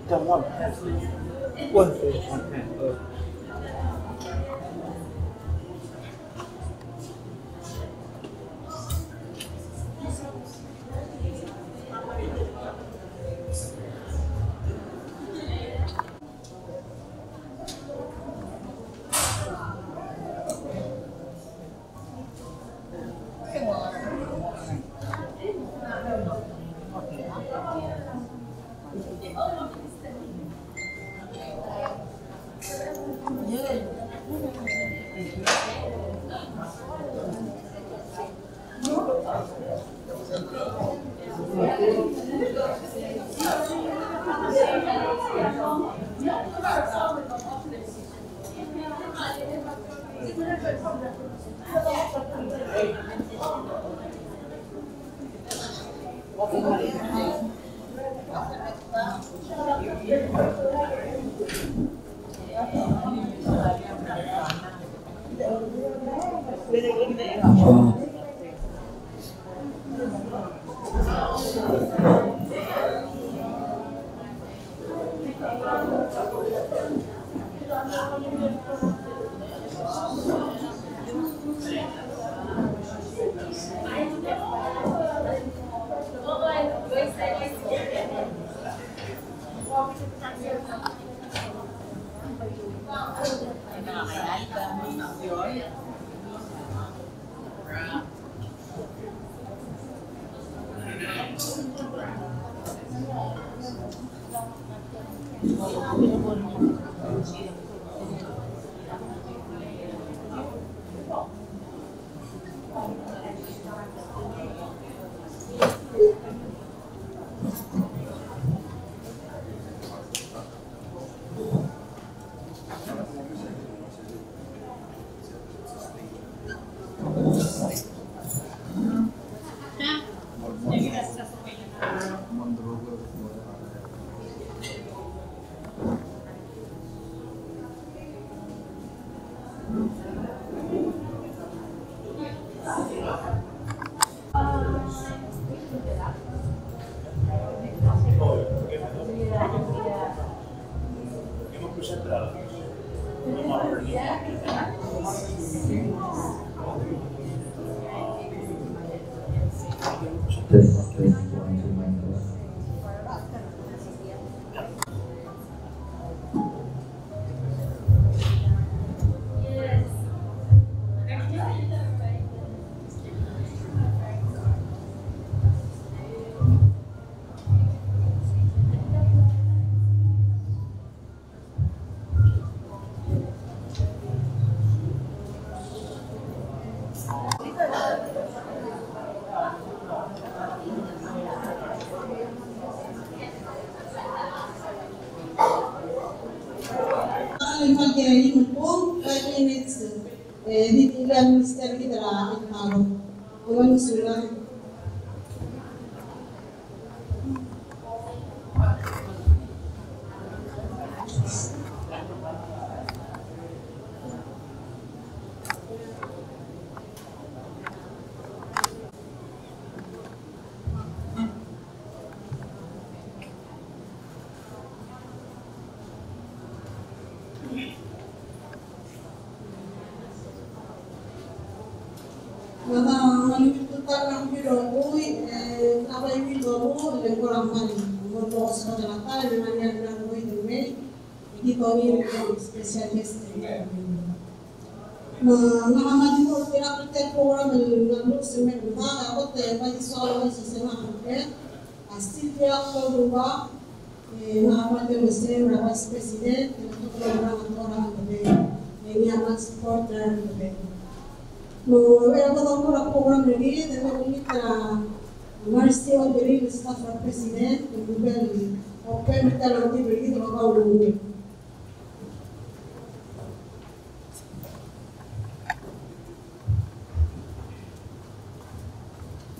trong một quân sự hoàn thành rồi.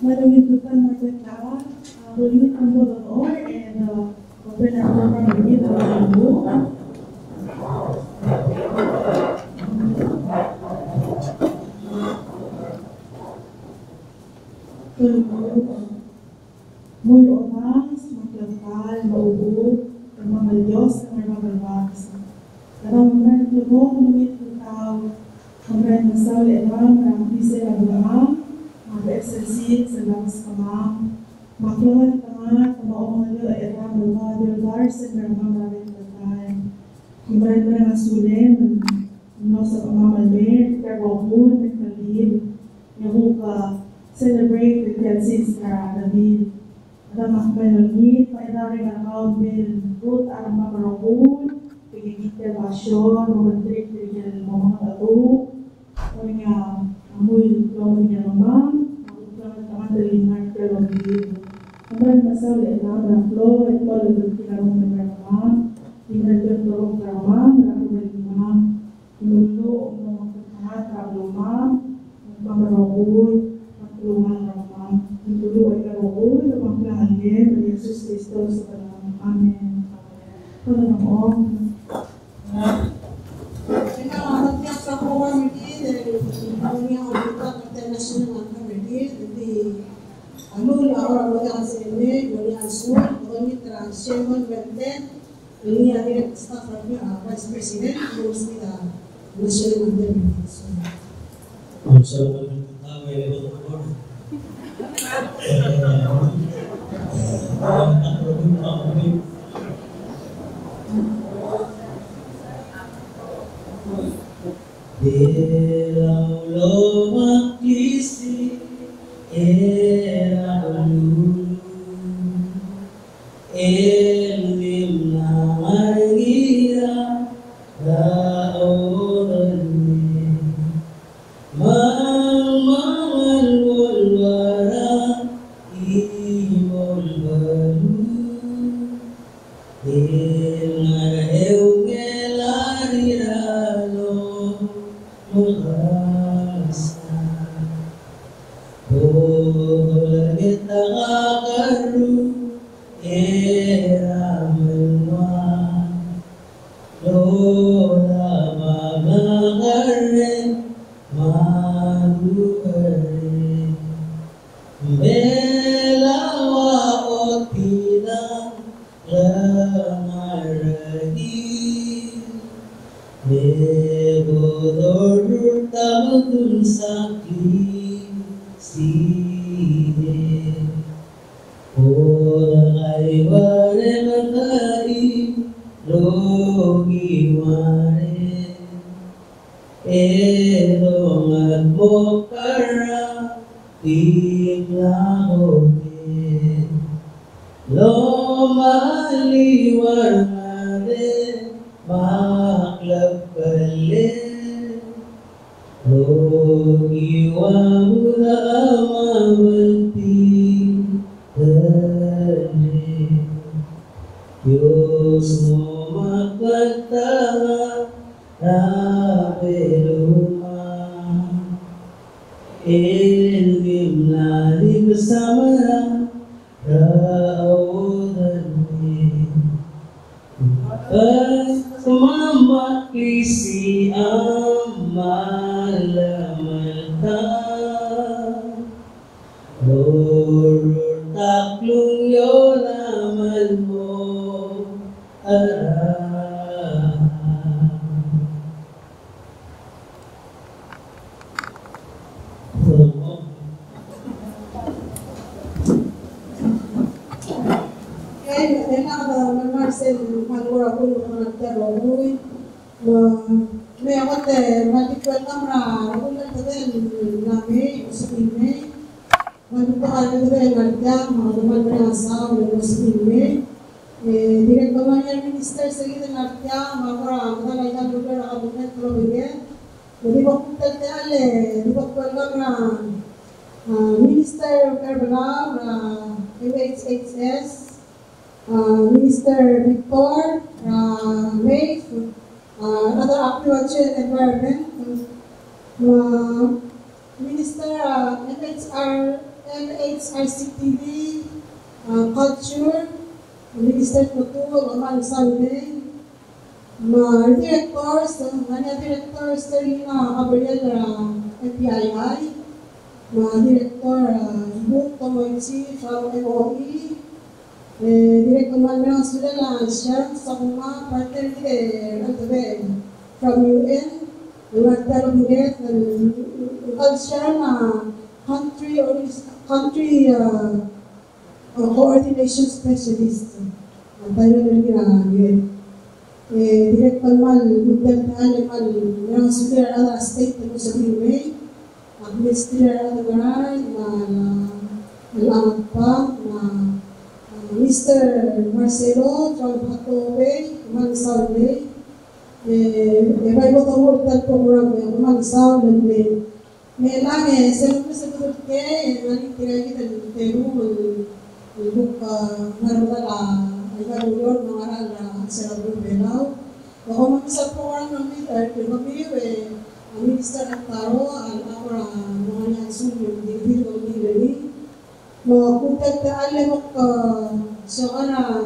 Madam Sultan Margaret will you come to the floor and open our program with the Muy oras, magkakal, maubo, ang mga Lubong, Lumit, Lutaw, Kamran Masal, Eram, Rampise, Rabuang, SLC, Salas, Kamang, Maklawan, Tanga, Kamaong, Eram, Luma, Dilbar, Sekarama, Marin, Batay, Kimran, Barang Asulim, Nosa, Kamamalmer, Karwahun, Mekalib, Yahuka, celebrate the Kelsis, David. Ramah Melonit, Pairari Nakau Bil, Ruth Arma Marahun, Pagigit Basyon, Mamantrik, Pagigit Mamang Atu, Pagigit Amoy, Pagigit Mamang, Pagigit Taman Dalimar, Pagigit Kamran Masal, Elam, Flow, at Polo, Kinarong Mamang, Tinagyan Torong Karamang, Rakubay Mamang, Imulo, Mamang Katangat, Rablomang, Pamarahun, Matulungan Ramang, Itulo ay karoon na pangklangan ng Jesus Cristo sa panahon. Amen. Panginoon. Kaya nagtiyak sa community, ang niya ulitan international community, di alul ahora wala sa ene, wala asul, wala transient content, niya direct staff vice president, yung sila national community. Salamat tayo ay Belau loma kisi era dulu elim na margira raorane mangan wolwara ibol baru Dengar eungelari ralo merasa Bola kita karu era menua Lola mama karen malu karen Belawa otila Lamaragi Nebodor tabun sakli Side Orang ayware makari Logi ware Edongat mokara Timlahote Loma liwanade maklab kale Logi wamuda amawanti tane Diyos mo magpagtama rabeluma Elim lali bersama Raudani Semama kisi amalamalta Lorur taklung yolaman mo arah Marcel Manura ko nagtaroy may ako radical kamera ako lang din nami usapin magpapakal ko din nagdang mga duman na asaw ng usapin direct ba man minister sa gitna nagdang mga mga lugar na kabukat ko bigyan di ba kung tagdale di ba ko kamera Minister Palau MHHS Minister Victor, May, another agriculture and environment, Minister MHRCTV, Culture, Minister Tutul, Aman Salve, Directors, Directors, Terina Gabriel, FPII, Director, Book Tomoichi, from MOE, Direct Commander ng Sudala, siya sa kuma partner ng tabi. from UN, ng Talungab ng siya na country coordination specialist. Tayo na rin UN. Direct palmal, mudah mal, yang sudah ada state na sa Pinoy, administrator ada garan, alamat pa, Mr. Marcelo from Hatobe, Mansaw Bay, may botong tal program Mansaw Bay. May lagi, selalu sebut ke, nanti kira-kira di Peru, buka narudala. Ibaruyon ng aral na sa Palau. Ako mag-isa po ang ng Pilipino, ang Minister ng Taro, ang mga niya sunyong individual leader. Kung alam mo so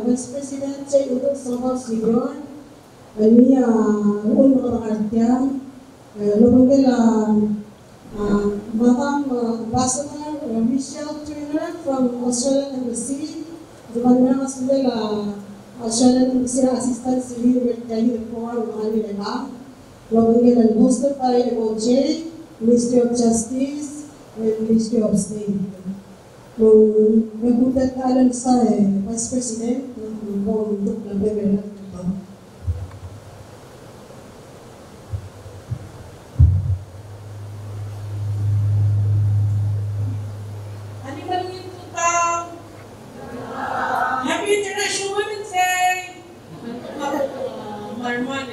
Vice President siya ito sa House Legion, niya noon makakartiyang, lumagay Madam Ambassador Michelle Turner from Australian Embassy. Duman na mas nila Australian Embassy Assistant Civil Secretary for mga nila. Lumagay ng hosted by MOJ, Ministry of Justice, and Ministry of State. Kung nagulat na alam sa Vice President, ng bundok ng Bebel at ito. Happy International Women's Day! Marman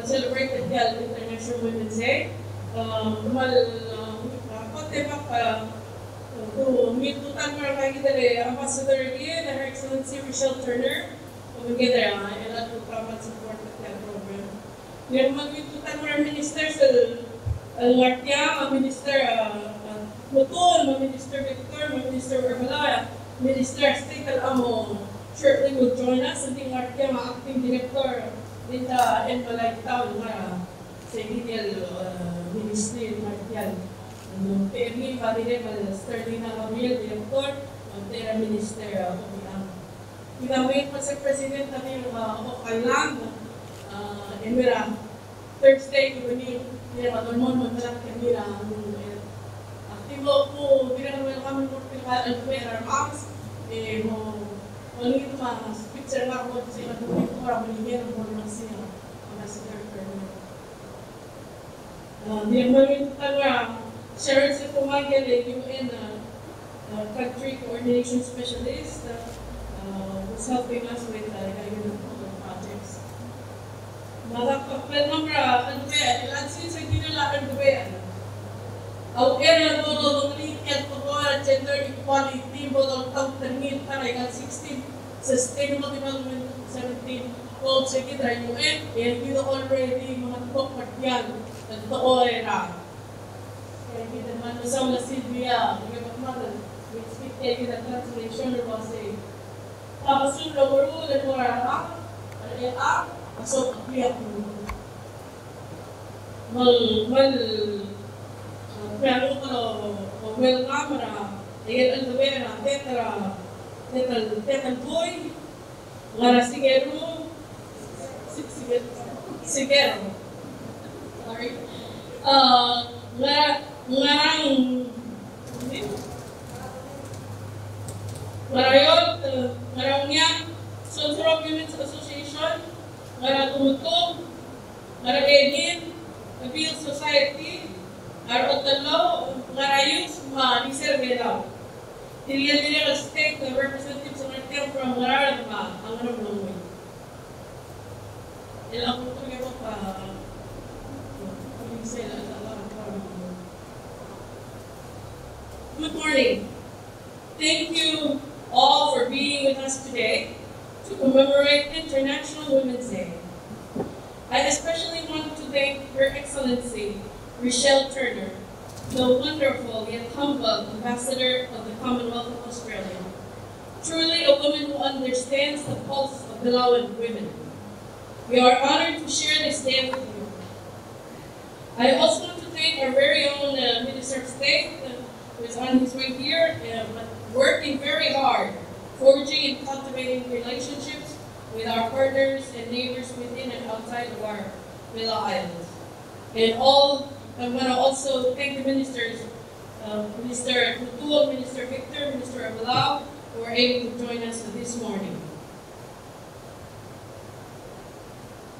celebrated International Women's Day. Mitutan mo kayo kita Ambassador again, Her Excellency Michelle Turner. Kumaganda yan, at upamad support at yan program. Ngayon magmitutan mo ang Minister sa Lartia, Minister Mutol, Minister Victor, Minister Urbalaya, Minister State Alamo shortly will join us. Ang Lartia, Acting Director dito in Balay Town na sa Indial Ministry Lartia. PME Padre Sterling Gabriel, Director, Tera Minister Umiang. Pinawin pa sa President natin Okailang, Emira, Thursday, kung nila maturmon, magkalang kanila, aktibo po, bilang naman kami po pinaka-alpera, Max, ano ito mga picture na ako sa ilang po ito, para maligyan ang mga siya, mga si Director. Bilang namin ito talaga, Sharon si Pumagyan ay UN Country Coordination Specialist who's helping us with projects. Magkakapal naman, ano ba yan? Ilan since hindi nila ano ba yan? Ang area doon ng likat po at gender equality mo ng taong-tangin para ikan 16 Sustainable Development 17 goals sa kita UN and dito already mga top yan at totoo era. Kaya kita naman sa mga Silvia, magkakamagal, we speak kaya kita translation or kasi kapasun na guru dan orang so kapiyak mo. Pero kalau welcome na, ayan ang gabi na tetal boy, ngara sigero, sorry, ngarang niya, Sunsurok Women's Association, ngarang tumutog, ngarang Edin, Appeal Society, ngarang Otalo, ngarang Youth, Liser Velaw. Tiliyan state representatives ng Martel from ngarang ang ano mo. Ilang ko ito pa, good morning. Thank you all for being with us today to commemorate International Women's Day. I especially want to thank Her Excellency Michelle Turner, the wonderful yet humble Ambassador of the Commonwealth of Australia. Truly a woman who understands the pulse of Palauan women. We are honored to share this day with you. I also want to thank our very own Minister of State, who is on his way here, but working very hard, forging and cultivating relationships with our partners and neighbors within and outside of our Palau Islands. And I want to also thank the ministers, Minister Tutul, Minister Victor, Minister of Palau, who were able to join us this morning.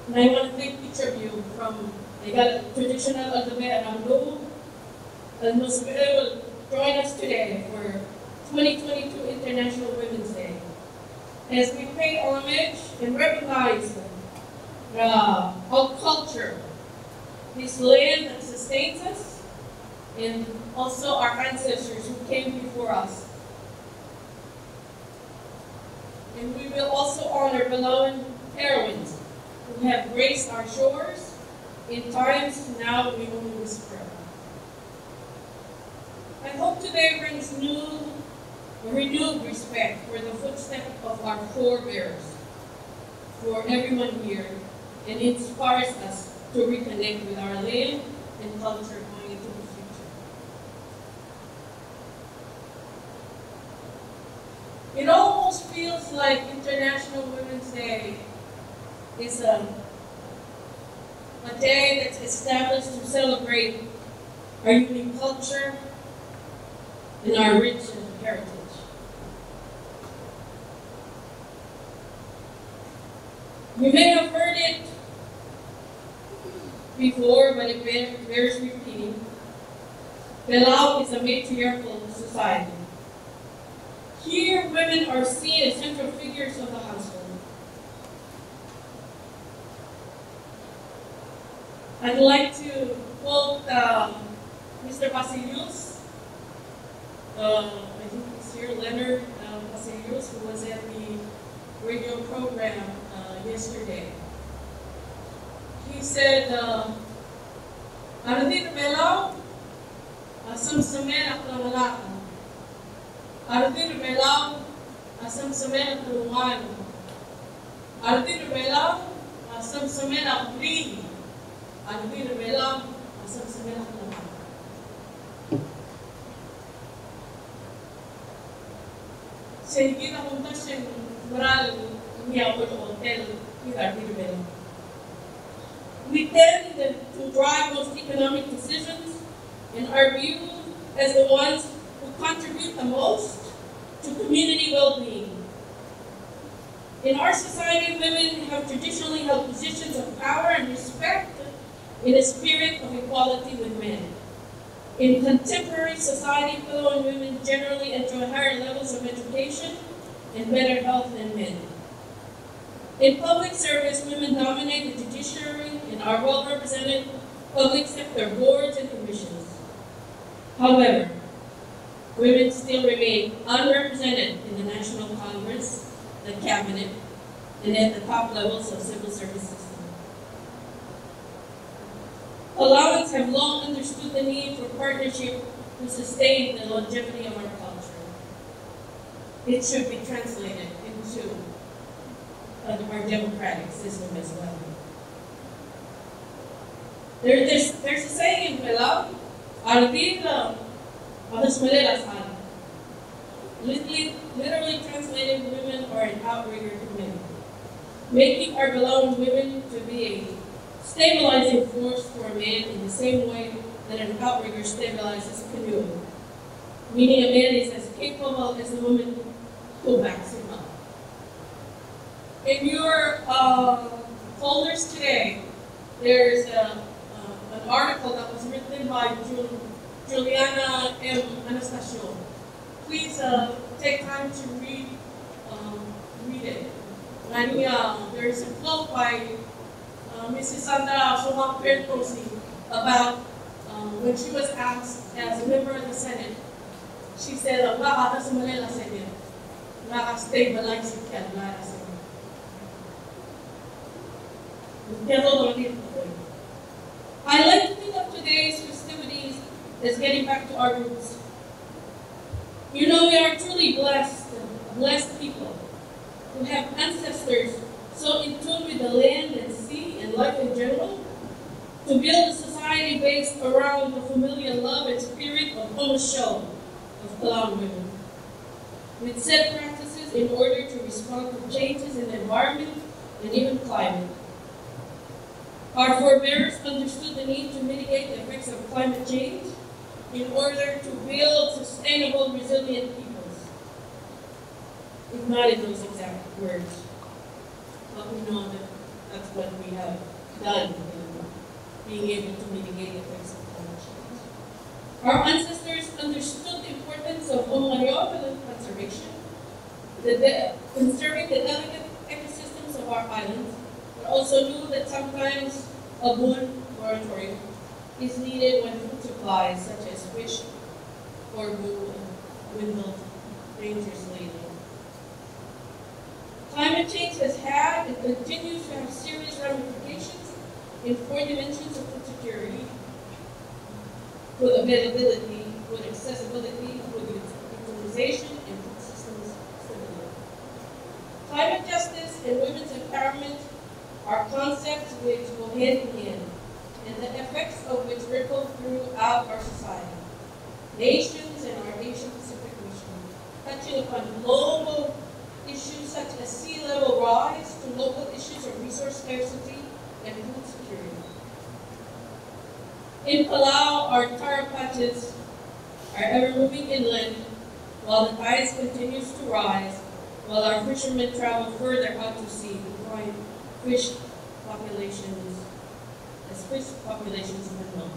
And I want to thank each of you they got traditional Aldabe Ramdo, and most will join us today for 2022 International Women's Day. As we pay homage and recognize our culture, this land that sustains us, and also our ancestors who came before us. And we will also honor beloved heroines who have graced our shores in times now we only whisper. I hope today brings renewed respect for the footsteps of our forebears, for everyone here, and inspires us to reconnect with our land and culture going into the future. It almost feels like International Women's Day is a day that's established to celebrate our unique culture and our rich heritage. You may have heard it before, but it bears repeating. Palau is a matriarchal society. Here, women are seen as central figures of the household. I'd like to quote Mr. Basilius, I think he's here, Leonard Basilius, who was at the radio program yesterday. He said, Ardi Palau, asam samen aklamalakan. Ardi Palau, asam samen aklungan. Ardi Palau, asam samen akli. Ardi Palau, asam samen aklungan. Sige na kung tasyan moral niya ko hotel ni Ardi Palau. We tend to drive most economic decisions and are viewed as the ones who contribute the most to community well-being. In our society, women have traditionally held positions of power and respect in a spirit of equality with men. In contemporary society, Palau women generally enjoy higher levels of education and better health than men. In public service, women dominate the judiciary and are well represented in public sector boards and commissions. However, women still remain unrepresented in the National Congress, the Cabinet, and at the top levels of civil service system. Palauans have long understood the need for partnership to sustain the longevity of our culture. It should be translated into our democratic system as well. There's a saying in Palau, Ardila Adas Malelasan. Literally translated, women are an outrigger to men, making our Palauan women to be a stabilizing force for a man in the same way that an outrigger stabilizes a canoe, meaning a man is as capable as the woman who backs him up. In your folders today, there's an article that was written by Juliana M. Anastasio. Please take time to read it. And there's a quote by Mrs. Sandra Sohang Pertosi about when she was asked as a member of the Senate. She said, "Baka sa Manila Senate, naka-stabilize si Canada." I like to think of today's festivities as getting back to our roots. You know, we are truly blessed people who have ancestors so in tune with the land and sea and life in general, to build a society based around the familiar love and spirit of Show of Palau women, with set practices in order to respond to changes in the environment and even climate. Our forebears understood the need to mitigate the effects of climate change in order to build sustainable, resilient peoples. If not in those exact words, but we know that that's what we have done in being able to mitigate the effects of climate change. Our ancestors understood the importance of conservation, conserving the delicate ecosystems of our islands, but also knew that sometimes a boon moratorium is needed when food supplies such as fish or wool dwindle dangerously. Climate change has had and continues to have serious ramifications in 4 dimensions of food security: food availability, food accessibility, food utilization, and food systems stability. Climate justice and women's empowerment are concepts which go hand in hand, and the effects of which ripple throughout our society. Nations and our Asian Pacific region, touching upon global issues such as sea level rise to local issues of resource scarcity and food security. In Palau, our taro patches are ever moving inland while the tides continues to rise, while our fishermen travel further out to sea to find fish populations as fish populations dwindle.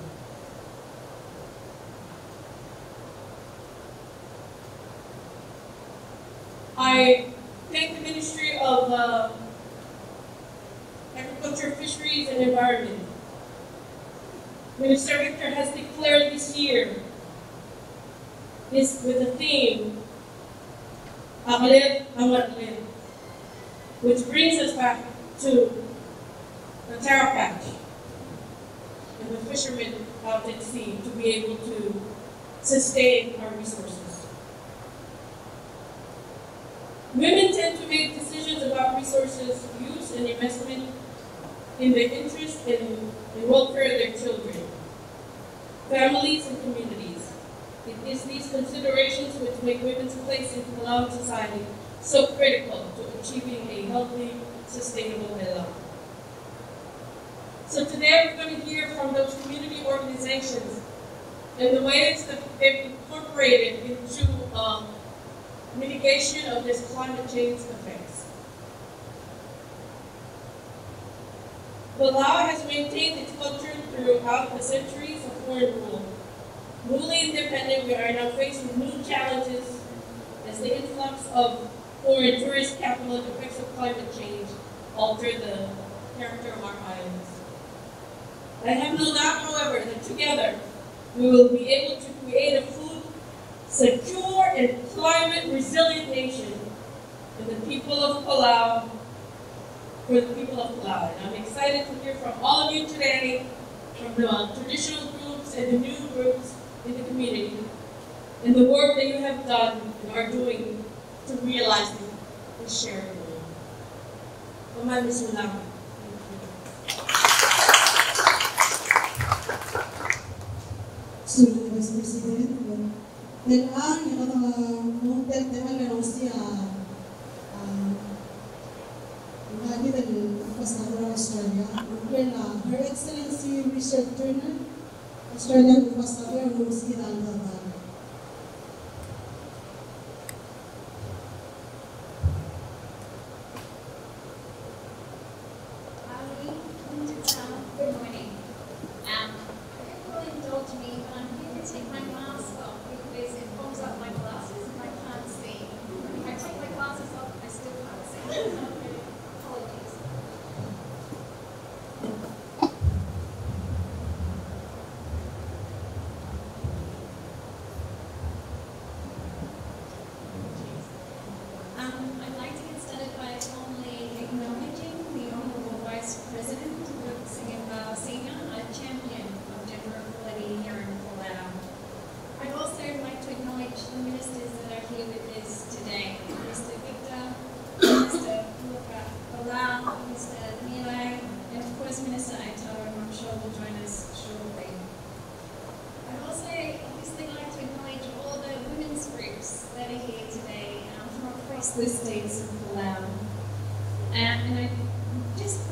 I thank the Ministry of Agriculture, Fisheries, and Environment. Minister Victor has declared this year with the theme, Akalib Amatlib, which brings us back to the taro patch and the fishermen out at sea to be able to sustain our resources. Women tend to make decisions about resources use and investment in the interest and the welfare of their children, families, and communities. It is these considerations which make women's place in Palau society so critical to achieving a healthy, sustainable Palau. So today we're going to hear from those community organizations and the ways that they've incorporated into mitigation of this climate change effects. Palau has maintained its culture throughout the centuries of foreign rule. Newly independent, we are now faced with new challenges as the influx of foreign tourist capital and effects of climate change alter the character of our islands. I have no doubt, however, that together we will be able to create a food secure and climate resilient nation for the people of Palau, And I'm excited to hear from all of you today, from the traditional groups and the new groups in the community, and the work that you have done and are doing to realize this shared goal. Maraming salamat. Sudah Vice President, dan yang mungkin teman yang usia lagi dari Ambassador Australia, mungkin Her Excellency Richard Turner, Australian Ambassador ng usia Alabama. Good morning. If you'll indulge me, I'm here to take my mask off because it fogs up my glasses and I can't see. If I take my glasses off, I still can't see. Apologies. I'd like to get started by formally acknowledging the Honourable Vice President, Senior, a champion of gender equality here in Palau. I'd also like to acknowledge the ministers that are here with us today. Mr. Victor, Mr. Palau, Mr. Nilay, and of course Minister Aito, who I'm sure will join us shortly. I'd also obviously like to acknowledge all the women's groups that are here today from across the states of Palau. And I just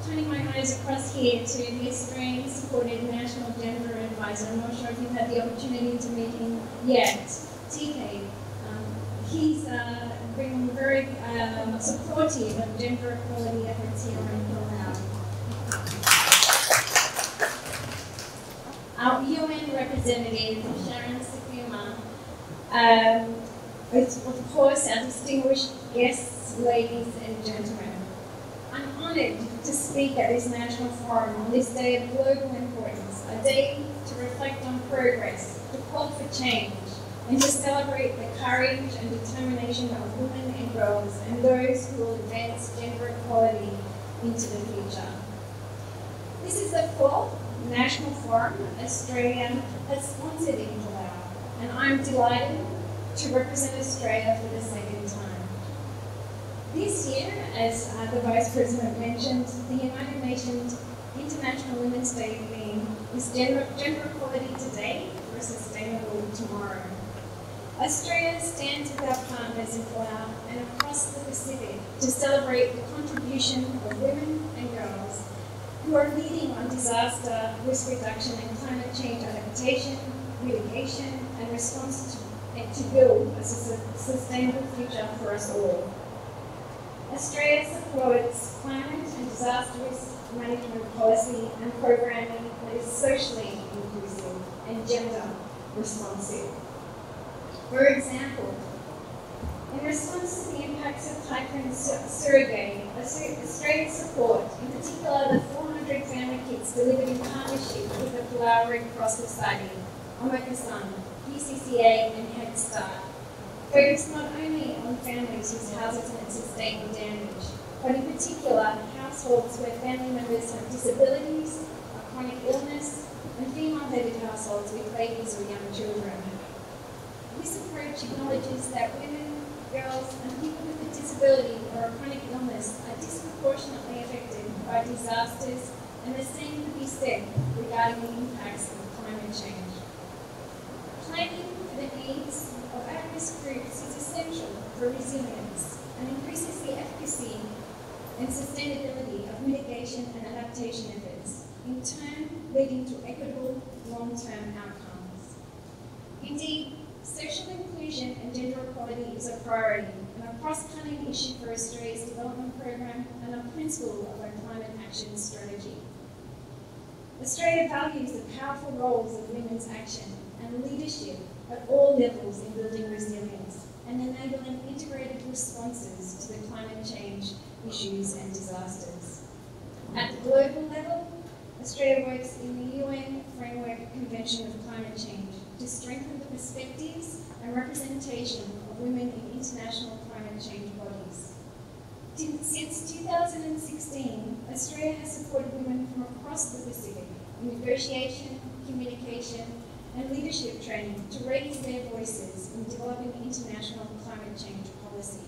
turning my eyes goes across here to the Australian supported National Gender Advisor. I'm not sure if you've had the opportunity to meet him yet. TK. He's been very supportive of gender equality efforts here in Palau. Our UN representative, Sharon Sakuma, is of course our distinguished guests, ladies and gentlemen. I'm honoured to speak at this national forum on this day of global importance, a day to reflect on progress, to call for change, and to celebrate the courage and determination of women and girls and those who will advance gender equality into the future. This is the 4th National Forum Australia has sponsored in Palau, and I'm delighted to represent Australia for the second time. This year, as the Vice President mentioned, the United Nations International Women's Day theme is gender equality today for a sustainable tomorrow. Australia stands with our partners in Palau and across the Pacific to celebrate the contribution of women and girls who are leading on disaster risk reduction and climate change adaptation, mitigation, and response to build a sustainable future for us all. Australia supports climate and disaster risk management policy and programming that is socially inclusive and gender responsive. For example, in response to the impacts of Typhoon Surigay, Australia support, in particular the 400 family kits delivered in partnership with the Palau Red Cross Society, Omokasan, PCCA and Head Start, focused not only on families whose houses had sustained damage, but in particular households where family members have disabilities, a chronic illness, and female-headed households with babies or young children. This approach acknowledges that women, girls, and people with a disability or a chronic illness are disproportionately affected by disasters, and the same could be said regarding the impacts of climate change. Planning for the needs of at-risk groups is essential for resilience and increases the efficacy and sustainability of mitigation and adaptation efforts, in turn leading to equitable long-term outcomes. Indeed, social inclusion and gender equality is a priority and a cross-cutting issue for Australia's development program and a principle of our climate action strategy. Australia values the powerful roles of women's action and leadership at all levels in building resilience and enabling integrated responses to the climate change issues and disasters. At the global level, Australia works in the UN Framework Convention of Climate Change to strengthen the perspectives and representation of women in international climate change bodies. Since 2016, Australia has supported women from across the Pacific in negotiation, communication, and leadership training to raise their voices in developing international climate change policy.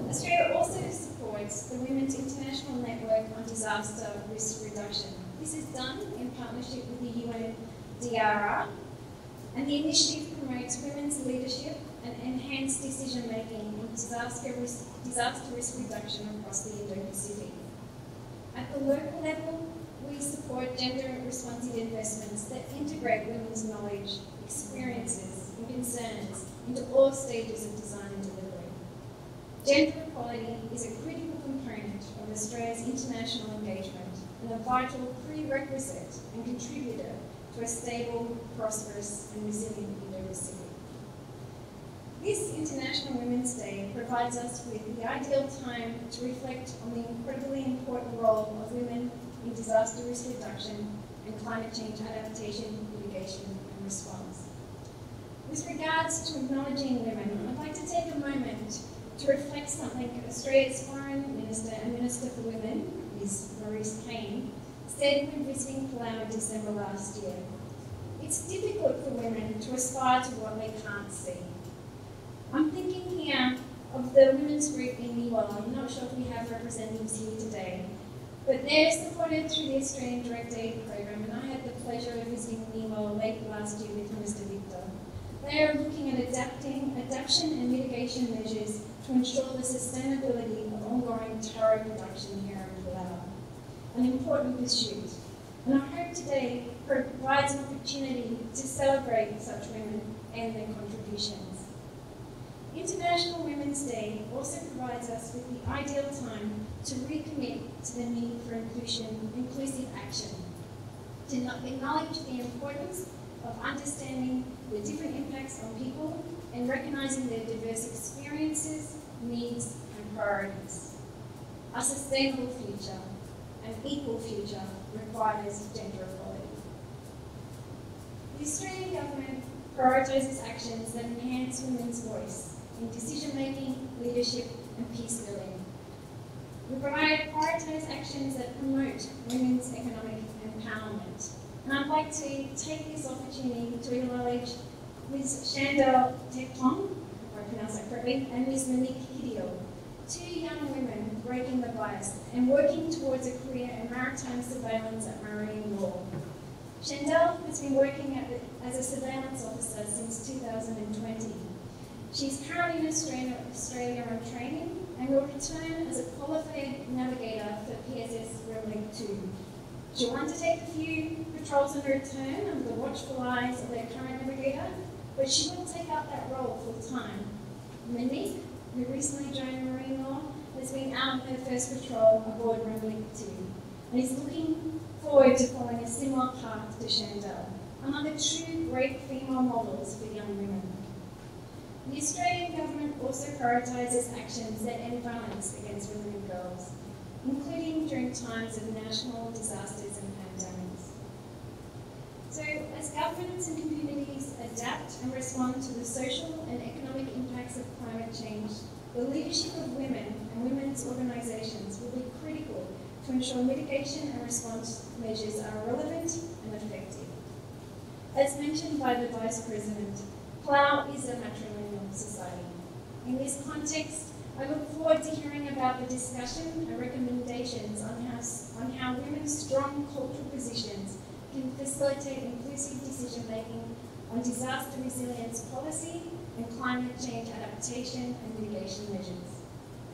Australia also supports the Women's International Network on Disaster Risk Reduction. This is done in partnership with the UN DRR, and the initiative promotes women's leadership and enhanced decision-making in disaster risk reduction across the Indo-Pacific. At the local level, we support gender-responsive investments that integrate women's knowledge, experiences, and concerns into all stages of design and delivery. Gender equality is a critical component of Australia's international engagement and a vital prerequisite and contributor to a stable, prosperous, and resilient Indo-Pacific. This International Women's Day provides us with the ideal time to reflect on the incredibly important role of women in disaster risk reduction and climate change adaptation, mitigation, and response. With regards to acknowledging women, I'd like to take a moment to reflect something Australia's Foreign Minister and Minister for Women, Ms. Maurice Payne, said when visiting Palau in December last year. It's difficult for women to aspire to what they can't see. I'm thinking here of the women's group in Niwala. I'm not sure if we have representatives here today, but they're supported through the Australian Direct Aid Program, and I had the pleasure of visiting Niwala late last year with Minister Victor. They are looking at adaptation and mitigation measures to ensure the sustainability of ongoing taro production here in Palau. an important pursuit. And I hope today provides an opportunity to celebrate such women and their contributions. International Women's Day also provides us with the ideal time to recommit to the need for inclusive action, to acknowledge the importance of understanding the different impacts on people and recognizing their diverse experiences, needs, and priorities. A sustainable future, an equal future, requires gender equality. The Australian Government prioritises actions that enhance women's voice in decision-making, leadership, and peace building. We prioritise actions that promote women's economic empowerment. And I'd like to take this opportunity to acknowledge Ms. Chandel Tektong, if I pronounce that correctly, and Ms. Monique Hidio, two young women breaking the bias and working towards a career in maritime surveillance at marine law. Chandel has been working as a surveillance officer since 2020. She's currently in Australia on training and will return as a qualified navigator for PSS Remelink 2. She'll undertake a few patrols on her return under the watchful eyes of their current navigator, but she will take up that role full time. Monique, who recently joined Marine Law, has been out on her first patrol aboard Remelink 2 and is looking forward to following a similar path to Chandel, among the two great female models for young women. The Australian Government also prioritises actions that end violence against women and girls, including during times of national disasters and pandemics. So, as governments and communities adapt and respond to the social and economic impacts of climate change, the leadership of women and women's organisations will be critical to ensure mitigation and response measures are relevant and effective. As mentioned by the Vice President, Palau is a matrilineal society. In this context, I look forward to hearing about the discussion and recommendations on how women's strong cultural positions can facilitate inclusive decision-making on disaster resilience policy and climate change adaptation and mitigation measures.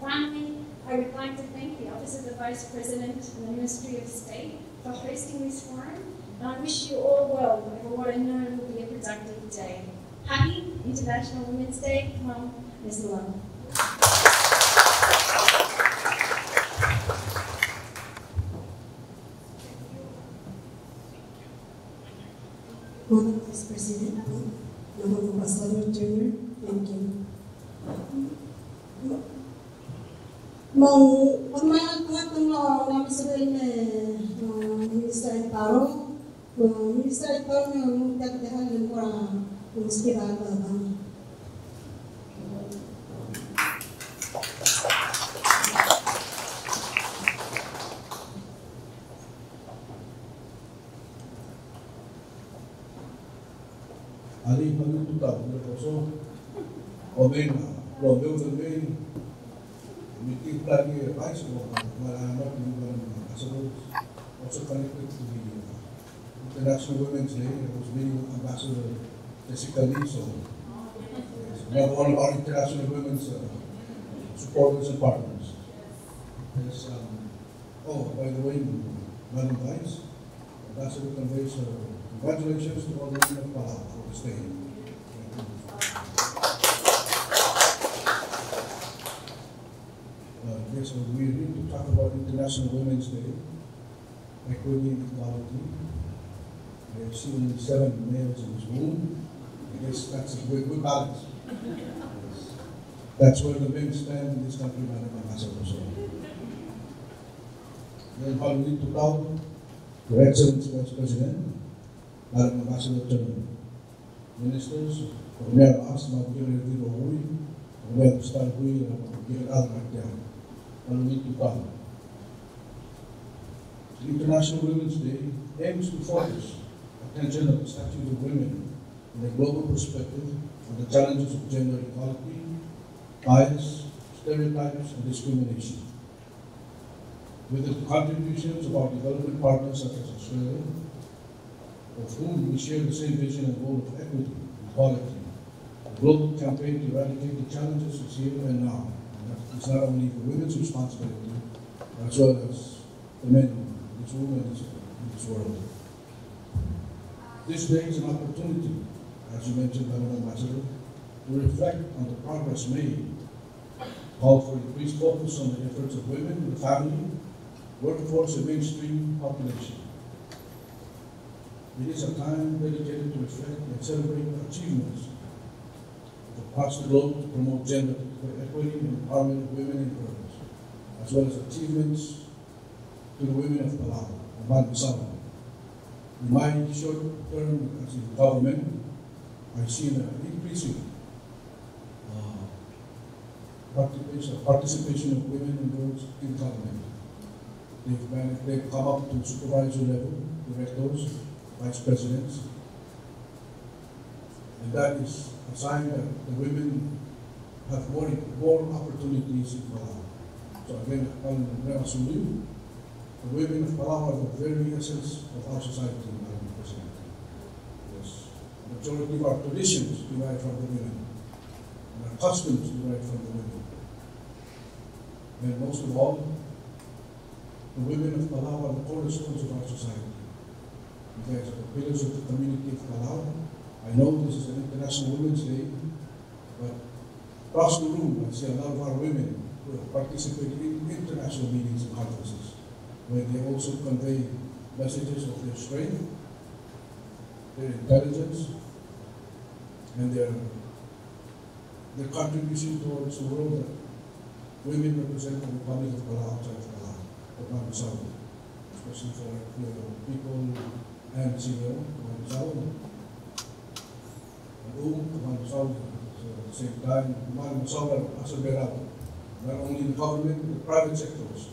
Finally, I would like to thank the Office of the Vice President and the Ministry of State for hosting this forum, and I wish you all well over what I know will be a productive day. Happy International Women's Day. Well, Ms. Love. Madam Vice President, Madam Ambassador Junior, thank you. Mau pemain pengatung nama sebenarnya Minister Paro, Minister Paro yang terdekat dengan orang sekitar bang. Ali kami tu tak boleh kosong. Omen, Romeo Romeo, meeting lagi advice ko malah yung also connected to the International Women's Day. I was meeting with Ambassador Jessica Lee, so another one of our international women's supporters and partners. Yes, oh, by the way, Madam Vice, Ambassador conveys congratulations to all the women of Palau for the stay. Yes, so we need to talk about International Women's Day, equity and equality. I have seen 7 males in this room. I guess that's a good balance. That's where the men stand in this country, Madam Ambassador. So, then how we need to talk to Your Excellency Vice President, Madam Ambassador General, Ministers, Mayor As, Mabigyan Rin Rohui, Mayor Star Hui, and Mabigyan Al-Martian. How we need to talk. The International Women's Day aims to focus attention on the status of women in a global perspective on the challenges of gender equality, bias, stereotypes, and discrimination. With the contributions of our development partners such as Australia, of whom we share the same vision and goal of equity, equality, the global campaign to eradicate the challenges is here and now. And it's not only for women's responsibility, as well as the men this room and in this world. This day is an opportunity, as you mentioned, Madam Ambassador, to reflect on the progress made, call for increased focus on the efforts of women in the family, workforce, and mainstream population. It is a time dedicated to reflect and celebrate achievements across the globe to promote gender equity and empowerment of women and girls, as well as achievements to the women of Palau and Bansaw. In my short term as in government, I've seen an increasing participation of women and girls in government. They've come up to supervisor level, directors, vice presidents, and that is a sign that the women have more opportunities in Palau. So again, the women of Palau are the very essence of our society, Madam President. Yes. The majority of our traditions derive from the women, and our customs derive from the women. And most of all, the women of Palau are the cornerstones of our society. You guys are the pillars of the community of Palau. I know this is an International Women's Day, but across the room, I see a lot of our women who have participated in international meetings and conferences, where they also convey messages of their strength, their intelligence, and their contribution towards the world that women represent the Republic of Palau outside of Palau, the Bansaw, especially for people and senior Bansaw, and Bansaw. So at the same time, Bansaw as a Berado, not only the government, but the private sectors.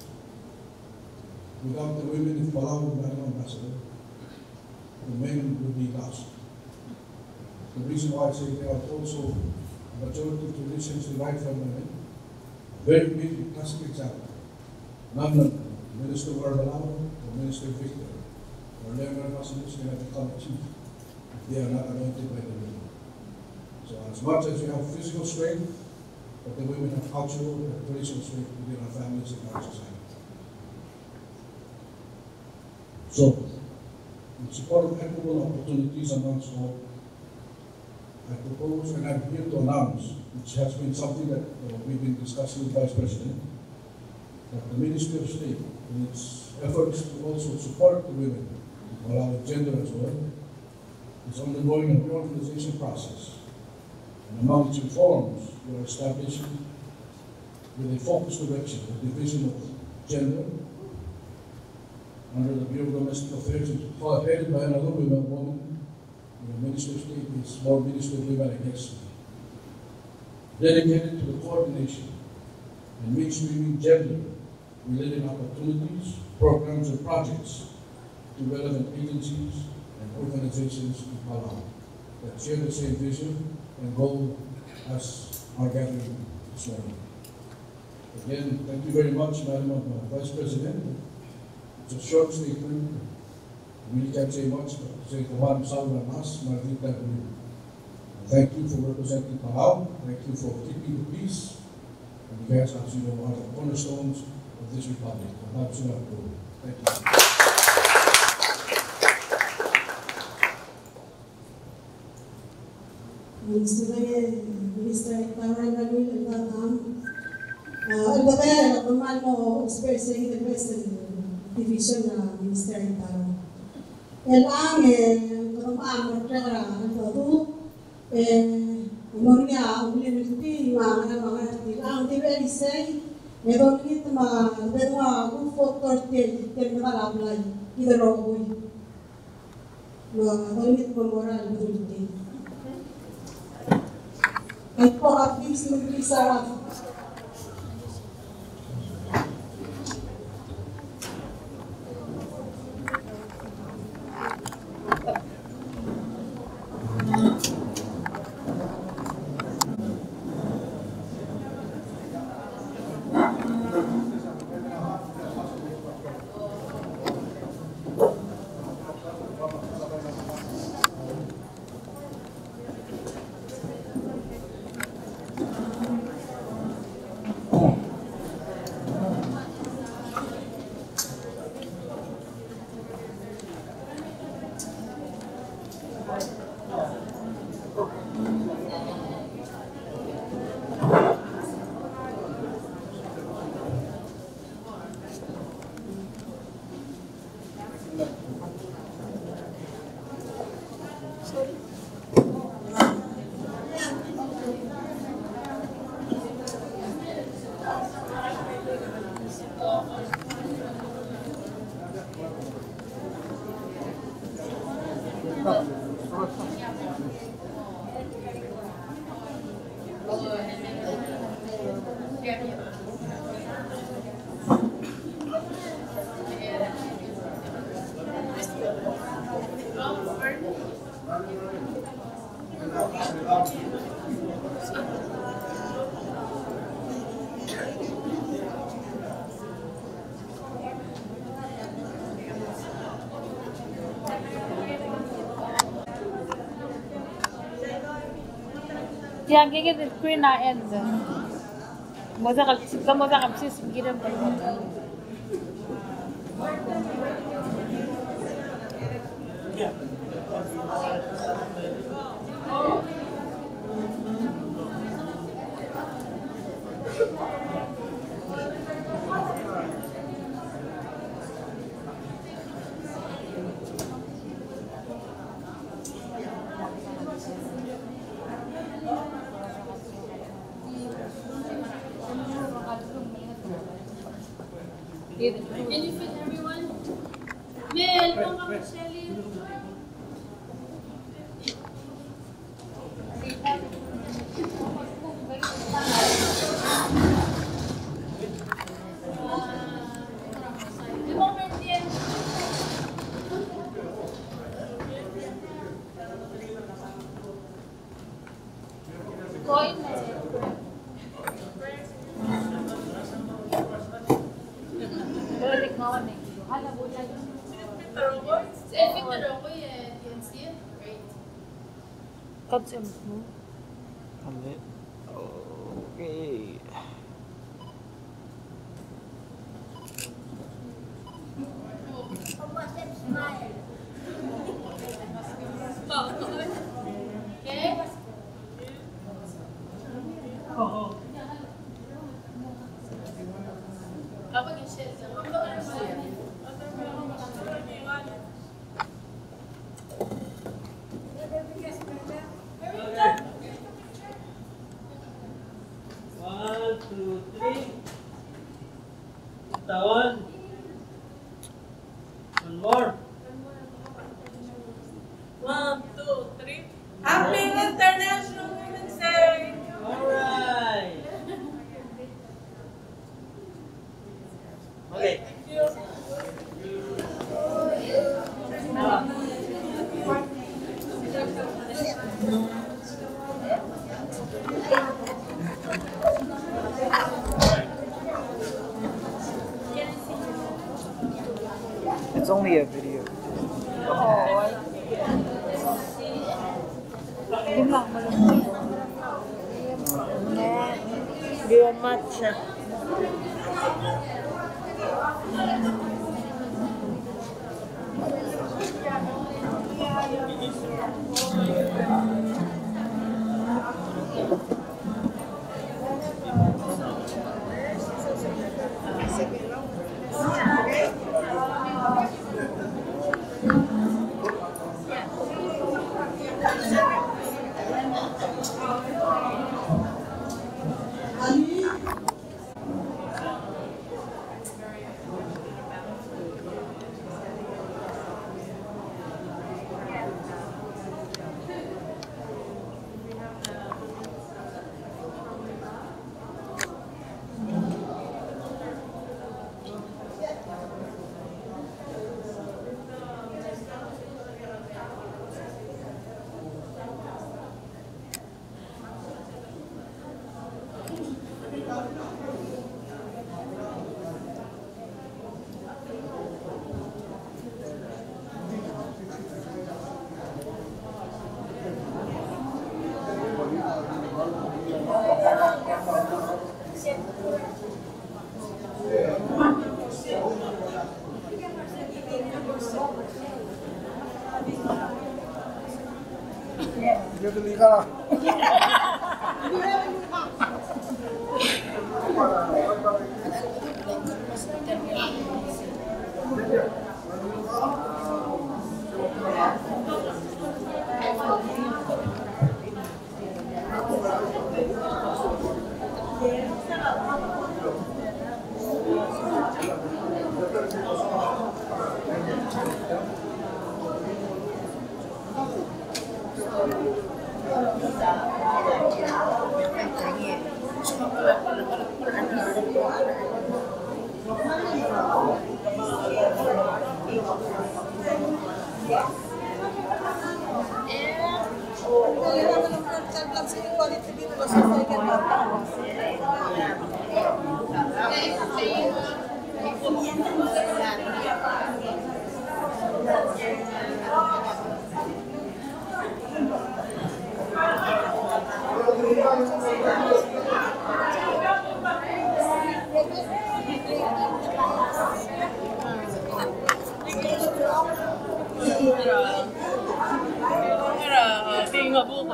Without the women in Palau, Madam Ambassador, the men would be lost. The reason why I say they are also a majority of traditions derived from women. Very big classic example. None Minister Palau or Minister Victor or Leonard Ambassadors cannot become a chief if they are not anointed by the women. So as much as we have physical strength, but the women have cultural and traditional strength within our families and our society. So, in support of equitable opportunities amongst all, I propose, and I'm here to announce, which has been something that we've been discussing with Vice President, that the Ministry of State, in its efforts to also support the women, to allow gender as well, is undergoing a reorganization process. And among its reforms, we are establishing, with a focused direction, the division of gender under the Bureau of Domestic Affairs, headed by another woman. The Minister of State is more Minister of Women, I guess, dedicated to the coordination and mainstreaming gender-related opportunities, programs, and projects to relevant agencies and organizations in Palau that share the same vision and goal as our gathering this morning. Again, thank you very much, Madam Vice President. It's a short statement. I really can't say much, but to say Kawan Salva Mas, Marvita, thank you for representing Palau. Thank you for keeping the peace. And you guys, as you know, are the cornerstones of this republic. Thank you. Minister Talungab Media Company division na Minister Talungab. Elang kamam mereka itu umurnya umur itu mana tilang tiba isai mereka itu mah berdua foto terkenal lagi kita rohoi mereka itu memoral betul. Aku habis memberi saran. Tiang ke the screen na end. Moza kapsis giram pa. Can you fit everyone? Mel, come on, Shelly. Okay. One, two, three. Tawan. One more. 1, 2, 3. Happy International Women's Day! Alright. Okay. Thank you. It's only a video. Dia matcha. Dia beli kalah.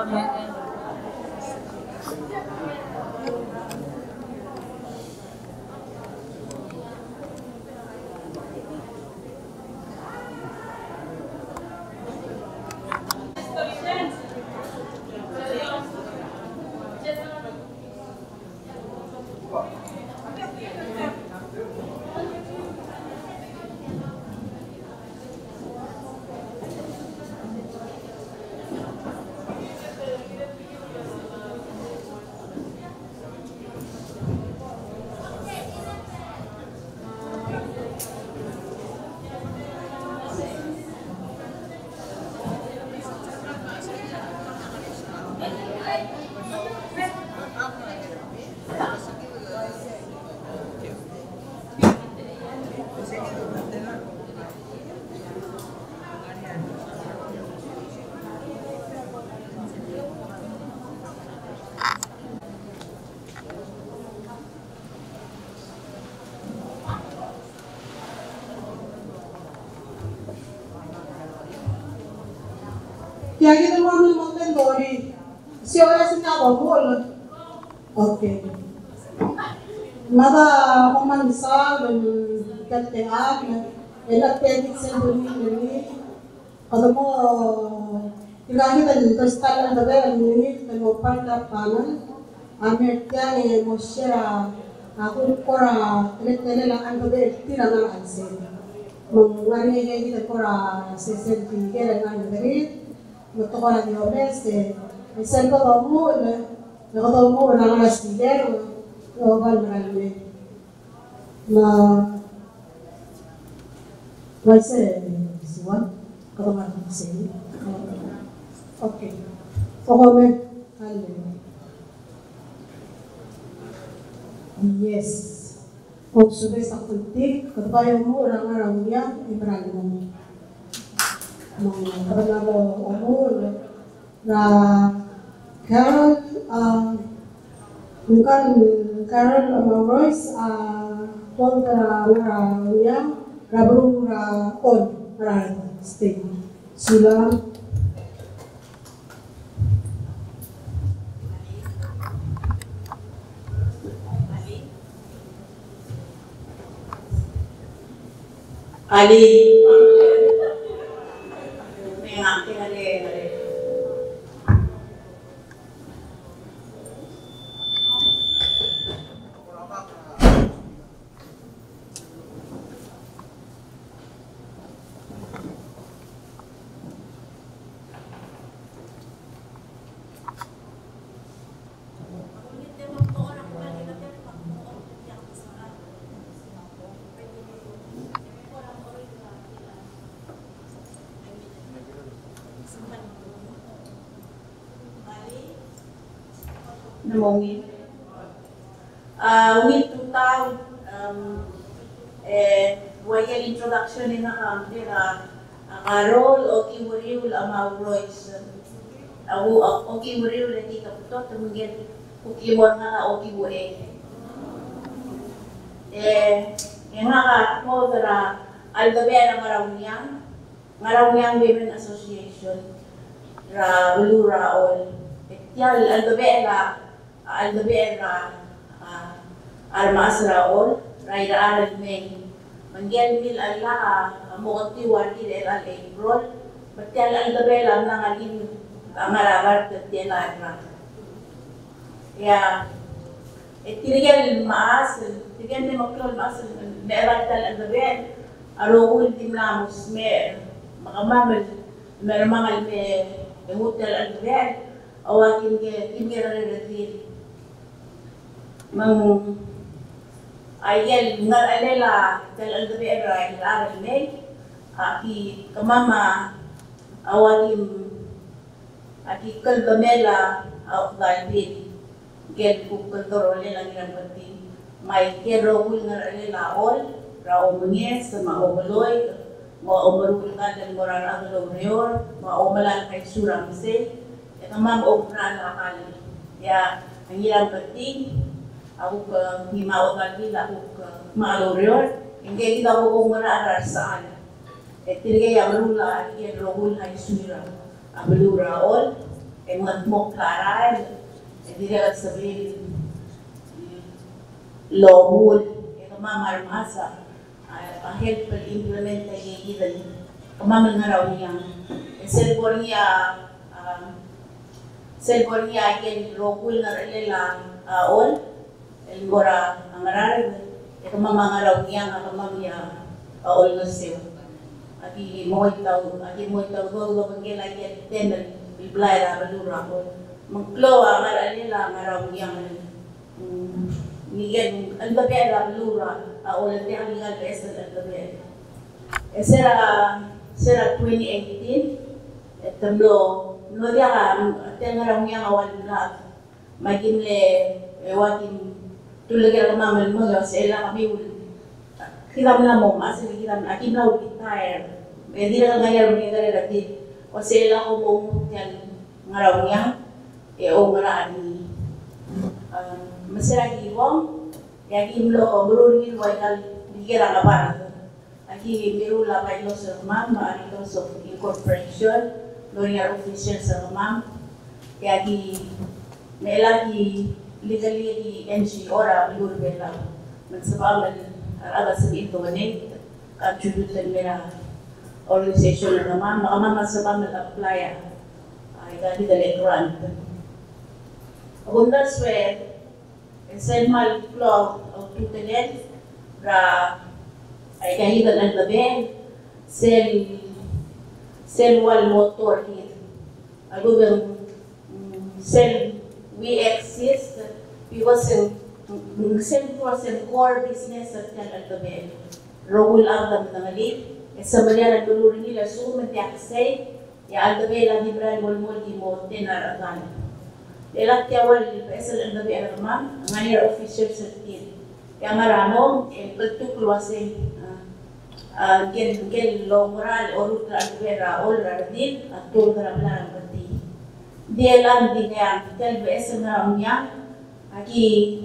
kami. Kaya kita mau nonton Dory. Si orang senyawa bol. Oke. Mada kuman bisa dan KTA elat teknik sendiri ini. Kalau mau ilangin dan kestaraan ada ini dan opan panel. Amer tiang mosya aku kora tele lang ang gabi tirang ang ansin. Mengani kita kora sesen tiga dan dari gusto ko lang yung best isang ko mo na alas tiga o marami na what's siwan kalau marami sini okay so comment yes kung subay sa kuntik katayo mo orang-orang niya ibrani mo karena umur na Carol bukan Carol Royce kontra niya rabrung on state sila Ali mengakhiri hari namongin with total royal introduction ni na Carol o kiwariw amaw Royce o kiwariw na di kaputot tumingin ukimon nga o kiwari yung nga mo dara aldabe na Ngarawnyang Women Association ra ulura ol yal aldabe armas raol raida aral men manggel mil alla mooti warti del al April batyal aldabe lam nangalin amarabar tetela ra ya etigal maas tigan de maklol maas meral tal aldabe arogul timlamos me makamamal mermangal me hotel aldabe awakin ke timira redir mang ayel ngar alela tal aldabe ra aral me aki kamama awakin aki kalbamela dalbin get ku kontrole lang ng pati may kero kul ngar alela all ra omunges ma omoloy ma omarul ka dan moral aglo reor ma omalan kay surang se kamam opra na kali ya ang ilang pati ako himaw kalila ako maalorior hindi kita ko mara saan tirgay amrula yan rohul ay sura ablura all magmok klaran, dire at sabihin lawul, kamamar masa, help implement lagi gidan, kamamar ngaraw niya, selbor niya again lawul na rela all, elgora angarar, kamamar ngaraw niya, kamamar niya all na siya. Agi mo itaw do bangela yan tender biblayra balura ko mangklo amar alila ngaraw yang niyan albabe ala balura ulan ti ang legal esel albabe sera 2018 etamlo no dia ngaraw yang awal na magimle wakin tulaga mamal mo sela kami kita mo masih kita akim na retire hindi na ngayon mga dati o sila ko mong yan ngaraw niya o ngaraan ni masira giwang yakim lo bururi wajal digira ngabar aki biru la by laws of ma'am and laws of incorporation lawyer official sa ma'am yagi melagi legally di NGO ra biru bela magsabal ada sabihin ko ngayon attribute lang nila organization na naman, makamama sa apply ay gani dali grant. Abundas where mal flow of tutelet ra ay kahidan ang labi sel wall motor hit. Agubang we exist because core business at ang labi. Roll out ng ngalit. Sa Malayala dulu nila sumat yaksay ya aldabe la libran mol di mo tenaragan. Elat yawal pesel aldabe arama ngayar official certificate. Ya maramo betul keluasin gen lo moral or transfera all radin atur dalam berarti. Dia lan dia tel pesel namanya aki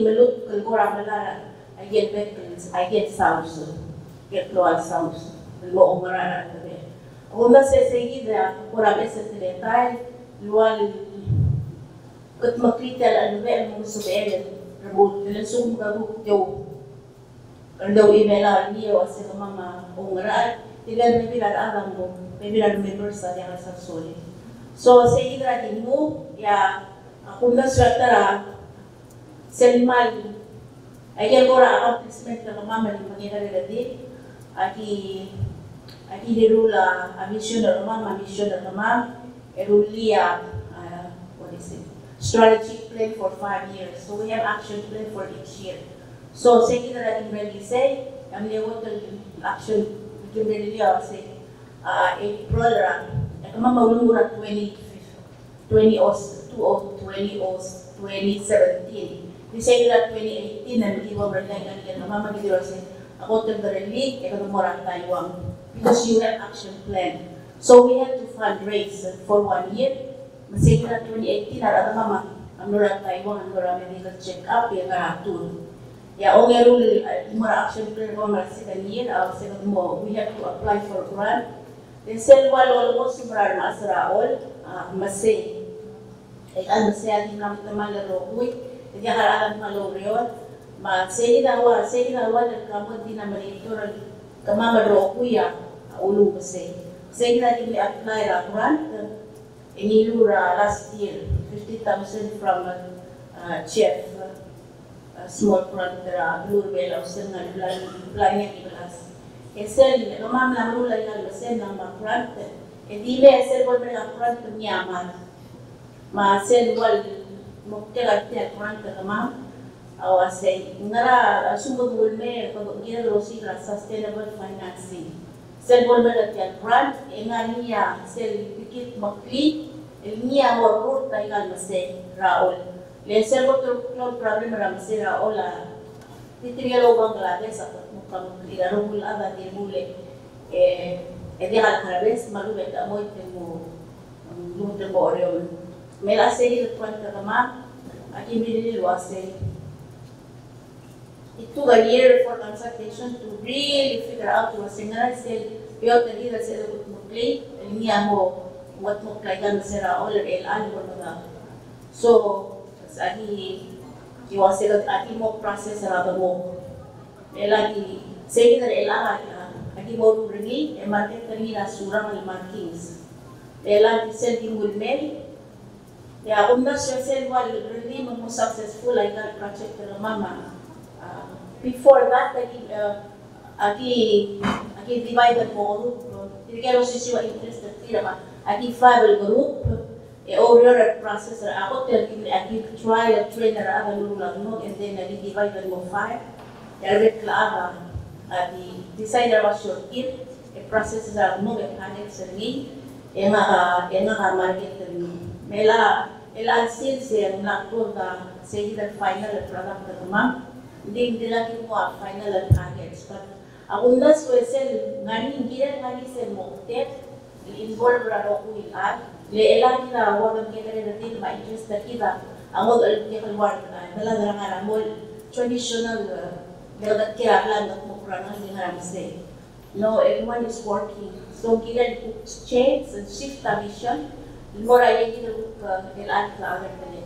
melut kelgora malara agen bekels agen sauce. Get low sounds, low umara today. Onda se seguida por a veces se detalhe, lual kat makrital ano ba mo sa belen, remote telesum gabu yo. Kalau email niya o sa mga umara, tilan na bilang alam mo, may bilang members sa yang sa soli. So seguida din mo ya kung naswatara selmal ayan ko ra accomplishment na mamali mangyayari din. Aki dirula a mission na mama erulia what is it strategic plan for 5 years, so we have action plan for each year. So say kita natin really say ang lewat action kita really say April kama maulungura 2017 we say that 2018 na iwa berlainan kan mama gitu say ako temporarily, ekonomorang Taiwan, because you have action plan. So we had to fundraise for 1 year. Masih na 2018 ada mama, amnora Taiwan, amnora medical check-up, yang ngaratun. Ya, ongerul mura action plan ko marasi kanir, second mo, we have to apply for grant. Then sel walo mo sumrar masraol, masay. Masay ating naman laro uy, hindi haralan maloriot. Sehingga awal dan kamu di nama itu kamar kuya ulu besar. Sehingga kita apply grant ini lura last year 50,000 from chef small grant tera lur bela usengan belanya di belas. Esel kamar lalu lagi besar nama grant. Edile esel boleh grant nyaman. Masel wal muktelah tiap grant kamar. Awasay ngara sumber bulme pag ginagawa sila sustainable financing. Sel bulme at grant engania sel pikit makli elnia warur taigal masay raol. Le sel betul problem ramsay raol titigalo Bangladesh at mukhang ilarong ada di mule di halkarabes malubet amoy temo lumuteng mo orion. Melasay hilpuan kama akin biniliwasay. It took a year for consultation to really figure out what single cell, pure the leader cell would play, and what mo kaigan sira all elan mo na. So agi iwasilot ati mo process ra mo. Elagi say na elan agi mo rini market kanina surang al markings. Elagi sel dingul mail. Ya umna sel wal really mo successful ay ka project ra mama. Before that agi divided mo group. Kaya si siwa interest tira agi file group overall process ako agi trial trainer aga lulang no and then agi divided mo 5 direct la agi designer was short kit process sa mo mechanic sa ni nga market ni mela sales yan na ko da say the final product na ma hindi lagi mo final package but ako na sel ngani sel mo tet involve ra ko ilan le elan na wala kita na din ma interest na kita ang wag kalwar dala nga mo traditional dala kaya plan na mo kurang ng say no everyone is working so kita change and shift the mission more ay kita elan ka agad na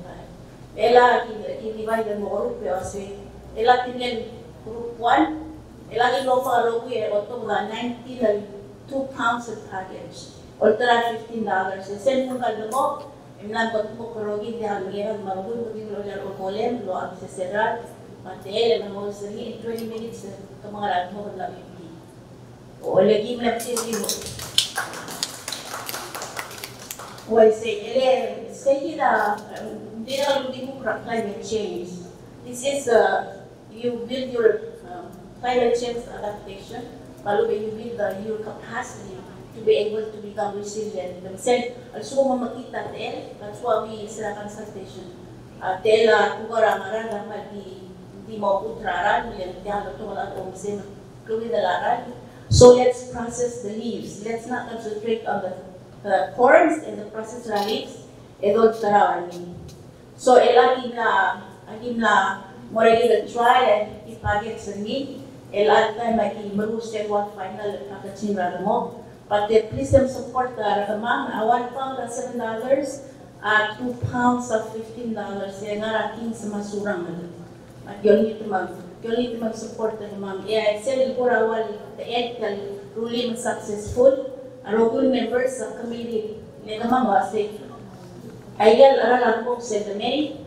ela divide mo group kasi ela tingin group 1 Ilagi mo pa ro kuya otong 90 na 2 pounds of package. Ultra $15. Send mo kaldo mo. Imlan ko po karogi di almira marugul ko di roger o kolem lo ang seseral. Matele na mo sa in 20 minutes ka mga lag mo lang yung o lagi mo lang mo. Well say kita hindi na hindi mo climate change. This is you build your climate change adaptation, balu you build your capacity to be able to become resilient. Themselves, also mo makita that's why we sa consultation. Tela kugarang-arang di mo utraran, yan diyan to wala tong sin dalaran. So let's process the leaves. Let's not concentrate on the corms and the processed leaves. Edod tarawan. So agim na more the try and ipagit sa need. At time may malusya one final packaging mo. But please them support the ma'am. 1 pound at $7, 2 pounds at $15. Yan nga raking sa masurang at yun ito mag-support the ma'am. Yeah, sell for awal the egg ruling successful. Arogul members sa committee nila ma'am kasi ayal aralang po sa May.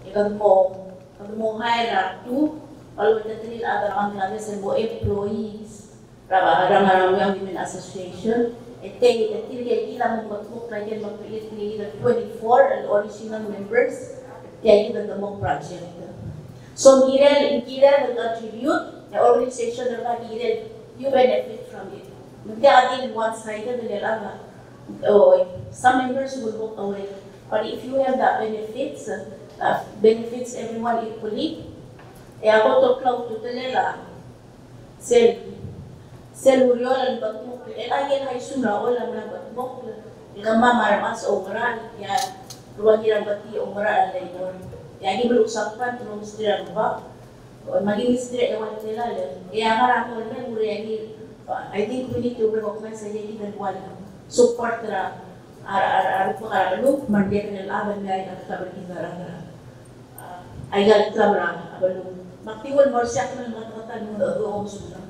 Ikaw mo hire 2 all the 3 other Bangladesh and employees, Ramang Women Association, kita mo mag-create 24 and original members, kaya kita mo project. So, girel contribute, the organization na girel, you benefit from it. Magkakatin one-sided nila some members will walk away, but if you have that benefits everyone equally. Ako to cloud to telela sel uriolan batmuk ayen hay suna wala na batmuk igama marmas overall ya ruang irang bati overall ay don ya gi berusapan terus dirang ba maging istri ewan telela ya marako na muriyagi I think we need to recognize sa yegi dan wala support ra ar look mandir nel aban ngay at sabar kinara ay gal kamera abalung Maktiwan mo siya kung matatan mo na doon sudah.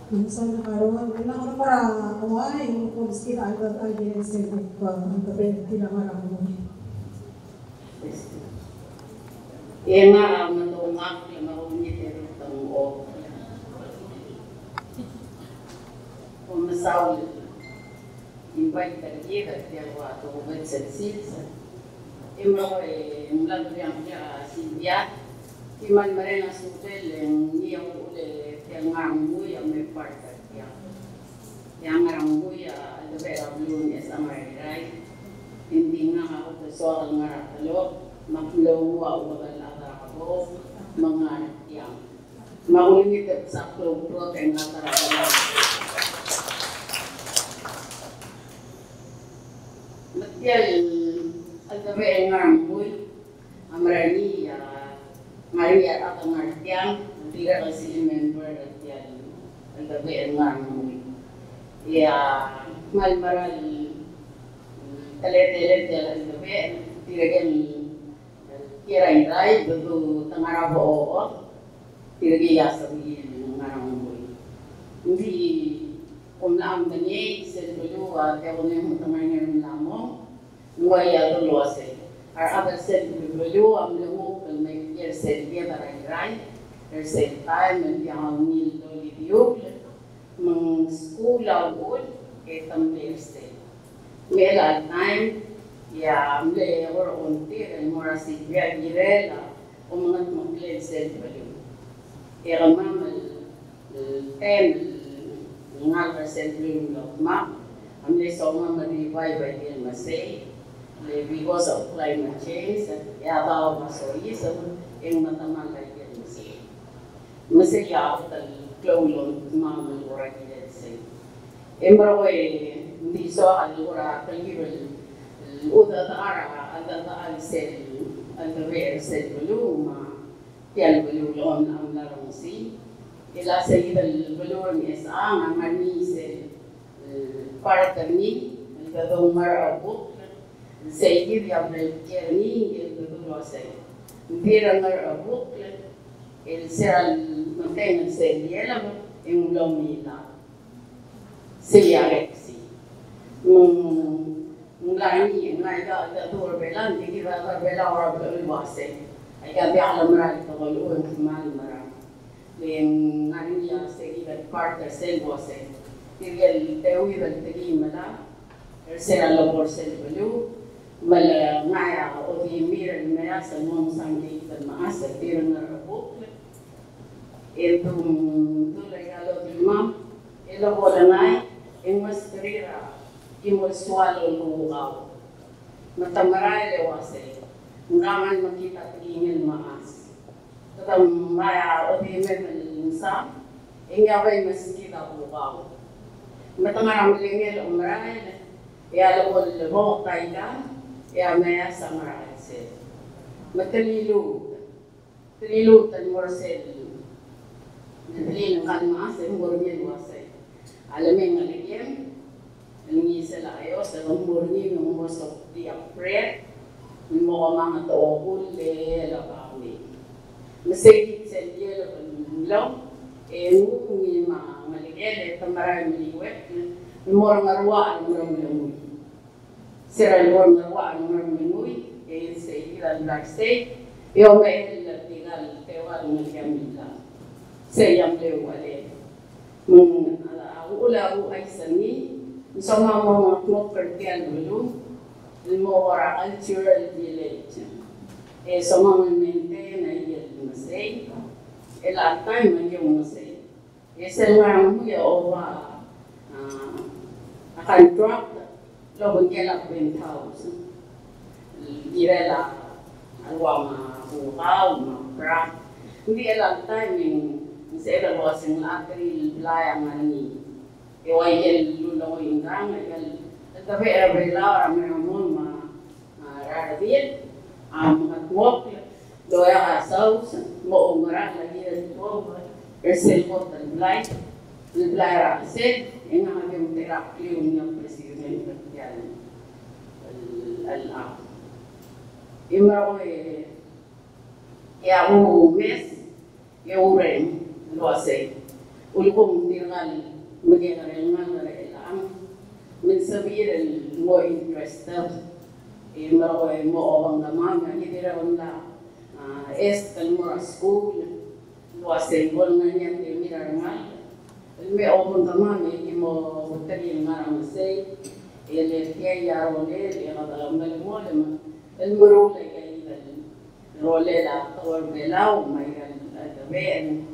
Minsan nakaroon, wala para away, kung sila ay dinesen ang kapit kailangan mo. Yan nga ang natungak yung marunit ng o. Kung masawal, invite ka dito, kaya wato kung sensilsa. Imro mula yang dia Silvia, iman mereka sudah yang dia boleh yang nganggu yang mempartai yang nganggu ya ada belum ya sama rai. Intinya aku bersoal ngarap lo, maklo aku berlada aku mengarap yang mau ini tersaklo pro tengah terang. Betul. Altabe ngaramboy amrani ngari at ang ngartiang tira kasi member at yan aldabe ngarang ya malmaral talet aldabe tiragan kirai bedu tangarabo tiragi yasabi ngarang boy hindi umlam dani selbulu tawne tangarang lamo nuaya dulose ar abal selbulu amlu may yer selbia barai same time and yang nil doli diok mang school awol etam beste mela time ya mle or onti el morasi via girela o mga mgle sel balu era mam el tem ngal sel balu lo ma amle so ma di vai vai el masay le because of climate change ya ba maso isa en matamal lai masih ya tal klolon mamul ora kile se embro di so allora talibel uda tara anda al sel al ver sel beluma tial belulon am la rosi ila sayid al belur es ang mani se para terni el gado mar abu sayid ya bel kerni el gado se dira mar abu el ser mantenga se diela en lomila se yarexi lani ngai ga dur bela ni ga bela ora bel wase ai ga be ala mara to lo en mal mara len ngani ya se gi ga part se wase tirel tewi bel tegi mala ser ala por se belu mal ngaya o di mir mera sa non sangi bel ma asa tirna rabu itu regalo di mam elo bolanay en mastrira imol swalo lugaw matamaray lewase ngaman makita tingin maas tatam maya odimen sa ingaway maskita lugaw matamaram lingel umray ya lobol mo kaiga ya maya samaray se matalilu tan morsel Nadalin ang kalmaas ay murni luwasay. Alamin nga ligyan, nangi sila ayo sa murni ng most of the prayer, ng mga mga taokul, lakami. Masakit sa liya lang, ngungi mga ligyan, tamaray maliwet, ng mga ngarwaan ng mga langoy. Sira ng mga ngarwaan ng mga langoy, sa ilan black state, yung may tinggal, tewal ng kamila. Sayang lewale. Ula ay sani. So mga pertian dulu. Mo ora cultural village. So mga maintain na yun masay. At time na yung masay. Sa nga mo yung owa contract. Lobon kaya 20,000. Direla alwa bukaw, crack. Hindi alam time yung sa was in April, Layang ni Iwayan Lulo in Gang, at the very loud American Radavit, at walk, Doya South, Moomara, herself and blight, the Blara said, and I have him therapy on President Al Imrawe Yahoo Miss Yawren. Luasay, ulkong tinggal magiging lang mensabihin mo interested mo awang naman hindi raw na kalmura school luasay bol nga niya timira nga may awang naman mo tagin nga ang say kaya yaro le kada malmo el murule kay role la tawar belaw may tabe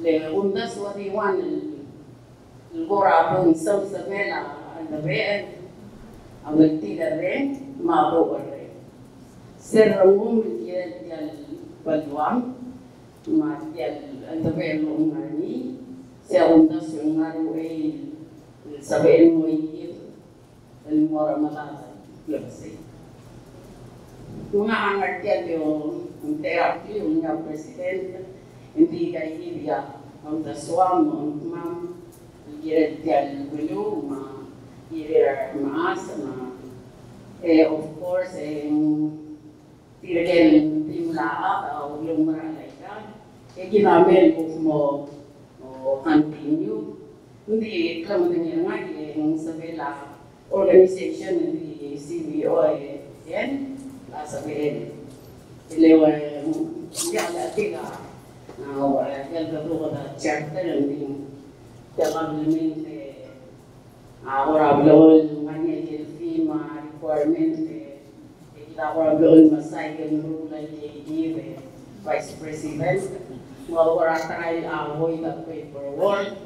le undas wadiwan gora bung sam samela andabe awalti dare mabo ore serramum dial balwam ma dial andabe longani se undas ngaru sabe mo el mora malata lebse mga angar dial yo terapi unya presidente hindi kay iya on the swam on mom get the blue ma here maas ma of course tirgen timla o lumra laika ginamel mo continue hindi klamunin nga yung sabela organization di CBO yan sabihin ilewa yang tiga yang kedua ada charter yang probablemente ahora habló manager FEMA requirement ahora habló el masay que rule el vice president ahora trae ahoy the paperwork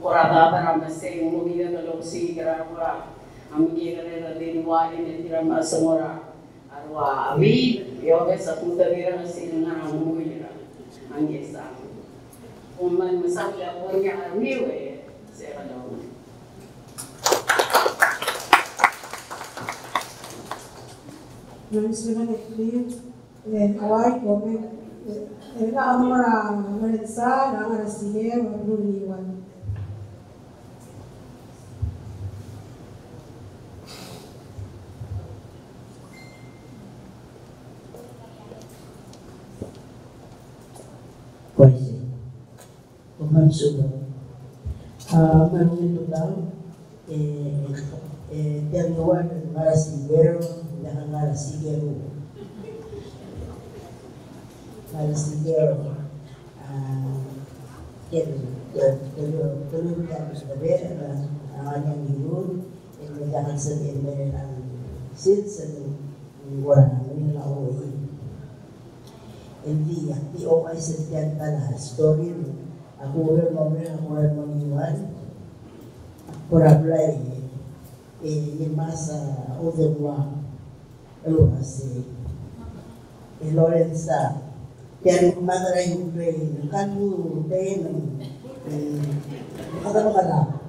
Korata para masay mugida na loksi karawa amigi na dinwa in dirama samora arwa abi yoga sa punta dira sin na mugida angesa umman masawla wanya armiwe sera daw Namin kawai kome eka amara marensa na sige mabruniwan Pois o mansudo manuel daw terluar marasigero dengan marasigero telur dan saber yang hidup yang jangan sedih mereka sit sedih orang ini lawan hindi di okay sa tiyan pala story ako rin mangiwan ako rablay yung masa udewa kasi Lorenza yan madaray yung brain kalu tayo nakatama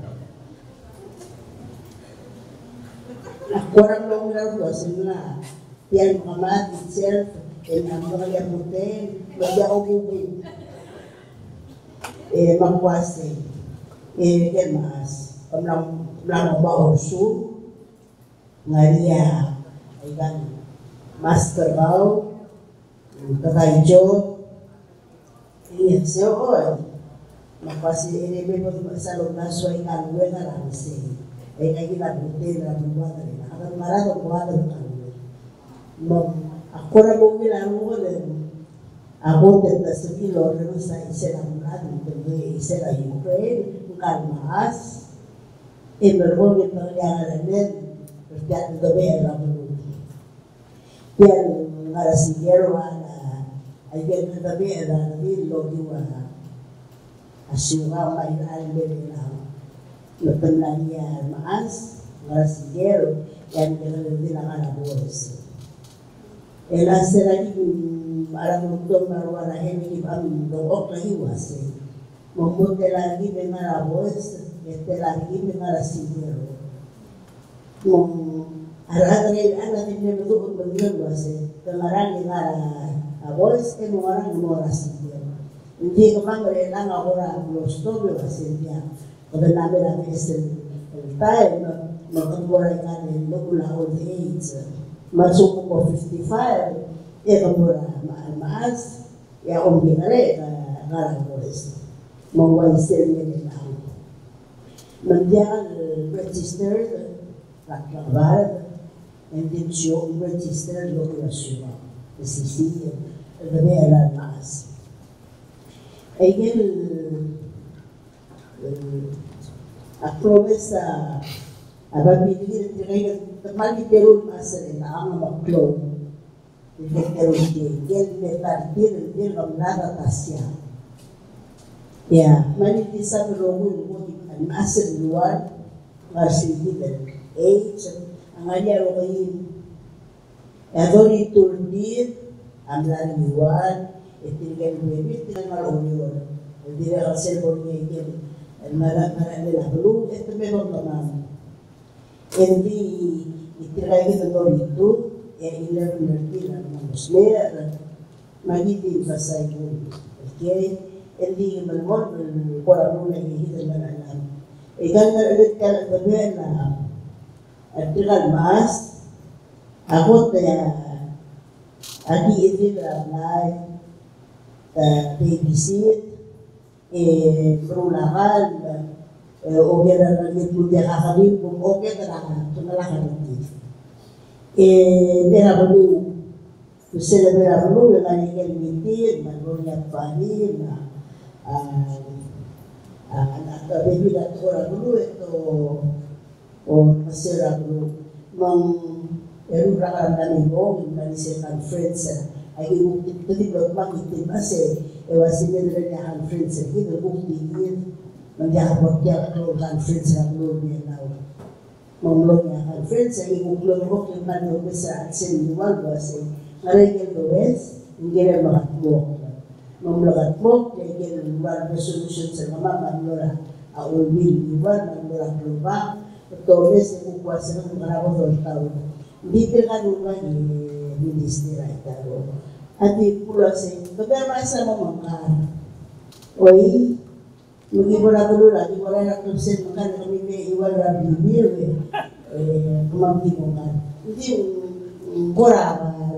ako rin lang kasi na yan mga itself ang mga yamutin, magya o bubin. Magwasi. Yan maas. Kamlang baosu. Ngaria. Ay kan. Master bao. Kakayjo. Iyan siya oy. Magwasi. Ini mo sa loob na suway kanwe na lang siya. Ay kayo nabutin na buwata rin. Nakakang maratong buwata rin kanwe. Ako na bumilang mo rin. Ako tenta sa kilo, rin sa isa lang natin, kasi isa lang Ukraine, kung kalmaas, mergulit ng liyangan namin, pertiyan ng gabi, alam mo. Yan, nga rasigero, ay yan ng gabi, alam namin, logiwa, asyunga, mainaan din na, natamlan niya, maas, nga rasigero, yan din ang anabuos. Ela será que para mundo marwara hemi am do ok lahiwas mo de la gi de mara voz este la gi de mara sigero mo aragre ana de me do ko biyo wase kamara ni mara a voz e mo ara mo ra sigero ndi ko mangre la ahora los todo wase dia o de la vera es el time no ko ra ka ni no la old age masuk ko 55 kamura maas ya ombinare ka boys mo wa isel ni na mandian registered lakbar and then show registered location sisi de era maas again aprobesa ababili direct temali terul masere na ang maklog terul gel de partir de nada tasya ya mani disa rogu mo an masere luar masih de age ang anya rogu adori turdir amlan luar itilgal bebit ng marunyo dire asel bornye gel mara de la blue este me lo tomamos hindi itiray kita itu ilang nila ng musler magiging pasay ko okay اللي بالمر القرآن اللي هي المنام إذا نرجع للبيئة التغال ماس أقول يا أدي إذن أبناء babysit berulangan oke dan kemudian akan oke terang penelahan itu dia perlu bisa dia perlu dengan yang limit menurutnya panik anak baby dan orang dulu itu masih ragu erurakan dan ibong dan disebutkan friends ay bukti belum makitin masih ewasin dari conference itu bukti menjawab dia conference yang belum dia tahu memulainya conference ini belum bukti mana besar seni luar biasa mereka does ingin melakukan memulakan dia ingin luar resolution selama mengelola awal luar mengelola global does yang kuasa mengelola tahun diberikan luar di ministry itu ati pulau sih, tapi masa mau makan, oi, mungkin bola dulu lagi bola nak terus makan kami ni iwan rabi biru, kemampi makan, jadi bola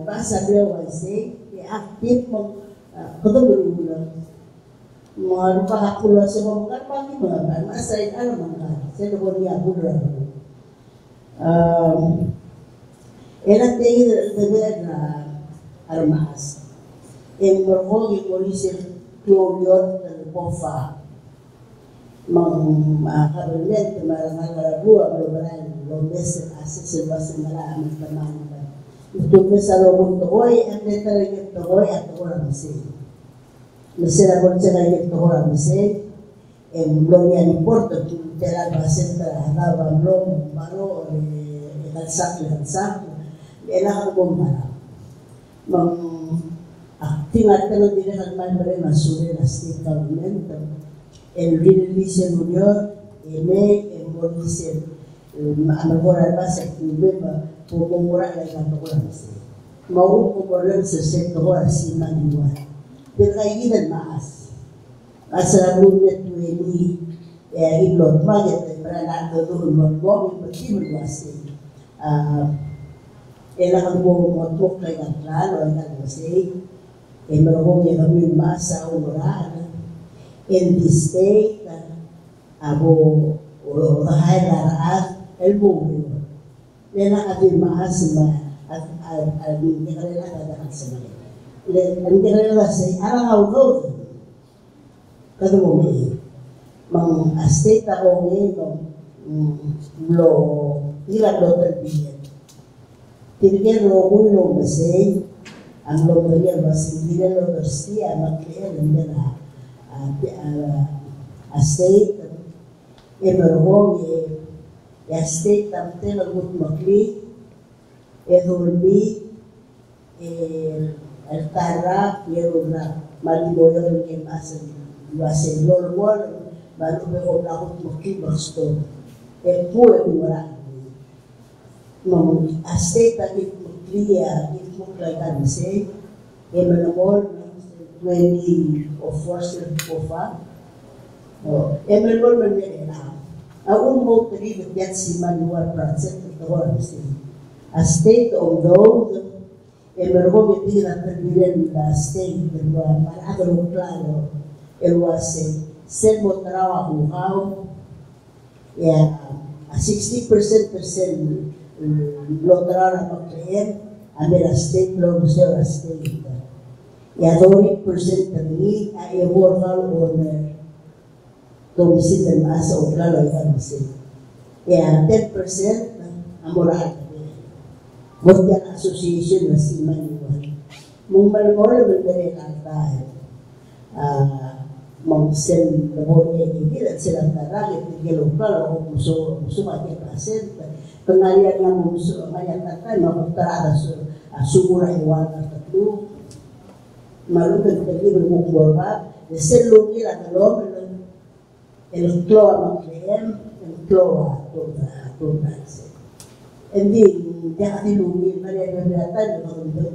bahasa beliau sih, aktif mau ketemu dulu, mau lupa pulau sih mau makan pagi makan, masa ini ada makan, saya tu dia pulau, enak tinggi terbenar. Armas yang berhubung polisi Kloriot dan Pofa mengkabinet kemarin dua berbalan lombes asis sebas malam teman itu misalnya untuk hoy anda terlihat hoy atau orang mesin aku cakap itu orang mesin yang belum yang import tu jalan bahasa terhadap belum baru kalsak enak aku marah tinggal kalau tidak akan masuk dalam state government, revolution union, revolution, amal bahasa itu pemurah lagi orang mau pemurah sesuatu si manual, berkait dan mas, asal belum itu iblot macam beranak tu mau betul berwasi. Elang mo motok kay katlalo ay nagmasay marunong niya kami masa umuraan in this state abo uhahay laraan elbong nila kami maas at hindi ka rin nakadakan sa mga hindi ka rin nasay araw-araw kada mo may mang state ako ngayon lo ilang lo terbiyan Tirger logo lo masay ang logo niya masay hindi na lo tersiya makliya nila a state emerhong ya state tamte lagut makli edulbi el tarra yeruna maliboyo ke masan wase lolwol baru be lagut makli basto puwe mura state tadi clear it look like I say emerhong 20 of force of emerhong menjadi Aun mo tali nagyat si manual project ito a state of those emergo bitira terbilen da state berwa para agro plano elwase sebo trabajo how ya a 60% lo trabajo makleer amera state lo museo state ya 20% tani a eworkal owner domicil dan masa uklalo ikan mesin. Ya 10% amoral. Bukan association masih manual. Mengmalmol berdiri lantai. Mengsen lebolnya ini dan selantara itu lokal atau musuh macam pasien. Pengalian yang musuh menyatakan mengutara ada sumur hewan tertentu. Malu terjadi berbuat selungi lah kalau el cloa makleem el cloa toda endi jangan dilungi mereka beratan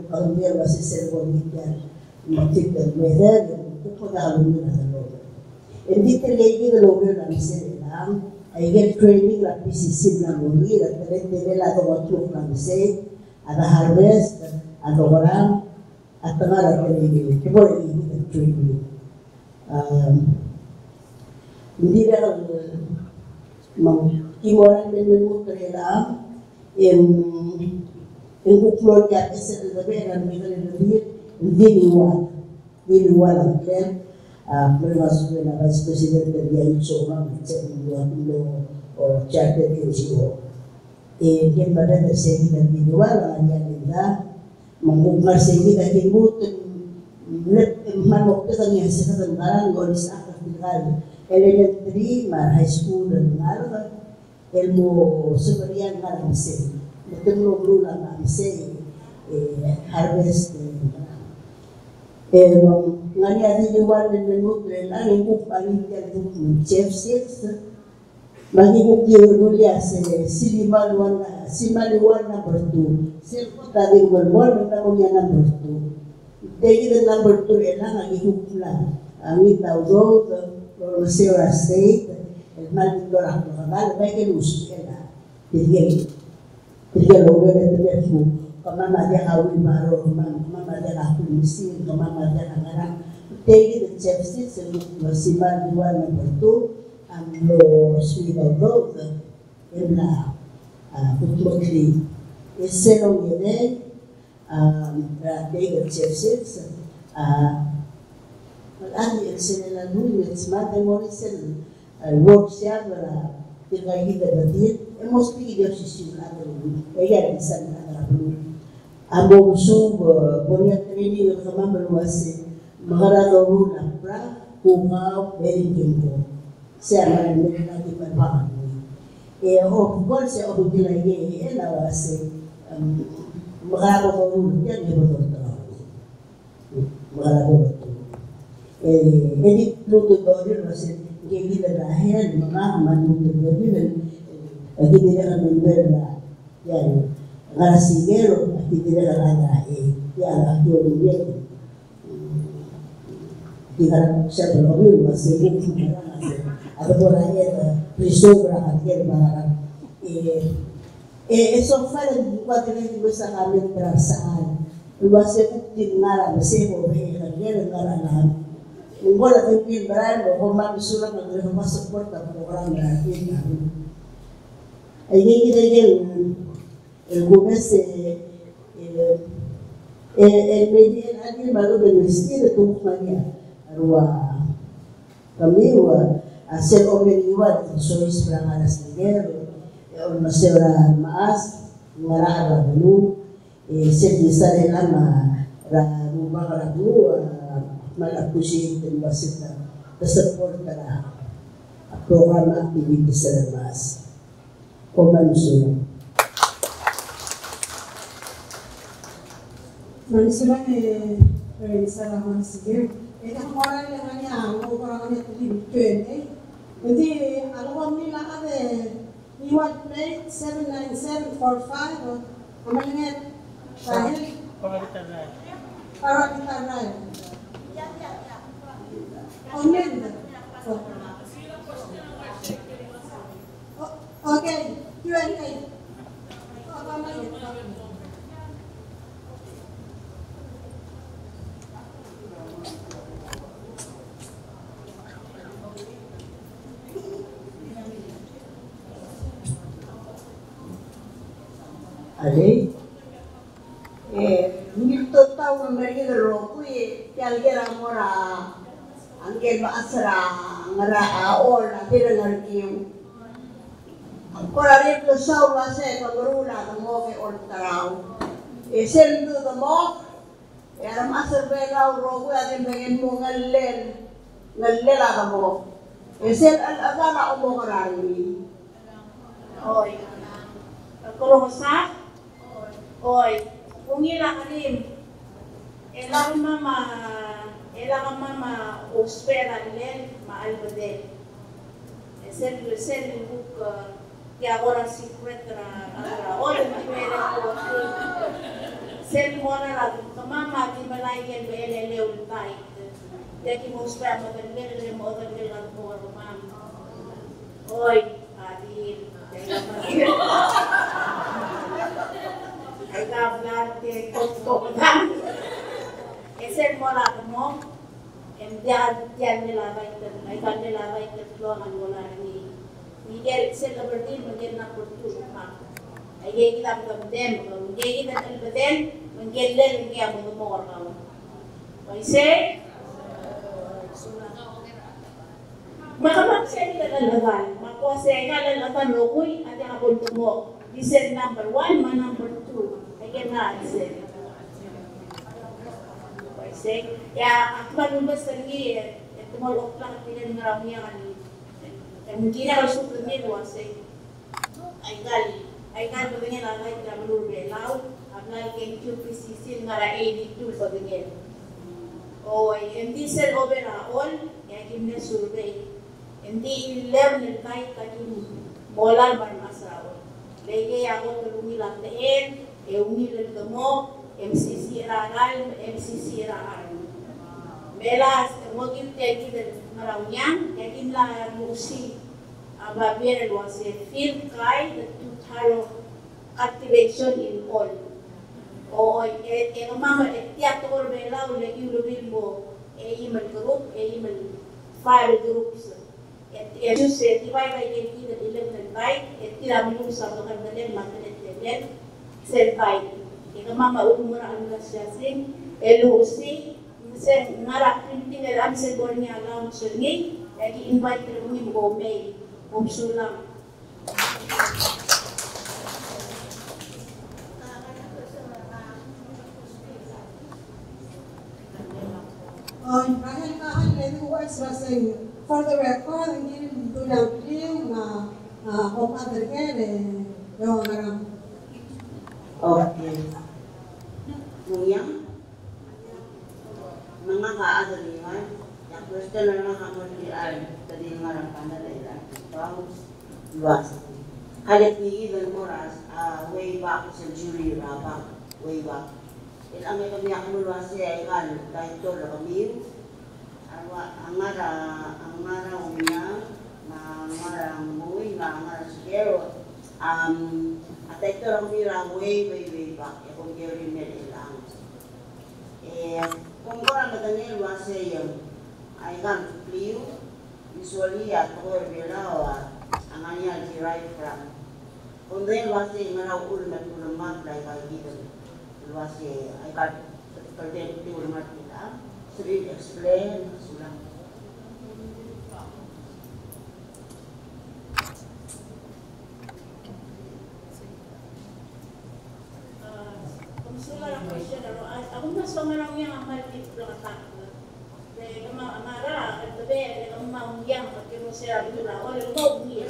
kalau dia masih servo militar maksud weather kuko da alumni na lo. Hindi lady the lower na mise lang. I get training la PCC na lori la tele la to watu na mise ada harvest ada orang atau ada tele coba ini training. Hindi dah Kimoran din mo trela en kuklon ya ese de vera mi de dir diliwa la klen prima suena vice presidente di insomma c'è un o certe che e che pada de seguida diliwa la ya mengumpar seguida kibut manok ke tanya sekarang barang golis akar tinggal elementary mar high school dan ngarga ilmu superior ngarga betul lo na mise harvest ngani adi luar dan nutre la ngu pani dia tu chef six bagi bukti bermulia simal warna bertu sel tadi berbol kita punya number 2 jadi the number 2 elang lagi hukla ami tahu Seora State, el mal de la cabal, ve que luz era, diría lo que era de su, como mamá de Hawi Maro, mamá de la Pulisin, como mamá de la Gara, Tegi de Chepsi, se lo siman igual en Porto, a los Suidos, en la Putlocli, ese lo viene a Tegi de Chepsi, Al-Adi el lunes, más de morirse el workshop para que la guía de decir, hemos pedido sesionado ella bisa menangani dulu. Abo sub punya training yang kami berluas, mengarah dulu lapra, kumau, beringkingko. Saya mereka di berbahan. Of course, saya obligasi lagi, lawase mengarah dulu yang betul mengarah dulu. Jadi lutut bawah masih gigi dan akhir memang lutut bawah dan kita tidak membela yang ngarasi gero kita tidak ada ya aku dia kita siapa lagi masih ada orang yang priso berakhir barang eso fala kuat lagi bisa kami perasaan luasnya bukti ngarang masih mau berkhianat ngarang Munggola kempil berani, hormat surat negeri masuk porta program berarti kami. Ini kita el gomese el media nanti baru beristir tu mania arwah kami wa hasil omeniwa sois perangaras negero on masera maas ngarah dulu sedisa lama rumah ragu malakusin dan wasita support na program activity sa labas o manusunod. Manusunod sa laman sige. Ito moral lang niya, ang parang niya tuloy 20. Jadi, alam nila kami, iwad plate 79745, amalingit, dahil, para kita rin. Okay, Q&A. Ali, nito tahu mereka berokui, tiada mora. Angkel maasra ngara all na bilang kiu. Kora rito sa ulase kabaruna mo ke all taraw. Sendu the mo. Era maasra bela rogo atin pengen mo ngalela ka mo. Sen agama mo karani. Oy. Kalau sa? Oy. Kungila kalim. Ela mama ospera len maalbade. Sel book que agora se encuentra agora. Olha que ele sel mora lá. Mama que malai que ele leu tait. Deki mo spam magalgal mo magalgal ko ma'am. Oy, adil. Ay kablar ke koktok kan. Esen mo la mo. Diyan nila ay kan nila tulungan wala ni. Miguel sel kabardin magel na portu pa. Ay kita magdem, kita talbaden, magellel ngiya mo mo ka. Paise Makamang sa nilalagan, makuasay ka lalatan lokoy at yung abulto mo. Listen number 1, number 2. Again na, listen. Paise ya, akman mo basta ngi, tumalok lang at tinanaraw niya kani. Hindi na kalusukod niya, wasay. Ay gal ba ganyan ang kahit na malulbelaw, ablay keng QPCC nga ra 82 pa ganyan. O, hindi sel overall, kaya kimna survey. Hindi ilew ng kahit kakin molar man masawa. Lagi ako tulungi lang tain, ungilan ka mo, MCC rangal, MCC rangal. Melas, maging tegi ng maraw niyan, kaya lang musi. Babir was a field guide, the total activation in all. O, mama, tiyator belaw, lagi ulubin mo, iman group, iman 5 groups. Just divide by 80 the 11 by tiramin sa mga kandalan magdalenen self-fight. Ika mama umura ang nasyasing LOC sen ngara printing ang sa niya lang sungi lagi invite kami mo may umsulang. Dahil kahan words was for the record, hindi dito lang yung kung other kere, yung marang. Okay. Nguyang? Mga kaadaliman, yung question na naman kamulian, tadi marang pandalaylan, luwas. Halit niilan mo ras, way back sa jury rabak, way back. Ilang may kami ako luwas siya, ikan, dahil ito na kami, ang ngara umiya, ang muwi, ang sigero, at ito lang nila way back, kung gawin nila ilang. Kung kurang naganil, wasa yung, ay kan, pliyo, usually at or bilaw, ang anyal derived from. Kung dahil wasa yung ngaraw ulmat ulamag, like I did, wasa ay kan, pertenti ulmat nila, sering explain, sulang. Ako mas pangarang yang amal dito lang atak. Dahil amara, at tabi, dahil ang maungyang, pati mo siya dito na, wala mo, umiyan.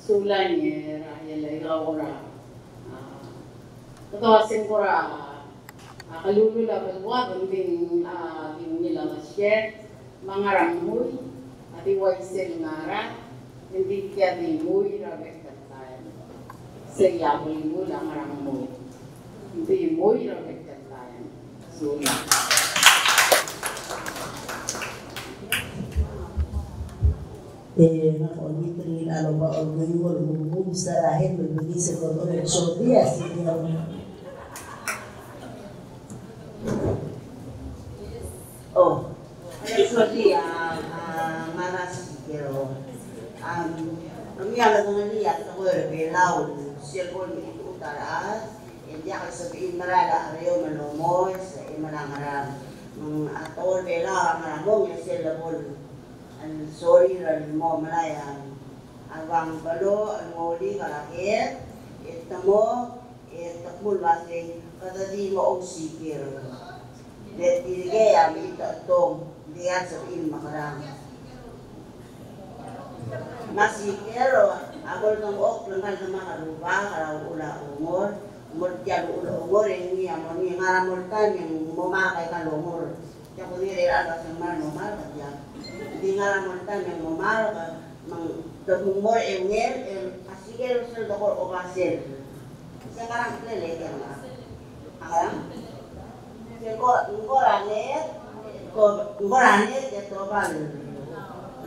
Sulan niya, rahil ikaw ra. Tatawasin ko ra, kalulula balwa, kung nila ma-share, mga rangoy, at iwaisel ngara, hindi kaya dingoy rabek katayan. Sa yaboy mo lang rangoy. Hindi moy rabek katayan. Sulan. Nakonito nila ba o ngayon mong sarahin magbigay sa kotoreksyon niya siya. Oh, actually, maras pero kami alam nga niya at ako belaw siya ko ito utaras hindi ako sabihin marala arayo manomor sa imalangaram atol belaw ang maramong niya siya labol. Sorry, rin mo malayan. Ang balo, ang muli, kalakit, ito mo, takmul masing, katadi mo ang sikir. Let dirigay, ito atong, hindi yan sabihin makarang. Masikir, ako ng ok, langal na makaruba, karaw ula umor, umor umor, yung niya mo, yung ngaramultan, yung mumakay ka lumor. Kaya kung nilala sa manumal, hindi nga lang montan yung mamal, mang mumor ngel, asigil toko o kasir. Sekarang lele kan lah. Sekarang Koranet itu bal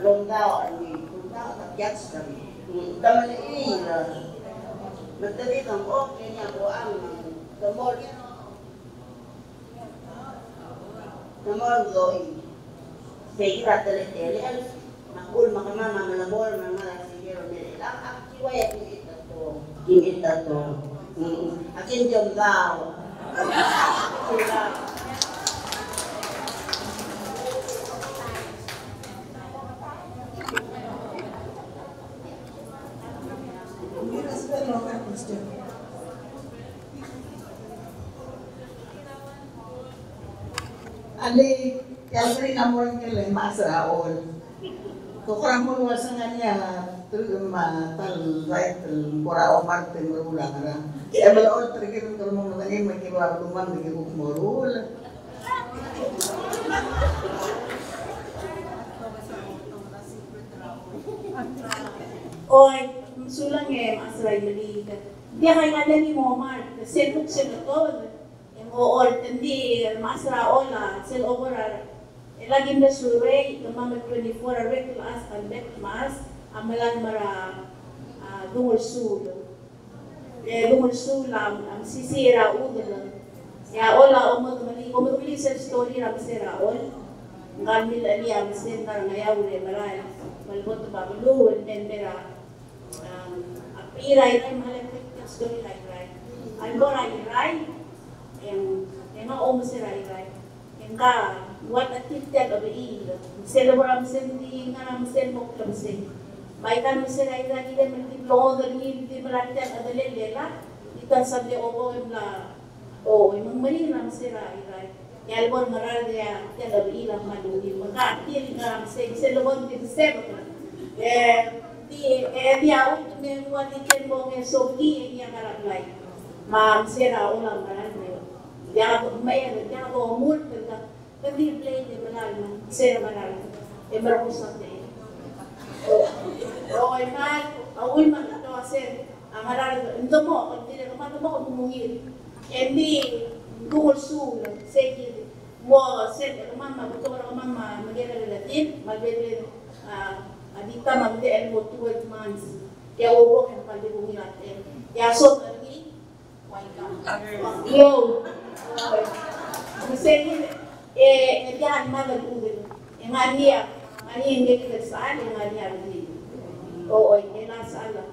longgaw ani longgaw takyat sekali. Taman ini lah. Menteri kang kenya buang Nomor goi. Saya tele makul makamama malabor mga sigero nila. Akiwa ya kita to. Akin jom daw. Ali, kaya namun kailan masraon. Tukurang mo sa kanya, tal-right, mura o martin marulang na. Kaya malaon, trigger ko mo nangin, may kiba lumang, may kiba kumurul. Oy, sulang masray mali ka. Dia kay nga ni Momar, sel na to. Oo, hindi masra ola, sel overall. Lagi na survey, kamamag 24 arek class and bet mas, amalan mara dungol sul. Dungol sul am sisira udel. Ya ola umad sa story ram sira ol. Ngamil ali am sentar ngayaw le maray. Malbot ba lu and mera. Apiray ay malapit story like right. Albora right. Yang om serai right. Yang what a titel of il. Celebram sendi ngam sen mok lam sen. Baikan serai lagi dan multiplo dari di melakukan adalah lela. Kita sabde obo imla. Oh, imang mali lam serai right. Yang albor maral dia titel of il madu. Maka tiel ngam sen celebram di sebab. Dia untuk buat ikan bongnya sogi yang ngarap lain. Mam sera ulang maral dia. Dia ako umul ka kasi play de malal sera malal berpusat deh. Oh iman awal man ato asen amalal ito mo kung tidak kaman mo kumungil. Hindi gulsul segi mo sen kaman betul kaman magera relatin magbebe adita magde el mo 12 months. Ya ubo kan pali bungilat ya so lagi yo Misalnya, jangan malah udah, yang ania yang kita salah, yang ania begini. Oh, ini salah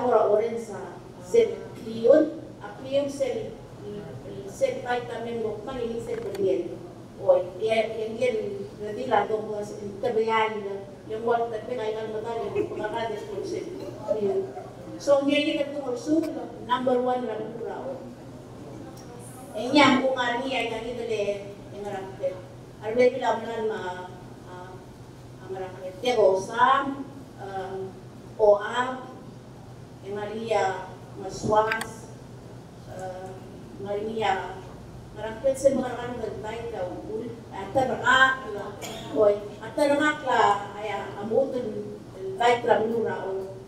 orang sa seliun, apium sel vitamin bukan ini sel berlian. Oh, yang jadi lah dong terbayar yang buat tapi kailan betul yang pengaruh deskripsi. So, ini kita tunggu number 1 lah kurang. Yang bunga ni yang kita le yang rakyat. Arbe bila bulan ang rakyat. Tegosam, oam, yang Maria maswas, Maria rakyat semua berbaik tau. Atarangak lah ayah amutun baik lah menurut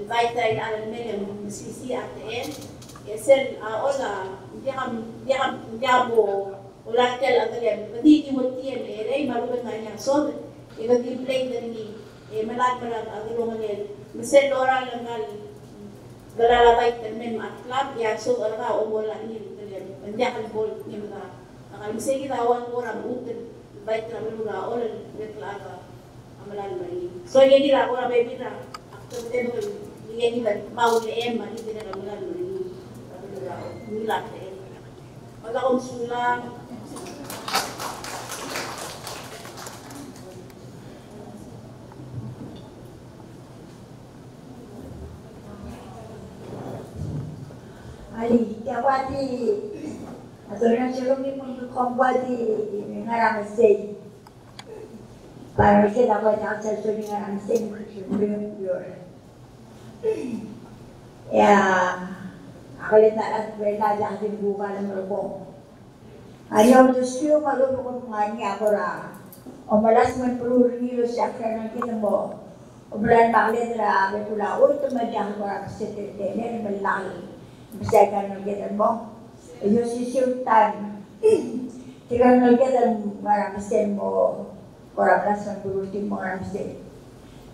baik lah alam yang sisi ATN. Yesel ola dia bo ulat kel agam pati di mutian ere malu nganya so ega di play dari malat agulong ngel mesel oral ngal galalabay termen at club ya so ara obola ni telian dia kan bol ni mga akal mesel kita awan orang utin baik travel ura ol beklaga amalan mari so yedi ra ora baby ra aktor tebo yedi ba mau le em mari tidak amalan mari milat wala akong sulang. Ali, kawati atau sebelum ni pun kawati ngarang sei. Para kita dapat akses dari ngarang sei sebelum ya. Ako rin na belajar din buka ng merokong. Ayaw dusyo malulukot nga niya ako ra. O malas man perlu nilo siya ka ng kita mo. Obran bakle dra be Palau itu majang orang seterusnya ni melang. Misalkan kita mau, itu sisutan. Jika kita orang mesin mau orang kasar beruti orang mesin.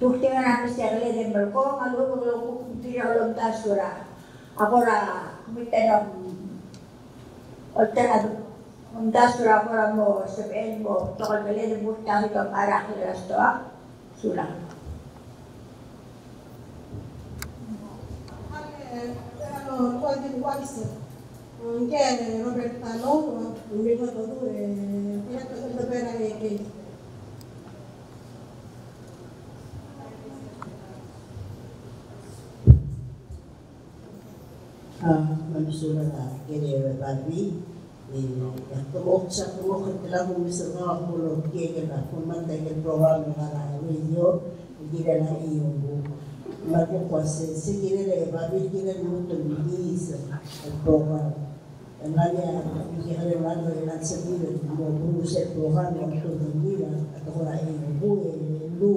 Tukti orang mesin le dem berko, kalau tidak lontar surah. Agora miten alterado dasura agora mo sebel mo tokol bele de buta ito para kilasto sulang. Kual din walis. Ke Robert Palau, umilwa todo pinagkasal na pera ke. Manusia kini babi, yang teruk ketika misalnya kalau kita format dengan program negara radio, kita nak ibu, mereka kuasa sekiranya babi kita untuk bisa program, enaknya kita lagi nak sendiri mau berusaha program untuk sendiri atau orang ibu lu,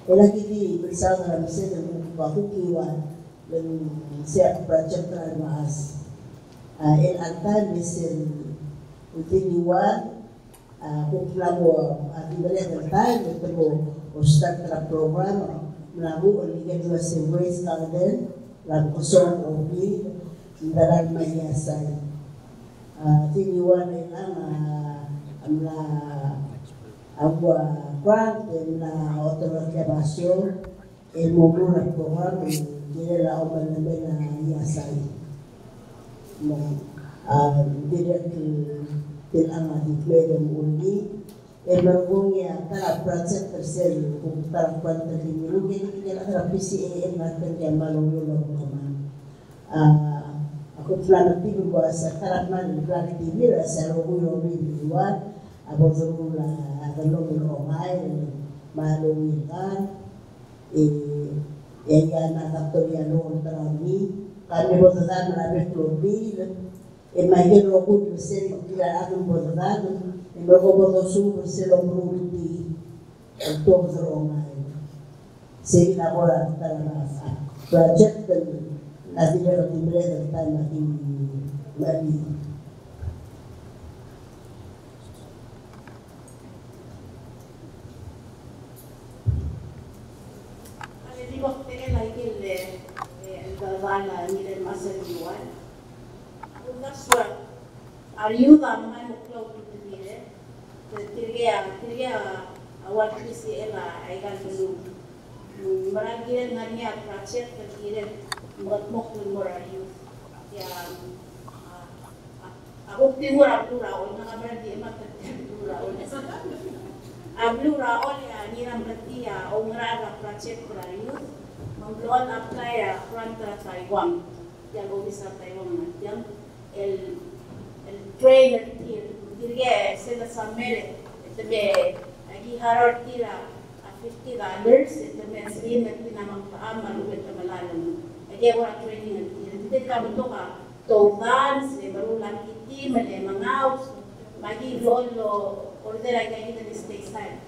lagi di bersama dalam sedang bahukiwan dan siap project termas. Antan mesin utiliwan kuklamo atibale antan itu start tra program melabu oligan dua semester garden lalu kosong obi dalam mayasan. Utiliwan yang amla agua kuat dan otomatisasi ilmu program dia lah orang yang biasa. Tidak tilang di dalam undi. Emergungnya taraf project tersebut taraf kuantum ini kita taraf PCAM akan jaman lalu kaman. Aku plan tiga bahasa taraf mana plan tiga rasa rogi luar. Abu Zurula kalau beromai malu kan. Yang anak tulian orang terani, kami bosan menabrak lobi, emahin rokok bersih kira aku bosan, mereka bosan bersih lomruti, untuk teromai. Sehingga orang terana project dan nanti kalau timbre dan makin lagi. Galvana ni masa diwan. Ungaswa ayuda man uklau tu dire. Tiria awal kisi ela aigan belum. Meragi ngania project dire mok morayu. Ya aku timur abdura ol na berarti emak abdura ol. Abdura ol ya ni ram berarti ya ongra project morayu. Menggunakan apply ya front Taiwan yang bisa Taiwan yang el trainer dia sila samere itu be lagi harus tira $50 itu be sini nanti nama paamal itu malalan lagi orang training nanti jadi kamu tu kan tovan baru lagi tim mengaus bagi lo order lagi kita di stay side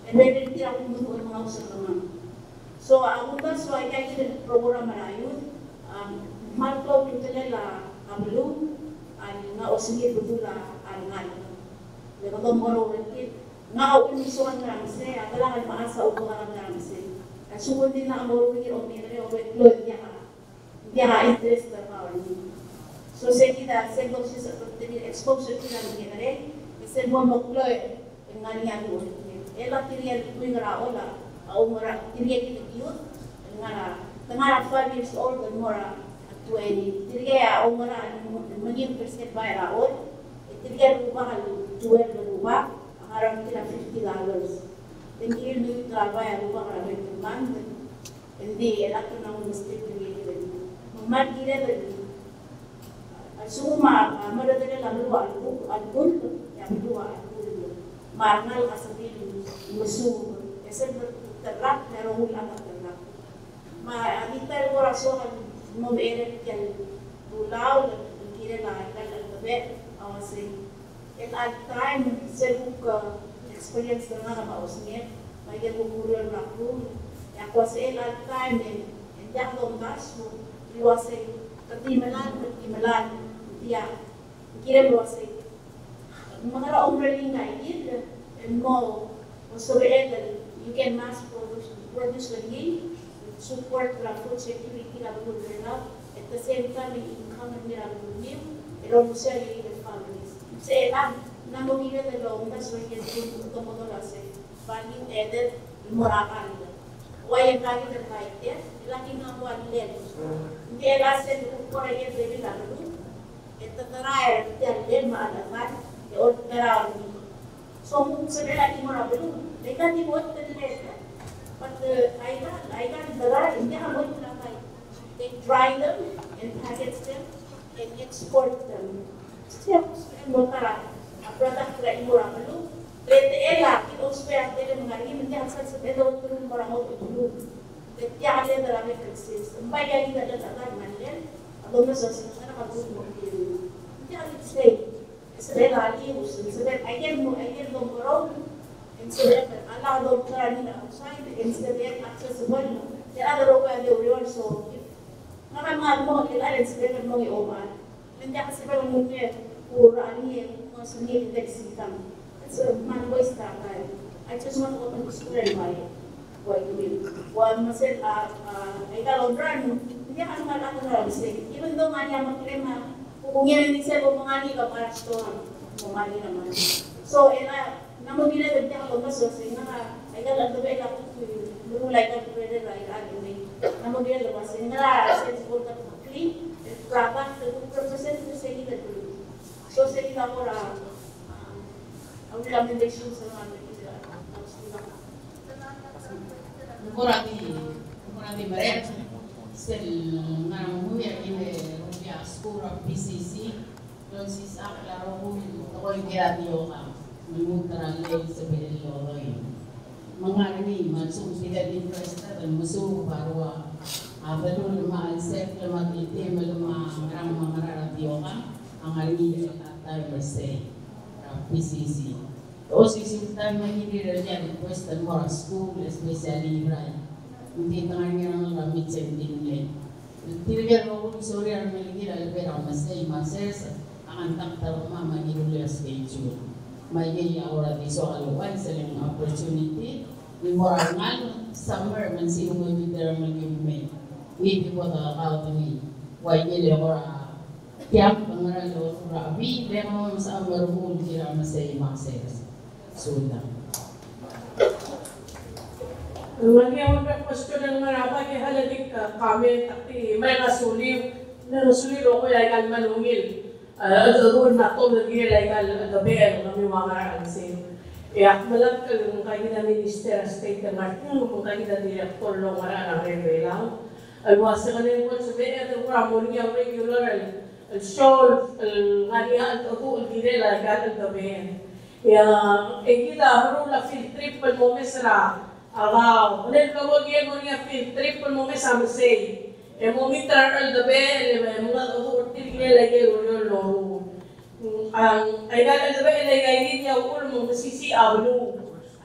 and then tira untuk mengaus teman. So, ang utas so ay kaya program marayon, malto tutela ablu, nga osmir budula arangal. Lekotom moro rentit, nga umisuan ramse, agalang maasa ubukan ramse. Sumod din na moro ni omire o wetlod niya interest na kawan. So, sa kita dosis at exposure kita ng kinare, isa mo mokloy nga niya mo. Ela tiriyan tuwing raola. Umur tiga kita youth, tengah 5 years old dan umur 20. Tiga umur mungkin persen bayar awal, tiga rumah 12 rumah, harap kita $50. Dan kiri duit bayar rumah kalau berteman, hindi elak nang mesti pergi. Memang kira tadi, semua mereka tadi lalu alpul, yang dua alpul, marnal kasabil musuh, esok terlak narohul anak terlak. Kita orang soal mau beret yang pulau dan kira lah kalau lebih awasnya. At time saya buka experience dengan apa usnya, kaya bumurian aku, yang kuasa elat time and yang lomdas mo, luasay katimalan, dia kira luasay. Mga raong raling ngayon, and mo, you can mass produce lagi, support the food security na bulungan. At the same time, income nila bulungan, and also the families. Sa elat, namumili na lomdas, so you can do the value added murakan nila. Why yung kali na kahit yan, ilaki nga po ang lens. Hindi elasin kung kaya yan din lalo. Ito taray, yan din maalaman, yung tarawin nito. So, kung sabi lagi mo na bilo, they can't devote to the lens. But I got the right, hindi ka mo yung nakay. They dry them and package them and export them. Steps, and mo taray. A product na imura bilo. Ela, kita dari mengalir menjadi asal sebelum turun orang mau dulu. Setiap ada dalam eksis. Bayar kita ada dalam mandel. Kalau masuk sana kalau mungkin. Jangan stay. Sebenarnya lagi usul. Sebenarnya ayat domborong. Sebenarnya Allah domborong ini outside. Sebenarnya accessible. Jadi ada orang yang diurus so. Nama mau kita ada sebenarnya mau obat. Menjadi sebelum mungkin kurang ini masuknya deteksi kami. So, man voice tatay. I just want to open the school and buy it. Why do you? While masel ay kalondran, hindi ka naman ako na mistake. Even though nga niya magklema, kung yan hindi siya bumangani ka para store, bumangani naman. So, namumila din niya ako maso, ay kalandobe ka lululay ka pwede na ikalumay. Namumila din kasi nga, sensible ka clean, proper, 2% to say that. So, sa kita ko ang recommendation sa mga Murati Maret, sel ngarang huya kine rupiah school of PCC, don sis aklaro huyu, ako'y kiratiyo ka, mengutarang lay sa piniloloy. Mga ni, mansung tidak interest at musuh parwa, abadul ma-accept lamat itim, ngarang mga raratiyo ka, ang arini at tayo say. PCC. Terus isimpan menjadi dari Western Moral School, especially Ibrahim. Hindi tengahnya orang lamit sentinel. Tidak kalau sore orang melagi dalam berang masai akan tak terima mengirulah schedule. Maya orang di soal once an opportunity. Di morangan summer mensiung lebih dalam lagi Ini kota kau ini. Wajib orang. Tiap pengeran lor rabi dengan sa marhum kira masay makses sudah. Lagi ang question ng maraba kay haladik kami takti may nasulim ako ay manungil. Doon na to lagi ay gabi kami mga ansin. Malam kung kagina Minister State ng Martin kung kagina Director ng marang Revelaw. Alwasa kanil ko sabi ito mo niya regular الشغل الغنية الأضوء الجديدة قاعدة الدبين يا إكيدا هرولا في التريب المومسرة أغاو ونلقوا جيبونيا في التريب المومسرة مسي المومتر الدبين mga الأضوء الجديدة جيبونيا لورو أيضا الدبين اللي جايين يقول ممسيسي أبلو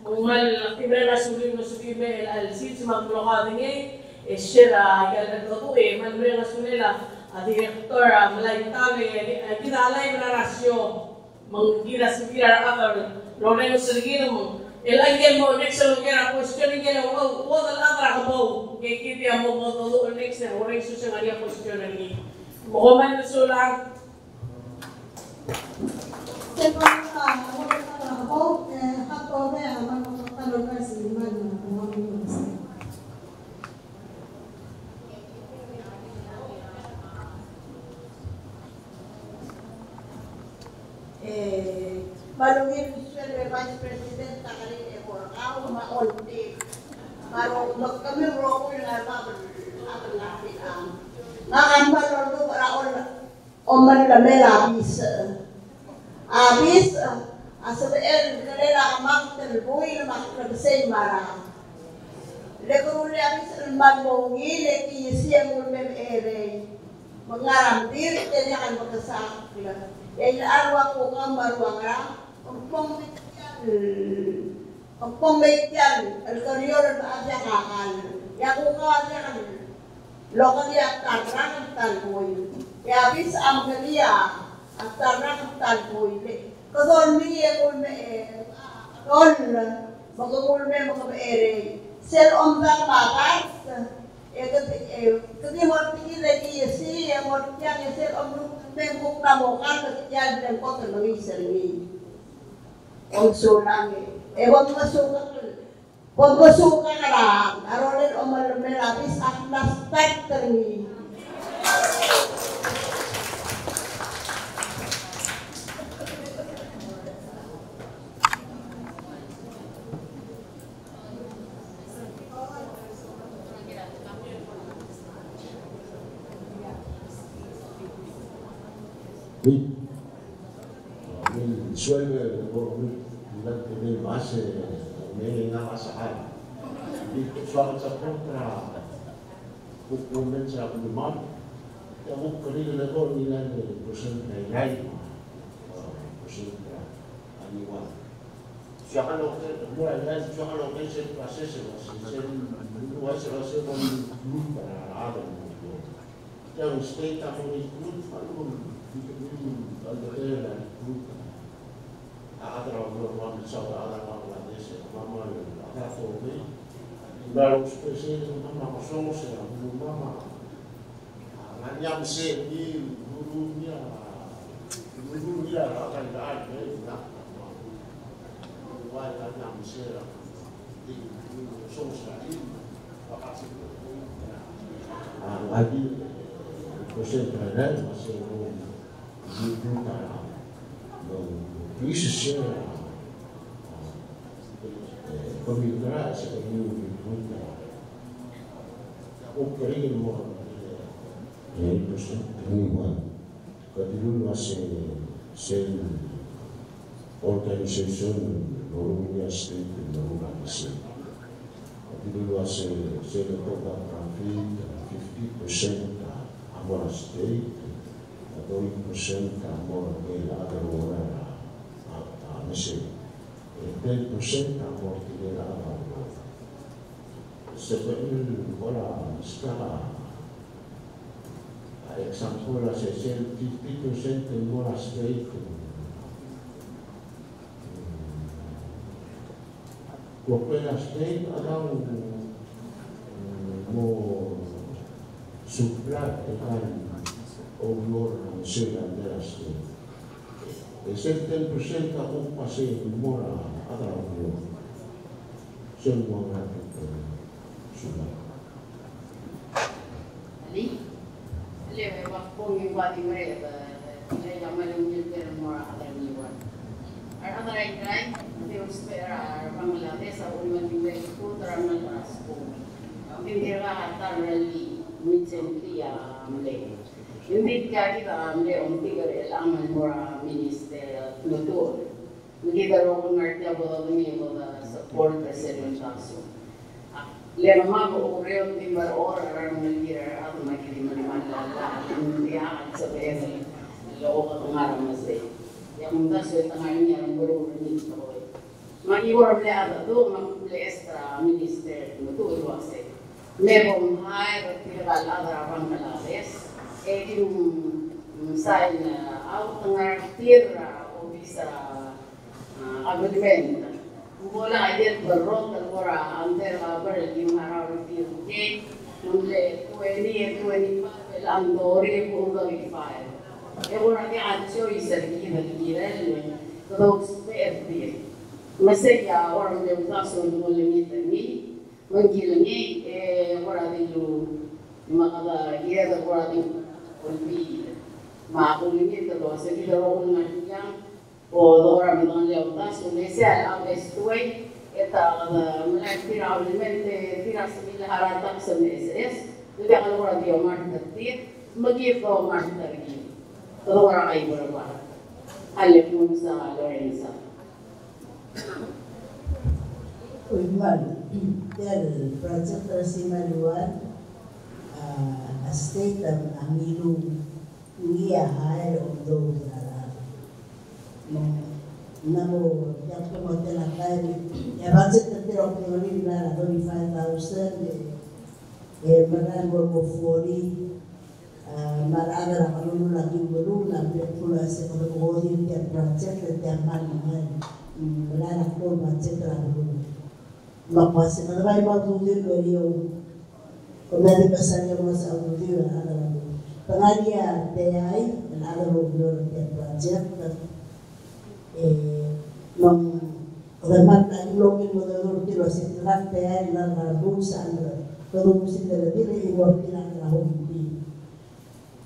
mga كبرنا سولي السيد مغلوقاتني الشراء قاعدة الأضوء من برنا سولي Direktor Malaytang kita alay na rasyo manggira sibira akar Loreno Sergino mo elagyan mo next lugar question ngene o dal atra mo kiti mo todo next na ore susa ngaria question ni mo man sulang Sekarang ako hato be ang tanong kasi man Balungin Mr. Vice President takari Boracau maolti. Maro kami roko yung akan lapit ang. Nakambal lo raol oman lamela abis. Abis asabel kalela amang terbuy na makakasay mara. Lekuruli abis manmongi leki siyang ulmem ere. Mengaramdir jadi akan magkasakla. Yung arwa ko nga marwanga, kung Ang pamigyan, al-karyon at asya kakal. Yaku ka asya kan. Lokal ya tarang talboy. Yabis ang galia at tarang talboy. Kadon niya kulme kadon magulme magkaere. Sel omdang matas. Kasi morti lagi si morti yang sel omdang membuk namokan ketian dan kota mengisar ni. Om sulang Wag masuka ka lang. Aronin o malapis at na-start termi. Suele por tener base me nga masahan. Dito sa kontra hukuman sa pagduman. Yung kanila ko nila persen kay persen aniwan. Siya ka lo siya ka lo sa proseso sa luwas sa group para adam. Yung state ako ni group ano al group atraw normal sa atraw Bangladesh mama atraw me baru spesies mama kosong ya mama nganyam se di gurunya akan ada nak buat nganyam se di kosong sekali pakasi lagi proses terhadap masih di utara Isso commigrare se o primo organization Oromia State Talungab State. Dulu saya total profit 50% Amora State, 20% Amora Ada Orang. Masih 10% amor tidak ada. Sebenarnya orang sekarang, example saya 50% Amora State. Kopela State ada mau supply dengan over Sri State. 70% ako kasi mura atau semua sudah. Ali, waktu yang buat mereka, saya jaman yang mura atau niwan. Ada yang lain, dia spera Bangladesh atau mana putra Malaysia. Hindi hantar rally recently Malay. Hindi kita tigar aman mura minister lutur. Hindi daw kung ngerti ako support president kaso. Lema ko ureo timbar orang mengira atau makili manimala hindi akan sabihin loo ka tungaran masay. Yang daso tangaran ang guru ni ko. Maiwar bla do extra minister lutur wase. Lebom hai tigal adra Bangladesh. Sign out ng tira o bisa agreement. Mula ayat berrot terora antar kabar yung harap tiruke nule 2025 landori punto 25. E ora di ancho isergi nagirel those PFD. Masaya orang yang tahu mengulangi tadi mengilangi ora di lu makada iya ora di Ulpi, makulingin kalau sedih dorong dengan o orang dengan jauh Indonesia abis tuai eta mengakhiramente tidak sembilan harapan semestinya jadi kalau orang dia martir begitu martir lagi kalau orang ayu berapa alif musa Lorenza Uimal del proyecto Simaluan state of Amilu Uia High of those namo yang kemotel akan ya budget tertero pengoni na 25,000 maran go 40 marana la kalulu lagi belum na pula se ko ko di tiap project tiap man marana ko budget la belum mapase na vai ma tu di yo ko na de pasanya mas au di ana pengalia TI dan ada beberapa project non remarca lo que modelo de los estudiantes en la rusa todo música de dire igual que la hobby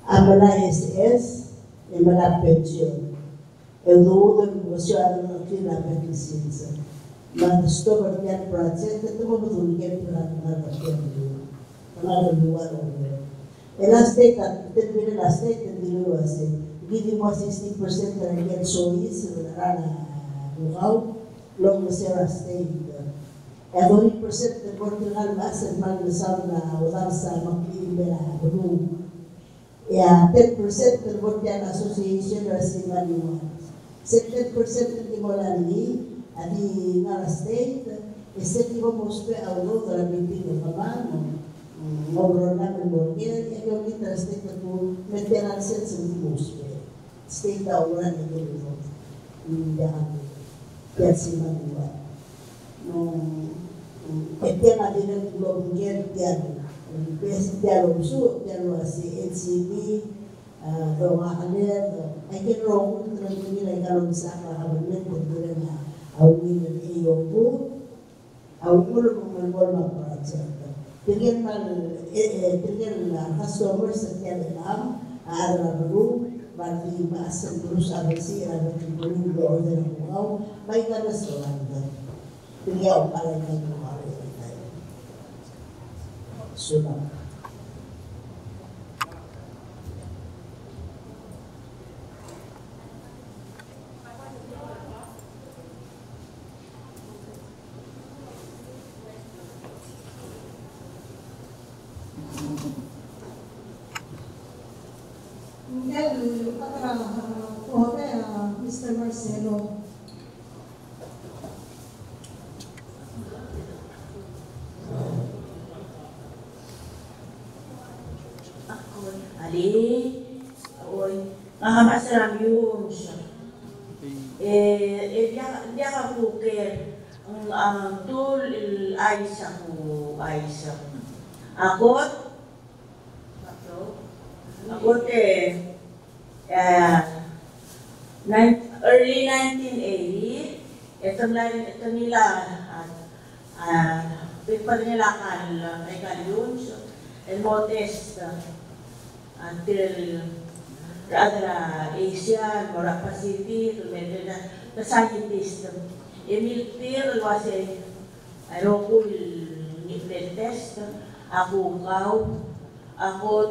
amala SS e mala pensione e do negozio anche la pensione ma sto per il progetto e come tu che per la lugar el state termina la state dilu ase give more 60% and get so is rana lugar lo que sea state el 20% de Portugal más el mal de sauna o danza makibera bru ya 10% del Portugal Association así manual 70% de Molani adi ngala state e se ti vamos pe a uno de la meeting of mano ngobrol namin mo kaya yung kita state na po maintenance sense ng most state na wala na yun hindi kaya si Manuel kaya nga din ang tulong kaya pesi dialog su dialog si NCB mga kalir ay kinrong talagang nila ikalong sa kahabanin kung nila na awin ng iyo po awin mo lang mga dengan customer setiap dalam ada baru berarti bahasa terus abisi ada belum order mau baik ada restoran beliau paling mahal sudah Mr. Marcelo. Ali, oi, masalam yun siya. Dia ako kaya ang tul Aisha ko. Akot early 1980, ito nila paper nila kan yun, and modest until rather Asia, Mora Pacific, the scientist. Emil Peer was a local nuclear test, ako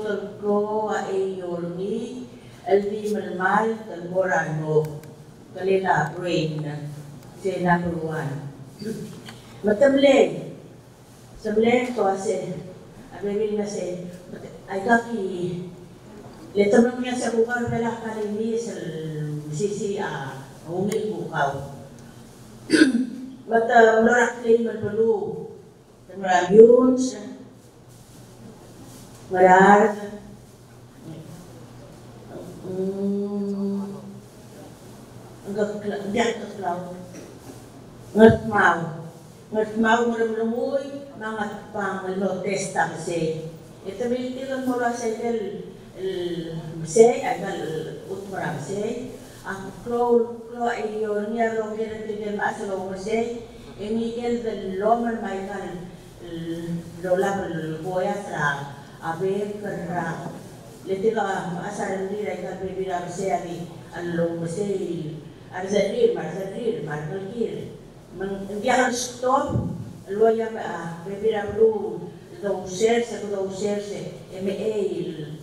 tolko ay yorni, aldi malmal, talmorano, kalila brain, si number 1. Matamlay, samlay ko kasi, abibil na si, ay kaki, letamang niya sa bukaw pala kalini sa sisi umil bukaw. Mata claim malpalu, tamrang yun siya, marag, ngatmaw maramlamoy, mga pang-testa kasi. Ito bilitilan mo lang sa say, agal utmarang say, ang klo ay yun niya, lo kinatigil maasalaw mo say, emigel del loman may kan lola boya sa abe karra. Letila maasalan nila ikan bibira say ali along mo say, arzadir, markalkir. Hindi akan stop, luaya bibira blue, dousers, MA,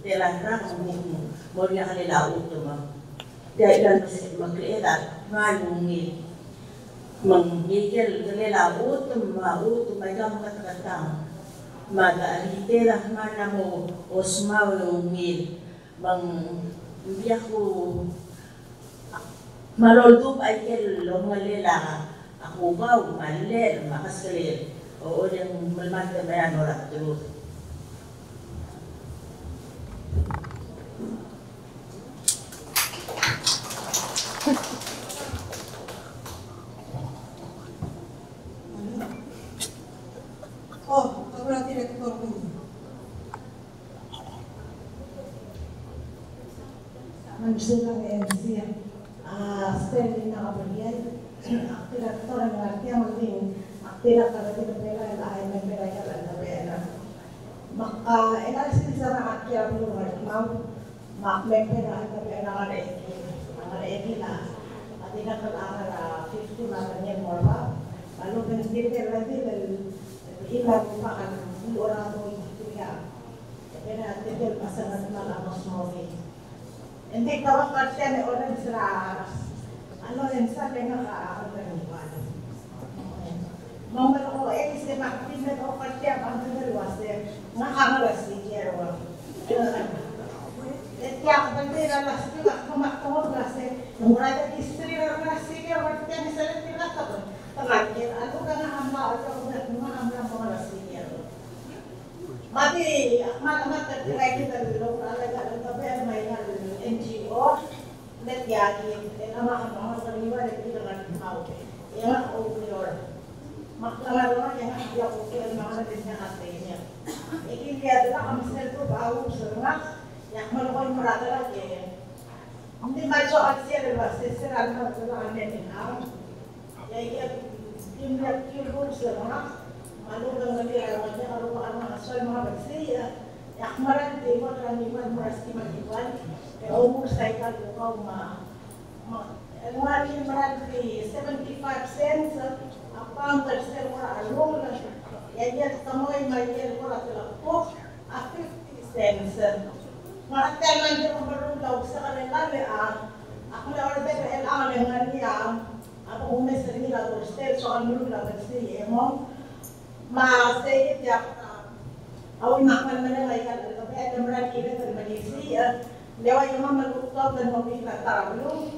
telatrak, moria kanila utama. Dahil lang magkailan, malungin. Manggigil kanila utama, ay kamakatang. Mag-alitera mana mo, osmaw lungin. Hindi ako Maloldu ayel lomalela ako ba umalel makasalir o yang malmata bayan ora terus. Oh, berarti rektor ko. Magsulang MC, spelling na kapagyan, aktirat ko lang natin ang maging aktirat ka natin na pera na ay may pera ka lang na pera. Enalisin sa mga aktirat mo ng may pera na pera ka na eki na at inakalaan na 50 na kanyan mo ba? Lalu pinagdipir lagi ilang pa ka ng orang mo ikikiya. Kaya titil pasangan na lang mo hindi kawak kasi may orang sa ano rin sa nga ka-akaliwan. Mga ko kasi makapinat ako kasi ang dalawas nakahalas ni Jerwa. Kaya kapag nilalas ko kumakawag kasi nung wala na history na kasi kaya wala na sa nila tapos tagakir ano ka nga hamba ako na hamba mga lasingero. Mati mat terkait kita dulu alaga tapi may NGO net yakin nama mga kaliwa na pinangat mau ya over maklaro yang dia ukir mga natin atenya ikin dia adalah kamsel tu bau sermak yang melakukan merata lagi hindi macho aksya lepas seserang na amin ang ya iya kimia kilo sermak malu dengan dia namanya kalau anak asal mga bersih ya kemarin dia teraniman merasti makiwan umur saya kan kau kemarin merasti 75 cents apa ang terser mura alung ya dia ketemu yang bayar mura telapuk 50 cents mereka manja berundang sa kanila ako na order ang dengan dia ako umesar nila torstel so ang nulu lang bersih emong masih ya awal makan mana lagi kan tapi ada mereka kita termedisi lewat yang mana lupa dan mobil tak tahu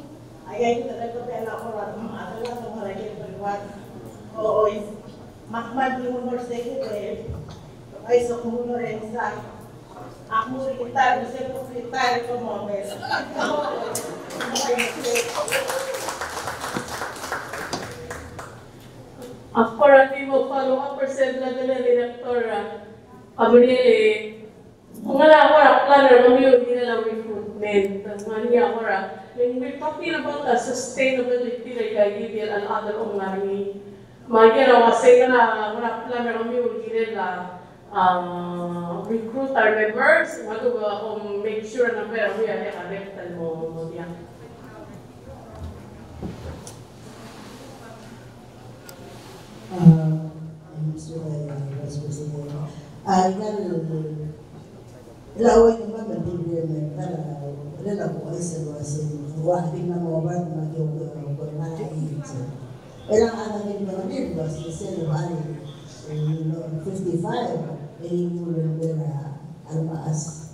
ayah itu terlalu banyak orang adalah semua lagi berbuat oh makmad di umur sedikit ay so kumulo rin sa aku kita bisa kita itu mobil Ako rin mo follow up percent na dala director abri mga planner mo yun din lang recruitment mania ora when we're talking about the sustainability like IBL and other ongari magi raw say na mga planner mo yun din la recruit our members mato make sure na pera mo yan elected mo diyan. Vice President. Laway naman mabibigyan para wala po ay sa wahing na mga bang mag-yung ilang anak yung mga nil, Vice President, 55, ay mula nila almaas.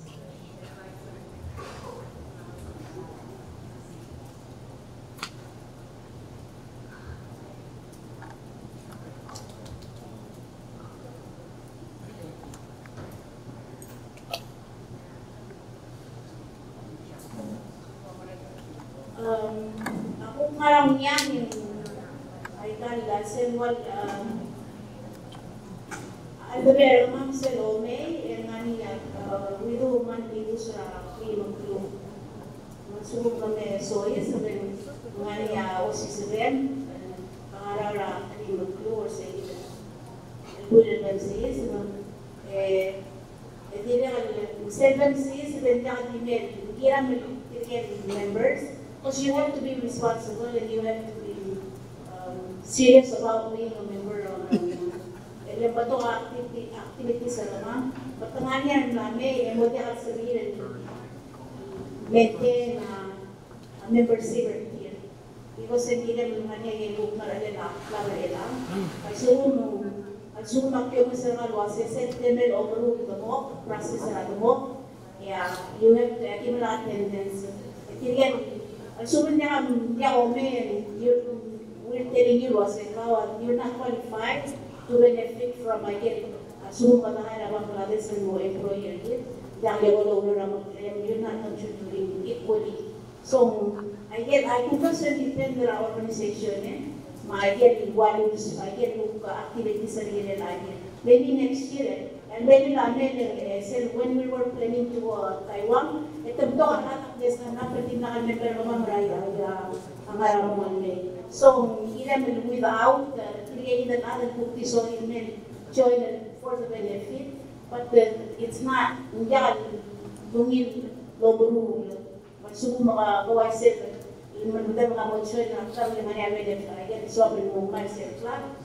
Ako ngarang yan ay kala senwal albeber mam selome ngani wido man itu sa primo club masuk kami soya saben ngani osi seben pangarara primo club sa ito bulan dan sis dire al 7 sis benta email kira members. Because you have to be responsible and you have to be serious about being a member of ilang ba itong activities sa naman. Pagtangan yan namin, mo di ako sabihin maintain membership here. Because hindi naman naman niya yung maralala, lang. Ay sumunod kayo sa mga settlement overrule the mo, process na mo. Yeah, you have to accumulate attendance. Again, Assuming we're telling you was you're not qualified to benefit from assume Bangladesh and more employer here. You're not contributing equally. So I can constantly depend on our organization. I get values, I get activities maybe next year. And maybe when we were planning to Taiwan, so even without creating other cookies or join for the benefit, but it's not dungin loburu maksud mga sel imanudam mga motion na kami mangyari din ay get so min mo may sel plan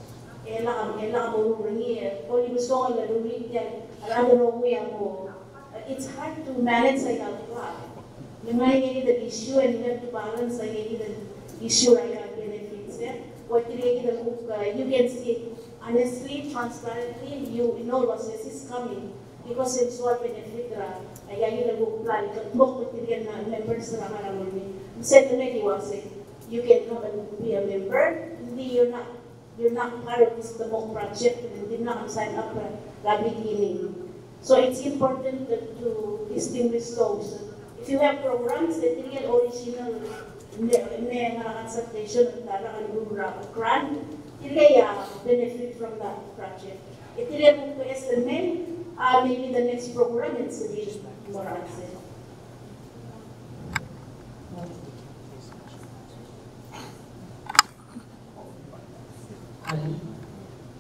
ela mo ringi poli gusto la dumi yan arado ro mo it's hard to manage like a plan yung mga the issue and you have to balance the issue like benefits what you can see honestly transparently you know losses is coming because it's what benefit ayayin na plan mo material na members na haraman ni said you can come and be a member you're not part of this mock project and did not sign up at the beginning. So it's important to distinguish those. If you have programs that real original may consultation grant, benefit from that project. If you have to estimate, maybe the next program is more answer.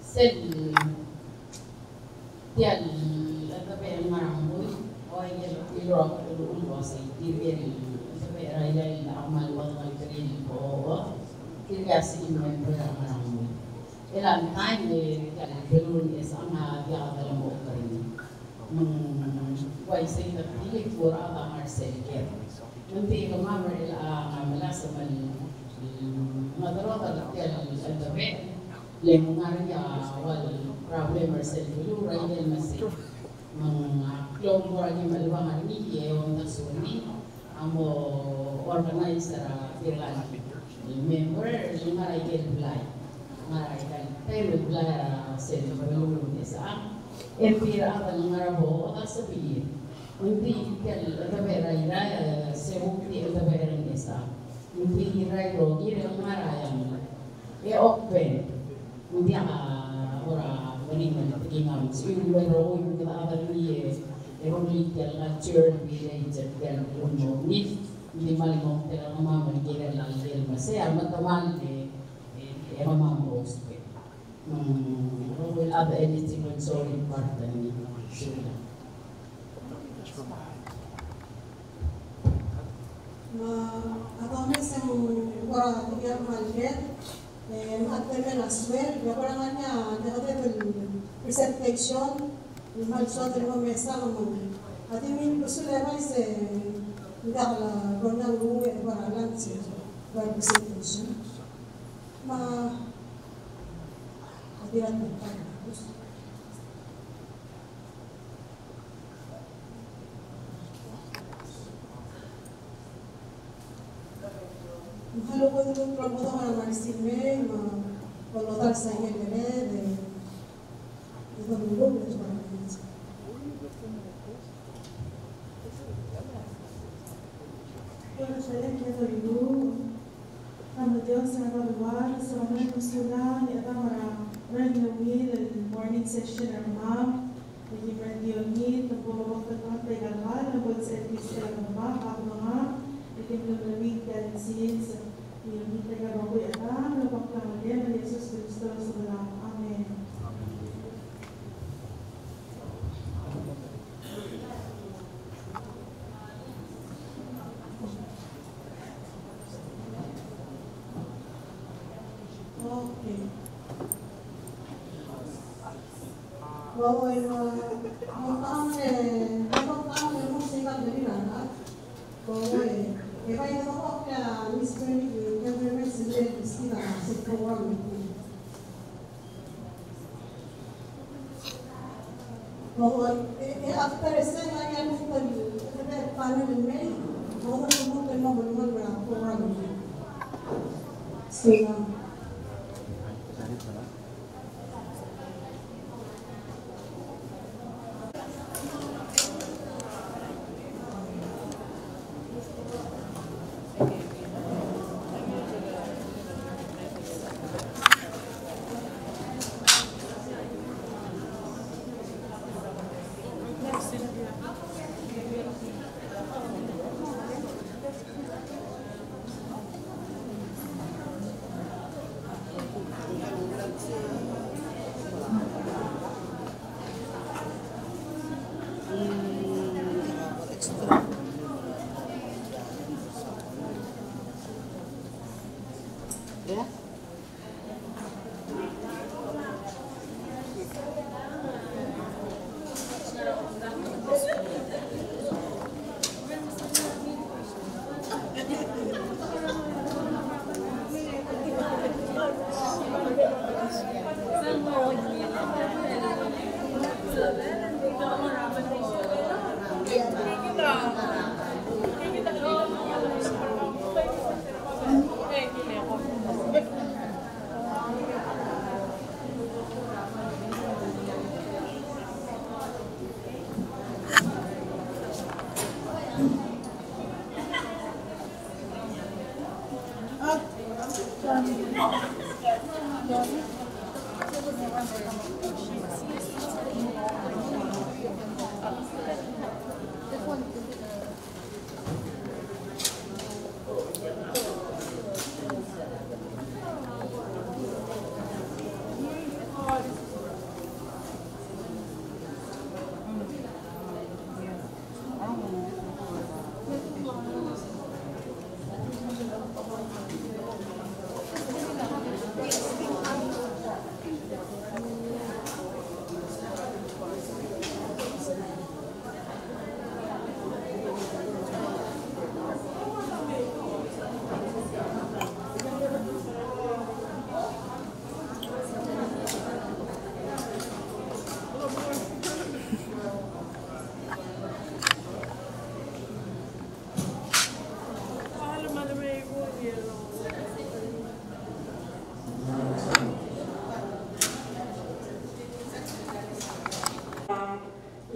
Sel tial atape maramul o yel iro wasi tirgel atape railal amal wa qalil o kirgasi member maramul ila time kal belun esama dia dalam okarin wai say the feeling for other Marcel care nanti kemamar ila malasa mal madarata tial atape Lemungarnya awal problem Marcel dulu rakyat masih kelompoknya maluangan ini ya untuk suni amo organizer firlan member lima rakyat belai ngarakan pero belai Marcel dulu desa empir awal ngarabo asabi nanti kalau ada raya sebukti ada barang desa nanti raya rogi ngarayan open Hindi ora maning tingam siung pero yung kita ni evolution culture village dan umumnya hindi malimong tela mama ngira lang del masaya mataman mama most will have anything on sorry part ni sila atau mesmo ora dia malget مقدمة الأسوار بقولنا نقدم presentation المالسات اللي هم يستعملون هذه من بسول رئيس داخل قلنا هو عبارة عن presentation ما هذه Kalau kau itu promotor orang Palestina, promotor saya itu belum cuma ini. Kalau saya kita dulu, kami jauh sangat luar, selama sudah di atas radio morning session ramah, di radio ni tempoh waktu tegal buat servis ramah, apa Ikim lumamig dan sins yung taga baboy ata napaklaman ng Jesus Kristo sa dalam. Amen. Okay. Baboy ang taon mo sikat dari lahat. Baboy If I talk Miss Bernie, you can remember the Stina, the program. After a second, I am going to panel in May. Ahora no tenemos normal para program. Sí, no.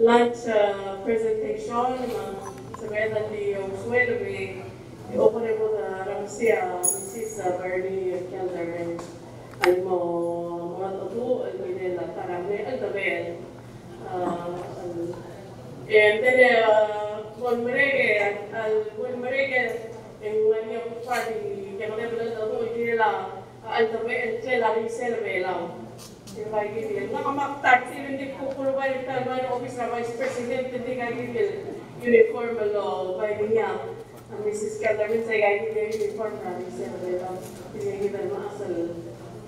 Lunch presentation sebenarnya di Uswell di operable Ramsia Mrs. Bernie Kelder al mo mga tuto al nila tarame al tabel and then one merege en wani party que no debe de todo y la al tabel que la reserve la nakamaktat even di ko provide by office na vice president hindi kagigil uniform law by niya Mrs. Kelder min sa kagigil uniform na reserve la pinigil na asal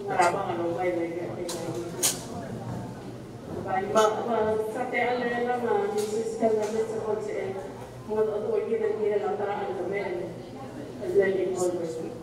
marabang ano by like sa teal na naman Mrs. Kelder min sa konsen mga ito kita lang taraan namin as well involved.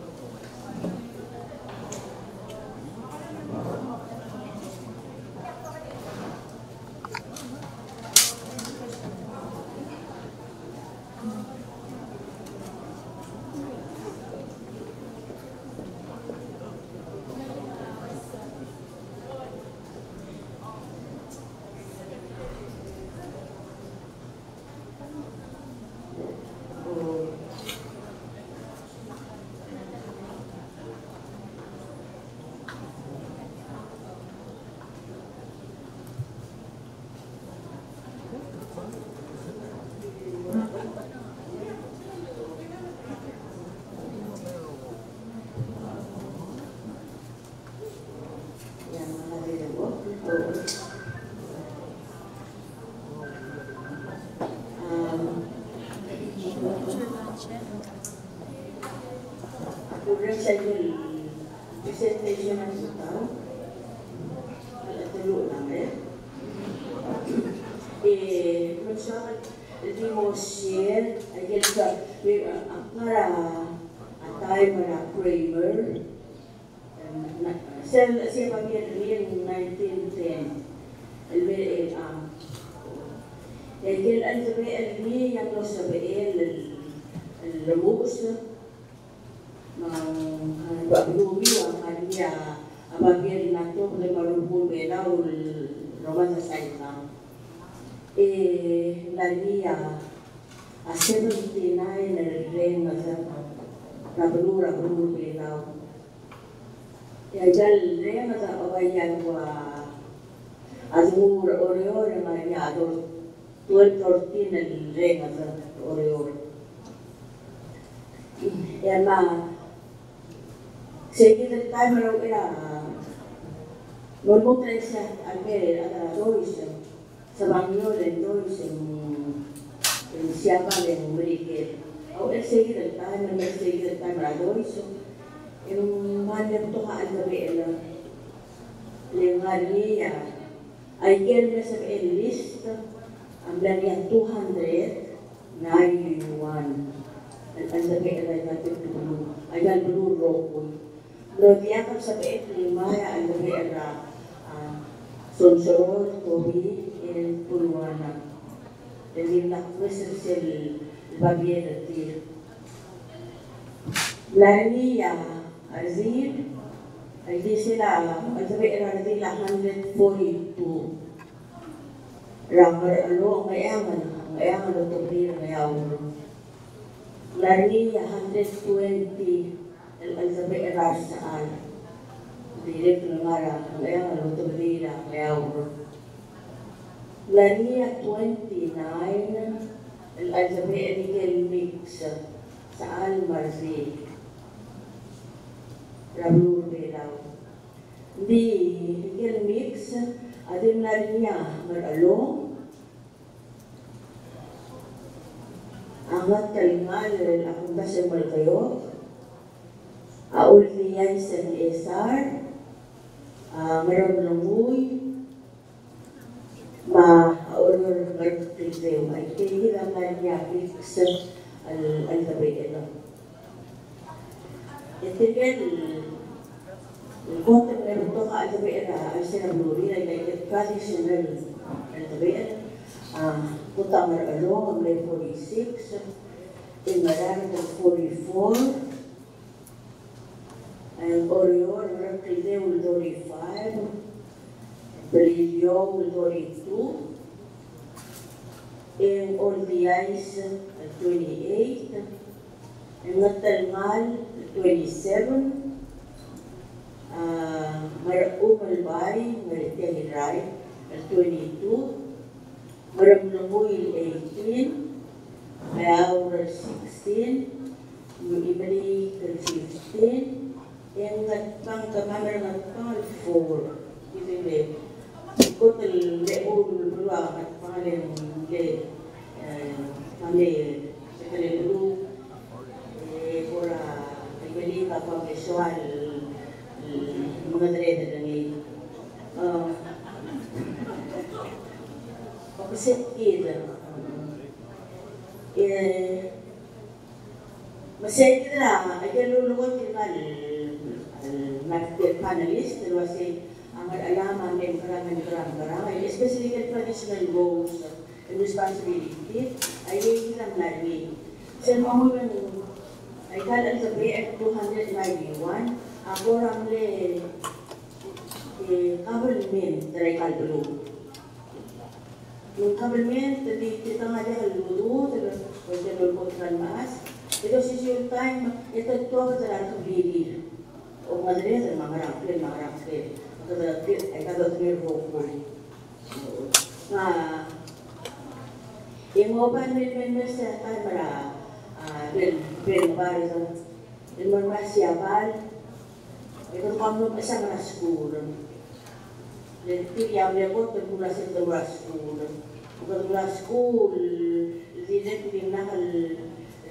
Presentation ng ito. Tulo lang masyarakat di mo share again sa para atay para primer siya pag-irin 1910 LBL again ang sabi LB yung sabi Lembus Babilumi Wakadia Ababia Nato le Marubu Bela Romaza Saita La Lia a 79 Renga Rabulu Bela Yajal Renga Abayagua Azmur Oriore Mariado 1213 el Renga Oriore Emma seguir el timer era non potresti avere alla dois sabagnolo del dois siapa yang memberi au seguir el timer a dois en mana to ha al bela le ngaria ai quer saber el list amblania 291 ang sabi ay natin dulu ayan dulu rokon lo dia kan sabi lima ya ang sabi era sonsor tobi el pulwana jadi nak sel babiera tir lani ya azil ay di sila ang sabi era nila 142 ramar alo ngayangan lo tobi ngayaw Lari 120 el-Alzabe Rasaan direct lumara kaya maluto dira kaya Lari 29 el-Alzabe Rigel Mix saan Marzi Rabur Belaw di Rigel Mix adim lari niya maralong Amat kalingal akong kasyambal kayo. Aul niyay sa ESR. Maramlamuy. Aulur nagtigayo. Ay kaya naman niya sa al-tabi ito. Ito yan. Kung ito ka al-tabi ito, ay sinaburi ay traditional al-tabi ito. Puta Maralo, Amlay 46, Imarano 44, and Orior, Rakide will 35, Belilio will 42, and Oldiais 28, and Natalmal 27, Umalbay, Mariteliray 22, Maramlamuil 18, Ayaura 16, Ibali 15, yang ngatpang kamamar ngatpang 4. Itu le. Ikut leul dua ngatpang le kami sekali dulu pura Ibali kapag visual mengadre dengan Masakit masakit na aja lulungan kita al panelist terus amat alaman dan kerang especially the traditional goals and responsibility ay kita lagi sa mga ay kala sa BF 291 ako ramle government dari kalbulu yung government, kita nga dyan kaluludo, kasi lulukot ng maas. Ito yung time, ito ako sa lahat ng bilil. O madali sa mga rangklin. Ay kagagamit roko. Yung open members sa time, pinabari sa yung mga siyabal, ito kamo isang na school. Yang dia buat berpulas itu berpulas school, tidak bagaimana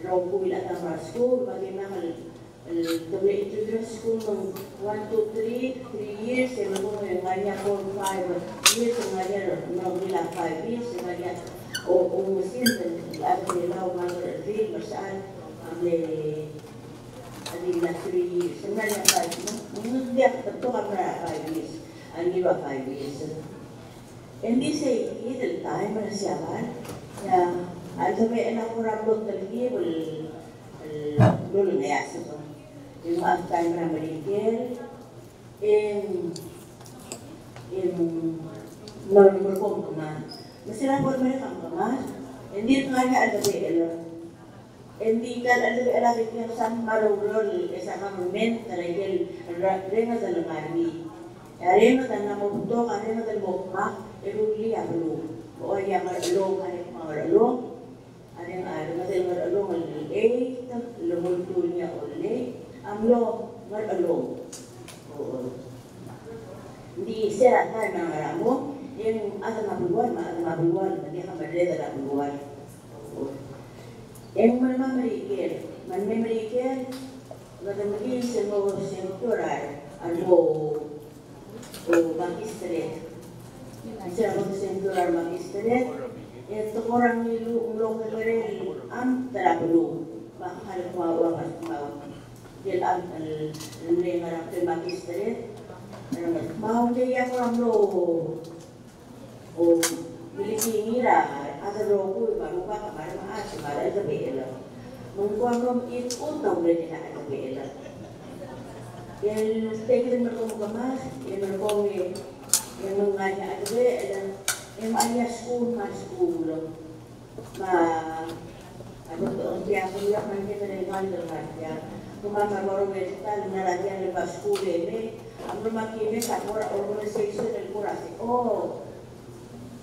rongku bila tambah school, bagaimana Tapi itu school 1, 2, 3 years, and yang banyak 4, 5 years, yang banyak 5 years, yang banyak mesin dan ada nilai mangrove masaan ada 3 years, sebenarnya 5 years, dia betul apa 5 years. Only 5 years. And this time siya ya, at sabi anak ko rabot talaga lolo na yasa ko. Yung ang time na maligil, nalulupong ko na. Masira ko naman ang kamas, hindi nga nga alabi, hindi ka alabi ko sa marulol, sa kamumen, tarigil, rema sa langari. Rema sa namuto, rema sa mokma, eruli abalo. O ay maralong, maralong, ang masay maralong, lumulto niya ulit, amlo, maralong. Hindi siya tayo ng maramo, yung asa mabuwan, hindi ka madreda na mabuwan. Yung man marikil, magandang sa mga sentural, o magistrate. Isa ako sa sentural magistrate, ito ko lang nilulong ka rin ang tarapulong. Makakalap mawa ka yan ang lengarang kay magistrate. Mahuli ako ang lo o bilitingira at ang lo ko marupa ka para maas para sa bela. Nung ko ang itutaw na nila sa bela. Yan tingin mo ko kamas, yan ko yung mga niya at bela, yung alias school ano to ang tiyak ko lang man kita rin man kumamagoro medical na lagyan ng school ang lumakini sa mura organization ng mura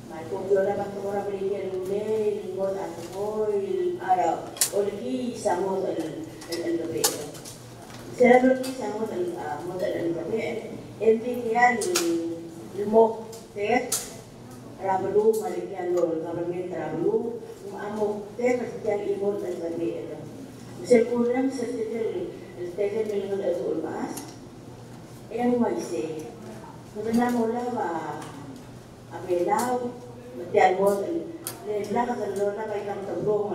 may kumpiyola man kumura berikan lunes lingkod at moil araw oliki sa modal al-gabi sila oliki sa modal al-gabi hindi yan limok test rabalu maligyan lo government rabalu amok test yan imod al-gabi Misal kurang setelah minggu itu mas, yang masih, karena mula Palau, mestian mula, lelah kalau nak ikan terung,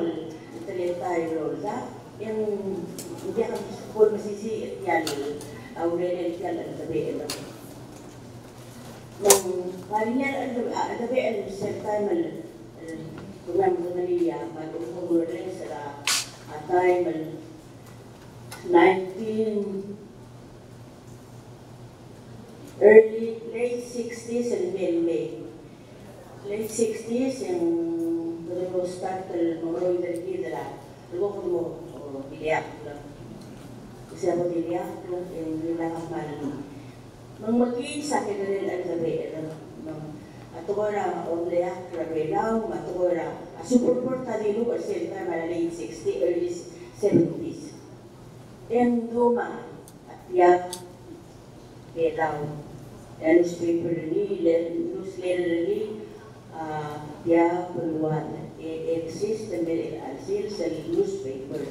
terletak lola, yang dia kan pun masih yang awalnya jalan terbelah. Yang kalinya ada betul serta program dunia, macam program serta time in late 60s and late 60s yang baru start mengelola dari kita luego como dilihat bisa dilihat yang dilakukan malam mengmaki sakit dari al-gabi atau orang oleh Palau atau orang super tadi lu berserta pada late 60s early 70s yang doma tiap Palau newspaper ini dia peluang exist dan berhasil dari newspaper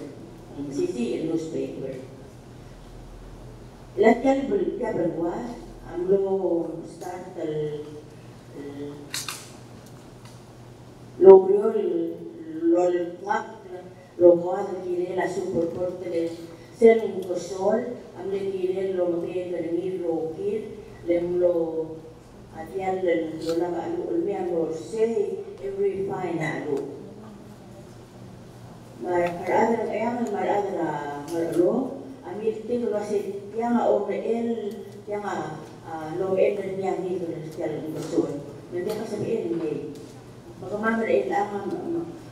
sisi newspaper lakukan berbuat amlo start logró logró adquirir la superporte de ser un cosol, adquirir lo que venir lo que lo hacían lo lava lo say every fine alu marada yang marada marlo amil tinggal masih yang OBL yang lo end yang itu sekali cosol nanti apa sabihin ni bagaimana ilang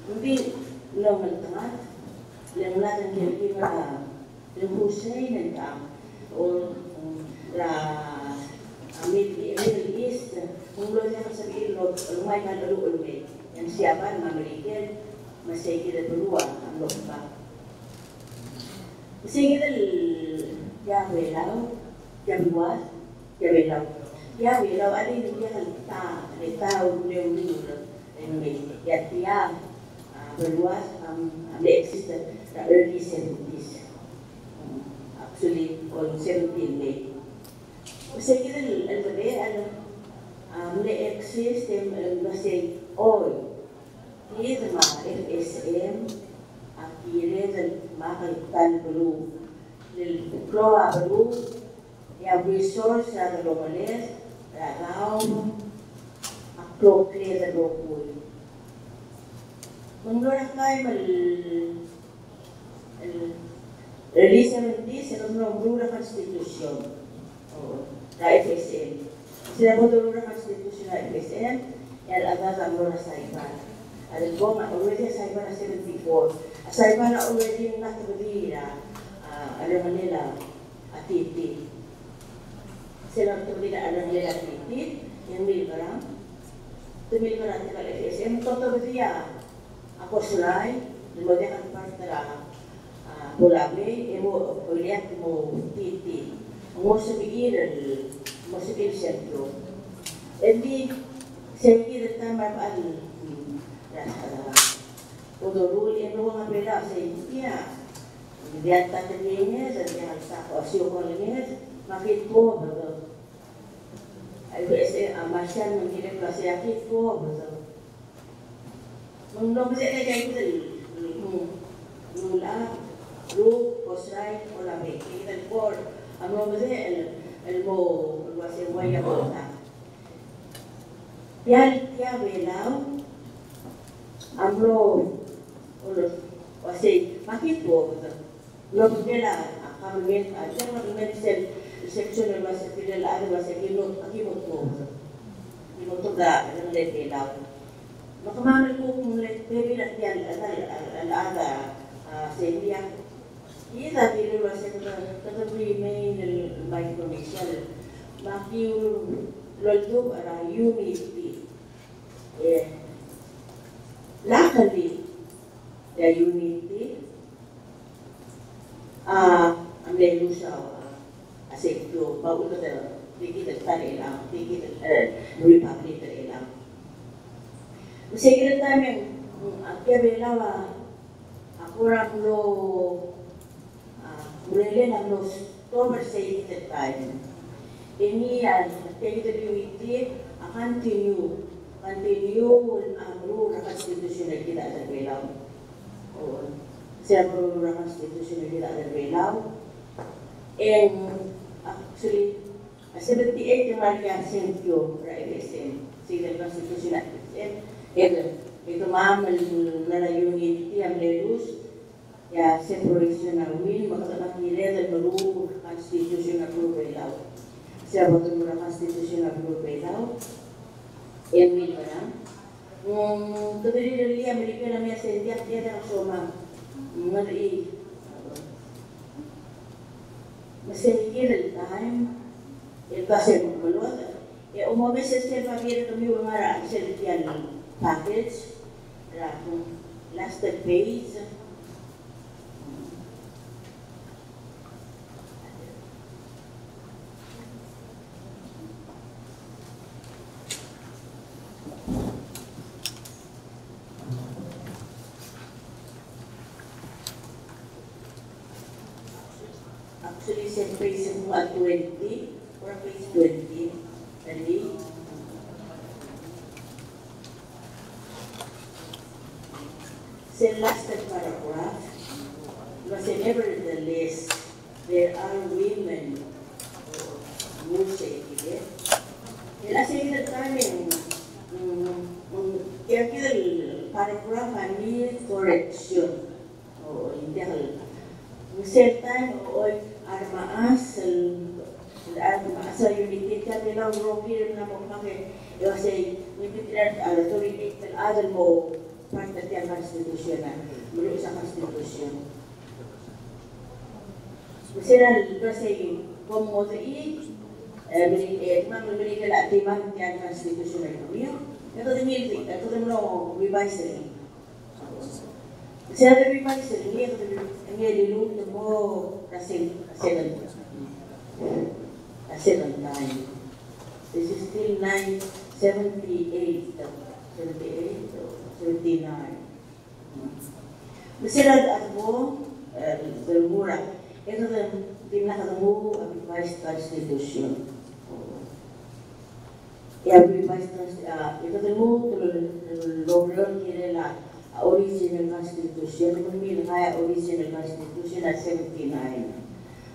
hindi lang nagtangat lang natin kaya yung Hussein o Middle East kung lo niya sabihin lumay na lalo-ulmay yung siyapan mamaligyan masay kita duluan ang lomba masay kita Yahweh lao Yahweh lao ada yang dia tahu yang dia berluas ada existen the early 70s actually on 17 May kasi kita al-gabi may exist kasi oil kaya mga FSM kaya makalitan bulu Kloa bulu yang resource sa Romales ragaw appropriate sa Rokuy. Menurut kami Release 70 sa nombrura konstitusyon. Sa FSM. Sila mo nombrura konstitusyon na FSM, yan agad ang mura sa iba. Alam ko, already sa iba na 74. Sa iba na already nakabili alam nila, atiti. Sila nakabili na alam nila atiti, yung milkarang. Tumil ko natin ka FSM. Totoo siya, ako sulay, lumagyan ang partara, Bulabe, emo uliat mo titi, mo sabihin, mo sabihin sentro. Hindi sabihin tama al udurul emo mga bela sa India. Diyan tataninya sa diyan sa asyo ko niya, makit ko bago. Ay kasi amasyan ng dire klase akit ko bago. Mungkin saya kayak gitu, mula group, post-right, o labi. Kita for, ang mga kasi, elmo, kasi waya ko na. Yan, belaw, amro, kasi, makit po, log nila, kami, siya mga section ng mas pinala, mas kimot po. Kimot po ga, ang belaw. Makamamay ko kung baby na yan, alaga, sa India. Iya, pero masih tetap remain micronational. Makin lalu ada unity. Luckily, the unity. Ambil lusa asyik tu, baru kita kita tarik lah, kita republik tarik lah. Saya kira time yang bela aku ramlo Mulai ng October sa itit tayo. Ini yan, continuity, continue ang rule ng konstitusyon na kita sa Palau. Siya rule ng konstitusyon na kita sa Palau. And actually, 78 yung Maria Sentio sa FSM. Sila konstitusyon na FSM. Ito mamal na unity ang lerus. Ya, separation ng will, makakakilala ng malubo constitution ng Palau. Siya ba ito muna constitution ng Palau? Yang will ba na? Tadali na liya, Amerika na may sendiak, diya na soma. Ngali, masahigil ang time, kasi maluwa. Umami sa step pagkira kami umara sa liyan package, last page, actually sa page mo at 20 or page 20 tadi sa last paragraph kasi nevertheless there are women who say it kasi ito tayo kaya paragraph ani correction hindi certain armaas sa unity ka nilang rohir na mo kami kasi nipitiran authority adal mo parte ng konstitusyon na muli sa konstitusyon kasi kung mo mamili ka lang timang ng konstitusyon na kami ito din mo revise rin saya lebih baik sendiri dulu temu hasil time. This is still 978, 79. Masih ako bermurah. Ito din nakatamu ang revised constitution. Yung revised constitution, ito din mo logron kinila original constitution, kung kaya original constitution at 79.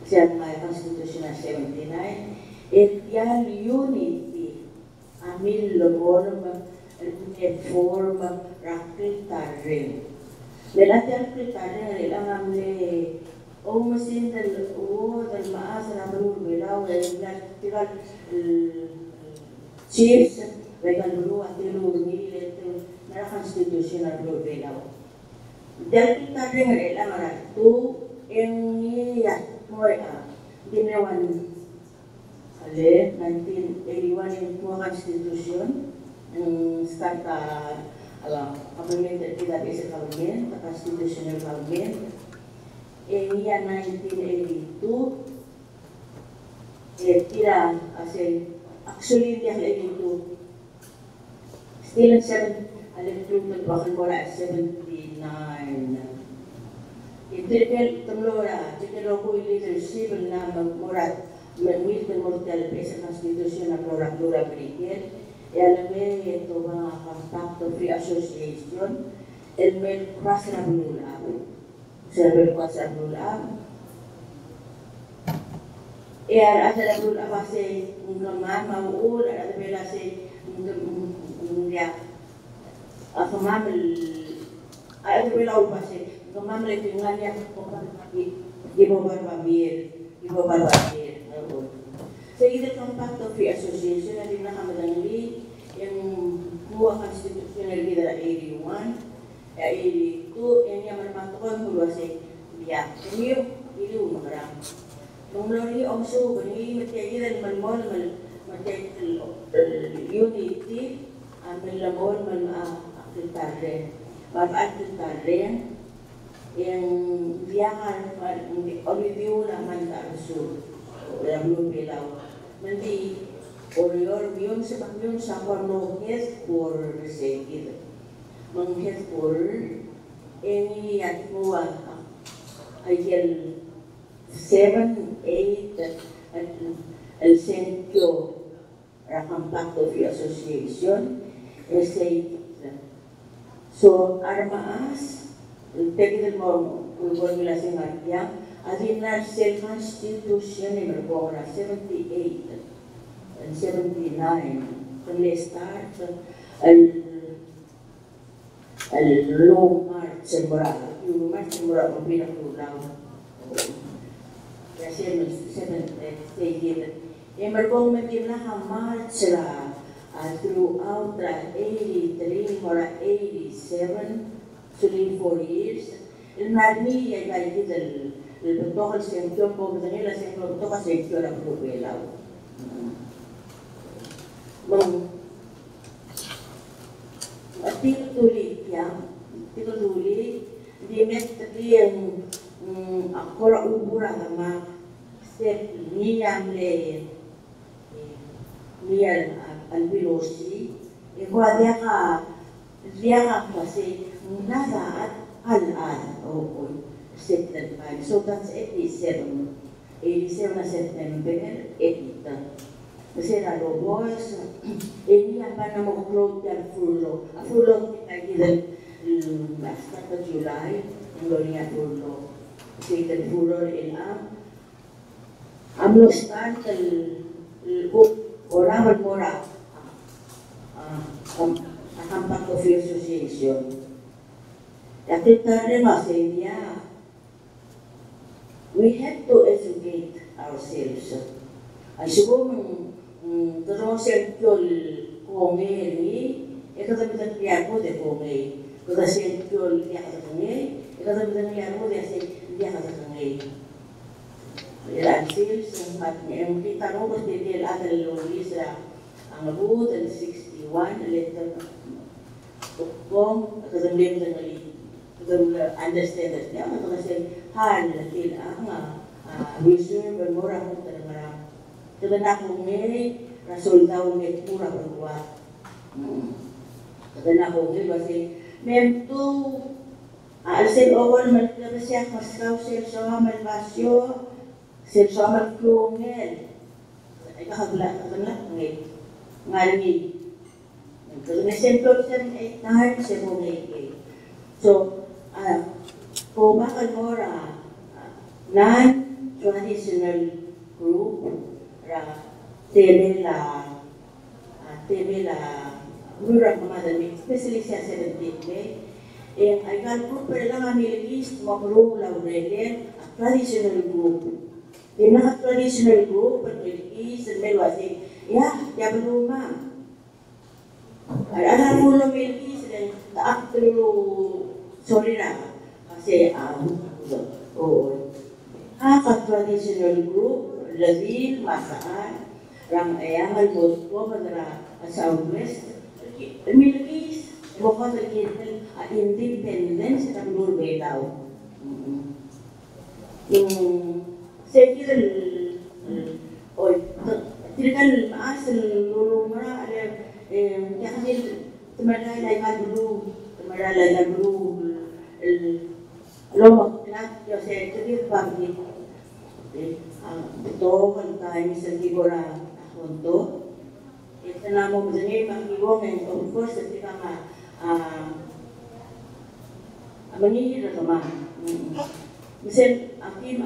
Siya kaya constitution at 79. At yan unity, amil logor, form, rakil tarin. Lelatihan kita nila ngamle o masin dal maas na bro bilaw tigal chiefs legal bro at ni na constitutional bro bilaw. Dal kita nila mara tu yang ya moy ginawan ale 1981 yung constitution start implemented tidak bisa government, constitutional government. Ini yang 1982 tidak actually dia itu still 7 electoral bahkan bola 79. Itu kan temlora jika rokok leadership na morat memiliki mortal pesa constitutional plura berikut. El medio toma contacto free association, el medio cross rule up, server cross rule up. Ada rule upase ngomong mau ada bela se ya apa mamel ada bela up se ngomong lagi nganya di bawah babir. Seguida contacto free association na dinakamadangli yung buwa constitutional leader 81, 82, yung yaman matukon mula sa biyak. Yung iliw makarang. Nung lori omso, kani matyagiran malmol, unity, malamol, akritare, mapakritare, yung biyakan, oliviw naman kaarso, yung bilaw. Nanti orior yun sa kwarno health for resegid. Mang health for any at mo ayel 7, 8 at el sentyo rakampak of the association essay. So armaas tegid mo ulgon nila sa ngayang Adina State Constitution ni Mergora 78 and 79 when they start long march sa Mura. Yung march sa Mura ang pinakulaw. Kasi yung Mergong magkina march throughout 83 Mura 87 so 4 years. Ilmani ay kaya el toca el sector como tenía el sector toca sector la propia bon tito tuli di metri yang akora ubura sama step ni yang le ni albilosi igual dia kasi nada al September. So that's 87. 87 na September, 80. Kasi nalo boys, ini apa nama upload dan full kita kita start of July, ngolnya full kita full amlo start orang mora Kampak Coffee Association. Tapi tadi masih dia. We have to educate ourselves. Ay siguro terus sentol kongeri, ikatabitan niya mo de kongeri. Kada sentol niya katangay, ikatabitan niya mo de niya katangay. Yan sales ang kita mo kasi dia ada logis ang root and 61 letter kong katangay ng understand that niya kasi hal til ang reserve mura ko talaga na ko may resulta ulit mura ko wa na ko kasi mem tu alsen over man na siya maskaw sa malbasyo sa malklungel ay kahagla ngani kasi sentro sa 8 times sa mga so kung bakal mora non-traditional group tebe la mura madami especially sa 17 May I can group lang ang nilagis, mapuro laurelian, a traditional group. Yung traditional group, at nilagis, at melwasi, ya belum mah. Ada mula nilagis, taak terlalu sorry na, kasi traditional group, lazil, masaan, rang ayangan mo ko, madara Southwest, nilagis, bukan terkait independence ng Norway daw. Yung saya kira tirikan maas lulumara ada kasi tumadalay ka dulu lomak na yo saya kira pagi ito kan tayo sa gibora konto ito na mo mzani makiwong and of course ketika manghihirap naman. Misalnya, akim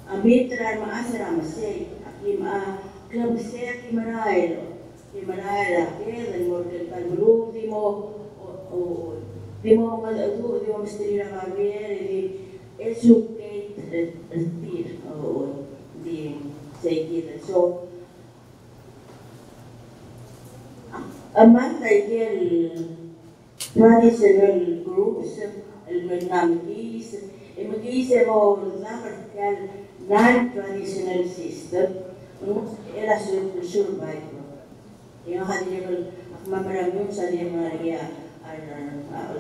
abitran maasara masay, akim club set kimarail, dan model kalbulu di mo maladu, di mo misteri na kabier, di educate di say kita. So, among the traditional groups, mag-is mo non-traditional system, era survive. Yung kanila mamarami sa mga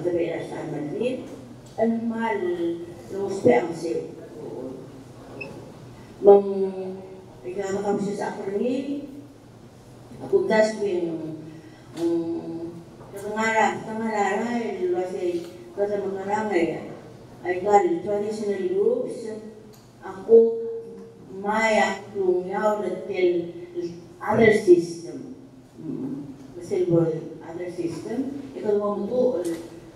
sabi era sa Madrid, ang mahal lumospe ang sayo. Ikaw kami siya sa Akroni, apuntas ko yung Tangarara, luwasay kasi makarangay ay gali traditional groups ako maya klungyaw na tel other system other system ikaw mo to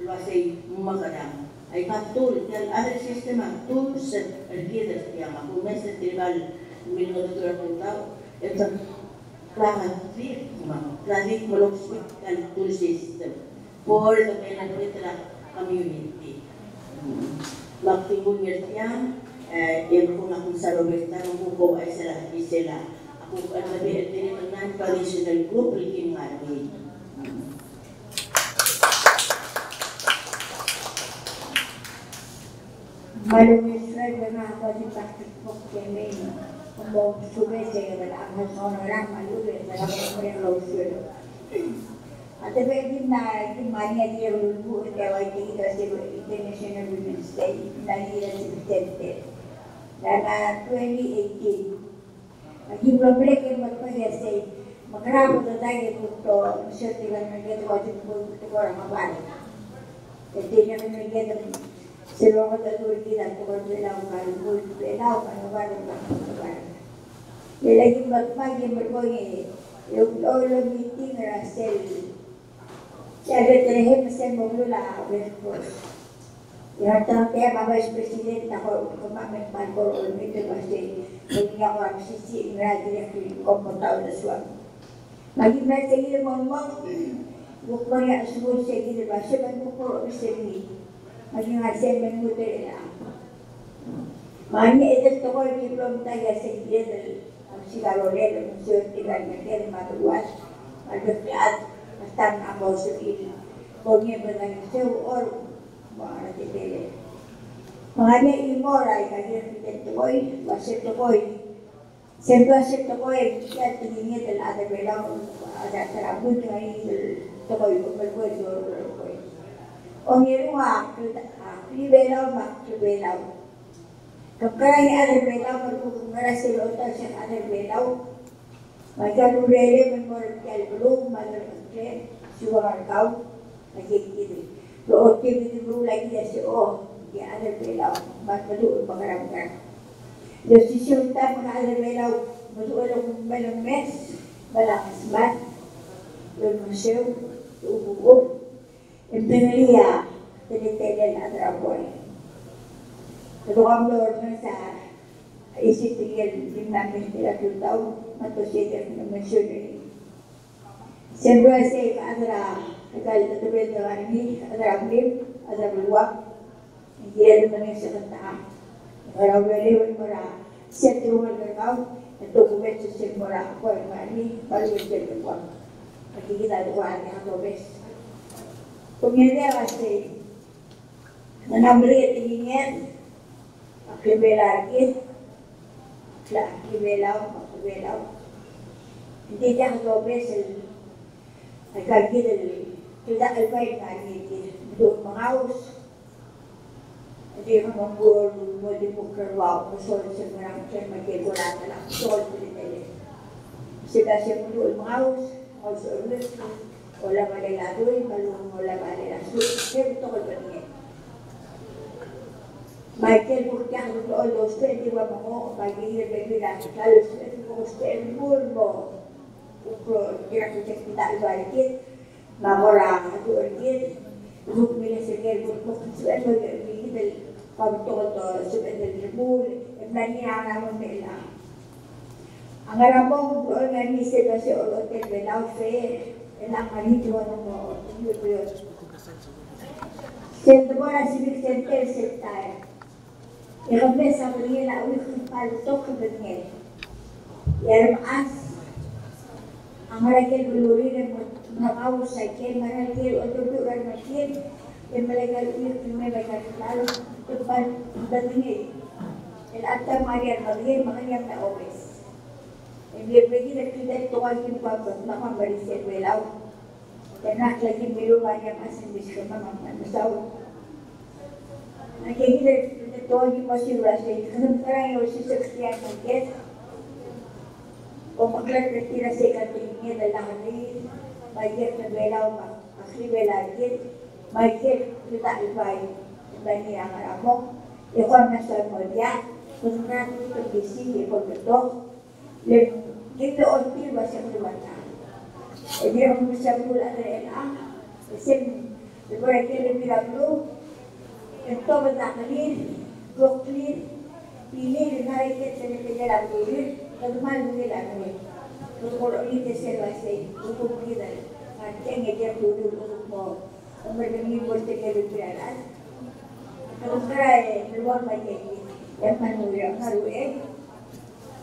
luwasay makarang ay katul tel other system ang tools algidas yang ako may sa tribal minututura kong tao ito Classic Moloxwick and tool system for the Penanguitla community. Magtingol niya siya, kung akong sa Roberta, nung buko ay sila. Ako ang sabi at din ng non-traditional group, likim nga rin. Malumit na ako di practice po kami. Kung subese, ang honorang malulit, talagang may lawsuit. At pwede na manya di yung buong kaway dito sa International Women's Day, nalila si Vicente. Na 2018, naging problema yung magpag-essay, magrabo na tayo ito, masyerte lang nagyan ko at ito ko ang mabalik. Kasi namin nagyan sila ko tatulog din ko bilang kalbul, bilang manubalang manubalang. Lagi magpag yung magpag yung all meeting Russell. Siya agad masaya maglula, of course. Yung kaya Vice President ako, kumamit man ko all meeting kasi hindi ako ang sisi, graduate yung komputaw na swag. Maging na sa iyo mong bukmo niya asubon sa iyo, diba? Siya man bukmo sa iyo. Maging asemen mo rin na. Mahanya ito ko yung diplom tayo sa iyo. Ang sigarolero, ang surtigan, ang matuwas, magdapiat, basta ang ako sa iyo. Kung yung mga nagsaw, or mga natitili. Mahanya imoray, kagyan ito ko'y, basit ito ko'y. Siyempre basit ito ko'y, kaya tingin ito na ata bilang, ada terabut ngayon ito ko'y, kumalko'y, ito ko'y. Ang iruha, pribelaw, pribelaw. Kapag ada belaw, magkukungara sila ito siya ada belaw. Magkalurele, magmortial belum, magkakaklen, suwang arkaw, nagkikili. Loot yung binibro lagi na siya, di ada belaw, magkaluon pangaramkan. Yung sisyunta, mga ada belaw, matuon ang balang mes, balang asmat, yung masyaw, uubog. Yung pinaliya, tinitinin ang raboy. Tulungan Lord na sa isitigil din namin nila tutaw, matusitin ng missionary. Siyempre sa ikadra, Kaya tatabi ng ani, ada ablim, ada luwak, hindi rin naman sa kantaan. Para wala para sentro ng merkao, ito kumit sa simura ako ang ani, balik sa luwak. Nakikita ko ani ang lobes. Kung hindi kasi nanamri at ingin, akibela lagi, akibelaw. Hindi niya ang lobes, nagkagil. Tidak albaik lagi untuk mengaus. Jadi mengumpul di bukan wow, musuh sebenarnya makin kurang dalam soal ini. Sudah semua mengaus, mengaus urus, olah balik ladui, malu olah balik ladui, dia betul betul. Michael bukan untuk Allah sudah dia mahu bagi dia berbeda. Kalau sudah sudah mulu, untuk dia kita albaik. Namora itu orangnya, grup milik sekian grup sekian bagi kita kamu sekian ribu, nanya anak membela. Anggaran bom organisasi bahasa hotel Palau fair, enak hari jual nama itu. Sentral civic center sektor. Yang biasa beri lah untuk palsu kebenaran. Yang as Anggaran beluri dan mengawu sakit, mana kiri untuk orang kiri, yang mereka lalu depan begini. El atas Maria makanya tak obes. Yang dia pergi dan kita tuan kita nama beri serbelau. Dan nak lagi biru Maria masih bisa mama tahu. Nak kita tuan kita masih berasa. Sekarang yang masih sekian mungkin. Pemakaian bertira sekat tinggi dalam hari, bagian terbelau, asli belagin, bagian tidak baik, bani yang ramah, ekor nasab mulia, kemudian kondisi ekor betul, dan kita orti bahasa bermata. Jadi orang bisa bulan adalah, mesin beberapa lebih dahulu, itu bertaklir, goklir, ini dengan itu sebenarnya dalam diri. Kemudian mungkin lagi, kalau ini terservasi, untuk kita, macam dia dulu untuk memberi politik liberal. Kemudian luar macam ini, yang mana orang haru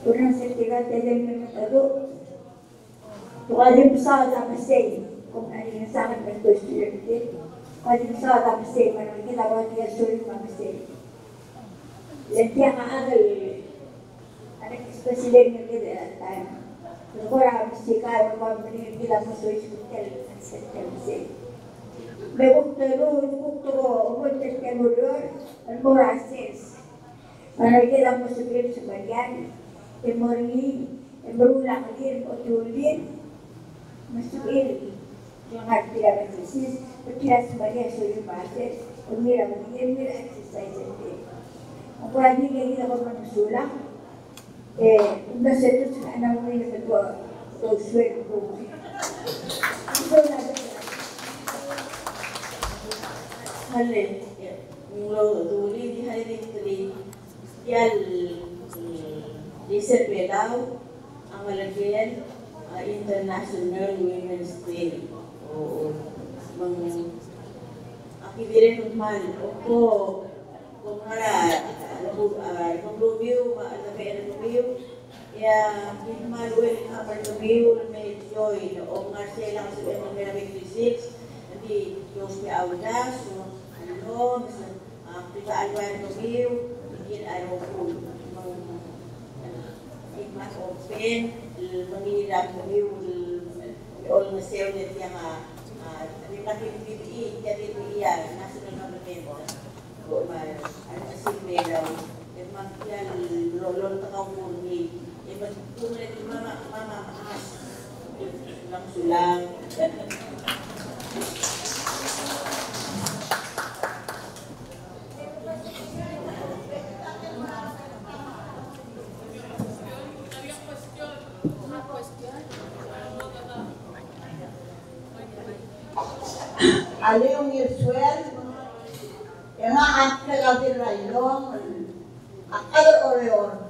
orang setiap jadi mengaku, wajib besar dalam mesin, kemudian sangat berkuasa. Wajib besar dalam mesin, mana kita wajib sulit mesin. Setiap ada Presiden yang kita datang, orang mesti kaya orang beri kita masuk hotel, hotel. Begitu terus, berhasil. Mana kita masuk ke sebagian, berulang lagi, berulang, masuk ini, jangan tidak berhasil, tidak sebagian sudah berhasil, mira exercise ini. Apa lagi kita bermanusia? Una se tuh anak ini kedua sulit rumah. Itu ada. Halle, mula dulu di hari ini dia di Palau, anggalan International Women's Day. Akibatnya normal. Kung review, review, ya maluin kapag review may joy o nga sila kasi may 26 nanti yung may audas so ano kita alwan review begin ayaw po mas open manghihirap review all na sale net yung PPE jadi iya national government o asin melaw Magyan, lolong takaw muni. Magtunay di mama maas. Sulang-sulang. Aliong Yuswel, yang akan kagawin railong, akal oreor.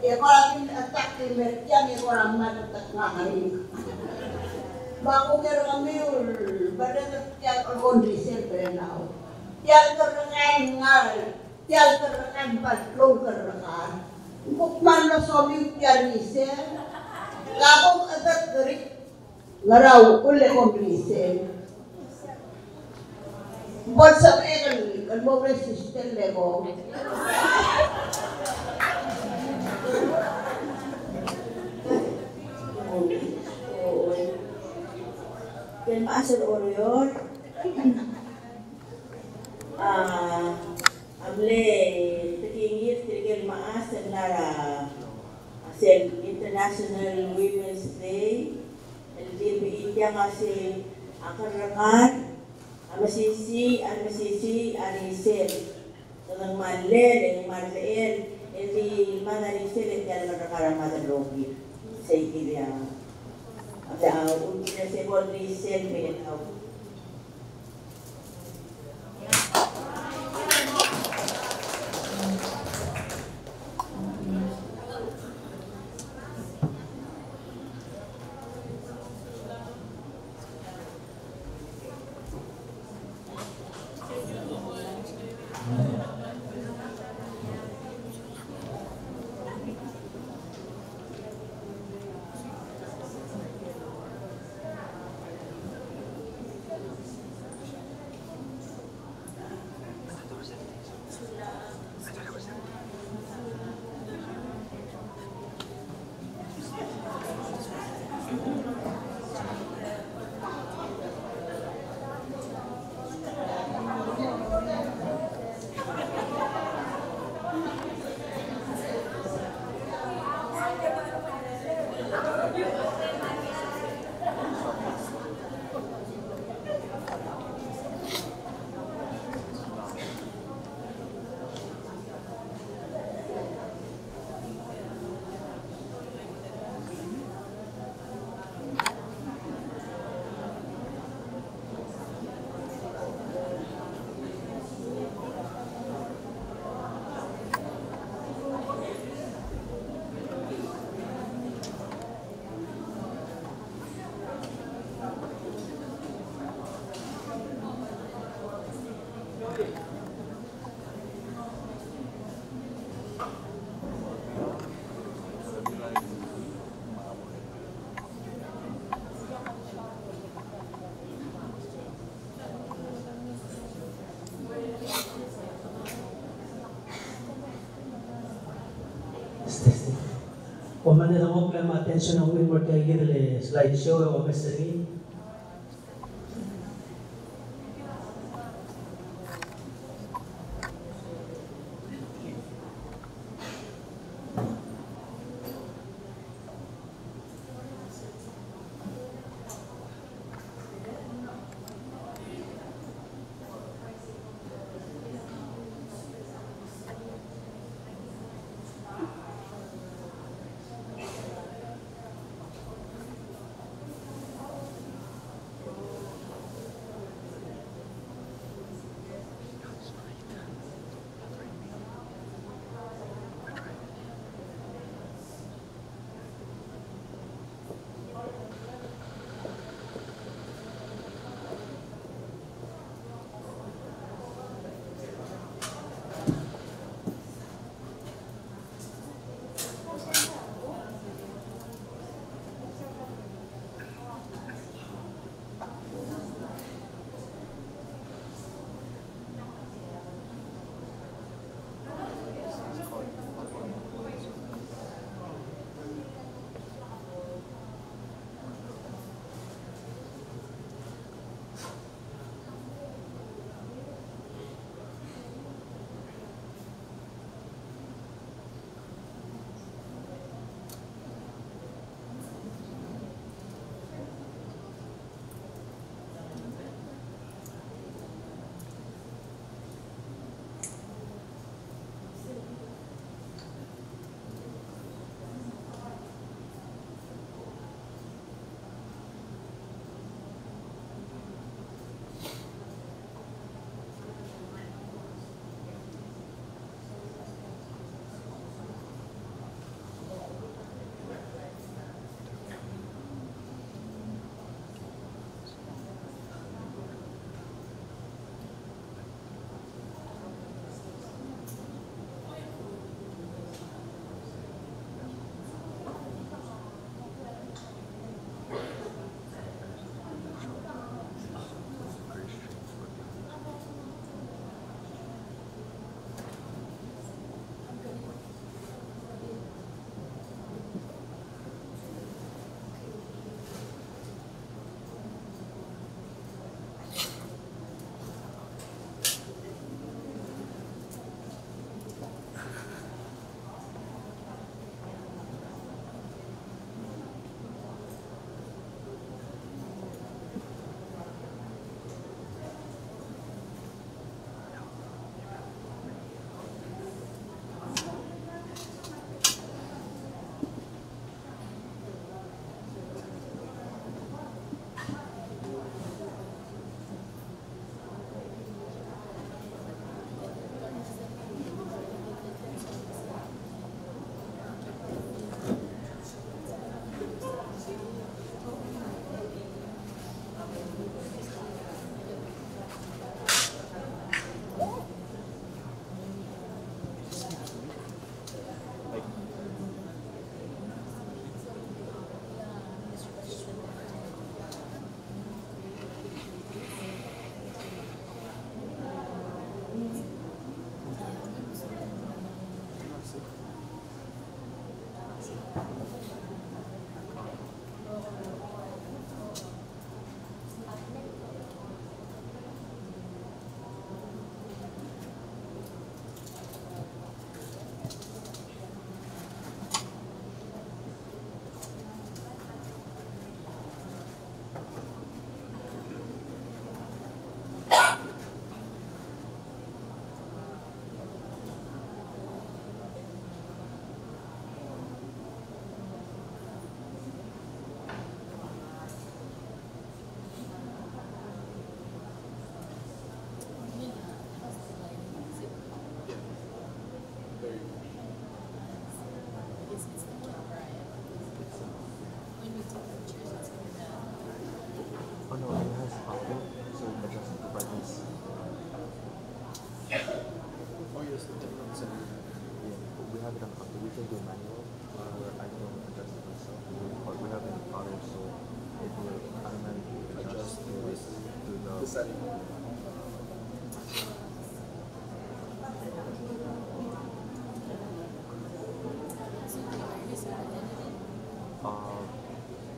Kalau kita atak di merkian, orang mana tak ngahari. Bago kami pada tiap kondisi berenau. Tiap kerkan ngal, tiap kerkan patlong kerkan. Bukman na suami tiap nise, labong adat dari ngaraw uli kondisi. Buat sa kan mo resisten lego. Dan maasal orior, amle tinggi tinggal maas lara asil International Women's Day, LGBTI yang asil akar rekan, amasisi anisel, dengan malle dengan marleel, ini mana anisel yang jalan rekan mata logi, saya kira. Ada untuk sebol resell begitu. Komanda ng mga attention ng Winmore kay Gidle slideshow o messenger. just we have it on we can do manual where I don't adjust it myself, but we have it in auto, so it will automatically adjust to the setting.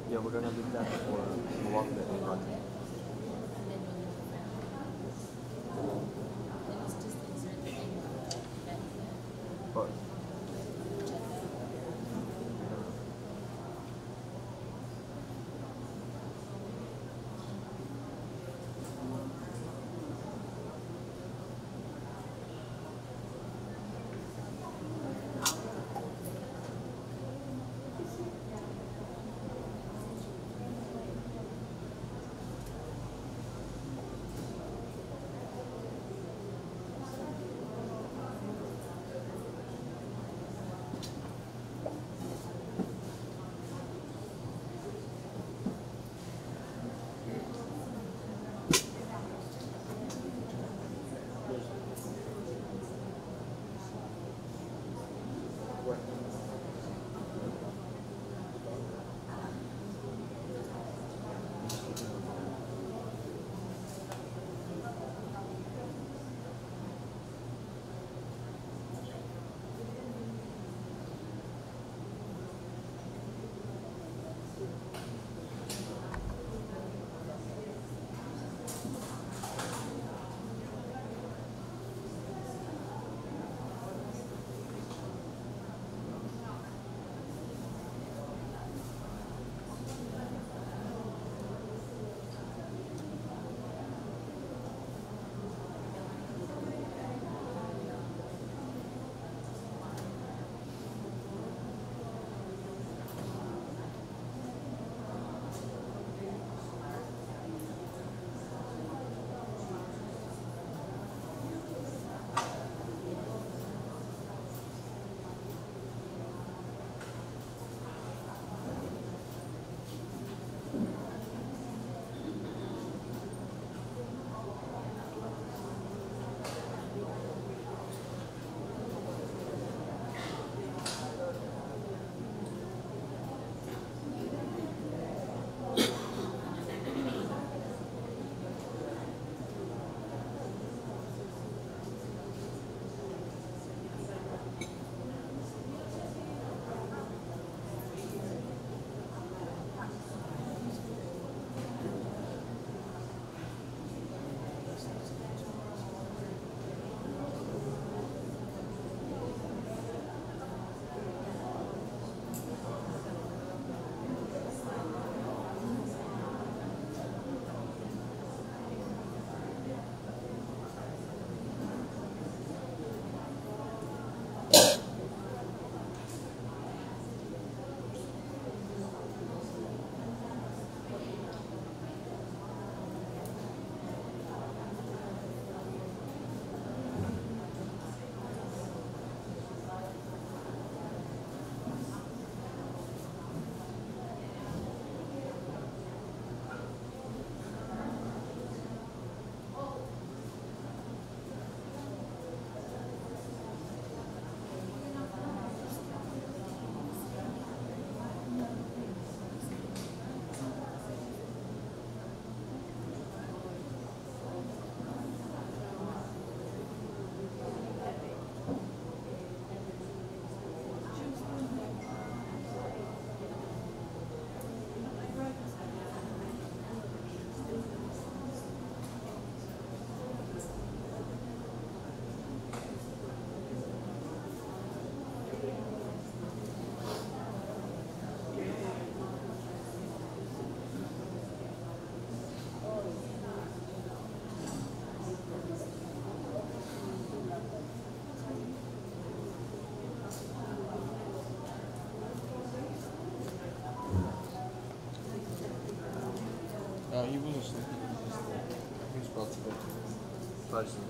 Yeah, we're gonna leave that for walk that we run. But He wasn't sleeping. He was about to go to Tyson.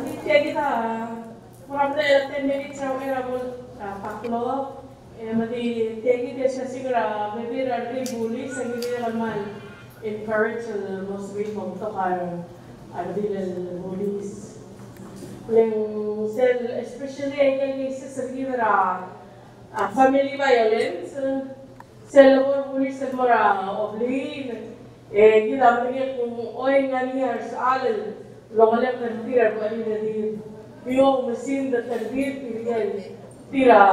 Aditya kita, marami na 10 minutes na ako paklo. Mati tegi dia sigura maybe rarely bully sa hindi naman encourage most people to kaya adil bullies. Leng sel especially ang cases sa gibra family violence sel bully sa mara obli gila magi kung oy ngani sa alal logale tertira bali di bio mesin da terdir pirigal tira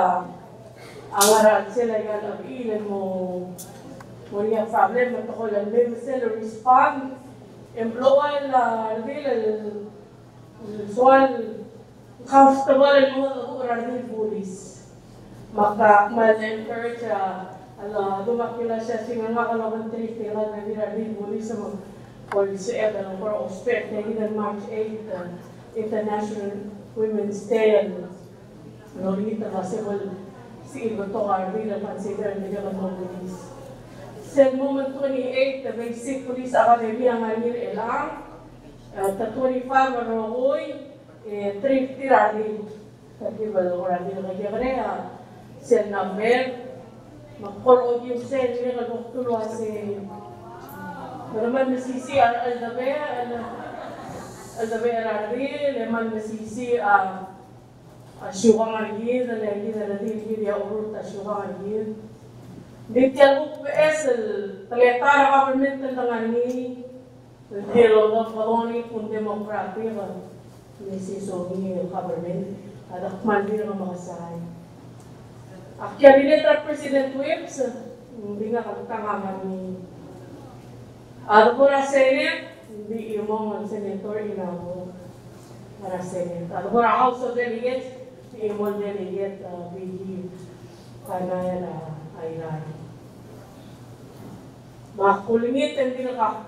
awara sila yan ang ilan mo yung problem at ako lang may sila respond employee na reveal soal comfortable ang mga orang ng police encourage dumakila siya singa kalaban 3 kailan na nila ng police sa mga police ever for ospect na hinan March 8 International Women's Day Lolita Baseball si iba to army na consider nila ng police. Sa moment 28, the Basic Police Academy ang anil ilang, ta 25 marohoy, 3 tirari. Kasi ba lo radi na kaya sel number, magkorog yung sel nila nagtulo si naman nasisi aldabe arari, naman nasisi syukang agir, lagi na dia urut syukang agir. Detail UPS, talentara government ng ni, dilo ng kaloni kung demokrati ba, nisiso ni government, at akman din ang makasay. Cabinet President Whips, hindi nga katangaman ni. Para Senate, hindi imong senator inamo para Senate. Para House of Delegates, imong delegate BG kanaya na Iran. Makulingit ang tinaka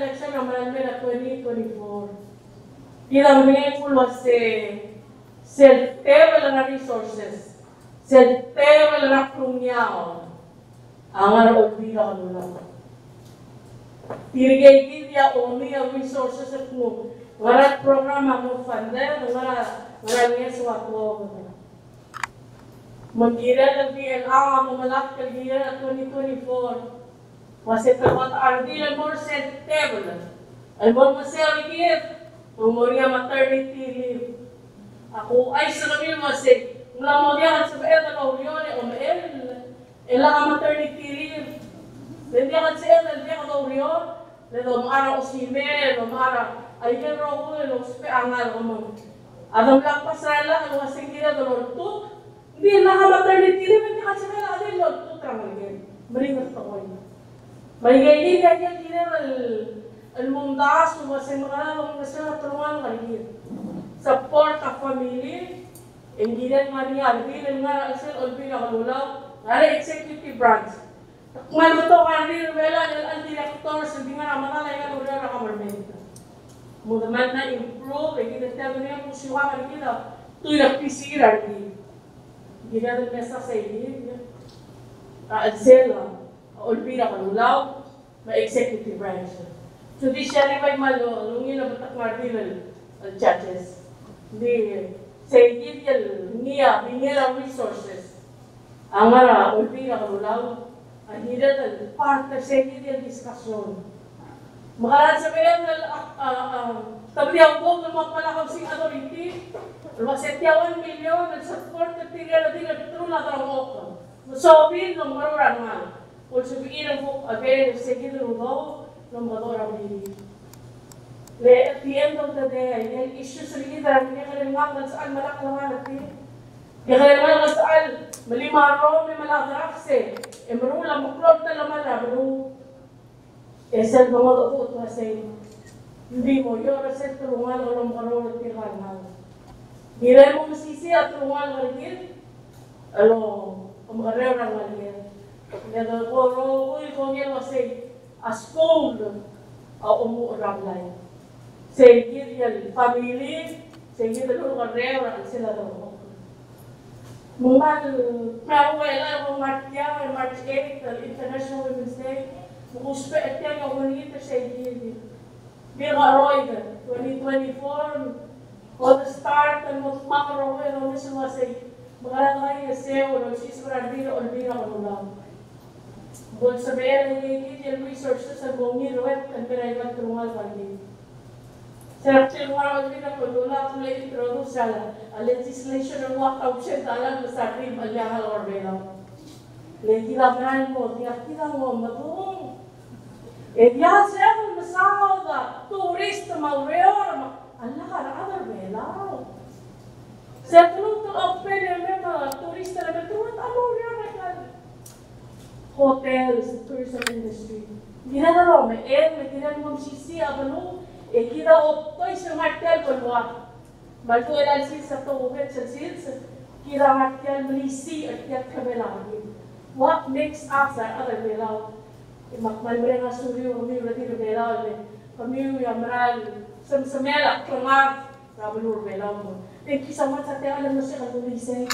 election naman na 2024. Ilang may pulos self-level na resources, self-level na krumyaw ang araw bila kanula. Tirigay dia only ang resources at mo. Warat programa mo funder, warat swatlo. Mag-ira ng PLA, mamalak kag-ira 2024. Kasi tawat ardil more self-level. Ay mo self-give, umurya maternity leave. Ako ay sa kami masig, mula mo diyan sa bayan na kauliyon, ilang maternity leave. Hindi ka siya, hindi ka kauliyon, dito maara usime, maara ay yan ro ko, angal ko mo. Adam lang pasala, ang wasing kira dolor to, hindi lang ka maternity leave, hindi ka siya kaya adil dolor to, tramalagin. Maringat pa ko yun. Maligay yan al-mundas, umasin mga nasa tulungan kaligid. Support ang family, hindi lang nga niya, hindi nga asal olbi na kalulaw, nga executive branch. Kung ano to, kanil, wala, ang directors, hindi nga naman nga lula na government. Mudaman na improve, hindi na tayo niya kung siya kaligid, ito yung PCR, hindi na rin nasa sa inyo. Adsela, olbi na kalulaw, ma-executive branch. Judiciary may malo, nung yun ang batak judges. Hindi, sa individual, niya resources. Ang nga, ulpi na kalulaw, ang hindi part of sa individual discussion. Makalaan sa kaya tabi ang buong ng mga palakawsing authority, lumaset niya 1 million, nag-support at tinggal na tinggal, true na tarong so, bin, nung maruran nga. Kung sabihin ang book, again, sige na rubaw, ng mga dorang dili. At the end of the day, yung issue sa ligitan, hindi ka nalimangan saan malaklangan natin. Hindi ka nalimangan saan malimaro, may malagrafse. Marulang, maklog na laman na, maru. Saan mga doon, kasi hindi mo, yung reset tulungan, walang karong at tirahan. Hindi mo masisi at tulungan kaligid. Umarew ng kaligid. Kaya ko, kung yan kasi, as cold, umuurang lang. Sige, yan, family, sige, dalawang karew, sila daw. Mga, wala akong March 8, International Women's Day, mukuspe at yan, yung manita sa sige. Bira Roy, 2024, O the start and mo makaro e no miso say mga SEO no sis brandino olvira ko lang. Bol sa bayan ni yung resources sa bongi web kan peraibat tulungan lagi. Sa tulungan olvira ko dula ko lagi introduce sa legislation ng walkout siya talang sa trip alyahan or bela. Lagi laban mo kita mo madung. E dia sa masao da turist malreor Allah ka other bela. Sa tulong to open mga turista na betuan amo reor hotels, tourism industry. Gina na ro, may gina mo sisi abano, kita optoy sa martel balwa. Malto elalsin sa tuwet sa sils, kira martel malisi at tiyak kabelagi. What makes us our other belaw? Makmal nga suryo, kami ulati na belaw, kami yamral, samsamela, kramag, kabalur belaw mo. Thank you so much, ate, alam mo siya katulisay.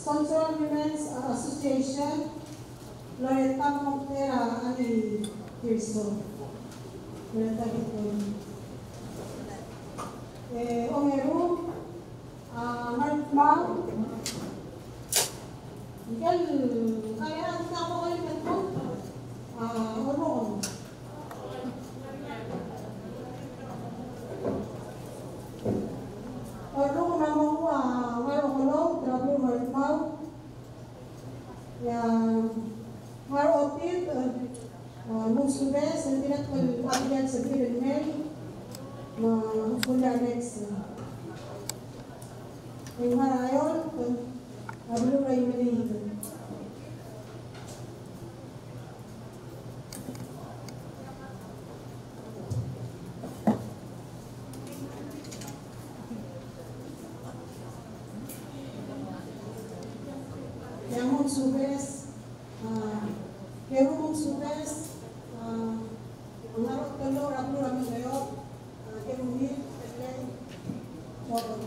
Sponsor Women's Association, Loretta Montera, Ali Tirso. Loretta Gitton. Omeru, Martmang, Miguel, kaya ang tao ko yung ito, Orong. Orong namang Marong Travel Martmang, Marotid, Musudes, and pinatpagpagyan sa Bill Mel, Mula next. Yung harayon, Abluray Malihid. Yang Subes, Kerumong Subes, ang harap kalor, Abluray Malihid, Kerumil, Petlay, Mokot,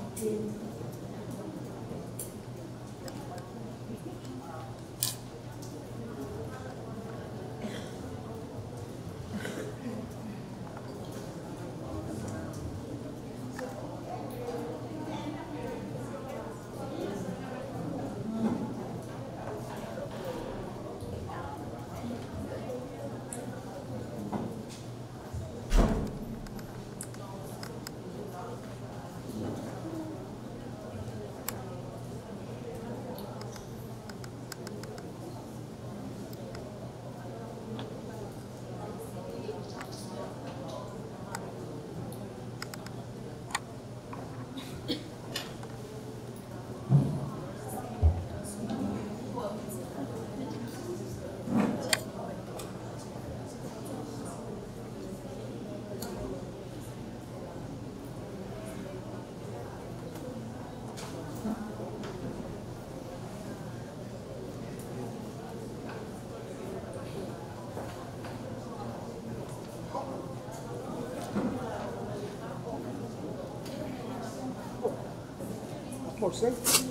More sense.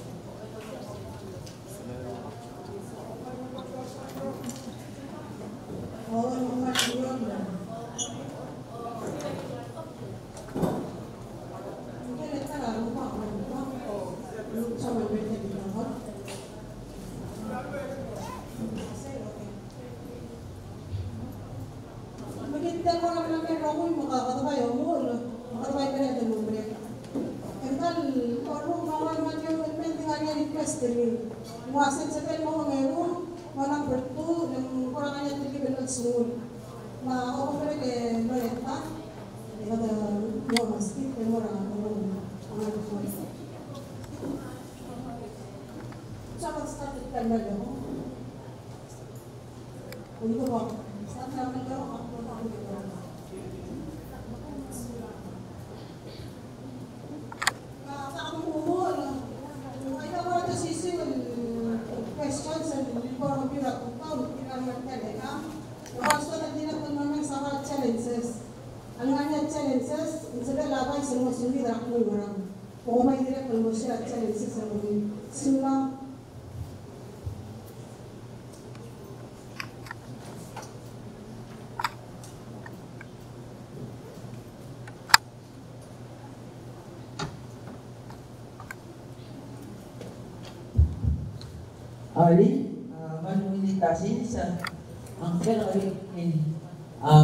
Maganda ko lang namin ako yung destiny. Muasan sa pen mo ngero, manang bertu ng kurangannya tinggi benar semua. Ma ako pala ke mereka, ada mo mesti temora ang ko. Sama start kan lagi. Untuk apa? Start namin ko ako ako. Questions and inform pira kung pira magkala also nagdina ko naman sa challenges ang nga challenges instead labay sa mga sundi rak mo marang o may dire ko mo siya challenges sa mga sila manumilitasin sa ang kailangan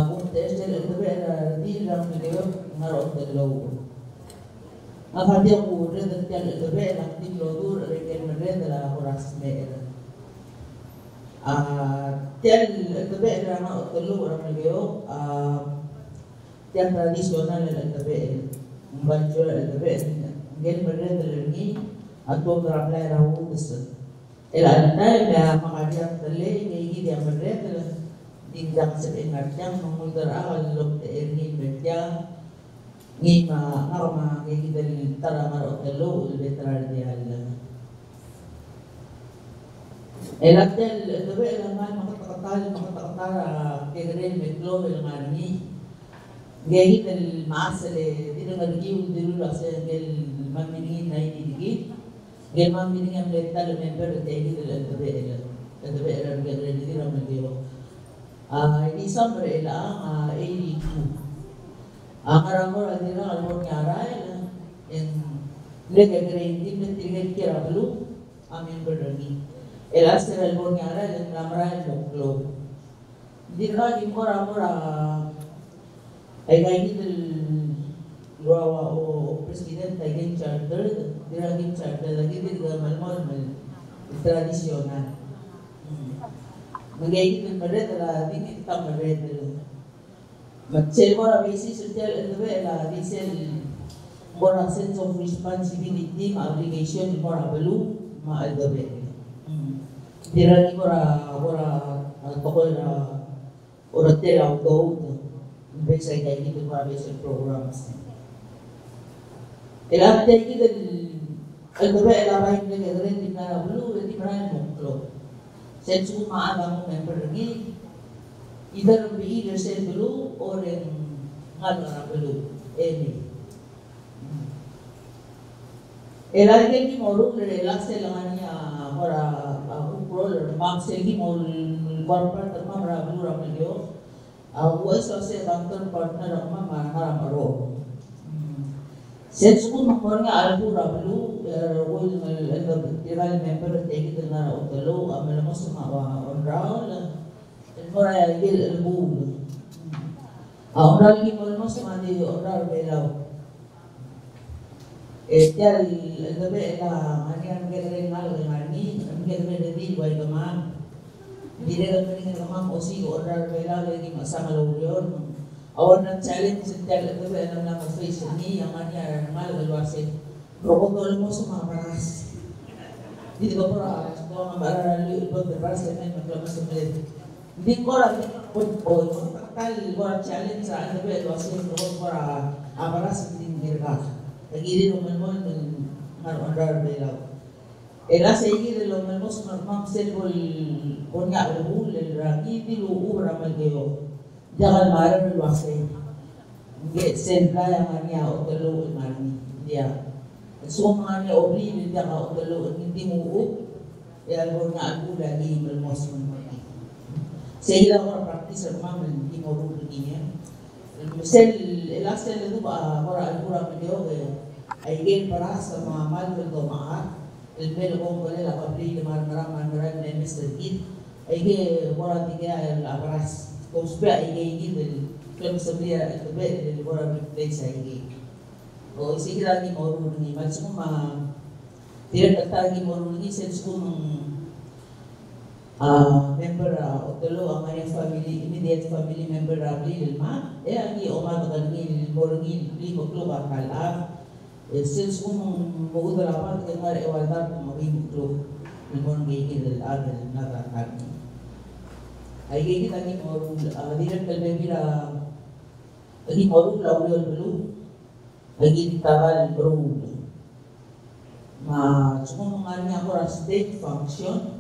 contest del di lang nila ngaroon dalaw. Ang hati ako rin at yan ito ba ang tinlodur rin rin dala oras meron. Tiyan ito ba ang mga otolo orang nila tiyan tradisional ito ba ang banjol ito ba ang meron dala ni at huwag ramlay raw gusto. Elanda na makadiyang tali ngayon dia meron tinggal sebentar yang mengulur awal lom TNI berjang ngima karma ngayon dari taramar otelo lebih tradial. Elatel itu elangan makatakatara kegeren metlo elangan ni ngayon dari masale tidak ngerti dulu lah saya ngel mamini naik dikit ngel mamini yang letal member TNI itu elan kegeren di dalam negeri. Ini sampai lah 82. Akarang-akarang nila almor ngaray en legagrein din na tinggal kira belum amin berdangi. Elas ter almor ngaray en namaray muklo. Dira di mora ay gay del rawa o president ay gay charter dira gay charter lagi dira malmol tradisional. Magiging din meron la din ita meron. Magcel mora basis social ito ba la diesel mora sense of responsibility obligation mora balu maaldabe. Dira ni mora tokol na hotel auto basic kay dito mora basic programs. Ilang tayo din ito ba la bahay na rin din na balu di maran mo. Sensu maaga mo member lagi, either be yourself dulu or yang ngalah dulu, ini. Lagi ni moruk relax selangannya para ukuran maksud ni mol korporat terma berabu ramai dia, was also kantor partner ramai mana ramai. Sensu pun makornya albu rabu, role tiral member tegi dengan otelo, amal masuk mawa onral, enora gil albu. Onral ni mal masuk mandi onral belau. Tial lebe la manian gere ngal ngani, gere di buat gamam. Dire gamam gamam osi onral belau lagi masa malurion. Awal na challenge setiap itu enam nama face ini yang mana ngal luar sih. Protokol mo sa mga paras. Dito ko para ko mabara li ibang berbara sa mga programa sa mga. Hindi ko lang po takal luar challenge sa ano ba luar sih ko para paras din dirga. Tagiri naman mo under belaw. Ela sa igir lo mo sa mga sel bol nga bol ragi dilu ubra magyo. Jangan marah luasnya. Get sendla yang hanya otelo mani dia. Semua hanya obli dia kalau otelo hindi muuk. Ya albornya aku lagi melmos mani. Sehingga orang praktis rumah hindi mau begini. Sel elasel itu orang albornya dia. Aigel paras sama mal berdoa. Elbel kong boleh lah pabrik marah nemester kit. Aigel orang tiga paras. Kung siya ay gigil, kung sabiya ito ba, wala may place ay gigil. O sige lang ni Mauro ni Matsuma, Tidak tertagi morulgi sense member otelo ang kanyang family, immediate family member rabli ilma, agi oma magani morulgi limo klo bakala, sense mugudala pa kengar ewaldar kumaging klo, morulgi kidel adel natakani. Ay kita ni morul, tidak kalbira, agi morul lauriol belu, agi ditawal morul. Cuma mengalami aku state function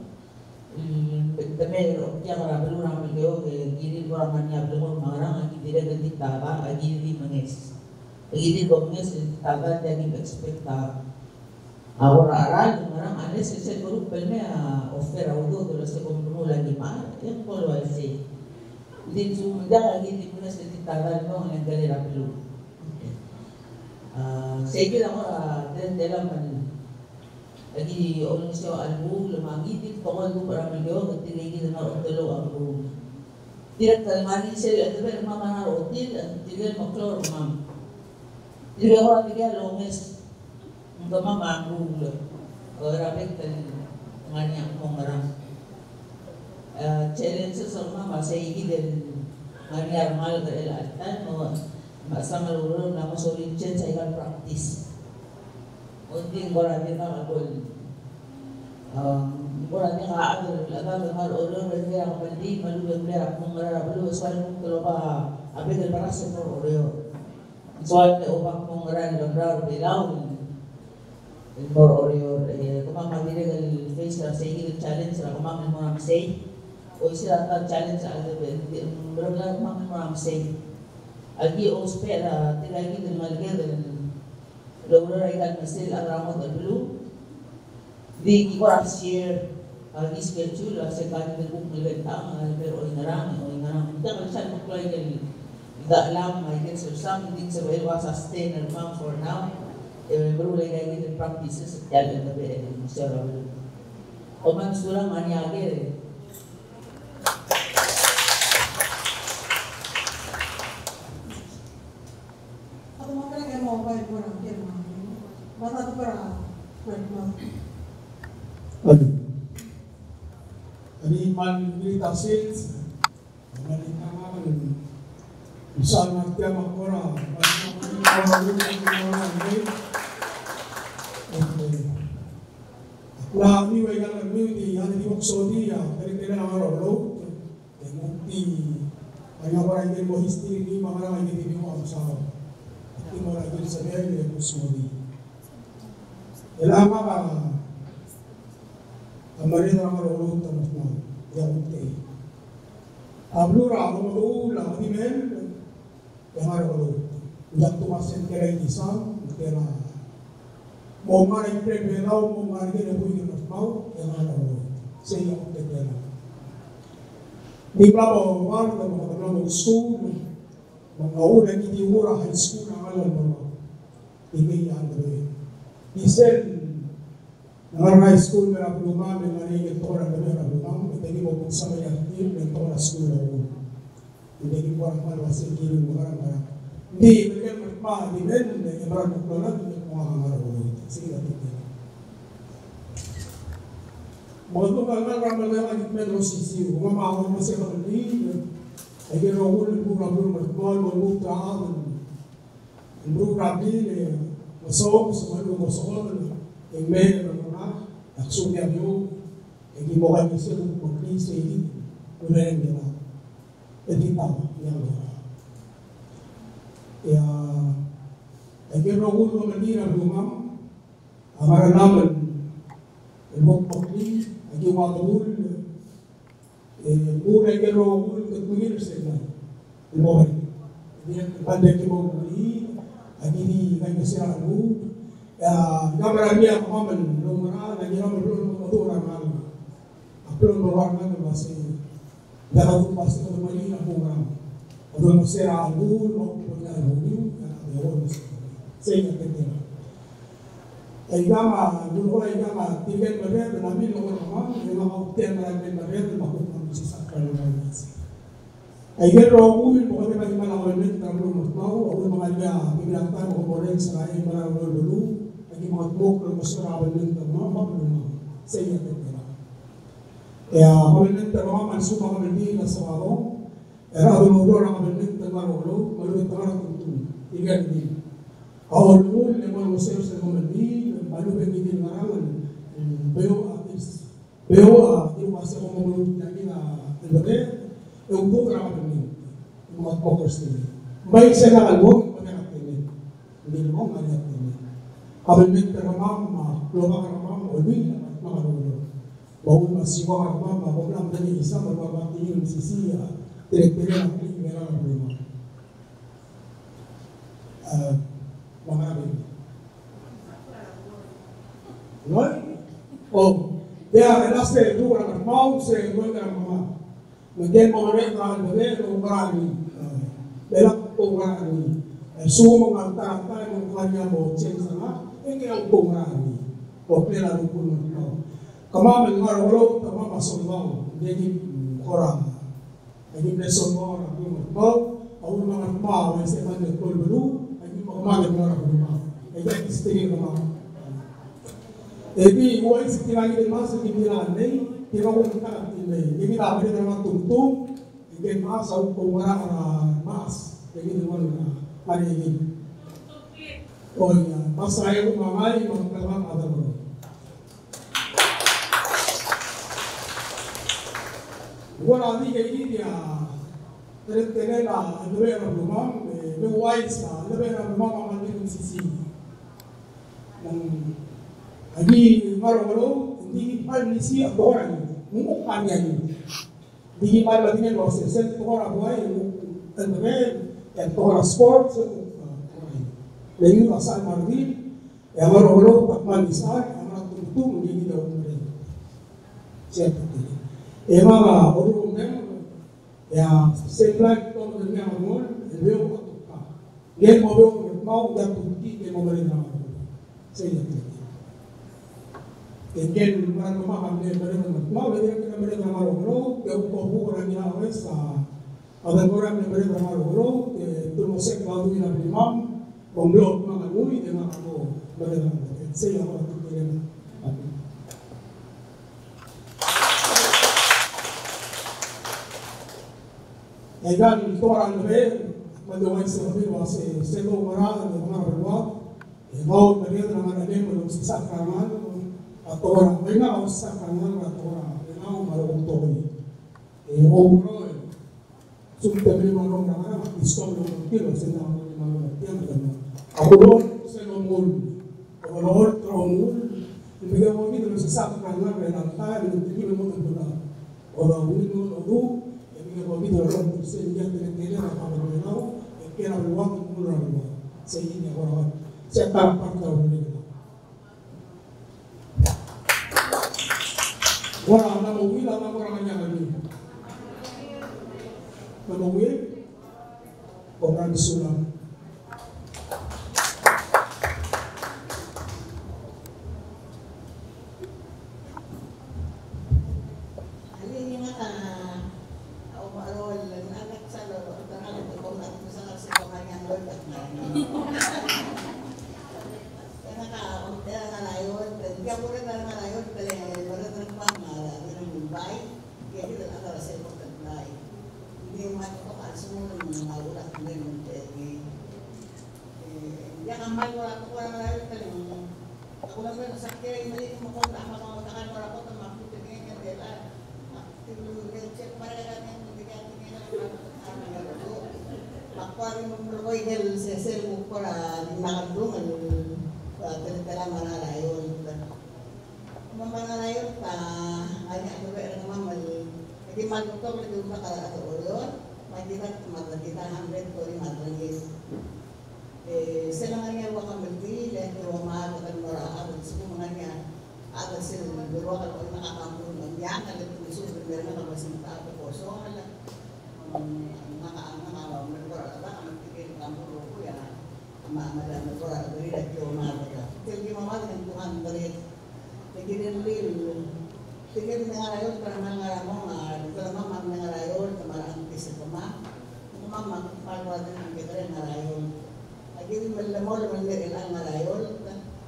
tapi dia kalau belum ramai dia gini orang mana belum mengarang lagi tidak ganti tawa lagi di menges lagi di menges tawa jadi ekspekta orang orang mengarang ada sesuatu grup pelnya offer auto terus sekolah lagi mah yang kalau sih di cuma dia lagi di menges di tawa no yang kali rapilu saya kira orang dalam lagi orang siapa album lemagi di tongol tu para video ketika lagi dengar otelo album tidak termani saya ada berapa mana hotel tidak maklor mam tidak orang tidak longes untuk mama album rapet nganya mengarang challenge sama masa ini dan nganya mal terelatan masa malu nama solid chance saya kan praktis. Unting orang dia nak agol, orang dia nak agol, laga dengar orang dia yang mandi malu benda aku mengarah malu soal kalau apa dia pernah semua orang soal dia opak mengarah lembrar belau, orang kemana dia kalau face lah saya challenge lah kemana orang say, oisir atau challenge ada berapa kemana orang say, lagi ospek lah tidak lagi dengan dia Laura ikan mesil aramot albulu di kibar share di schedule sekali dengan melentang pero inarang kita bisa apply dari tidak alam I guess or something sebagai was sustain and farm for now baru lagi kita practices jalan tapi secara oman surang maniage Bata tu para kuat. Ani man milita sales, mani tangan, bisa nanti makora, lah ni wajah ni di yang di maksudi ya, dari kena nama orang mukti, banyak orang yang mau history ni, mana orang yang di mau asal, ini orang yang sebenarnya yang maksudi. Elama ka kamarin na marulong tamas na yaunti. Ablura ako maluula di men yang marulong. Uyak tumasin kaya isang kaya mo maring prebelaw mo maring na buhay ng mau yang marulong. Sa iyong kaya. Di ba mo war na mga kanang school mga unang itiwura high school na alam mo. Hindi yan gawin. Isel nang high school na problema may manigit ko na problema hindi mo kung sa may active ng to na school na hindi ko ang malwasi kilo mo karang hindi bigyan pa di men ibarat ko na hindi ko makakaraw sige natin mo to ka na ramal na ang men rosisi mo maawa mo sa kanila ay ginawul mo na mo trabaho mo rabili masok sa mga masok ang meron ng mga aksyon niyo ang imuha niyo siya kung mag-please hindi wala yung gina hindi tama yung gina kaya ang ginawul mo manira lumang ang maranaman ang mag-please ang iwagawul muna yung ginawul at mungin sila imuha niyo hindi ang panday kimawuli ang ini kanya sila ano gambar dia kemaman lumara lagi nama belum motor orang belum berwarna masih dalam pasti kembali aku orang belum sera abu mau punya abu ya harus saya katakan agama dulu agama tiga berada nabi nomor nama yang mau tiang berada berada makhluk manusia sakral manusia Agar rohul bukan bagaimana orang ini terlalu mau, orang mengajar pemerintahan orang seraya mana dulu, lagi mga mukro masuraban ng mga mabulungan sa iya titira. Kaya kami ng mga mansuba kami din sa ako, era dumudor ang kami ng tamarolo, maluwit ang tuntun, igan din. Awal mo, lemon museo sa kami din, maluwit din marangan, bayo atis, bayo iwasa ko mamulot lagi na albabe, yung buka kami din, yung mga pokers din. May isa na kalbog, pagkakatingin. Hindi mo maniatingin. Kabinit ka ramam, lupa ka ramam, uwi na mga lulo. Bawal masiwa ka ramam, bawal lang dali isa, magbabatingin si siya, tirik-tirik ang kling, meron ang lima. Mga rin. Right? Oh, kaya kailas kayo, doon ang mau, sa doon ka ng mga. Magyan mo rin, kahal mo rin, o marami. Dalam pengarani, semua mengatakan yang kanya mau censana, ini yang pengarani. Okey lalu pun mau. Kama mengar walau kama masuk mau, jadi orang. Jadi besok orang tu mau, awal mangat mau, saya mana kol baru, jadi mau mana orang rumah. Jadi istri rumah. Jadi awal istri lagi di masa di bilan ni, kita mau kita ini. Jadi tak boleh nama tuntung. Jadi masa pengarani mas, jadi dengan hari ini. Oh ya, mas saya mengamai mengkalang ada baru. Bukan nanti kayak ini dia, terus lah, lebih orang rumah, lebih wise lah, lebih orang rumah makan di sisi. Lagi baru ini polisi orang, mungkin yang di mana dia proses, orang buat Alberel, yang tohra sports, lain asal margin, yang orang takman isar, yang orang tuntung di dalam mereka. Siapa itu? Emang orang memang, ya sebelah itu mereka ngomong, dia mau tukar. Dia mau dia tunti, dia mau mereka ngomong. Saya itu. Kemudian orang rumah kami mereka mau mereka ngomong, dia mau orang yang awes ada orang yang berada dalam ruang, termasuk kalau di dalam imam, memblok mengalami dengan aku berada dalam. Saya orang itu yang Egan itu orang lebih mendoakan seperti bahasa selo marah dan marah berbuat. Mau berada dalam ada yang belum sisa karangan atau orang mereka harus sisa karangan atau orang mereka mau untuk ini. Umroh sudah beli malam ramai, diskon 50 kilo, senang beli malam yang berapa? Aku doon sa nomul, kalau teromul, ibigay mo kita ng sasak karena renata, hindi mo nagdula. Orang ini lalu, ibigay mo kita ng sehingga terkena apa kira ruang itu ruang, sehingga orang cetak partau ini. Orang nama wila nama orangnya lagi. Menemui orang disulam.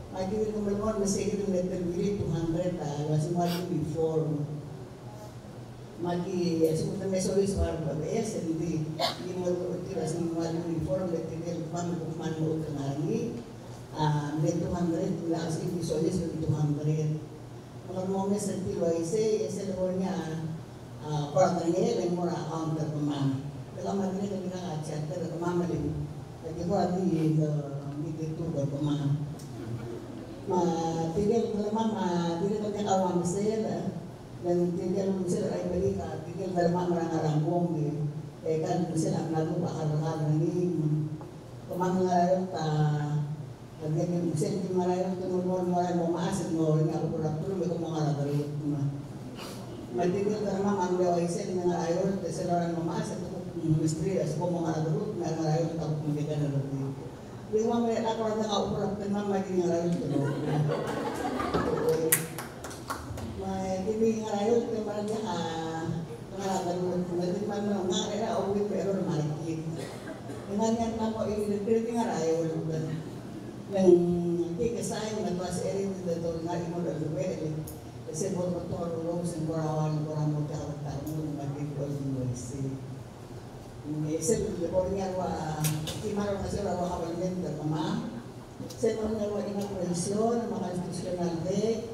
Magi ko malmon masih kita letter bili 200 masih magi before. Magi asum kita mesolis war babes hindi mo tira sa magi before letter bili man mo kanali. Letter 200 la asing mesolis 200. Mga momes sa tilo ese lo niya para tanya yung mura account na pamama. Kaya madali kami nakachat na pamama din. Lagi ko ati dito ko pamama. Tigil ko mama, tigil ko kaya awang sila. Dan tigil mo sila ay balika, tigil ko mama rangarambong din. Kan sila nago bakal-bakal nanging. Pamama nga ta lagi yung sila yung marayong tunulungan mo rin mo maasad mo rin ako pula-pula may kumakala tayo. Magtigil ka naman ang lewaisin ng arayon, kasi lang mamaas, at mistri, as po mga nadarot, may arayon, tapos hindi ka nadarot. Hindi ko mamaya, ako lang nakaupulap, pero magiging arayon ito. May kibiging arayon, pero marami ka, nadarot, nagtipan mo ng mga kaya, uwi, pero namarikit. Yung ganyan na po, yung arayon, yung kikasay, natuwas erin, ito nga, imo na luwi, kasi po matulong sa kurawan mo kakataon mag-ipon mo isi. Isa po niya kimaro kasi rawa kabalmen ka kama. Sa po niya inang presyon, mga institusyonal de,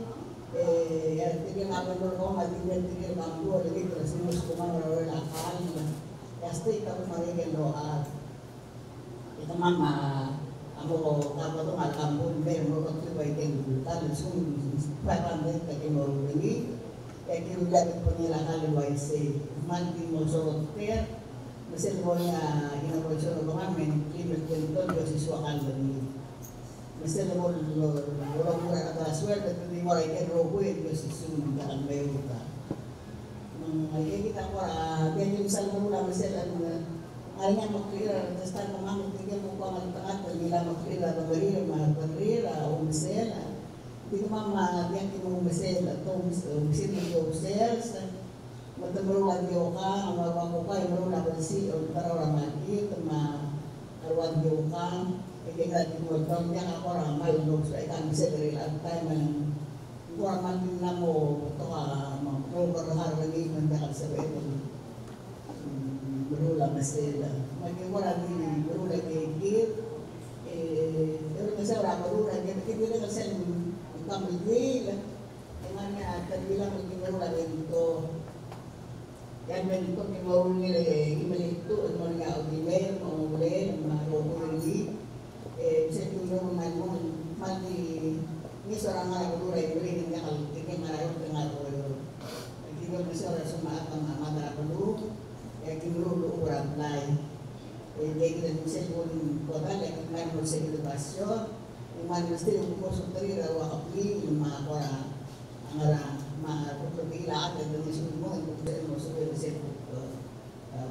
tigil naman ko matigil bangko, lagi kasi mo sa kumamaro lakal. Kasi ito marigyan load. Ito mama, ako kapag tumatambon, meron mo pagkibay kayo, tapos kung parang kaya mo ringi, kaya kinulapit po nila kaliway si Manti mo sa hotel, masih mo niya inaprosyon ng mga men, limit ko nito, kasi suwakal na niyo. Masih mo mura at aswerte, at hindi mo rin kaya robo yun, kasi sunod ka ang mayo ka. Kaya kita ko, kaya yung salmula, masih hanya maklira, testan memang tiga muka maltakat, bila maklira, maklira, umisela. Hindi mama yang kinumisela, umisil yung sales, matamulog yung ka, amawa ko ka, yung marunong pansi, o parang makit, arwan yung ka, ikikati mo ito, niya ako ramal, so ikan bisa dari lantai, kurang mantin na mo, ito ka, maklubarahan lagi, mandakal sa beto. Berula masela, maging wala din berula kikir, pero kasi wala berula kikir kita kasi kamigil, yang mana terbilang maging berula dito, yan dito kimau nila imalito, ano nga email, maulen, marunong bisa tulong mo mati ni seorang orang berula ini dia kalau tinggal marayon tengah berula, kita bisa rasa maaf sama mata perlu. Kinululu orang lain. Jadi kita bisa pun kota yang main bersih edukasio, yang mesti untuk sutri rawa kapi, lima orang anggaran, mah perpilaan dan jenis semua untuk tidak masuk ke bersih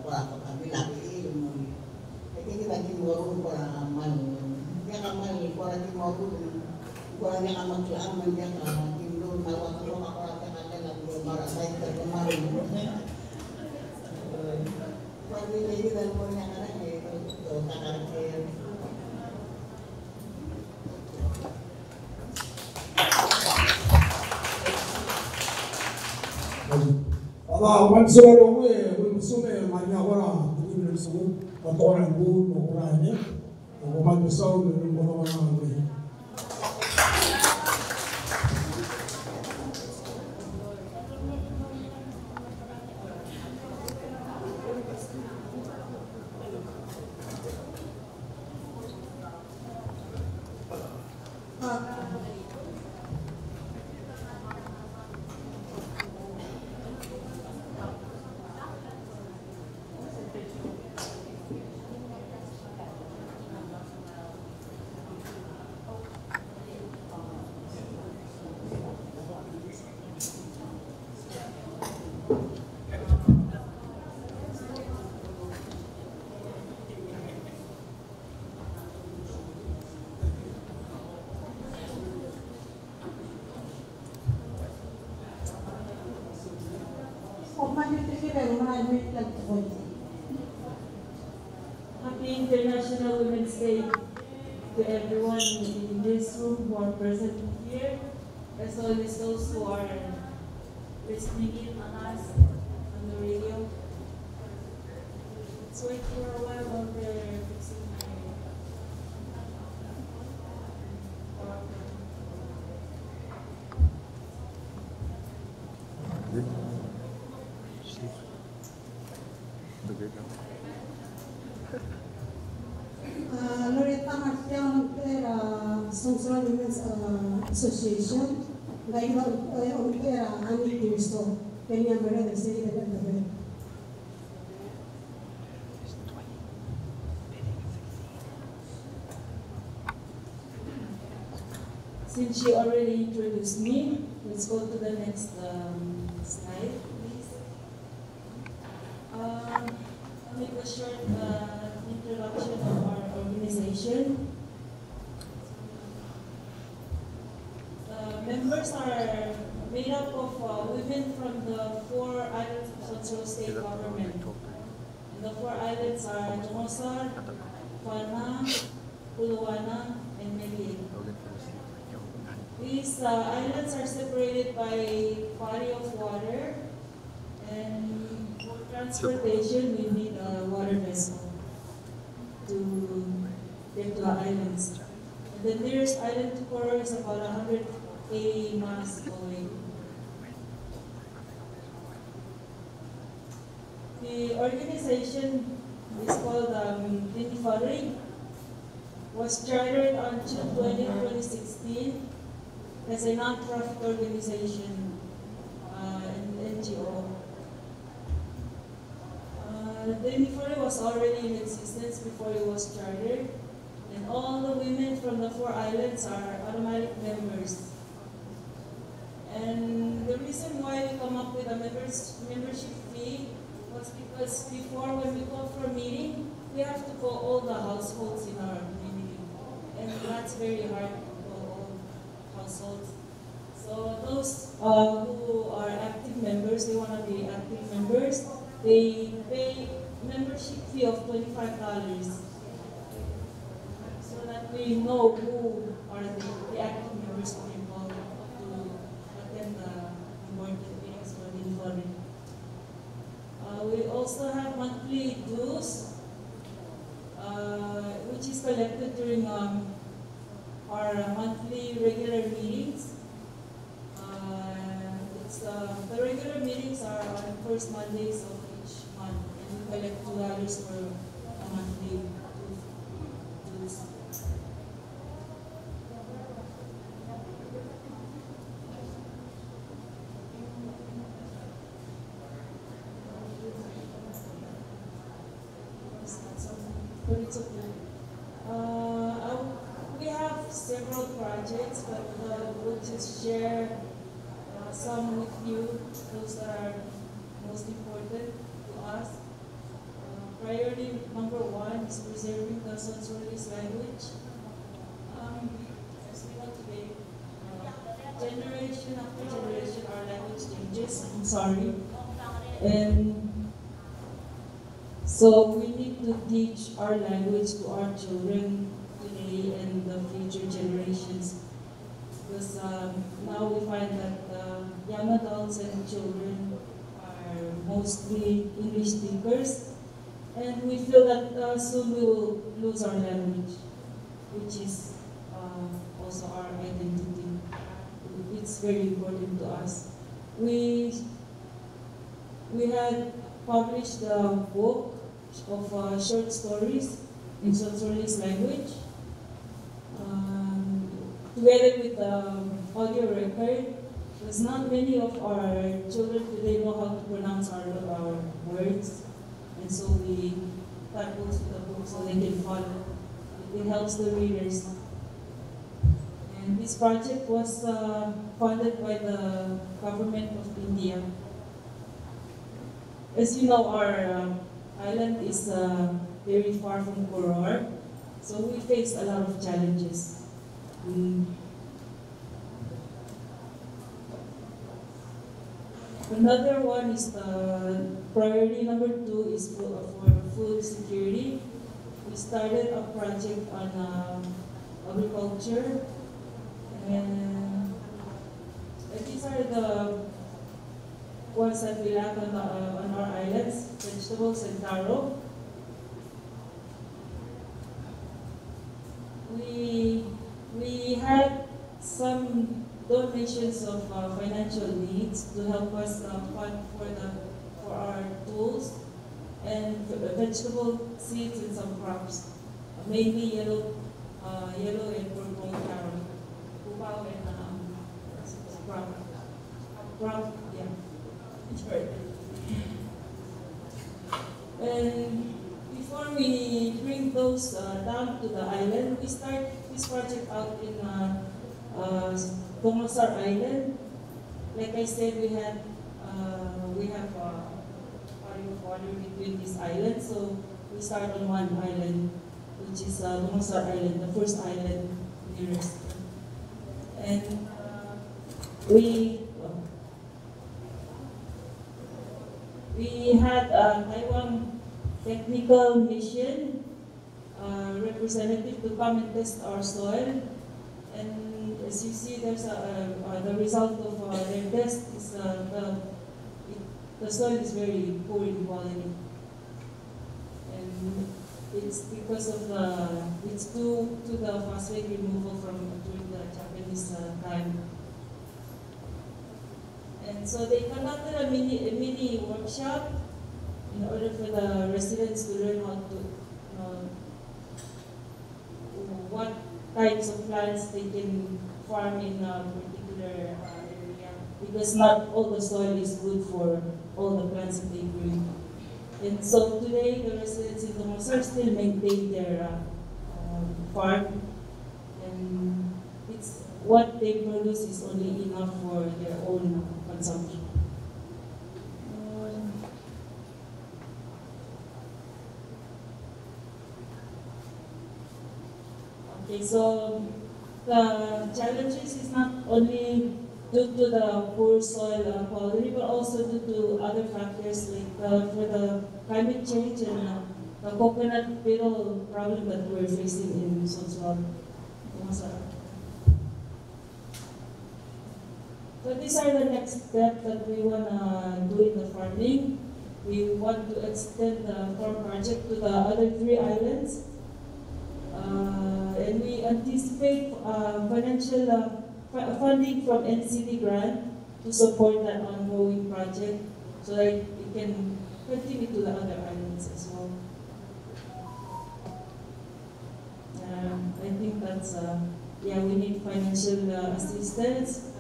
orang kapi lagi ilmu. Jadi kita kimau orang amal, yang amal orang kimau orang yang amal kelam yang kimau mawak orang yang ada lalu orang lain terkemarin. Pagi lagi dan punya anak itu karakter. Kalau manusia orang musuhnya banyak orang, jadi musuh atau orang buruk orangnya, orang musuh dengan orang lain. Happy International Women's Day. to everyone in this room who are present here, as well as those who are listening in on us on the radio. Let's wait for a while while they're fixing my Loretta Martial Montera, Sponsor Women's Association, Gaida Montera, Annie Cristo, Kenya Maria de Seri de Betabe. Since she already introduced me, let's go to the next slide, please. I'll make a short introduction of our organization. Members are made up of women from the 4 islands of Central State Government. And the 4 islands are Jomosar, Fana, Puluwana, and Meliit. These islands are separated by a body of water, and for transportation we need a water vessel to get to the islands. And the nearest island to Koro is about 180 miles away. The organization is called Tinifari, was chartered on June 20, 2016 as a non-profit organization, an NGO. The Tinifari was already in existence before it was chartered, and all the women from the 4 islands are automatic members. And the reason why we come up with a membership fee was because before, when we go for a meeting, we have to call all the households in our community. And that's very hard to call all households. So those who are active members, they want to be active members, they pay membership fee of $25 so that we know who are the active members who are involved to attend the important meetings for the Tinifari. We also have monthly dues, which is collected during our monthly regular meetings. The regular meetings are on the first Mondays of each month, and we collect $2 for a monthly dues. But it's okay. We have several projects, but we'll just share some with you, those that are most important to us. Priority number 1 is preserving the Sonsorese language. As we know today, generation after generation, our language changes. I'm sorry. And so we need to teach our language to our children today and the future generations. Because now we find that young adults and children are mostly English speakers, and we feel that soon we will lose our language, which is also our identity. It's very important to us. We had published a book of short stories in Sonsorese language, together with the audio record, because not many of our children today know how to pronounce our words, and so we type books with the book so they can follow. It helps the readers. And this project was funded by the government of India. As you know, our island is very far from Koror, so we faced a lot of challenges. Another one is priority number 2 is for food security. We started a project on agriculture, and these are the ones that we lack on our islands, vegetables and taro. We had some donations of financial needs to help us fund for our tools and vegetable seeds and some crops, mainly yellow and purple taro, Palau and crop, yeah, it's right. And before we bring those down to the island, we start this project out in Tomasar Island. Like I said, we have body of water between these islands, so we start on one island, which is Tomasar Island, the first island nearest. And we had a Taiwan technical mission representative to come and test our soil, and as you see, there's the result of their test is the soil is very poor in quality, and it's because of it's due to the phosphate removal during the Japanese time. And so they conducted a mini workshop in order for the residents to learn how to, what types of plants they can farm in a particular area, because not all the soil is good for all the plants that they bring. And so today, the residents in Tomasar still maintain their farm, and it's what they produce is only enough for their own consumption. Okay, so the challenges is not only due to the poor soil quality, but also due to other factors like for the climate change and the coconut beetle problem that we're facing in Tomasar. So these are the next steps that we want to do in the farming. We want to extend the farm project to the other 3 islands. And we anticipate financial funding from NCD grant to support that ongoing project so that it can continue to the other islands as well. I think that's, yeah, we need financial assistance,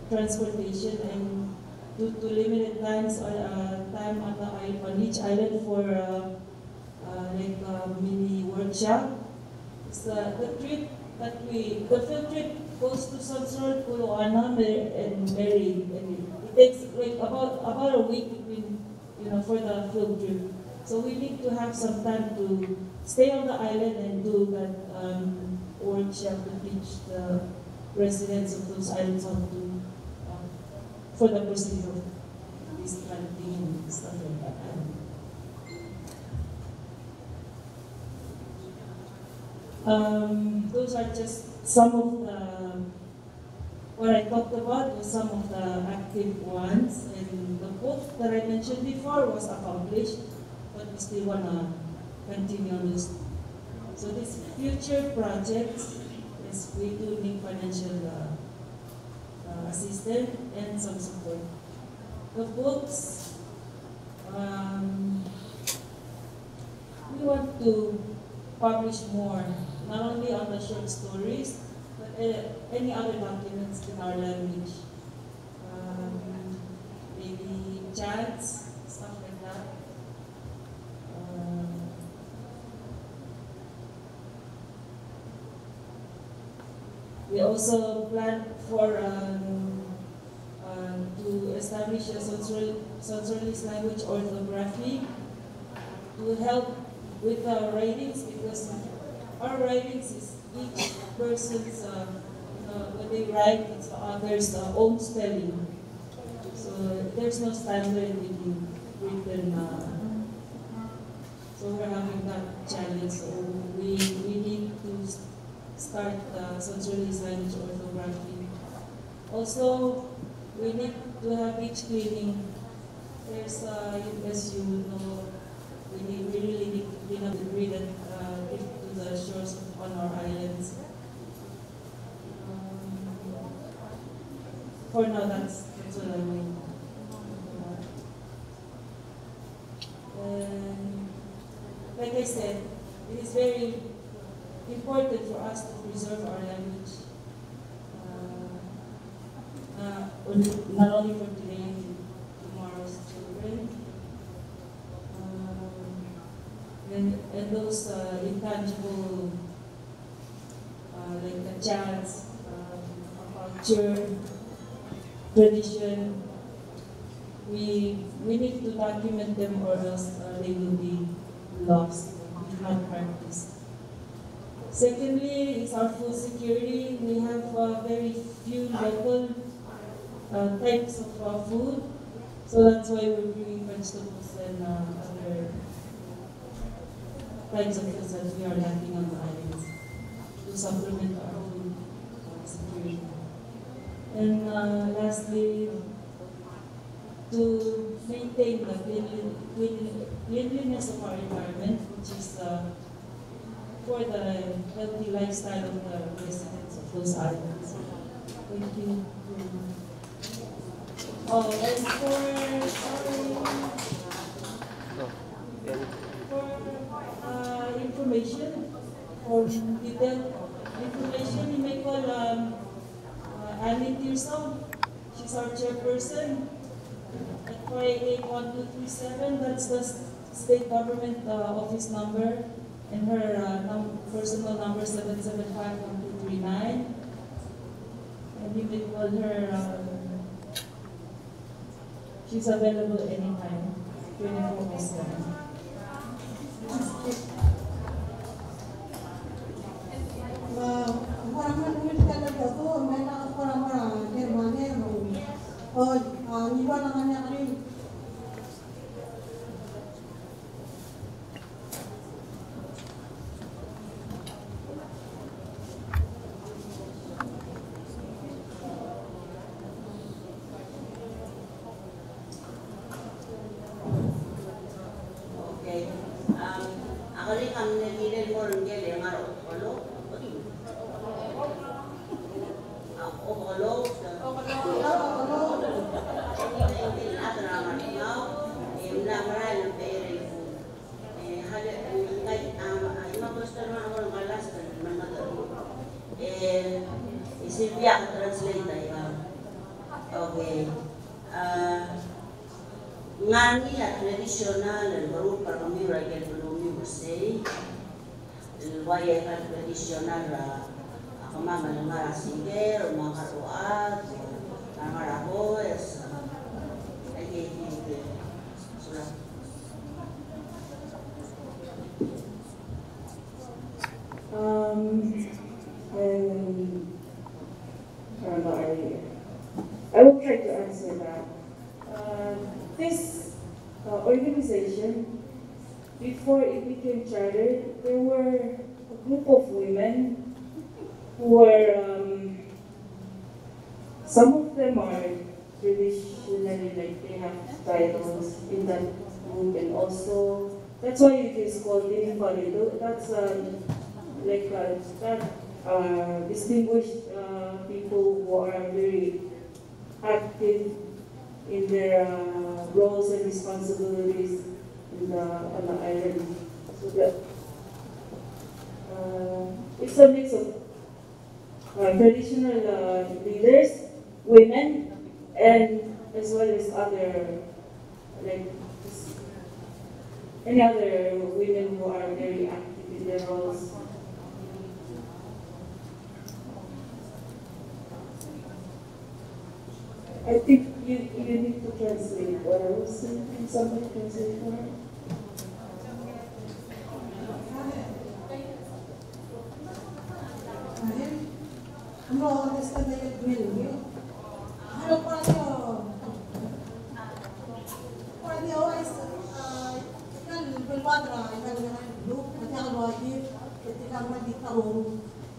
transportation, and due to limited time on each island for like mini workshop. The field trip goes to Sansol, Puluana, and Mary. And it takes like about a week between, for the field trip. So we need to have some time to stay on the island and do that workshop to teach the residents of those islands how to for the procedure of this planting and stuff like that. Those are just some of the, what I talked about was some of the active ones, and the book that I mentioned before was accomplished, but we still want to continue on this. So these future projects, yes, we do need financial assistance and some support. The books, we want to publish more, not only on the short stories, but any other documents in our language. Maybe chats, stuff like that. We also plan for to establish a Sansoralese language orthography to help with our writings, because our writings is each person's, when they write, it's the author's own spelling. So there's no standard in written. So we're having that challenge. So we need to start socially signage orthography. Also, we need to have beach cleaning. There's, as you know, we really need to clean up debris that get to the shores on our islands. For now, that's what I mean. And like I said, it is very important for us to preserve our language, not only for today and tomorrow's children, and those intangible, like the chants, culture, tradition. We need to document them, or else they will be lost if not practiced. Secondly, is our food security. We have very few local types of food, so that's why we're bringing vegetables and other types of foods that we are lacking on the islands to supplement our food security. And lastly, to maintain the cleanliness of our environment, which is for the healthy lifestyle of the residents of those islands. Thank you. Oh, and for information, for detailed information, you may call Annie Tirso. She's our chairperson. At 5881237, that's the state government office number, and her personal number 7751239. And you may call her. She's available anytime, 24/7. Ngani la tradisional el baru para kami rakyat belum bersih, el wayang tradisional ako mama nangara singer, nangara uat, nangara boys, lagi sudah. I will try to answer that. This organization, before it became chartered, there were a group of women who were, some of them are traditionally, like they have titles in that group, and also, that's why it is called Dinifalido. That's distinguished people who are very active in their roles and responsibilities on the island. So that it's a mix of traditional leaders, women, and as well as other, like any other women who are very active in their roles. I think you need to translate what I was saying. Can somebody translate for her?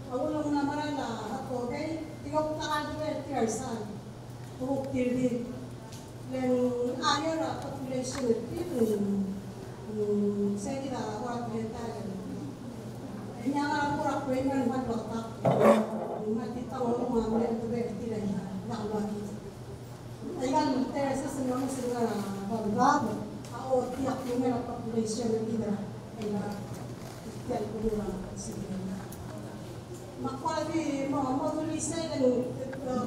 Aku tiri dan ayah population itu saya tidak awak berita ini anak kurang pengen buat otak mati tahu rumah mereka berarti lagi tak lagi ayah terasa semua berbab atau tiap punya population kita ayah tiap punya sebenarnya makanya di mau tulis saya dan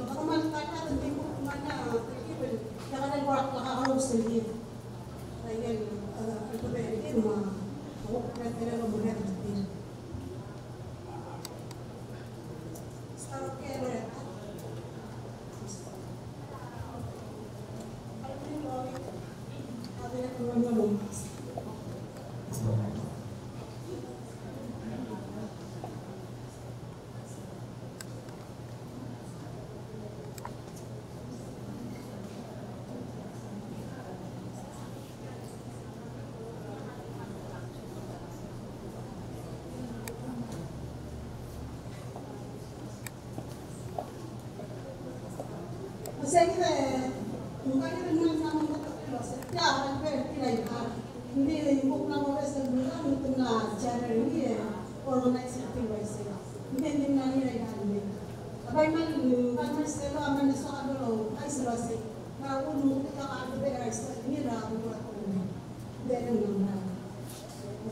kalau mana tanya tentang mana terkibul jangan ada orang harus sendiri ayah itu berarti mah aku kira lo melihat sendiri. Saya kira mungkin dengan nama kita setiap orang berkira ini ibu nama besar bulan untuk cara ini organisasi aktivasi ini dengan ini lagi. Tapi memang selalu aman soal dulu isolasi. Kalau untuk kita ada berasa ini dah buat ini dari mana?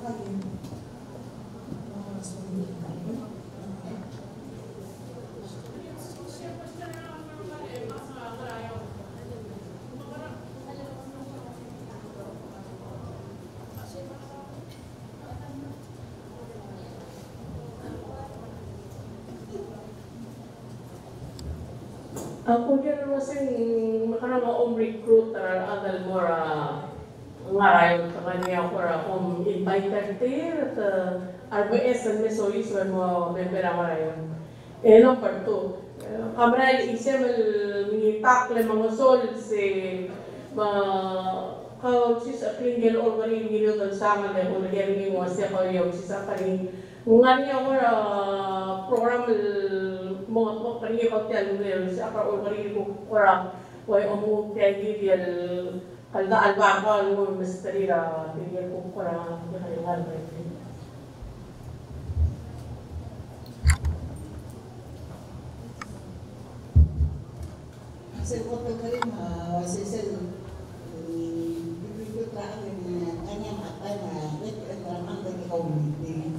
Bukan Ako dyan naman makanang recruiter adal mo ngarayon sa kanya kung invited at RBS and mesois when mo bempera ngarayon. Number 2, kamera isem minitakle mga sol si kau sis apingil organin gilo dan sama le ulian ni mo siya ko yung sisa kani nganya ko program mo kani ko tiyan le siya ka organin ko ora way omu tiyan gil kalda alba ko mo misteri ra tiyan ko ora ya kay ngal ba Hasil foto kali hasil kanya matay na nagkaramang ng community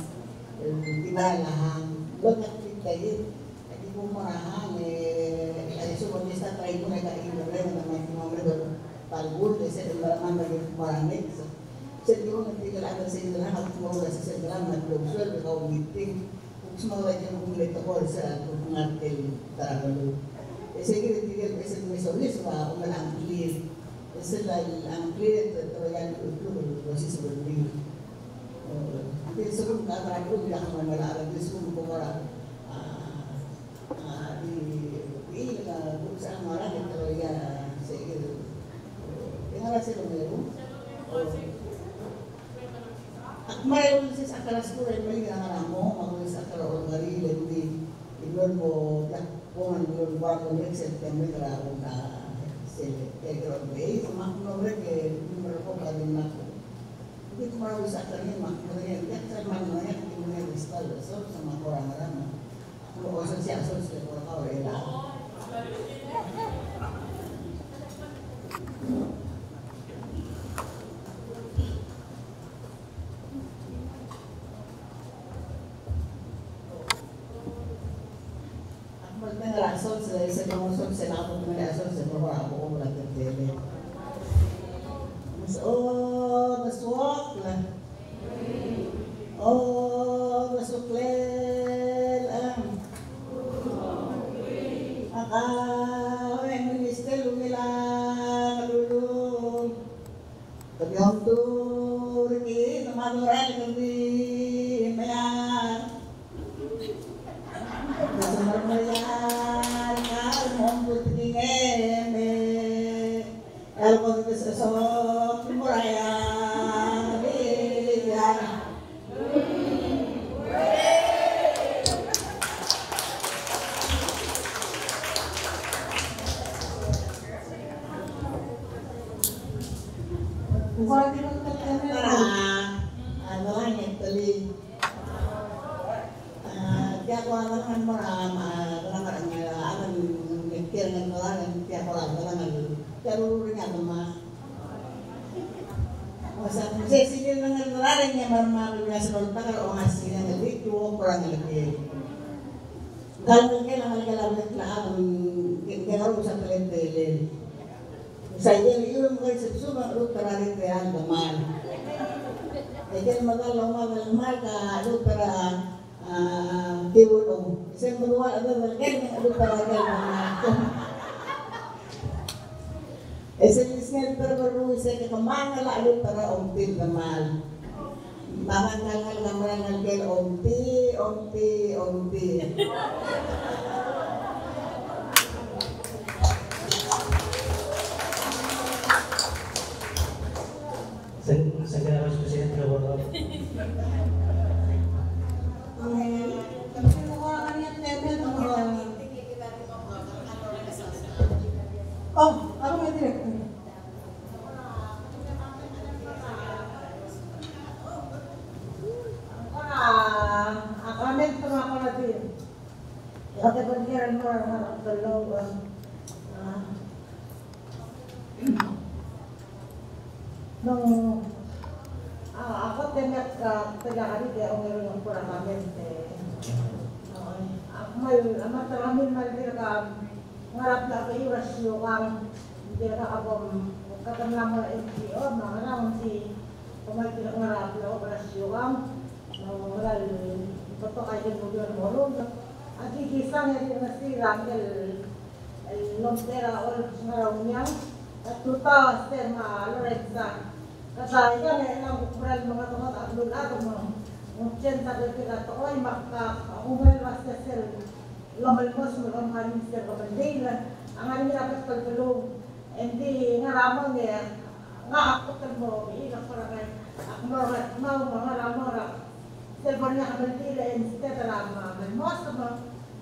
tibalahan bagat kayo at ibu marahan ay sumunod sa try ko na kaino rin na may kinomre palbul kasi nagkaramang ng maramit sa diyo nagtigal agad sa ilo na magtumawala sa sendram na global na community kung sumawala dyan kumulit ako sa ngatil taragalo sige nagtigal kasi may solis pa kung malang clear sila ang clear talaga itu proses berbeda. Jadi sebelum kata itu dia akan melarang di seluruh orang di ini perusahaan orang yang terlihat saya dengar saya mengeru. Akmal itu sih akal sekolah yang paling orang mau mengulis akal orang bari lebih iluan mau dah pohon iluan buat orang September kerana Ekor bayi, makna mereka merupakan kalian makna. Jadi kalau bisa kalian makna yang dia termaknanya kemudian kristal besar sama orang-orang. Kalau asosiasi orang kau elah. Asal saya ngomong saya lapor kepada asal saya bawa aku mulai terjadi. Masuk lah. Masuk lah. Akak yang minister lumilang dulu. Tapi untuk ini teman orang kami mayar. Teman mayar. Untuk tinggal, kalau kita sesok muraya, dia. Bukan di tempat Malangit tali. Tiap orang kan orang akan mikir dengan orang tiap orang kan terurusnya sama. Masa sesi dengan orang yang bermalu biasa kalau orang asing yang lebih tua orang lebih. Kalau kita harus bisa terlenteh. Saya itu mungkin sesuatu lu terakhir yang teman. Jadi magal ka lu tera tiwul. Saya berdua ada berken lu terakhir. Esenisnya terbaru saya kemana lah lu tera omtil teman. Bahkan kangen gambaran ngalkel omti. Segera harus presiden terlalu. Oh, aku mau direktur. Amin sama ako natin. Ate pagkiran mo ang dalawa. Nung ako tiyak tagahari kaya umirin ang pura namin. Amat ramin maldir ka ngarap na kayo rasyo kang hindi na kakabong katamlang mga NGO, mga naman si pumaliti na ngarap na rasyo kang maral betul kayak kemudian morong aquí kisah yang nasirang el lontera or ngaraunya tuta tema lorenza kaya yan ang kukural mga tumat at lulato mo mungkin sabi kita to ay makka umel basta sel lamalmos mo ang minister ko bandila ang aning dapat pagtulong hindi ngaramang niya nga ako mo iinak para kay mau mga ramora teleponnya kabantila instead rama mas mo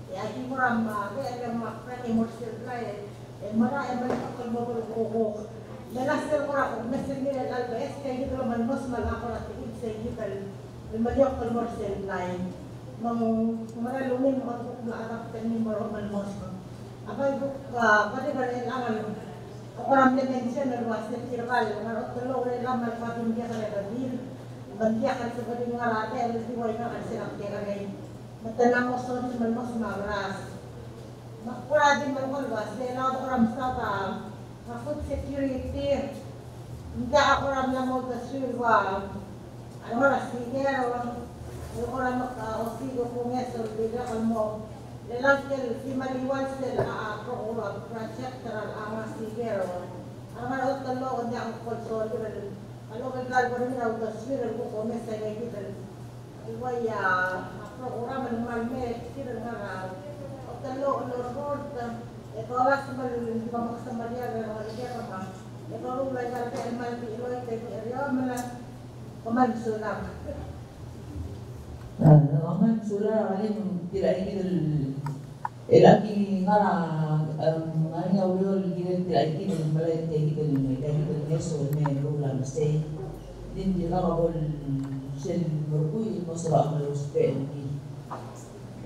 ya di rama kaya yang makna emotional play mana yang bakal mo ko Menasir ko ako, mesir nila LBS, kaya dito naman mas malako natin sa digital, lumaliyok ko more cell line. Maralunin mo ako kung maarap ni more malmos ko. Ako yung pati ba rin ang akuram na mention na luwas na sirkal, nga tulo rin lang malpatin kaya ka na bil, bandiya ka sa pati nga rate, alas diway na kasi nakti ka rin. Matanang mo sa malmos magras. Makura din mo ko luwas, kaya na ako ramsa ka, food security, hindi ako ram lang mo kasirwa, ano na sigero, yung orang maka-osigo kung yeso, bila ka mo, lalagyan si maliwan sila ako ulang project taral ang sigero, ang mga utalo niya ang konsolyo, ano kaglalgo rin na utaswira ko kung may sa kita, iwaya, ako ulang malmalme, sila nga, utalo, lorod, ito oras naman, di ba makasamalia na nakaligira ka, ito rulay ka rin ang iloy, kaya malang kumansulang. Mansulah alim tidak ingin lagi ngara nganya ulur kita tidak ingin malai kita neso ne rula mesti din di ngara bol sel berkui masalah malus pendi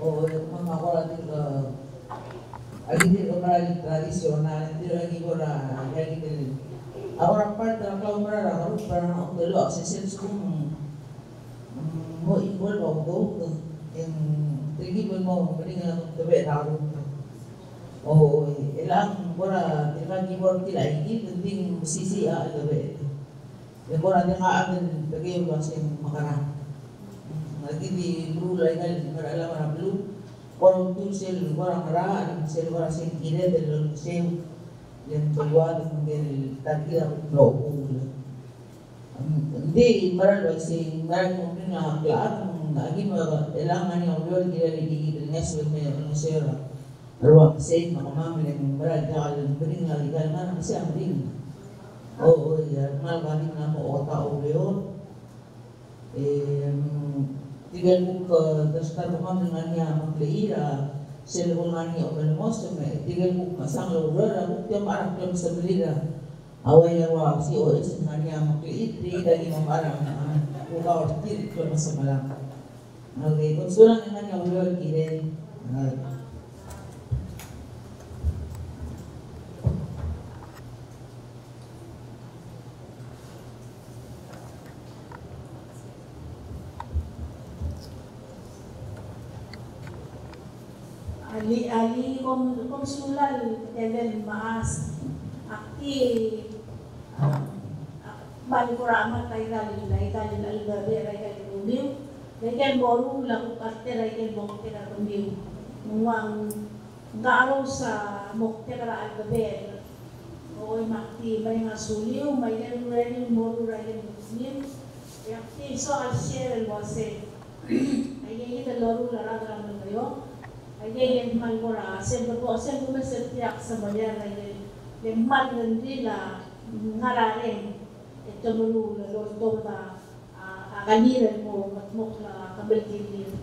oh mga kola tiga lagi kembali tradisional itu lagi gora lagi itu orang part kalau mereka harus pernah dulu akses semua mo equal mo yung tigibon mo malingan ang tabi taro o ilang gora ilang gibor tila hindi tinding sisi ang tabi yung gora nga atin tagay ba sa makara lagi di blue lay gal marala mara blue Orang tu sel orang merah, sel orang sel kiri dan sel yang berdua dengan tadi aku blok. Hindi maralo si maralo mungkin nak kelar, lagi malah elang ani orang dia lagi di nesel dengan sel. Ruang sel macam mana yang maralo jalan bering lagi jalan mana masih ambil. Oh ya, malah kami nama otak orang. Tiga buku dasar rumah dengannya mengleira, selungannya open mosem, tiga buku masang lura, buku yang marah belum sebelira, away lawa si OS na niya makliit dagi mamarang na ukaw ortir ko sa malang. Okay, kung sulang naman yung word kiden. Ali kom sulal even maas akti Balikuramat ay galing algabe ay galing lumiw. Kaya boru laku karte ay bokte na lumiw. Muang garo sa bokte na algabe. Oy makti may nga suliw, may galing rin boru ay lumiw. Yakti so al share wase. Ay yung loru larag lang kayo. Ay yung malgura. Siyempre po masetiak sa bayan ay yung malgandila ngararin. Ito mo lolo na akaliran mo matmok na kabalgilin.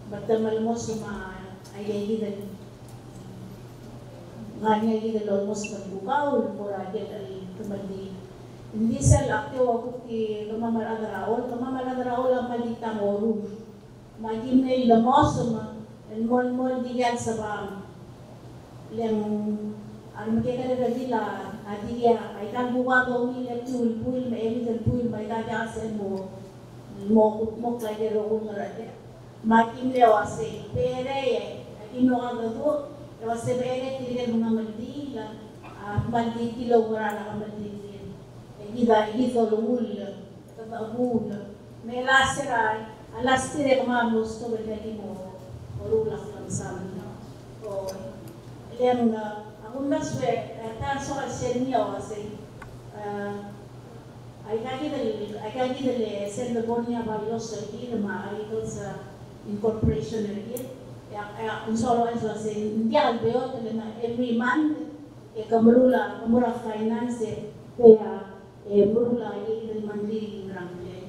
Batamal mo sa ayayidan. Ngayayidan lolo sa pagbukaw, muragin ay tumali. Hindi sa lakyo ako ki kamamaladraol ang malitang oru. Maging na ilamos sa mol diyan sa bang. Ang magkakala nila, adiya, ay kalbuwa daw nila puil, may evident puil, may kakasin mo kaya roon na rin. Makin lewase, pere, ino ka gado, lewase pere, tiligan mga mandila, mandi tilaw wala na kamandilin. Ito lumul, tatabul, may lasera, alas tire kumamos, to bagay mo, marulak lang sa amin. Yan na, Undas we tanso al senio kasi ay kagi dali sen Borneo Barrios aquí na maayos sa incorporation rin ya solo eso se hindi albeo na every month kamura finance kaya murula ay monthly rangle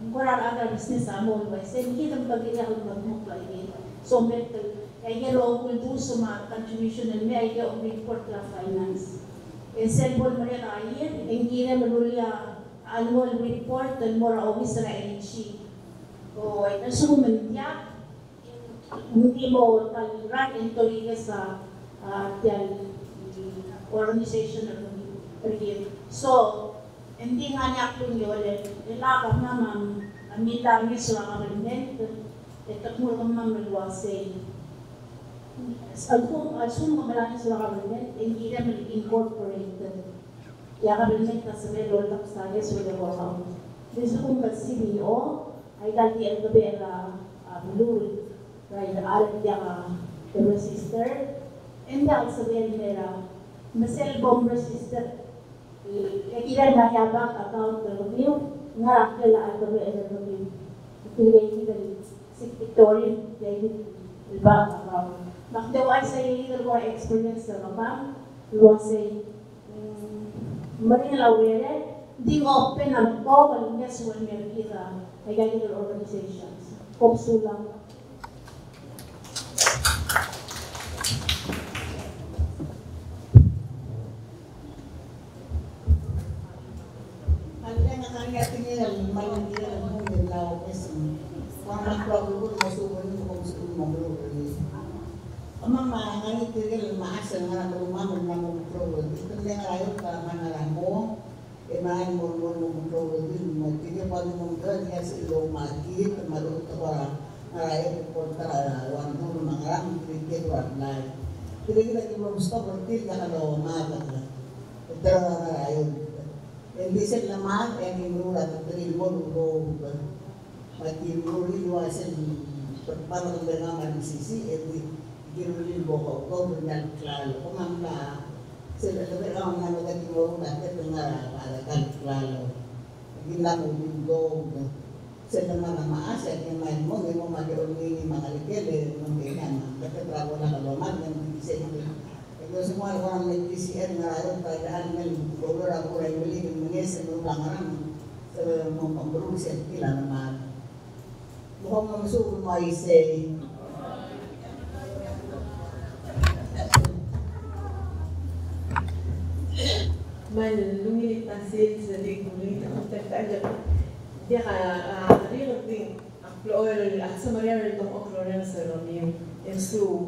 mura ada business amo ba sen kita bagay ang magmukla ini so metal kaya local do sa mga contribution na may idea of report la finance. Cellphone mo rin kayo, hindi na manulia annual report and more always na energy. O ay nasuman niya, hindi mo talirag and tuloy sa organization na rin. So, hindi nga niya kung yun, nilakap naman, amilang niya sa mga kabinet, ito mo naman maluwasay. Asum kamalaki sa kabinet, hindi na incorporated. Kaya kabinet na sa may lord of studies with the workout. Dito kung CEO, ay dati ang gabi ang blue, right, alam niya the resistor, and dahil sabihin nila, masel bomb resistor, kaya na yabang account na review, nga kila ang gabi ang review. Pinigay nila, si Victorian, iba account. Makdawa sa illegal war experience na kapag luwasay marina lawere, di open ang po kalungya sa one kita ay gagawin organizations. Kopsulang. Ano na nakangating nila, malang nila ang mong nila kasi mga problem ko masubon mo kung gusto mo maglulog. Mama, ngayon tigil maasa nga na lumaman na mong control. Ito nga ngayon para manalang mo, maaaring mo control din. Magtigil pa rin mong doon, kaya sa ilaw magkit, maluto para ngarayon yung kontra, one dulo mga lang, tigil wala na. Tigil lagi mo gusto, tigil ka kalaw umaga. Ito nga ngarayon. Hindi sila naman, yung inulat, tigil mo, lulog. Magkil mo rin, iwasan, parang naman sisi, Kirulin boko ko dengan klalo kumamla sila lebih orang yang lagi mau nanti dengar ada kan klalo gila munggo sila mana maas yang main mo mau magi ini mangalikele memberikan tapi trago na kaloman yang bisa itu itu semua orang yang PCR ngarayon keadaan men bolor aku yang beli menges menulangan mau pemburu sentilan nama bukan masuk rumah isi man lumilit na sales na dikulit ang tagtaagal. Dia real thing. Oil at sa Maria itong okloran sa Romeo. And so,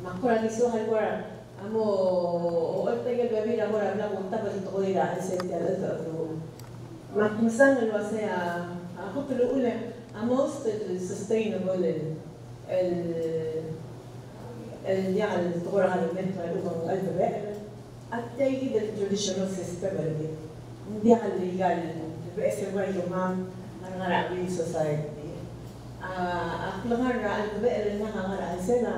makura ni so halwara. Amo, o tagal babi na mura na kung tapos ito ko nila essential ito. Makimasan na saya ako pero ula. Most sustainable يعني الطور هذا المنطقة الأمم الألباء التأكيد التراديشنال سيستم اللي اللي قال بأس الوالد مام أنا عبيد سوسايتي أقلها الألباء اللي نها سنة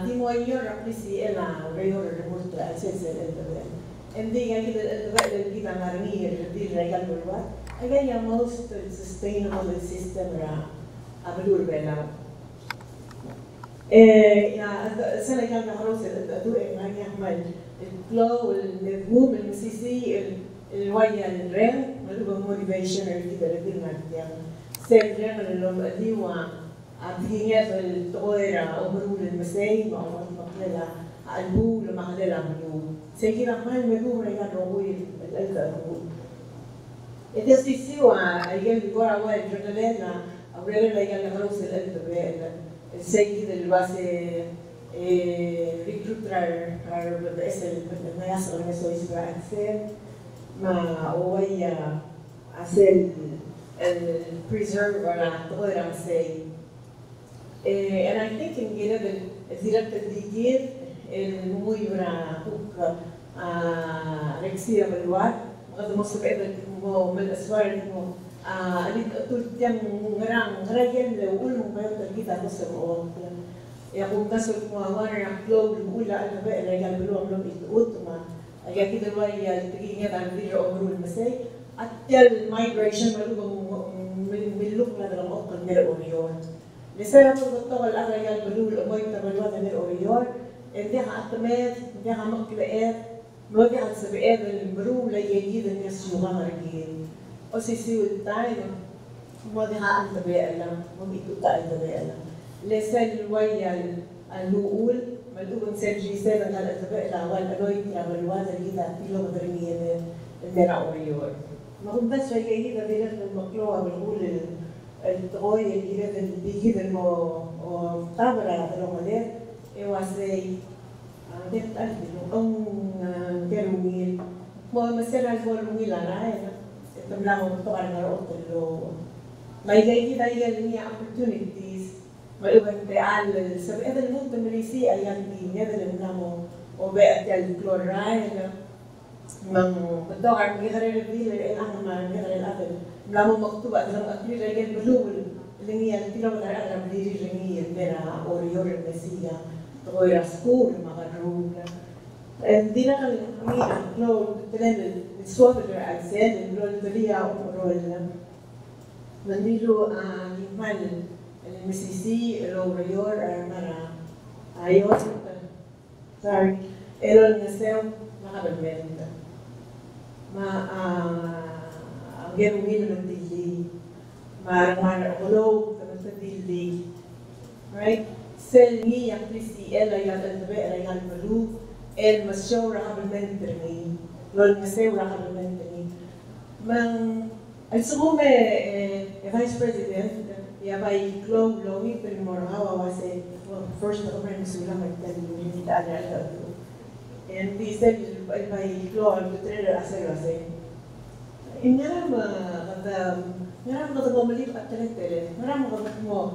دي مغير رئيسي أنا غير المرت أساس الألباء عندي يعني الألباء اللي جيت عمرني اللي رجال بالوقت أجا most sustainable system عملوا البلاو السنة كان معروف الأدوية يعني يعمل الفلو والمفهوم المسيسي الويا الرين ملوبة موتيفيشن كده لدينا يعني سير رين اللي هو عبدينيات التغير أو مرور المساي أو مقللة البول ومقللة منو سيكينا ما المدوم رجال روي الألفة روي إذا سيسيوا أيام بقرا واحد جرنالنا أو رجال رجال معروف الألفة بيلا السيد اللي بس ريكروتر بس ما يصل ما يسوي سبعة أكثر ما ويا أسل البريزيرف ولا تغير عن سي and I think إن كده الزيارة الديجير الموي ولا هوك ركسية بالوقت غض مصر إذا من الأسوار إنه اللي تقول تيم غرام لو قول مقيم تلقيتها نص الأوقات يقوم كسر موانا يحلو الأولى أنا بقى رجال بلوم لهم يتقوت ما أجا كده الواي تجي نيت عن فيديو أمرو المساء أتى المايجريشن ملوه من اللقمة لما أقل من الأوريون لسه بالطبع الأغلى رجال بلوه الأمي تبلوه من الأوريون إنتها أتمات إنتها مقلقات نودي السبقات المبرو لا يجيد الناس يغامر جيل أسيسي والتعلم نودي أنت بيئلا نودي أنت بيئلا لسان الويا النقول ملؤون سيرجي سيدا على الأتباع الأول ألوي يعمل واحد كده كيلو مدرمية من أوريور ما هو بس شيء جديد ده المقلوع بنقول التغير الجديد اللي بيجي المو طابرة على العملات واسي ده تأكد أو كروميل ما مثلا الكروميل على هذا تملاه طبعا على أوضة ما يجي كده يجي opportunities ما يبقى على السبب هذا المنتج مريسي أيام دي هذا اللي بنعمله وبقى الكلورايد من الدوار من غير الفيل الأهم من غير الأبد بنعمل مكتوبة إذا أكيد رجال بلوغ اللي هي الكيلومتر أغلب اللي يجي بينا أوريور المسيا تغير سكول مغروب دينا المينا لو تلين الصواب الأجساد لو الدنيا أو من ديلو يمال المسيسي الأوريور مرة أيوة sorry إلو النساو ما قبل ميلتا ما غير مين من ديلي ما غلو من ديلي right سلمي يقلسي إلا يالتبع ريال ملوك المسشورة قبل منترني لو المساورة قبل منترني من السمومة فايس بريزيدنت يا باي كلو لومي في المرهوة واسي first over مسؤولة مكتبين على الأرض and they said باي كلو البترير أسير واسي إننا ما غضب مليك أتلتل نرى ما غضب مو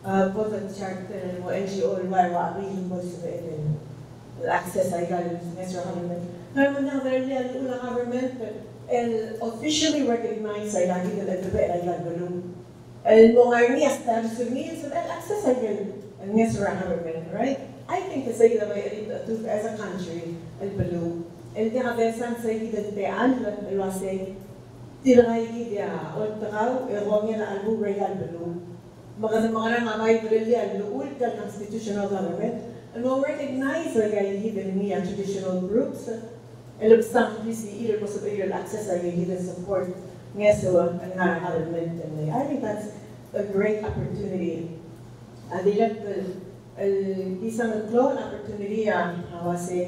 بوزن شارتر وNGO الواي وعبيهم بوزن الأكسس أيضا النسر government نرى من هذا اللي الأولى government officially recognized أيضا كده الأدباء أيضا بلوم المغارنية استعملوا الأكسس أيضا النسر government right I think السيدة ما يريد أتوب as a country البلوم اللي هذا سان سيدة التعال الواسي تلغي كده والتغاو إغوانينا البو رجال بلوم مغانا ما يبرلي الأول كالconstitutional government المو recognize رجالي هذا traditional groups اللي بستعمل في إير possibility الأكسس رجالي support نسوا النار government and I think that's a great opportunity. دي لك الإنسان الكلون opportunity هواسي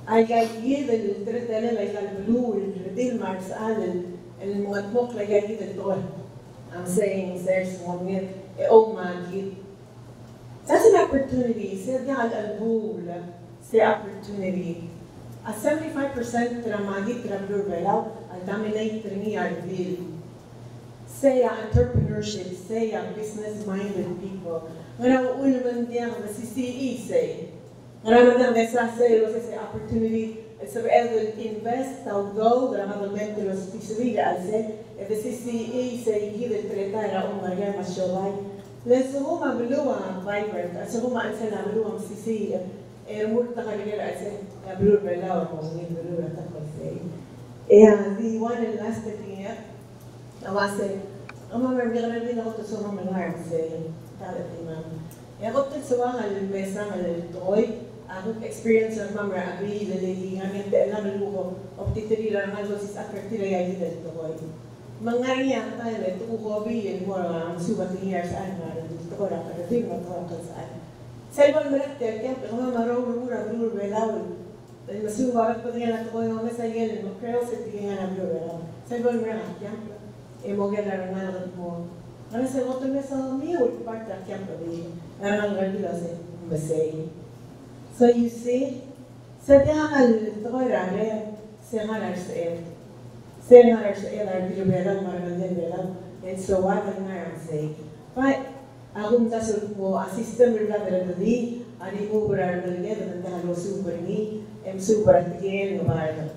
جايين الترتيل اللي البلو الترتيل مارسال المغتمق اللي جايين الدول. I'm saying there's one here. Oh man, that's an opportunity. Say the al-albul, say opportunity. A 75% ramagit ramdur belaw al dominate trini al-bil. Say entrepreneurship, say business-minded people. Ngana ulo man diyan the CCE say. Ngana man diyan say opportunity. It's about invest or go. Ngana man mentor specifically al say. If the CCE say give the tretara umarga mashallah. Let's go ma beluwa vibrant. Let's go ma ansana beluwa CCE. Murta kanila say blue belaw mo ngin beluwa takot say. The one and last thing here. I say, I'm not going to be able to say, I'm going to say, I'm going to say, I'm going to say, I'm experience of Mama Abi, the lady, I'm going to look of the three and I was a criteria. Mangarian, I to hobby and more super years and the Torah, the thing of Torah. Several minutes, I kept Mama Rura, Bella, the Suba, putting a toy on the Sagan and Macrail sitting in a blue. Several minutes, Emogelar nada po. Ano sa wato na sa miyo part of campaign. Ano regular sa masay. So you see, sa dahil tolerare sa halar sa el. Sa halar sa el ar bilbelang maragandang belang. And so what I'm going to say. But akong tasod po, a system rin lang di, ani mo berar nalagyan, at dahil super ni, super at tigil ng barang.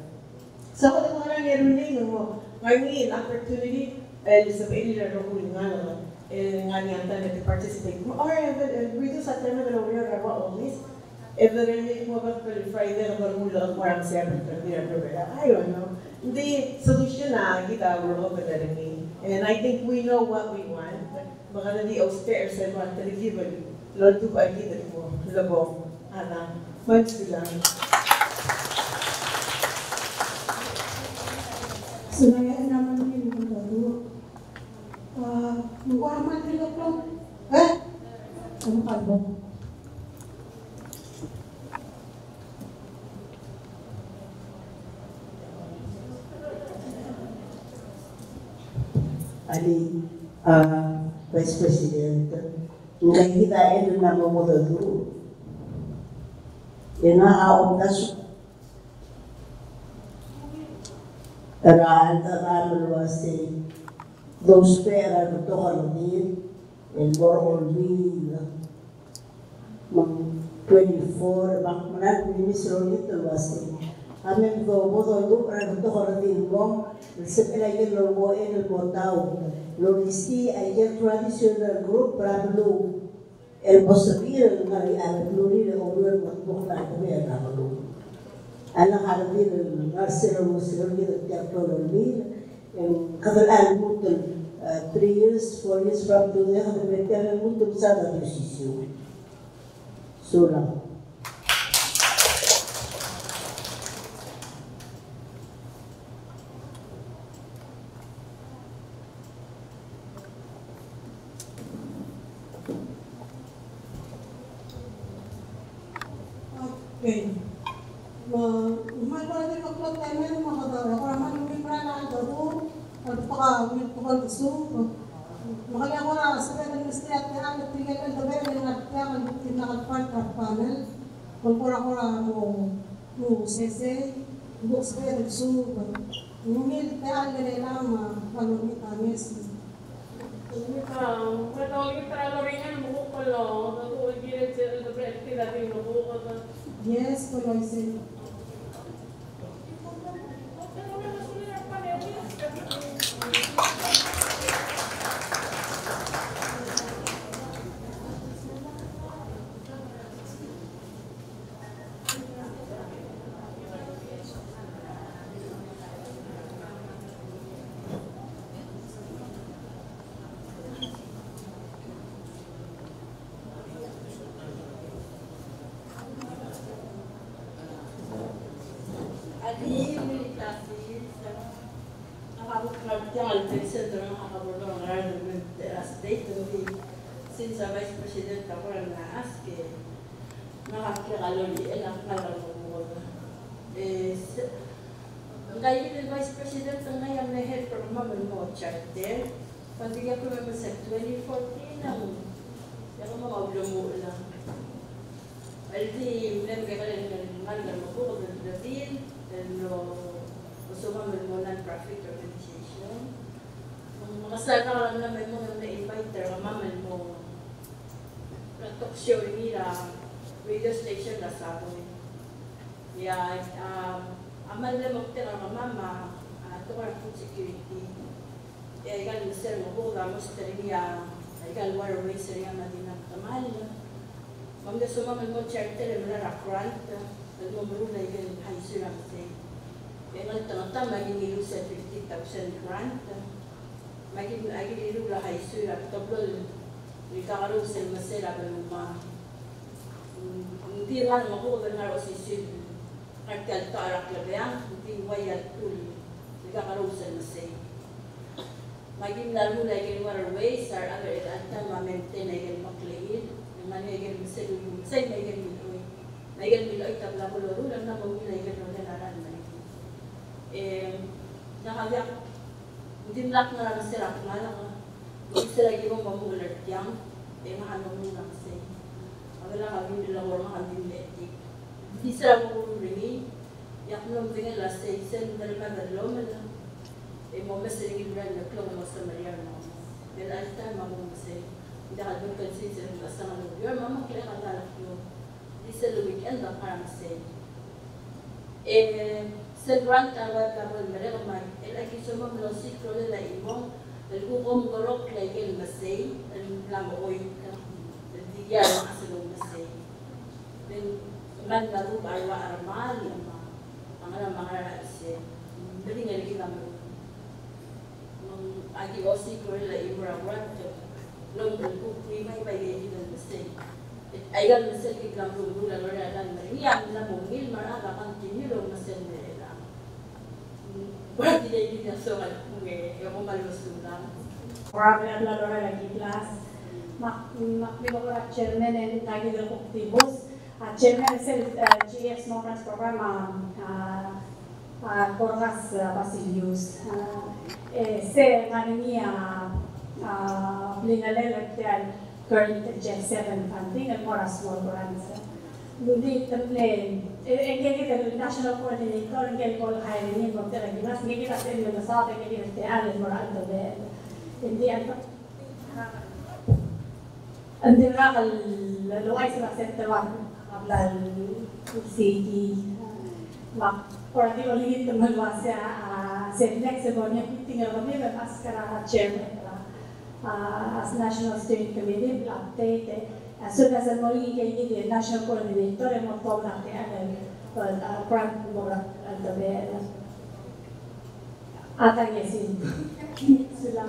So ako na nga rin mo. Ngayon, opportunity, sabihin nila rin nga niya to participate. Or, we do sa tema na rin nga always. If the rin mo ba Friday na mula ang parang 7, I don't know. Hindi, solution na kita, we're open na rin. And I think we know what we want. Baka na di austere sa mga talagiban. Lord, ko ay kita mo. Labong. Months lang. Sunaya naman din yung dado. Muwaman din ako. Ano kalbo? Ali, Vice President, ngai kita elu na mamodadu. Ina aom nasu. Rahan wasi those pair are to Halloween and more on wheel 24 makmanan minis rolit wasi amen go bodo do para to Halloween mo sepela yelo mo el botao loristi ayer traditional group Pablo el posabir ngari al pluri le obrol mo na ko ya na lo anak harbin ngasir musir gitu tiap tolongin yang kebetulan mutul 3 years 4 years from today kebetulan mutul sana posisi surah Okay. Mahal ko natin mag-plot tayo ngayon mga kadara. Para maluming na ako, pagpaka-ulit ko ang gusto. Makali ako na sa kaya nag-gusto at kaya nag-trigger ang gabi ng kaya mag-tinakal-part of panel. Kung ko na mo sese, books kaya nag-gusto. Ngumil kaya ang ganila maluming tamis. Matawagin talaga rin yan, buko ko lang. Nag-uulgirin sila sa bread, natin mabuko ka. Yes, Coloise. Since the Vice President ako ang na-ask, nakakikaloli, nakakalaman mo. Kaya yung Vice President ang ngayang na-head programa mo charter. Pagdiga ko naman sa 2014 ang yung mga ulo lang. Aldi, mula magkakalan ng mga mo ko, Brazil, gusto mo non-profit organization. Kung makasara ka lang naman mo na na-invite, maman mo talk show nila, radio station na sa akin. Yeah, amal na magtira ka mama, ito ka food security. Ikan sir mo po, ramos teriya, ikan waterways teriya madinang kamal. Mamda sumaman mo charter, mula rakrant, nagmamuro na ikan high suramte. Ikan tangata, maging ilu sa 50,000 grant. Maging ilu la high suram, toblol, ikakaroon sa masera ba luma. Hindi lang makuha nga o sisid, kartel to arak labang, hindi wayat tul, ikakaroon sa masera. Maging lalo na yung waterways, or other ita ma-maintain na yung makliin, yung mga yung masaya yung masaya, may yung miloy. May yung miloy, tabla ko loro, lang na mawin na yung nanaran na yun. Nakagyak, hindi nalak na nasirap nga lang, hindi sila yung mamulat yang, mahalo mo lang kasi. Wala kami nilang orang kami metik. Hindi sila mamuringi, yak nung tingin last day, sen dalma lang. Mo masering brand na klong mo sa Mariano. Then at time mo masay. Hindi ka doon consider mo sa mga your mama kaya ka talak yo. Di sa weekend ang para masay. Sa grant awat ka mo mereka mag. Lagi semua melosik kalau la imong nagkukom gorok lagi masay. Ang lamo oy ka. Di ya sa masay. Then man baru arwa armal mga raise. Dali nga lagi kami. Agi osi ko la ibra-bra nung ko may din kasi ay gan mesel ki gram ru la lora dan maria na mungil mara ka continue mesel nila berarti dia dia soal nge yo mo malusula Grabe la lora lagi class mak ko chairman and tagi del activos chairman sel GS Conference program Corras Basilius se manimia linalel at current Gen 7 funding at Corras more grants. Hindi temple engage the national coordinator and get call hiring of the regulars make it as in the south and get the allen more out of it. Hindi ang dinakal luway sa sektawan kabla city or the only teman wasa flexible niya tinggal kami as kara chairman as national steering committee update as soon as muli kay the national coordinator mo to natin ang front mo ang tabi atang yesin sila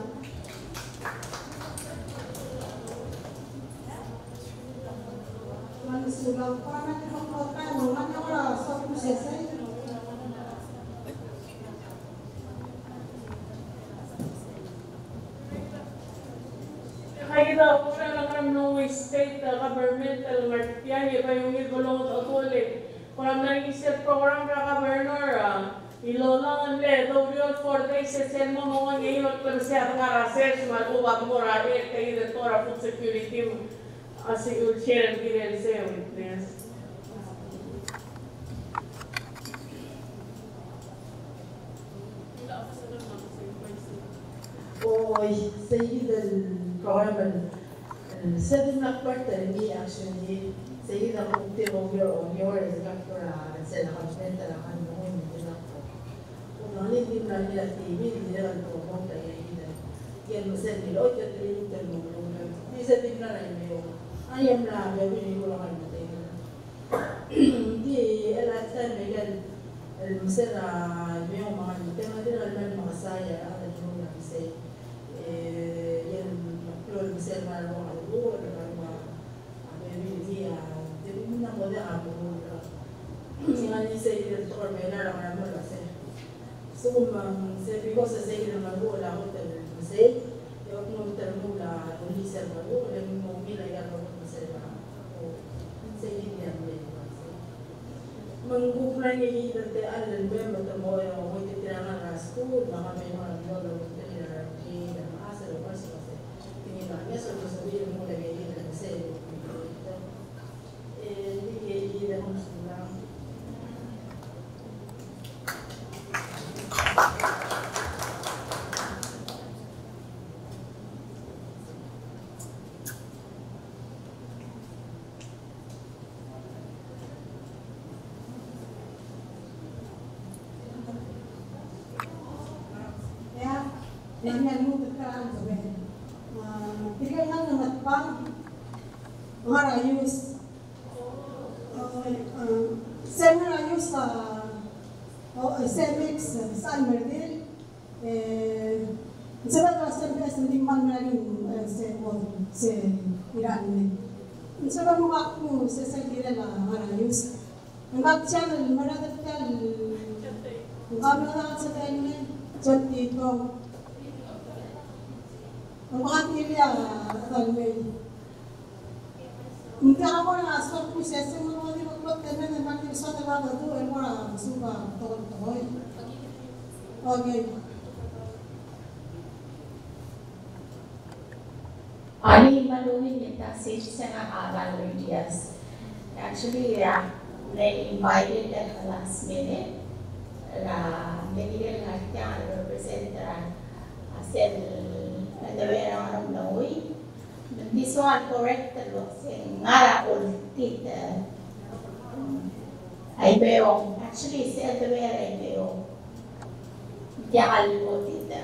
Sulang para natin magpapay mo man wala sa proseso. Kaya po na lang ng state governmental martiyan, iba yung igulong at ulit. Kung nag-isip program ka governor, ilolang ang ledo, yun 4 days, sesen mo mga ngayon at siya ang arases, malubag mo rahit, kayo dito food security mo. Asi share giren sa witness. Hoy, seguido el programa, el segundo cuarto de mi acción de seguido el último year es la para hacer la campaña de la campaña de la uno ni ni la ni la TV ni la promoción de y el museo ni lo que tiene que el mundo dice que no hay medio ayam lah beli pulang nanti. Di elatan megan el museo medio makan tema dia dalam masa ya ada juga yang bisa yang kalau museo malu malu ada beli dia jadi mana boleh abu yang ni saya itu orang mana orang mana saya semua saya because saya itu malu lah hotel museo yo no termo la polizia malu le mo mila ya lo menggugna niya dati alin ba matamo yung mo titirana na school baka may mga nila na di na asa na kasi tinila niya so sabihin mo na gaya na kasi hindi na mo sila. Yang mo keterangan sebenarnya. Tiga kan nama pang harayus. Sen harayus semix San Merdil. Sebab sen biasa timang narin se Iran ni. Sebab aku se kira lah harayus. Enggak channel mana terkal. Enggak mana sebenarnya jadi kau. Ang mga pilya, talungab. Hindi ako na asal proses mo mo di maglot kami na mga sa talaga to ay mga suka tol. Okay. Ani maluwin kita sa aral ideas. Actually, they invited at the last minute. Nagigil nga represent the way around the way. This one corrected was ngara ultit. Ay beong actually said the way ay beong. Diakal ultit.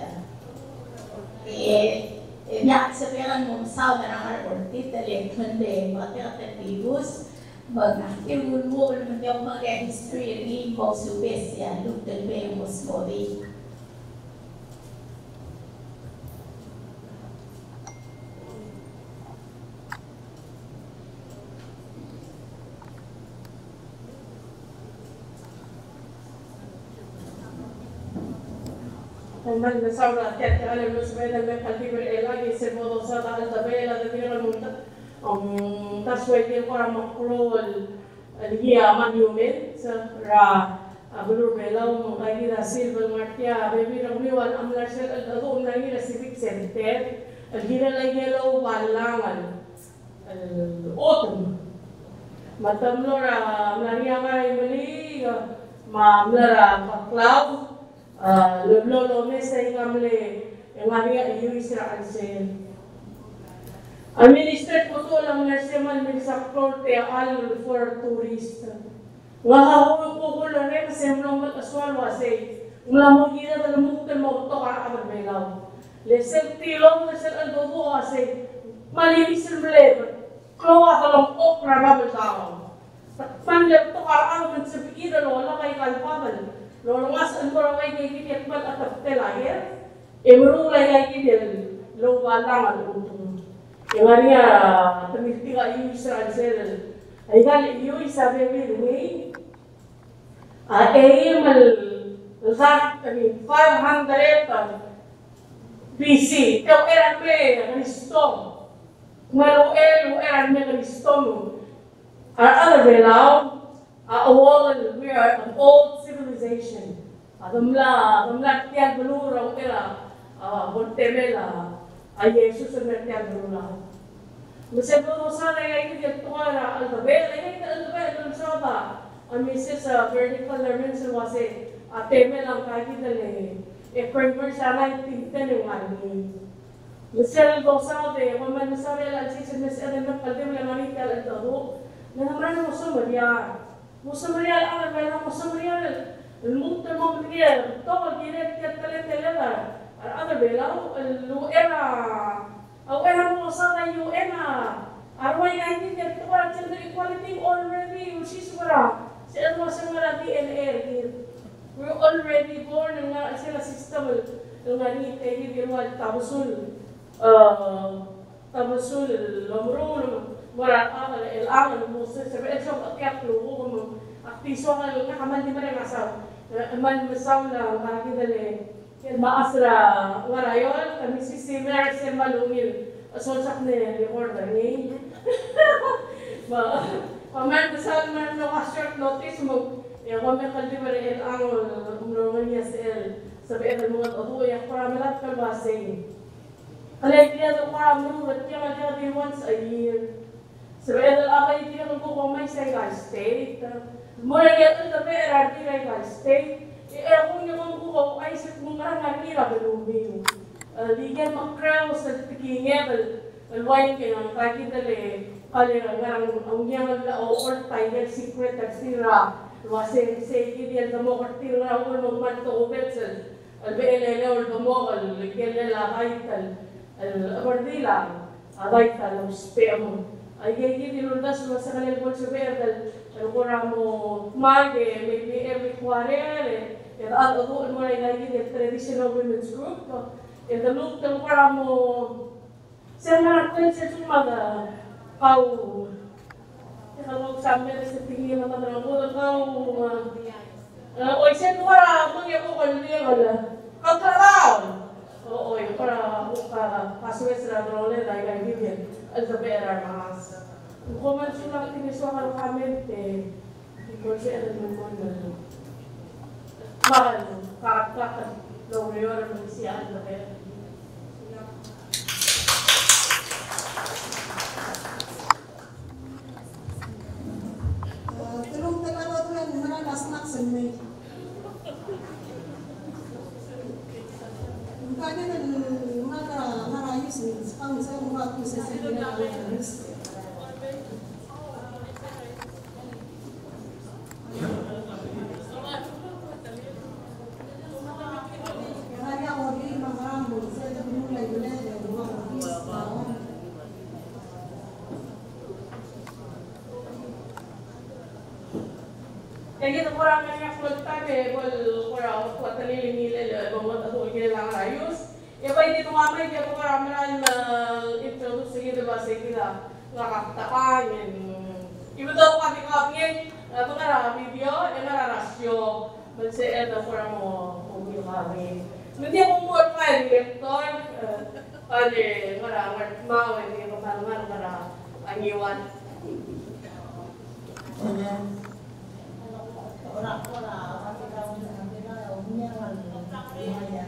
Biak sabihan mo sa ngara ultit le kunde bakit virus bagakil ulul menjauh mga history ni bau subes ya look the way was body. ومن نسونا تأتي على المسبين من قلبي بالعلاج يصير موضوع صار على الطبيعة الذين تسوي القرى مقرول اللي هي من يومين را أقولوا بلاو مغير أسير بالمرتيا بيبي رغمي والأمر شر الأضوء مغير سيفيك سنتين الجيل اللي يلو باللامل الأوتم ما تملورا مريا ما يملي ما ملرا بقلاو Lolo mesa ingamle engaria iu Israel sen. Administrat po to lang naseman min saktor te al for tourist. Ngahaw ko ko lang rin semlong aswal wase. Ngamo gina dal mukten mo to ka amar belaw. Lesel tilong lesel al dodo wase. Malinis mle. Kloa talong ok na babel tao. Panlep to ka amar sa bigida wala kay kalpabal. Lolo mas antara kay kay bal at telahir emrulay kay kay lo balang utung emania temitiga yu Israel sel ay gal yu isabe ni mal zat 500 BC teu era me Cristo malo era me Cristo other below we are an old civilization. Adamla tiyan belura utera bontemela ay Jesus ang tiyan belura. Masebo sana ay hindi tuwara altabel ay altabel saba. Mrs. vertical dimension wase ateme lang kagi dale. Primer sana tinten ngani. Masel dosa de man masare la season mes adam kalde la manita al todo. Namran mo sa Maria. Musamarial ang mga musamarial المنطقة الموجودة طبعا جيران كانت ثلاثة الأذر بلاو الوئرة أو إنا موصلة يوئنا أروي عندي كتبارة gender equality already وشيء سبرا سألنا سمرا DNA we're already born nga sila system ngani tegi birwal tabusul lomrul mara amal el musa sabi so akyat lugo aktiso nga kaman di man asaw man masaw la kagi dale ken maasra warayon kami si similar sa malungil so sak ne order ni ma man masaw man no short notice mo وما قلبي بره الأمر من يسأل سبعة الموت أضوء يحقر عملات كالباسين قلت لي هذا القرى مروة كما جاء once a year سبعة الأبا يدير القوة ما يسأل state مرة يقول تبعي رادي state يقول يقول قوة أي ست ممرنا كثيرة بالوبيو ليجن مكراو سلتكينيا الواين كنا كاكي تلي قال رجال أميان أو تايجر سيكريت تسيرا واسين سيكي دي الدموع كتير أول ما تقوبتسل البيئة والدموع اللي كنا لا هايتل الأبرديلا هايتل وسبيعهم أيجي دي لندس مثلا البول سبيعتل القرامو مارجي maybe every quarter الأضواء المرة يجي دي traditional women's group إذا لوك القرامو سمعنا كل شيء ماذا kau kalau sampai setinggi mata terlalu kau oi saya para mengipu dia ada kau terlalu oi para muka pasue seragam oleh lagi dia ada berar mas kau menculang tinggi soal kami di kursi ada mana mahal karakter lawyer manusia ada berar Tulong tagalog yan, maralas maksimay. Kaya na marayos ni ang sa mga kusa sa pinakalayos. Kaya ako rin mga ambon sa pinulay-ulay mga artista. Jadi tu orang yang selesai bol orang kuat nilai membuat atau kita rayus. Ya baik itu ramai dia orang introduksi kita bahasa kita ngakak ibu tahu kami kami tu kan video, yang rasio, macam ada orang mau kami. Nanti membuat file vektor, ada orang mau ini pertama orang angiwan. Orang-orang kita umumnya ya.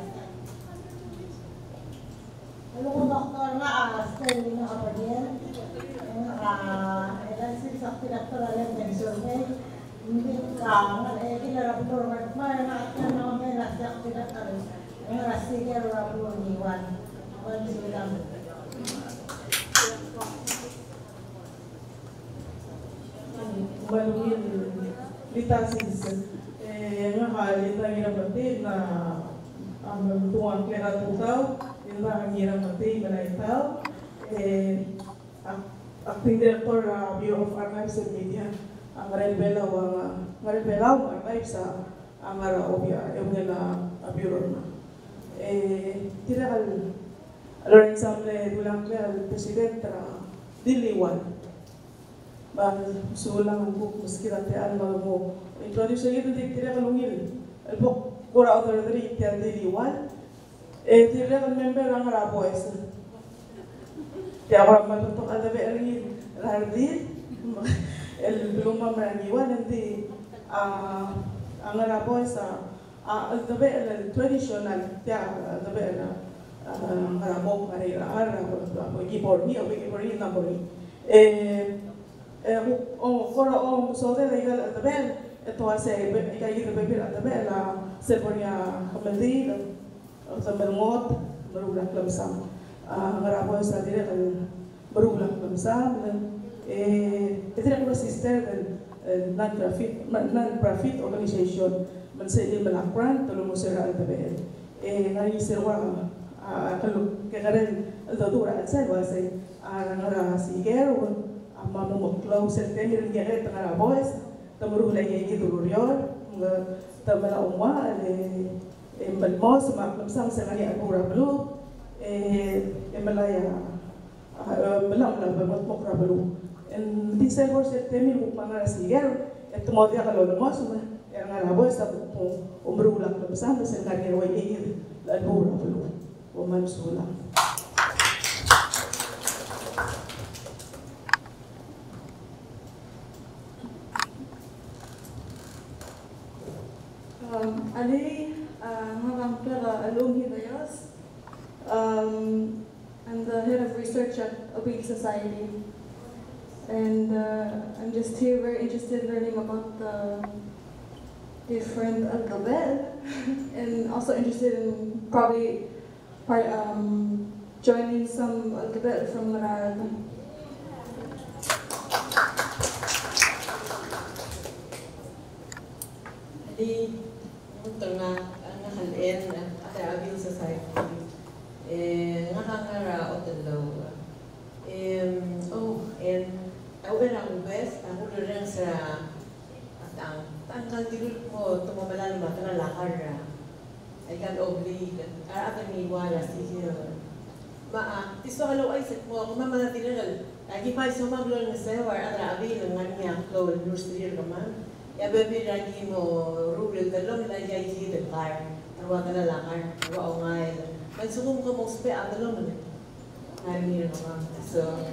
Lalu doktor nggak stay ini apa dia? Edan sih sakti doktor ada yang survei. Mungkin kangen kita rapor mana nak nama sakti doktor. Yang rasanya rapor niwan. Wan sudah. Litasis nga halita ngira mati na ang tuang kera tutaw ina ngira mati banaitaw acting director Bureau of Archives and Media ang Maribela archives sa ang obya yung nila bureau na tirakal alor ensamble dulang kaya president diliwan sulang ang book meski nanti alma mo introduce itu tidak kalungil el book kura authority tiada diliwan tidak kan member ang rabo es tiada orang menentuk ada beri rardi el belum memerangiwan nanti ang rabo es ada beri tradisional tiada ada beri ang rabo karira rabo giporni atau giporni nambori صوتي ذيك الأدباء التواسع يجي البيبي الأدباء لا سيرفونيا كمدي ثم الموت مرولا كلامسام غرابو يستدير مرولا كلامسام إذا كنا sister non-profit organization من سيد الملاكران تلو مسيرة الأدباء غني سيروا كلو كغرن الدكتورة أنسان واسي غرا سيجر mama muklau september dia kata tengah boys temuru lagi gitu lurior temala umma embelmo semak lemsang sengali aku rablu embalaya belam bermot mok rablu en December september mukmanga sigar itu mau dia kalau lemos yang ngaraboy sa umru lang lemsang sengali way gitu lalu rablu woman sulang Ali, Alum Hidayas. I'm the head of research at Obese Society. And I'm just here very interested in learning about the different alphabet and also interested in probably joining some alphabet from Marad. Di untuk nga halin at Abel Society ngakangara otelo and awal ang best ang ulo sa ang tanggal dulu ko tumabalan matang lakar ay kan obli at ni wala siya tiso halo ay sa ko mama tinagal lagi pa sa maglol ng sewar at Abel ng niya ko nursery kaman ya baby lagi mo rural talong lagi ay hidden car arwa na lakar arwa ngay magsugong ko mo spe ang talong ngani naman so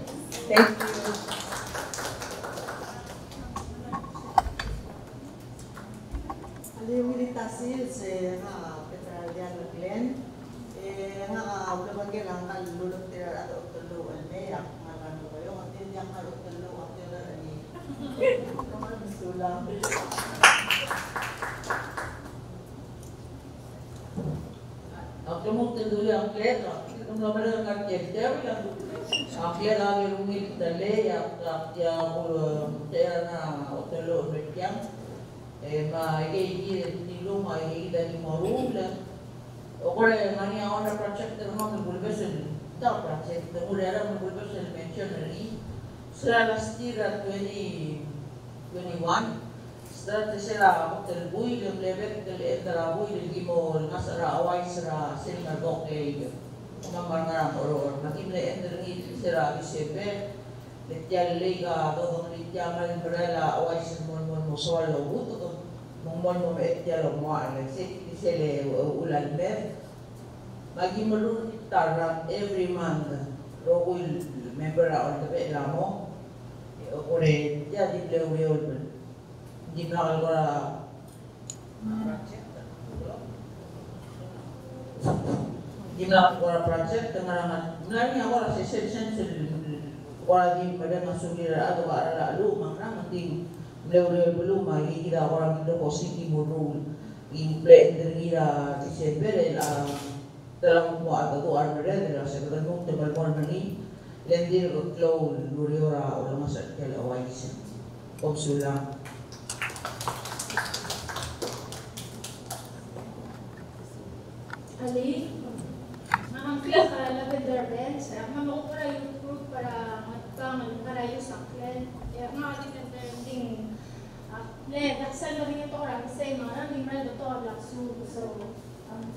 thank you. Ali militasil sa Petralian Glen udah bagian angka lulus tidak ada utelu ane ya ngaran kayo atin yang harus utelu atin ani kamu sulam Aku mau tenduli ang kleto, kita mau belajar kerja jauh yang akhir lagi rumit tele ya mulu terana otelo berjam, ini rumah ini dari morula, orang mani awalnya project terus berbesar, tak project terus ada berbesar mentionary, setelah setira 2021. Setelah terserah hotel bui dan lebek dari antara bui dan gimol nasara awai sera seringan doke kamar ngarang orang makin le enter ni terserah ICP letial lega todo letial mal berala awai semua musual lo butuh mongmon letial mo ala sele ulan ber bagi melur taram every month rogul member on the lamo ore jadi beliau di belakang project dengan sebenarnya awal session orang di pada masuk atau arah lalu makna nanti beliau belum lagi kita orang itu positif mulu implement dirinya Desember dalam semua atau orang berada dalam sebenarnya teman-teman ini lendir kalau luriora orang masuk ke awal ini obsulang. Ali, makangkila ka lavender beds, mamako para yung group para matpang karayo sa klen. Ya mga ding daksan na rin ito orang say mga ning mal to black so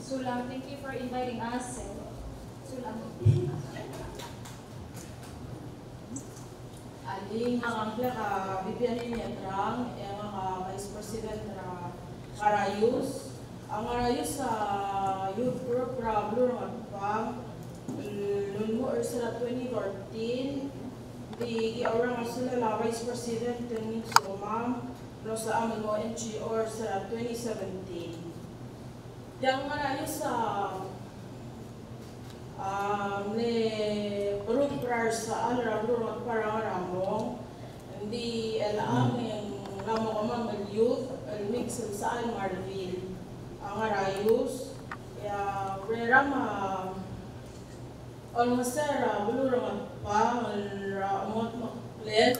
sulang, thank you for inviting us. Sulang. Ali, makangkila ka bibiyanin niya trang, mga vice president na karayos. Ang arayos sa youth group Blue Pang Lunmo sa 2014 di orang sila la vice president ng Sumam no sa amin mo NGO sa 2017. Yang arayos sa ne group sa Alra Blue para ramong hindi alam yung ramo kamang youth mix sa Marville. Ang arayos, ya berama almost belum pa maklen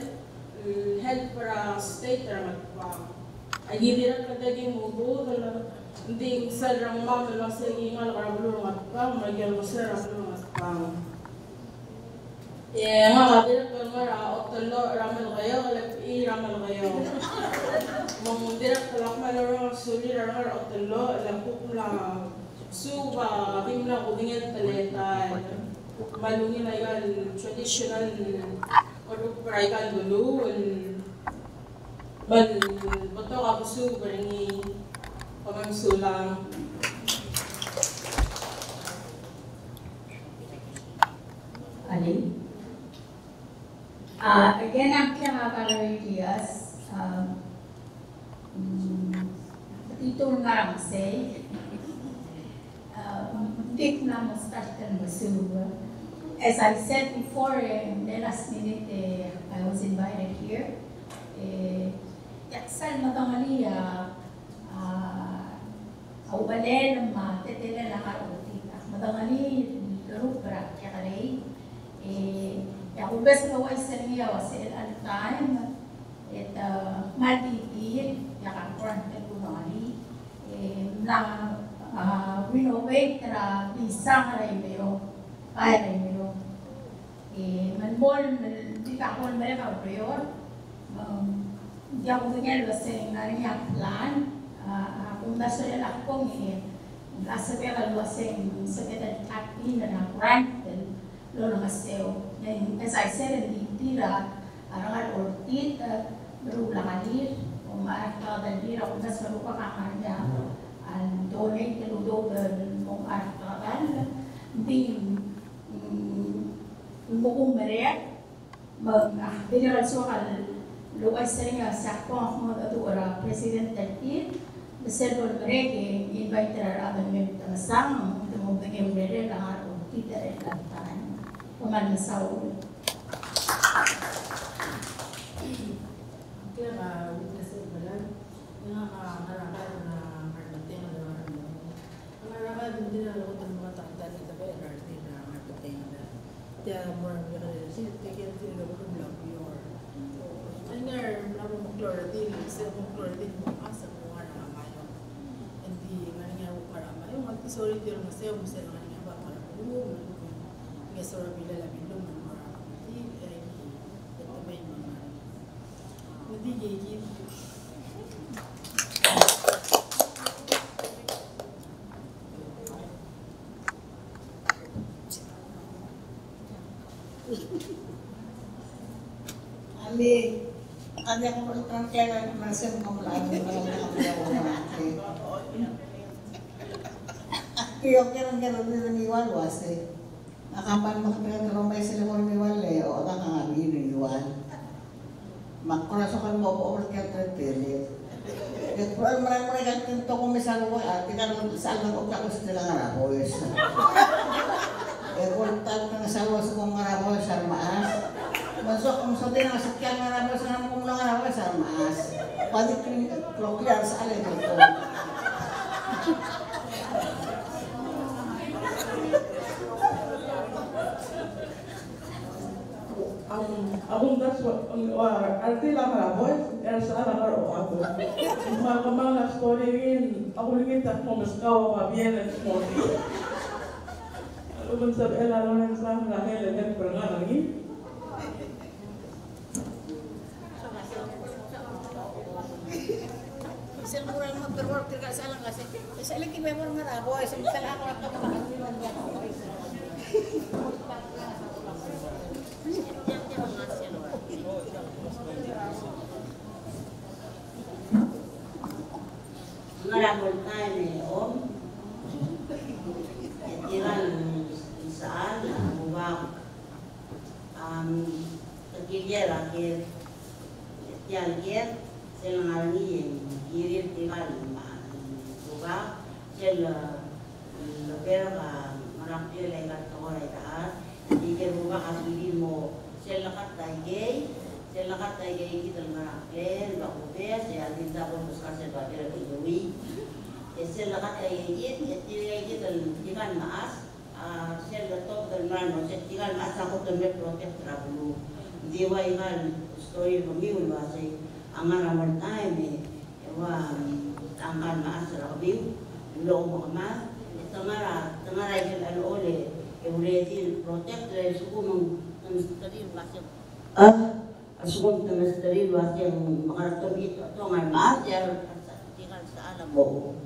help para state ramat pa. Agi dira kadaging mubo hindi sa ramam lang sa ingal para belum pa magyal masara belum pa. Ya nga dira kalmara otlo ramal kayo lepi ramal kayo. Mong direct kalak malaro suli rarar otelo lampuk la suba bimla kudingan taleta malungin ay traditional oruk paraikan dulu bal beto kapusu berengi pamamsulang Ali. Again, I'm Kema Valerie Diaz. itul ngarang say. Big number started as I said before, in the last minute, I was invited here. Yaksal matangali awalen matetele lang arutita. Matangali rupra kaya yakubes kawai seniya wasel al time it maditir yakakwan telungali na renovate na isang raymero ay raymero manbol di ka kon mere ka prior di ako ganyan waseng na rin yung plan kung nasa nila akong nasa kaya waseng secretary captain na grant lolo maseo as I said in tira arangal ortit berulangalir umarka dan dira kung nasa lupa kakarnya and donate the ludogan mong arkakan di mumere mag-general sokal luway sa rin sa akong mga president Tertil Mr. Dolbereke invite our other members na sang tumubing yung rere lang araw tita rin lantan kuman sa ulo kaya witness ba lang yung nakakarakan na marketing na nakakarakan din na ako ng mga takta ni Tabe RRT na marketing na kaya more ng gano'n siya kaya sila ko ng blog your ano naman mo chlorodine sila mo chlorodine mo asa mo nga nakamayo hindi nga ko karama yung mag-sorry din mo sa'yo mo sila nga ba para mo nga sorry bila labing lumang marama hindi ito may mga hindi gigit Ali, ada yang bertang kaya masih mengulang Kaya kaya niwal wase. Nakapan makapira trombay sila mo niwal o nakangami niwal. Makurasukan mo po kaya trepele. Pero marami kan tinto ko misal ko at tingnan mo sa alman ko sila nga rapoy. Kung tayo ng asawa sa kong ngarabaw sa maas, masok kung sabi ng sakyan ngarabaw sa kong ngarabaw sa maas, pwede kloklar sa alin ito. Akong arti lang ngarabaw, sa alam ako. Mga story rin, ako rin tak mo mas kawa pabiyan at smoti. Kung sabi lalo na sa dahil lang pernah lagi. Isang kurang mag-work ka sa lang kasi. Isa lang kimemor nga rabo, isang tala ako lang kapag-iwan niya. Ngarabol tayo ni Om. Itiran saan bubak terkijir akhir yang kian selangi kirir tinggal bubak sel lebel merampil lekat orang taat dikir bubak asli mo sel lekat tayge kita merampil bakubes ya tidak bonus kasih bakir itu sel lekat tayge kita ikan maas sel letok terman sel tinggal maas aku tempat protect terlalu diwa ikan story pemiul bahasa angan amal time wa angan maas rabiu lo muhammad tengara ikan alole kemudian protect dari suku mengsteri bahasa suku mengsteri bahasa yang mengatakan itu angan maas ya tinggal sealam bo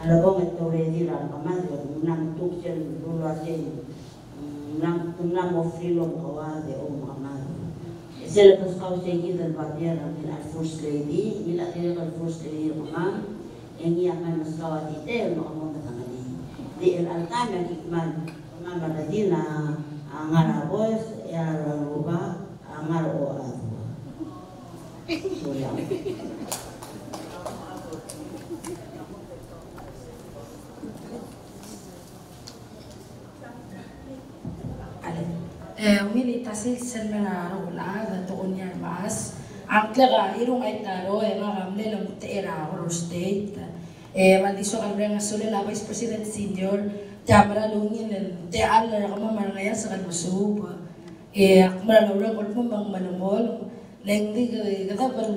Ada bang itu rezila kamar nang tukcel dulu aja nang ofrilom kawan de kamar. Selepas kau segi dan bagian bila first lady bila dia kan first lady kamar yang ia akan maskawat itu mau tangani di alkan yang ikman kamar radina ngarabos ya ruba ngar o Umili tasil selmena rola da tonya mas angkla irung ay taro nga kamle lang teera or state maldiso kalbrenga sole la vice president senior jamara lungin te alla kama marangaya sa kalmusub akmara lawra kolpo mang manumol lengdi kata bal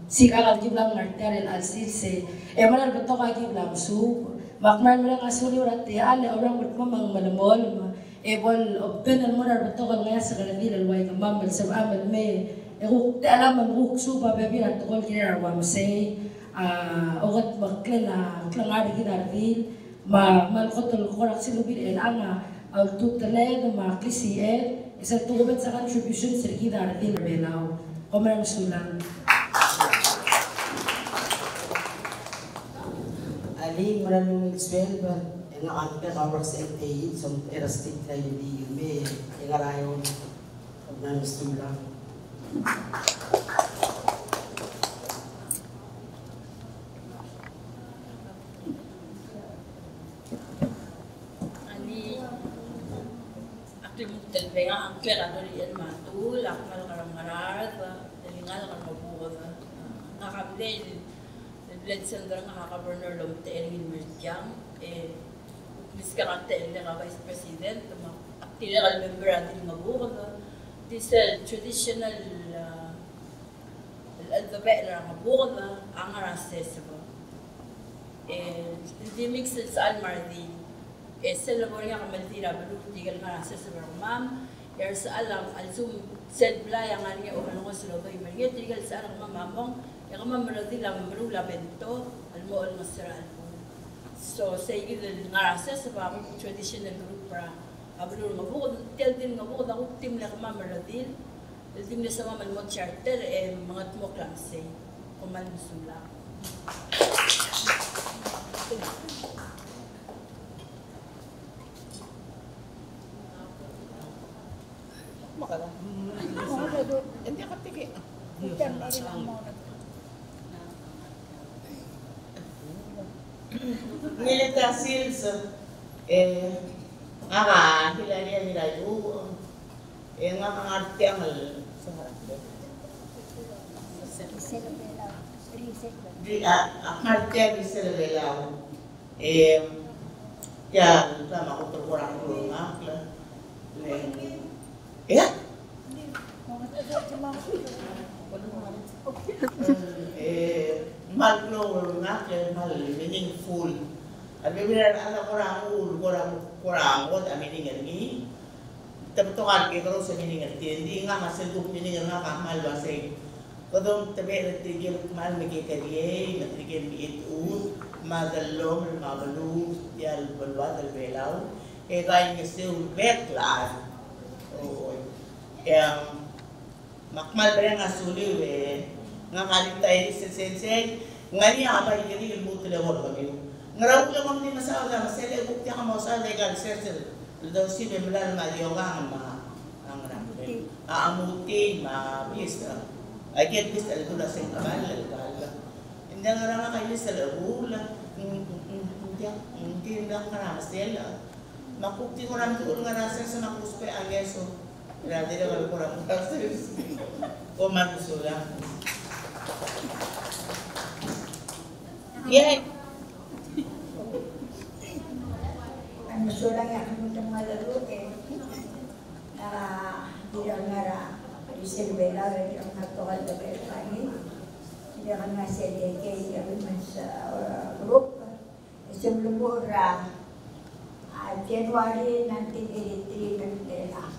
sikal kiblang ngartar el alsilse maral beto ka kiblang sub makmar marang asuli ora te alla orang kolpo mang manumol bol open al morar beto ka ngaya sa kalandi lalway kamam sab amal me te alam ang bukso pa bebi at tokol kina arwam say ogat baklela klangari kinarvil malkotol korak silubid el anga al tutale ma klisi isa tugot sa contribution sa kinarvil belaw komera musulang ali maraming expel ba ang angka kawak sa ite som erastik na hindi me ingarayon ng musulang Ani aktivitas benga angke kadori yan matul akmal karangarat telingal kan mabukod nakablen bled center nga ka-governor lomte elin merjang miskakate nga vice president aktiral member atin mabukod this traditional الأذباء اللي عمبوغنا عمر عساسبا دي ميكس السؤال مرضي السنة بوريا عملتينا بلوك تيجي عمر عساسبا رمام يرسأل عن الزوم سد بلا يعني أو من غسل وبي مريض تيجي السؤال رمام مامون يغمم مرضي لما مرولا بنتو المو المصير الفون so سيجي العمر عساسبا traditional group برا أبلور مبوغ تلدين مبوغ داو تيم لغمام مرضي الدين نسمع من مود شارتر مغت مقلمسي ومن مسؤولا. ما كذا. ما كذا. أنت كتير. bukan dari lama. Milita sils hilariya nilayo nga artiangal sa artiangal selebelaw ya tama ko kurang kurang ya mal no mal meaningful. Abi bilang anak kurang kot aminingan ni. Tabtukan ke kalau semingat hindi nga masentuk miningan nga kamal basay. Kodong tabi tigil mal magkikariye, matrigil itu, madalom, mabalu, yal balwa dal belaw. Kaya still backlas. Yang makmal ba nga suliw nga kalit tayo sensei ngani apa ini ilmu telewor kami ngarau lang din masawa na masele bukti ka mo sa legal search daw si bemlan ma yoga ang rapi aamuti ma bisa I get this al tula sa kamal legal hindi nga kayo sa labula hindi lang kana masela makukti ko ram tuol nga nasa sa makuspe ageso dati na wala ko ram o magusula Yay! Ang sulang yang kami malaro tidak ngara di Silvela yang aktual dapat kami tidak kami sedeke yang masa grup sebelum orang Januari nanti dari Mandela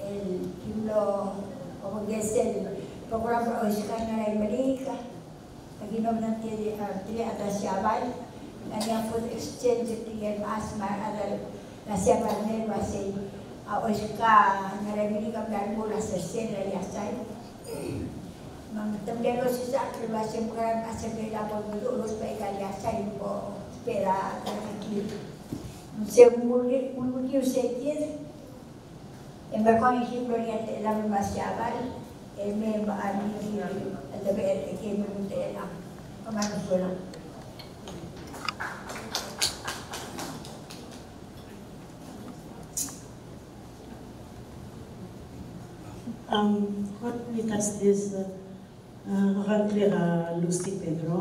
el kilo penggesel program Oscar ngarai Amerika Pag-inom ng tili atas siyabay, nanyang food exchange tingin asmar adal na siyabay na masay Oscar ngarai ka plan mula sa sila yasay. Mang tamdero sa akriwasya program asa kaya po ulos pa yasay po pera kakakil. Muli usay tir, ember ko yung hibro niya laman masyabay, me maani at the bed came with the command. What we cast this country Lucy Pedro.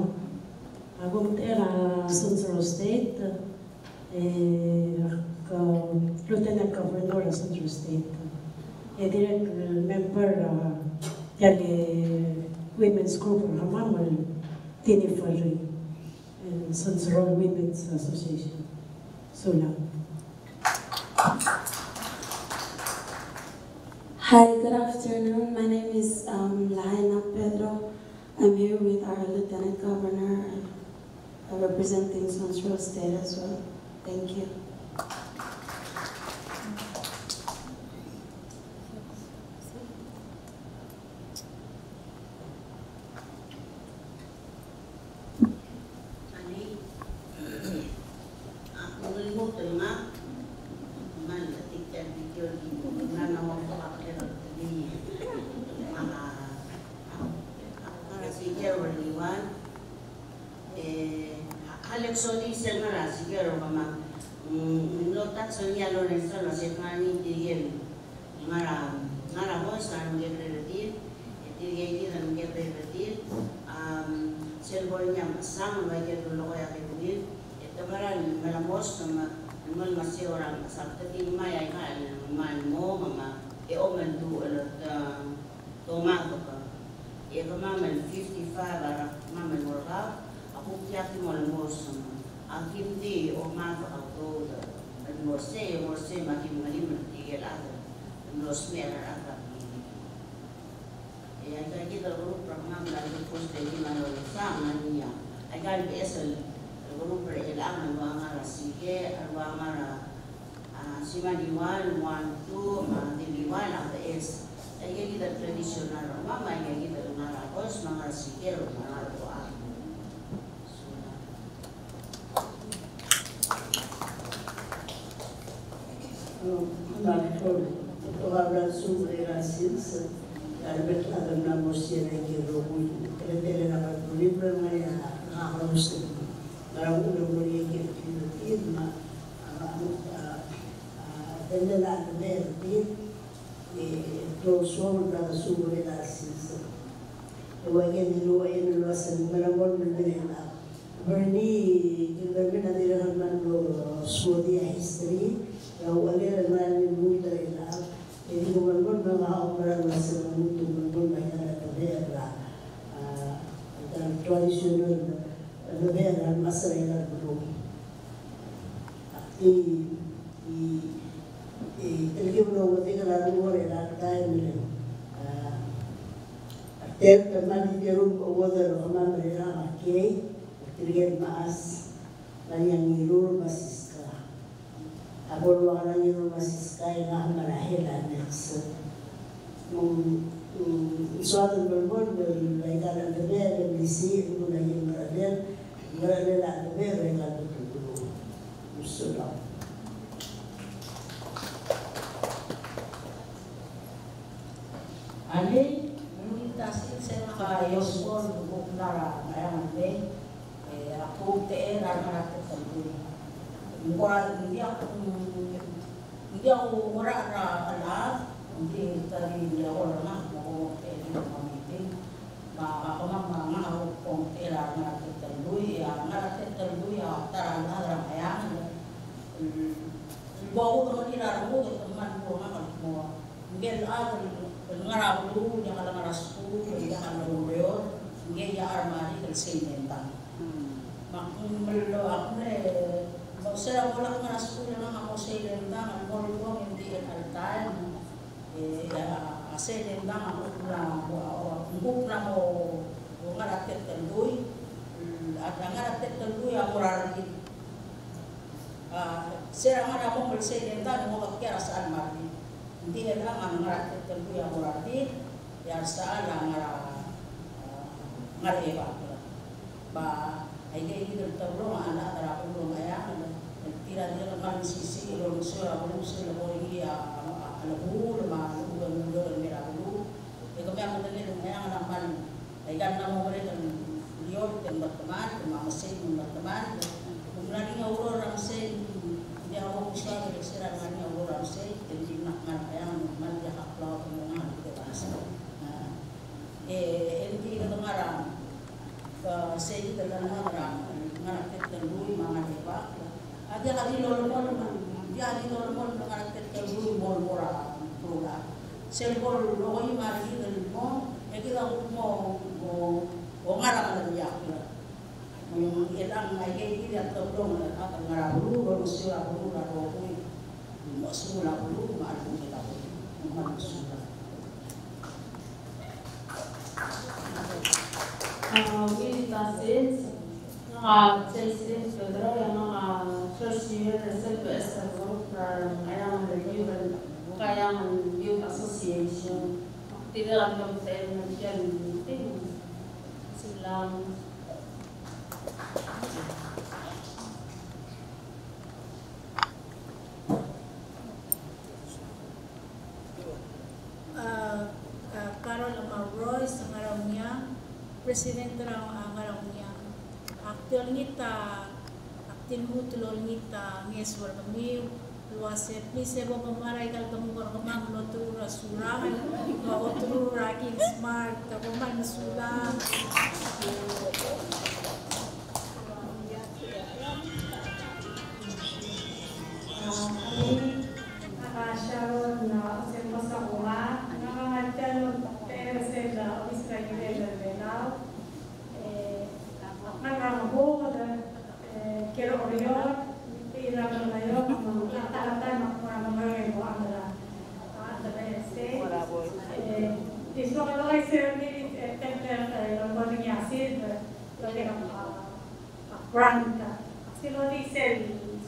Agum era Central State, Lieutenant Governor of Central State. A direct member the women's group of Hamamal Tinifari and Central Women's Association. So now. Hi, good afternoon. My name is Laina Pedro. I'm here with our Lieutenant Governor, representing Central State as well. Thank you. Soli senara sigero mama lotat sonia lorenzo lo setmani digel ngara bos kan ngere retir dan ngere retir selbolnya sang bagai dulu ya kemudian itu maran melamos sama mal masih orang sabtu maya kan malmo mama omen du tomato ka mama 55 ara mama morga aku tiap malmos ang hindi o mato auto al morse makin malim tigel ada los mera ada ya kita grup program dari post dari mana sama niya agar biasa grup berelang angara sige angara sima diwal 1 2 diwal ang es ay kita tradisional mama ay kita ngara pos mga sige mga doa. Hablar sobre racismo, la verdad no nos tiene que creer en la cultura na halos para uno morir que firma tendrá que ver todo sobre sobre racismo. Luego que no lo hacen para volver a Bernie, que termina de hablando sobre history. Kalau ada yang muda ialah, jadi kemudian orang masih muda kemudian banyak ada dan tradisional ada masalah yang belum. Ini belum ketika lalu orang lain ni. Tiap teman di rumah orang ramai mereka makai, terlihat mas, yang ngirul masih. Ako luwaran yung masiskay nga marahilan next. Isuatan berbon berlaikan ada ber bisi itu lagi merada ada ber mereka betul sudah. Ali, melintasi saya kayos pun buku nara ayam deh. Aku TR anak tertentu. Hindi ako wala na alam, hindi tadi ako lang ako pwede ako mga kung kailangan natin taluy, taran na ramayan. Bago ko nila mo, teman ko nga mo. Ngel ngaraw lu yang ala ngarasku, yang ala nguryor, ngel ya armani kalsinenta. Makmelo ako Saya wala nga school na ako sa ilendang, ang mo hindi altan, sa ilendang ako na mo ngaratet taluy, at ang ngaratet taluy ako raragin. Sira nga na mo sa ilendang, mo kakira sa almari. Hindi lang ang ngaratet taluy ako raragin, yar sa alang ngareba. Ba, ay kayo dito tawlo, anak tarapin mo ngayon. Tidak dia akan sisi Indonesia, Indonesia lebih alabu, lemah, merah dulu. Itu yang mendengar yang anak man, ikan nama mereka lior tembak teman, masih tembak teman, kemudian ini orang masih dia mau usaha berserah dengan orang masih jadi nak yang man dia hak laut mengenal kita bahasa. Ini kita ngarang, saya kita ngarang kita dulu mana dewa, aja kali lorong dia di lorong mengarang kita dulu mora program. Selbol lokoy mari dari mo, kita mau ngarang dari aku. Yung ilang ay dia tolong at ngarabu baru sila baru raroy. Masula baru maaari kita masula. We discussed Chelsea Pedro yang first year SLPS kaya review kaya youth association tidak akan saya menjadi meeting silang Carol Amauroy sa ngaraw niya, presidente ng ngaraw niya. Aktual ngita, aktin mo tulol ngita, ngeswar kami, luwase, please ebo pamaray kal kamukor kamang lotura surang, maotura king smart, kapaman sulang. Sharon na sa Pasakuma, nangangatyan pero sa Israel na Palau, nangangabu kilo oriyor, ilang ngayon mga talatan mga mo ang This one I certainly template ng yasid, lagi ng brand. Silo di sell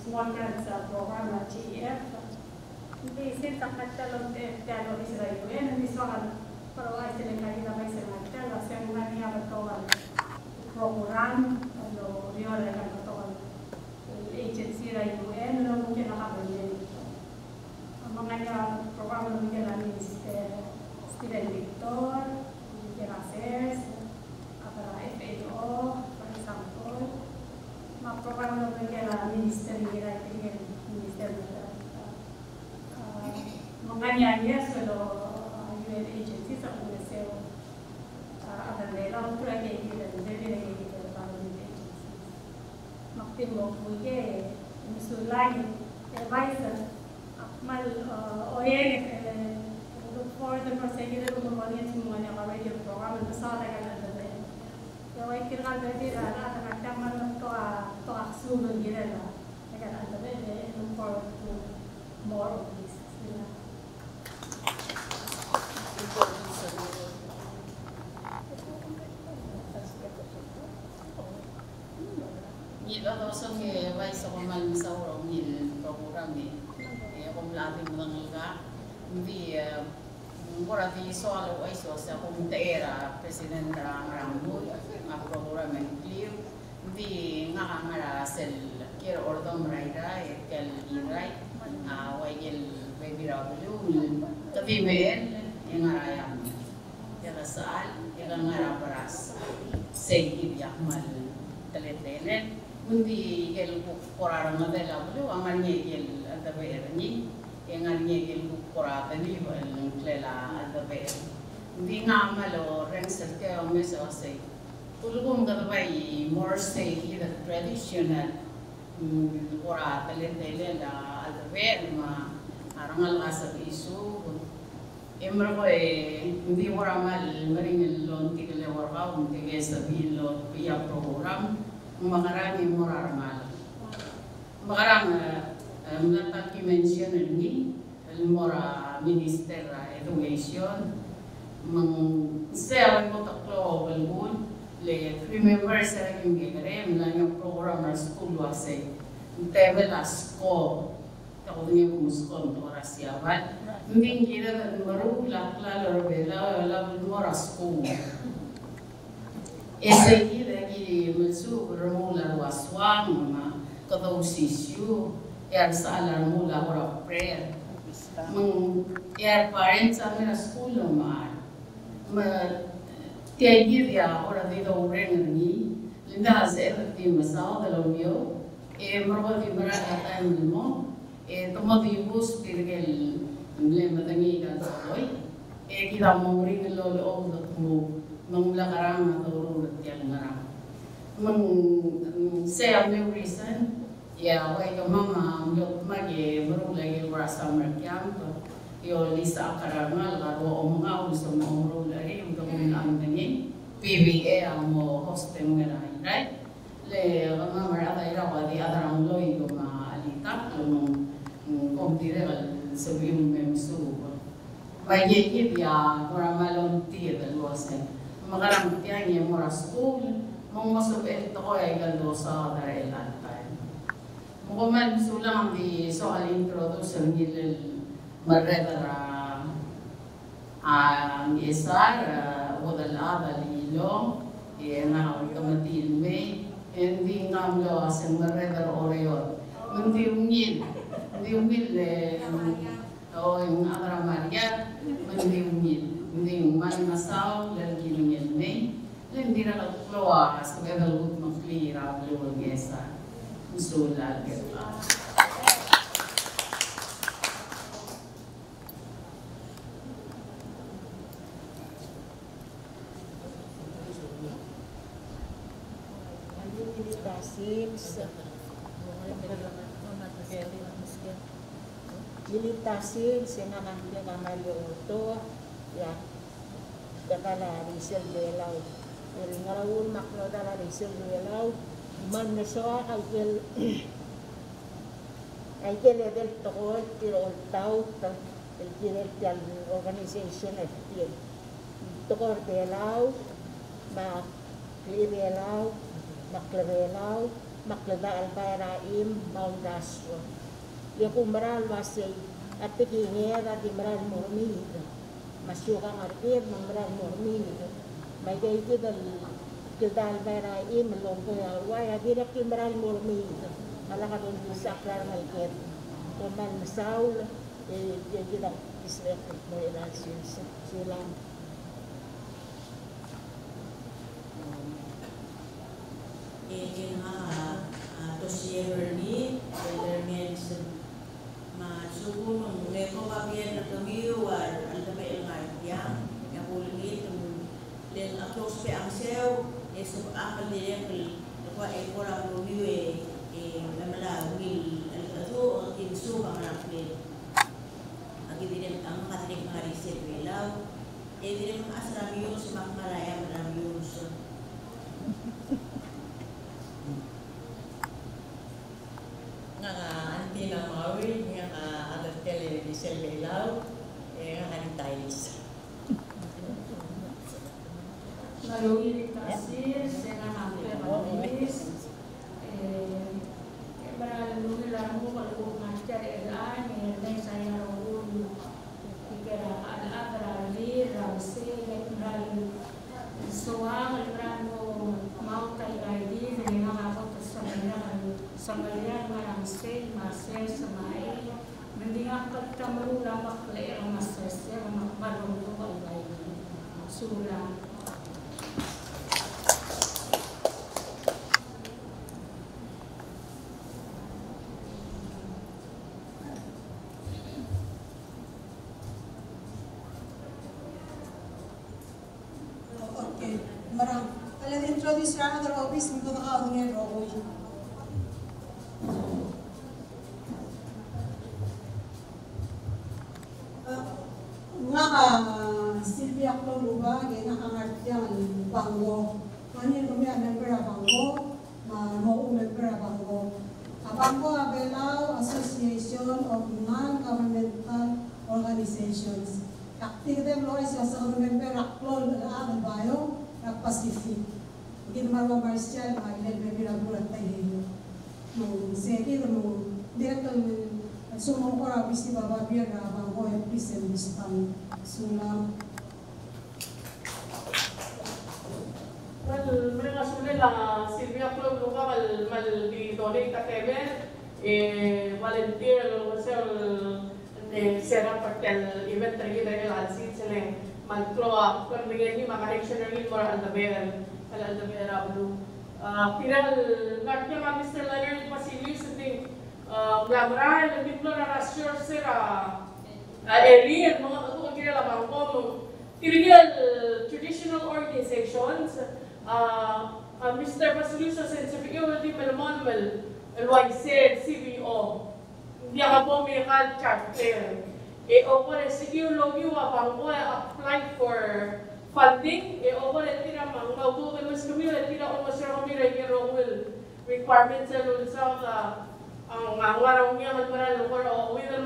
small brands program na GF. Hindi sin takat talong talo Israel. Hindi soal pero ay sila kaya na may sila talo sa mga niya batuan program ano riol na batuan agency ra UN no mungkin nakabili. Ang mga niya program ng mga minister Steven Victor, Affairs, para FAO, for example, program ng mga minister mga niya solo UN agencies sa UNESCO akan nila untuk lagi kita jadi lagi kita parliament agencies makin mau punya misalnya advisor akmal ON look for the prosecutor kembali semuanya radio program itu salah kan ada ya wajib kita jadi ada kadang to aksu begitu lah kan ada look forward to more of this. Ito sa mga bay sa kumal sa urong nil program kung labi mo lang nga hindi mura di soal ay so sa kung taera president Rambo ang program ng clear hindi nga nga sel kira ordom raida kel iray wajil baby rabu tapi men yang arayam ya sal yang ngaraparas segi yakmal teletelen Mundi gel kurang ngadela bulu aman nyegel ada bayar ni engan nyegel kurang tadi bal klela ada bayar mundi ngamalo rensel ke omes ose tulugum kada bay more say the traditional kurang tele la ada bayar ma arangal asab isu emro ko mundi waramal maring lon tikle warga mundi gesabi lo pia program makarang morarangal makarang melatak mention ini mora minister education meng sel ko taklo balbun le remember sa yung gere mlanya program na school wase tebel asko tako niya muskon oras yawan mbing gira na maru lakla lorobela la mora school ese lagi masuk remula waswang ma kado sisyu yar sala remula ora prayer meng yar parents amira school ma tiai dia ora di do ren ni linda se di masao da lo mio marwa di mara tan mo tomo di bus pirgel le matangi ka soy kita mo ring lo lo do mo nong la karang do ro tiang ngara se a me reason ya wai ka mama yo magi muru lagi ra summer camp yo lisa karanga la ro o mga uso mo ro lagi ito mo ang ngani PBA amo hostel ngai right le mama mara da ira wa di adarang loi ko ma alita lo kom dire so bi mem su ba ye ki dia ora malon ti da lo se magarang tiang ye mora school mo so e to ay galdo sa dare lantai mo man sulang di soal introduction ni مرة يسار وضع الأعضاء ليلو ينعم كمتيل مي يندي نعملو عشان مرة أوريور من دي وميل أو أغرى ماريا من دي وميل من مساو للجيل مي لندي رغل كلوا سبب الغد مخلي رابلو الجيسا مسؤول الجيسا Dilitasin sinanangnya kamalyo uto ya dakala risel belaw ngarawul maklo dala risel belaw man nesoa kaykel del tokol tirol tau el tirel tal organization FTL tokor belaw ma klibelaw maklebelaw makleba albayraim maundaswa dia kumaral wasay at pikingi at imral mormi masyuka ngarkir mamral mormi may kay kidal bayraim longko yalway at dia kimral mormi malakadon sa aklar malkir kuman masaul dia kita iswek mo ilalsin silang Tosiever ni Eldermens masuko ng leko pagyan na tumiwar ang tabi ang kaya yang ulingit len akos pe ang sew eso akal dia ko e pora tumiwe namala wil ato ang insu ang rakle agi din ang katinik nga reset belaw din asramiyo si makmaraya maramiyo anti na mawin nga adat tele di selbelaw nga kanitayis Maruli kasir sena hampir manis beralui lamu kalau ngajar elan yang saya rawul kira ada beralih ramsi beralih soal beranu mau kayak ini dengan apa kesannya Samaria marangse masih semai mendingan ketemu lama kle masesnya makbalong tu kalai sulang Okay, marang. Kalian introduce ra other office untuk nakaunin rogo. Silvia Kloluba, gina kangartiyan banggo. Manin kami member banggo, mau member banggo. Banggo Abelaw Association of Non-Governmental Organizations. Active them lo isa sa member aklol ang bayo ng Pacific. Gina marwa Marcial, mga member bulat tayo. Sige mo direktor sumong ko ra bisi baba biya na banggo e prisen bistan sulam. Mereka sudah Silvia Club luka mal di donate takebe volunteer lo sel será parte el event tergi dari lansi seleng Maltroa, kung naging makareksyon na rin mora Aldabera, Blue. Piral, nakita nga Mr. Leonard Basilius, ating glamrahan, naging na rasyon sira, Erin, mga katulad kinalamang ko, Illegal traditional organizations, Mr. Basilius sa Sensibilio, di Melmonmel, LYC, CBO, hindi ako po may charter. O pala, sige yung logi wapang ko apply for funding. O pala, tinamang, mautukan mas kami, tinakon mas kami regular requirements sa lulsa ang ngaraw niya magmaral or we will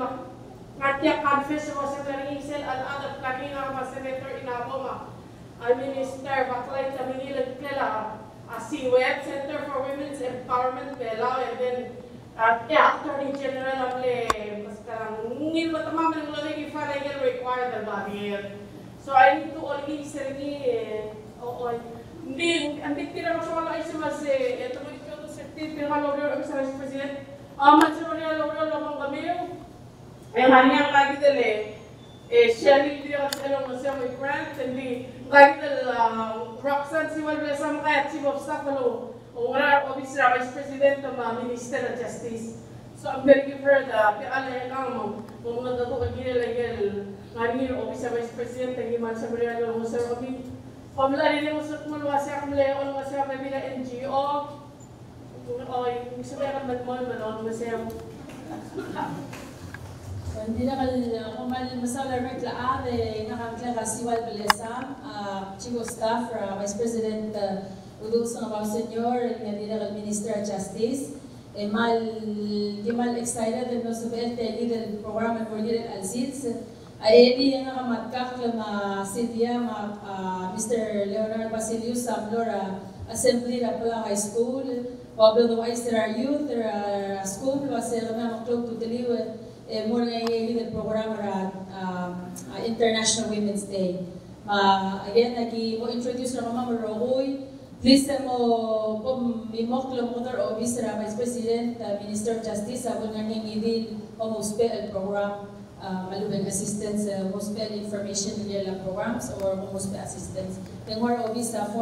ngatya confess mo sa Claringsel at other kanina pa senator inaboma ang minister baklay sa Manila Kela CWEB Center for Women's Empowerment Palau and then Attorney General of mas karang ngil matamaman mo lang if I get required the barrier. So I need to always sergi hindi tira mo sa wala isa mas ito mo ito sa pinaka-lawyer sa Vice President Mansoria lawyer lamang kami hanya lagi dele sharing dia sa mga may grant hindi lagi dele Roxanne si wala sa mga chief of staff no ora officer Vice President ng Minister of Justice. So I'm very give her the ala lang mo mga dato kagila legal ngani officer Vice President ng Mansoria mo sa kami pamla rin mo sa malwasa kami leon mo sa may bila NGO gusto ka man masaya. Hindi na kumal masala rekla nakakla siwal belesam chief of staff Vice President Udus ng mga senior nga dinag Minister of Justice mal excited no sa legal program and legal alsits ay nga kamatkak lang Cynthia Mr. Leonard Basilius sa Flora Assembly na Palau High School Pablo Duwais there are youth there are school was mga maklog to deliver more nga yung program International Women's Day. Again, nag-introduce na Mama Rogoy. Please mo mimoklo motor o Mr. Vice President, Minister of Justice, sabon nga ngingidil o MOSPEL program, malubang assistance, MOSPEL information nila programs or MOSPEL assistance. Tengor o Mr.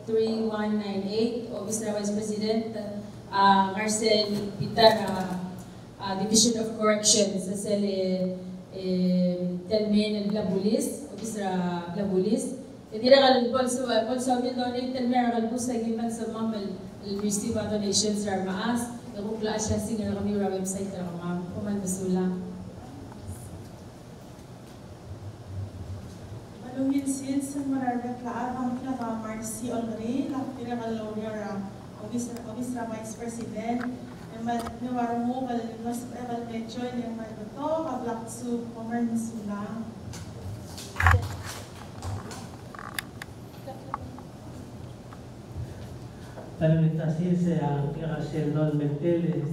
488-3198 o Mr. Vice President, Marcel Pitara, Division of Corrections sa Telmen Blabulis, Obisra Blabulis. Hindi na also will donate Telmen Blabulis sa giman sa Mamal receive donations sa Maas. Nakukla siya siya na kami sa website na ma'am. Kuman basula. Malungin since mararap lahat ang pinaka Marcy Olgari, lakpira ka lawyer Obisra Vice President. Niwaro mo mas medyo yung mga ito, kablak su, kumar na sulang. Talamitasin sa kikasel non mental,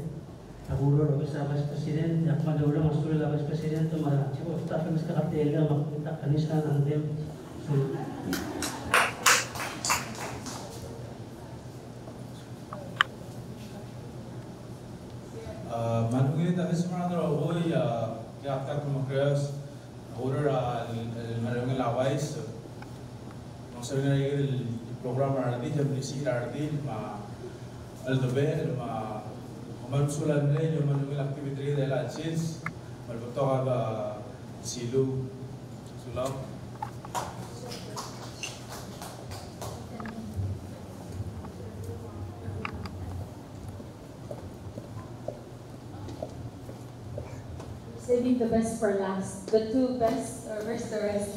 naguro sa Vice President, at madawlang ang sula Vice President, chief of staff ng kakartel lang, makikita kanisa ng dem. Manungit alis mga hoy kaya como creas order marunong lawais no sabi na el programa ardi jam disi ardi aldobe manusulan nila yung manungit activity nila since malbuto ka ba silu sulaw. Saving the best for last. The two best, or where's the rest?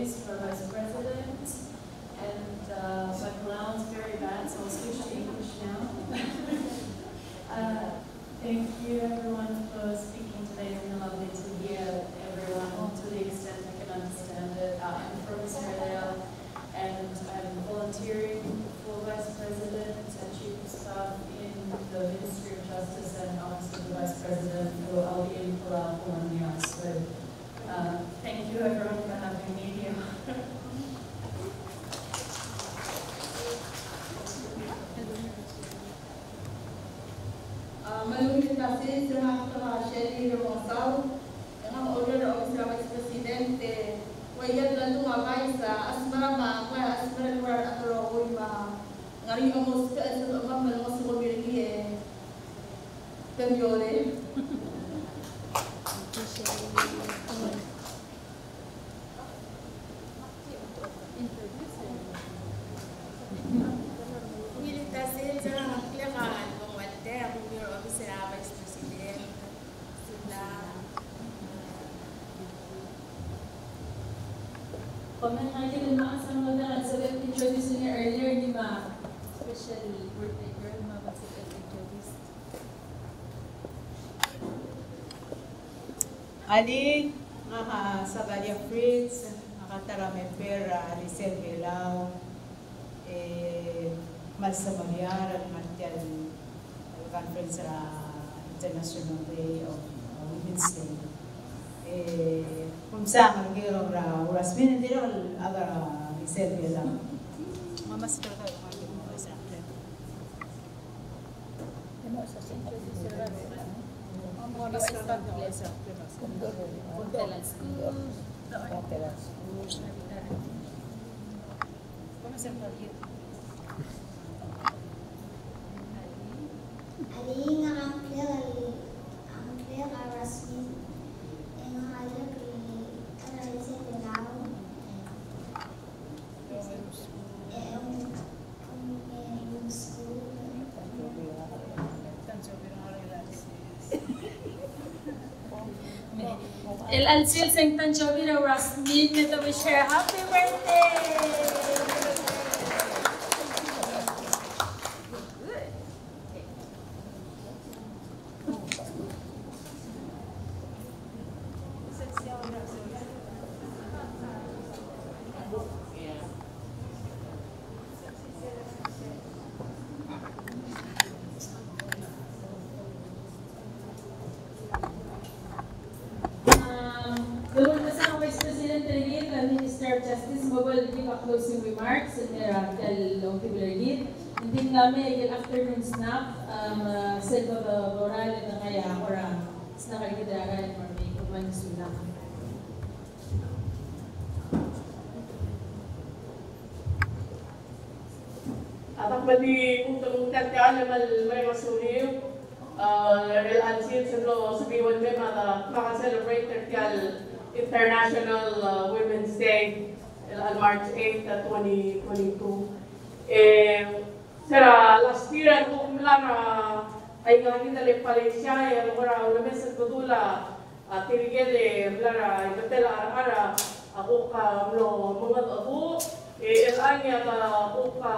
For Vice President, and my Palau is very bad, so I'll switch to English now. Thank you everyone for speaking today. It's been lovely to hear everyone to the extent I can understand it. I'm from Israel and I'm volunteering for Vice President and Chief of Staff in the Ministry of Justice and Office of the Vice President, so I'll be in Palau for 1 year. So thank you everyone for having me here. kasi sa mga Shelly Rosaw, ang order of sa Vice Presidente, wayan lang tumabay sa asmarama, kaya asmarama at roon ngari mo sa amam mo sa mobility Cambiole. Comment natin yung mga asang mga sa introduce niya earlier ni Ma, especially birthday girl, Ma, sa introduce. Ali, mga Sagalia Fritz, nakatara member, Alisel Palau, Malsa Magyar, at Martial Conference International Day of Women's Day. Kung saan magiging oras, hindi rin agar Alisel Palau. Mamas ka kayo, magiging mo sa akin. Ano sa introduce your Mamas ka kayo sa akin. Puntalan school. Puntalan school. Mamas ka kayo. Ali nga ang clear rasmi ang halak ni Alisel Palau school El Alcil Seng Tanchobi na Rasmin na wish her happy birthday! Closing remarks and hindi namin yung afternoon snack selva moral na kaya orang snack kita for me kumain sila. Atang bali utang kaya naman may masuliw el Alcil sa sabiwan may maka-celebrate kaya International Women's Day March 8, 2022. Sera last year kung lang ay ngagin dali Malaysia ay wala namin sa tutula tirigede blara ibetela ara ako ka mga abu elanya ta ako ka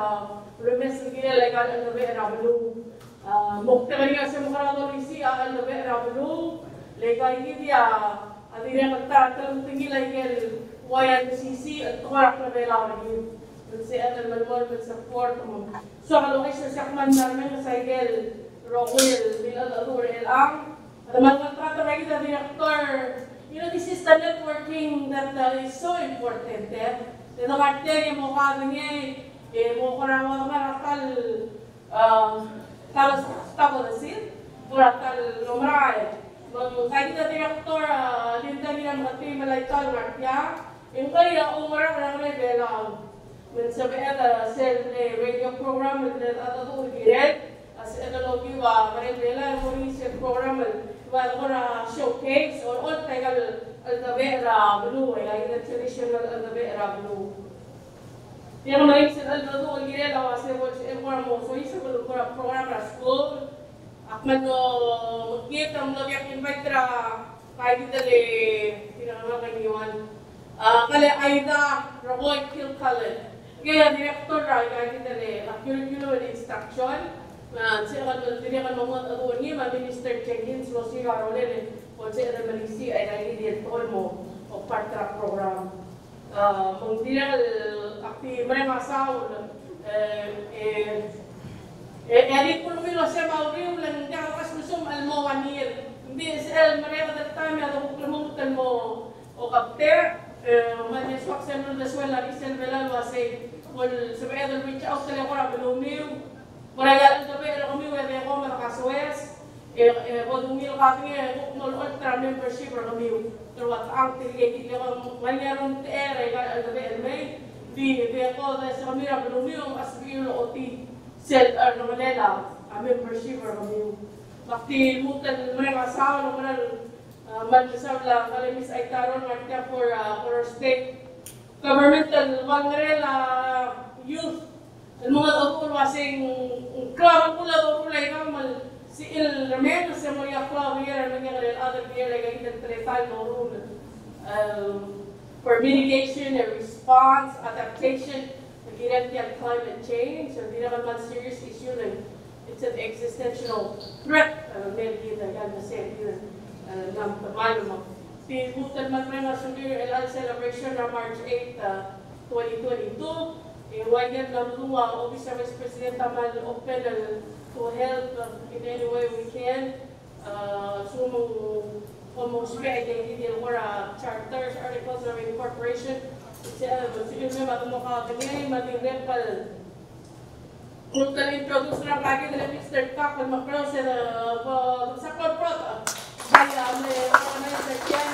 remes gila legal ang nabe rablu mukta kanya sa mga risi ang nabe rablu legal dia adire magtatanong tingil ay wayan sisi at tuwarak na belaw lagi. Kasi ang malmol ng support mo. So kalau kayo sa sakman namin sa Igel, Rockwell, Bilador, Elang, at mga lagi na director. You know, this is the networking that is so important. Ito kartel yung mukha niya, mukha na mga marakal, talas tabo na sin, marakal lumray. Kahit na director, linda niya mga team malaykal, markya, yung kaya umarang lang belaw. Sabi ata radio program at ato giret as analogy wa bela research program wa ora showcase or all tagal al-tabera blue ay traditional al-tabera blue. Yang lain sa ato giret awas e mo so isa program ra school akman no magkita mo lang invite ra kahit dali tinanong kaniwan kale Aida Roy Kilcallen. Kaya director ra kahit dali curriculum and instruction siya kan dirikan mo at ni Minister Check-ins lo si Caroline o si Remalisi ay nai-director mo o part-track program. Mong dinal akti mga asaw edit po lumilo siya mauriw lang kakakas musum almowanir. Hindi siya marema that time ato kukulamutan mo o kapter maniswak siya nung naswela Rizal Belal wasay kung sabi reach out sa ko na bilumiw. Maragal ang gabi, kami wala ako malakaswes. Kung umil kami kung ultra membership kami terwat ang tigay kung mayroon tere may di ko sa kami ra belum asbilo oti set Manila membership kami bakti mutan mereka asawa naman mag-serve lang kalimis ay taron marka for state governmental Mangrela youth mga doktor wasing klaro pula ikaw si il remeno se moria Claudia and the other year like in the for mitigation and response, adaptation against climate change. So these are not serious issue and it's an existential threat. Maybe the young say nam malum. The Mutan Magrena Sudir Elal celebration on March 8, 2022. Iwayan ng luwa Office of Vice President Tamal open to help in any way we can. Almost identity or charters, articles of incorporation. Sige may matumukha kanya, matinrepal. Kung introduce lang kagi nila Mr. Kak, mag-macro sa corporate. Kaya may organizer yan,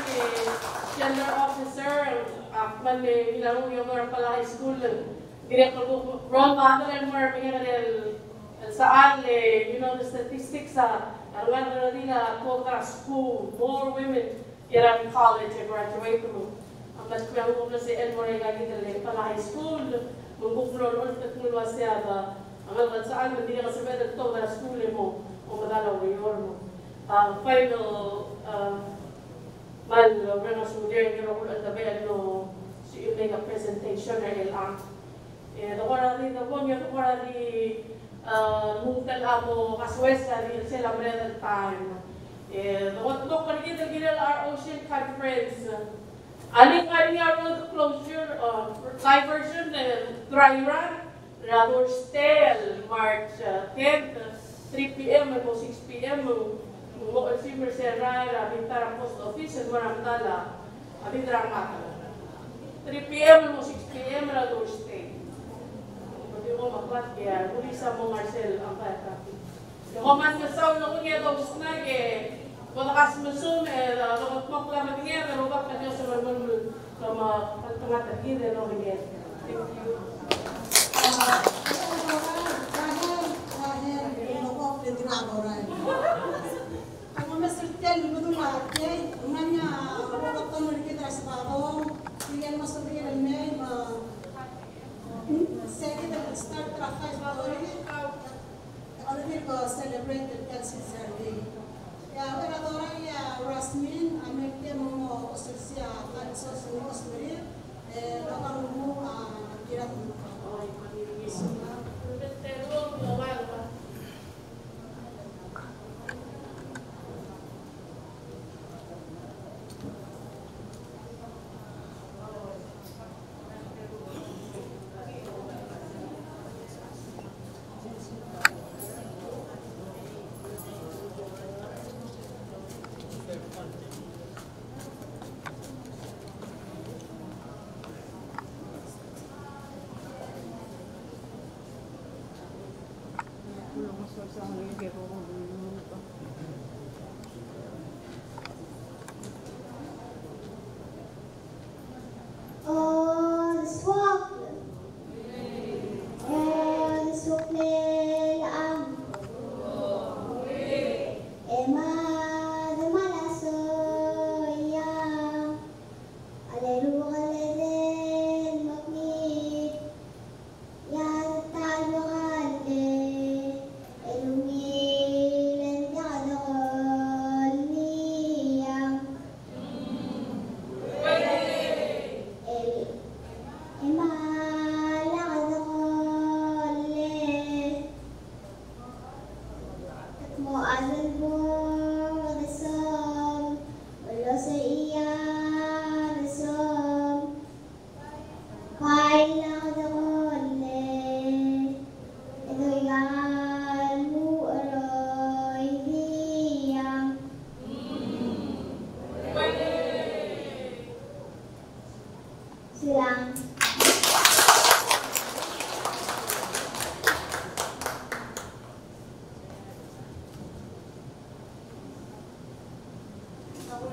gender officer, man ilang yung mga pala high school. Direktor ko, wrong model and more, saan, the statistics around the Kotra school, more women get out of college and graduate from mas kaya mo na si Elmore gagi dali pala high school mungkuflo ulit at mulwa siya ba ang saan hindi ka sabi na to na school mo o madalaw mo final mal mga student yung ulit na ba no si make a presentation na ilang wala di muntal amo kaswesa di celebrate time Look at our ocean conference. Aling road closure Thai version dry run rather stale March 10th 3 p.m. and 6 p.m. Mo consumer serra bintara post office and maramdala abindra mata 3 p.m. and 6 p.m. rather stale. Pwede mo maklat kaya muli sa mo Marcel ang kaya yung man masaw na kunya daw snag kung nakasmasun lakot mo kula matingin pero bak na sa marmon kama pagtumatagin no again. Thank you. Ang Mr. Tel betul lah, ya, umumnya orang orang kita sebagai dia masuk di dalam main, saya kita start traffic story, already we celebrated Cancer Day. Ya, orang ya Rasmin, Amerika mau sosial, kan sosial sendiri, orang mau kira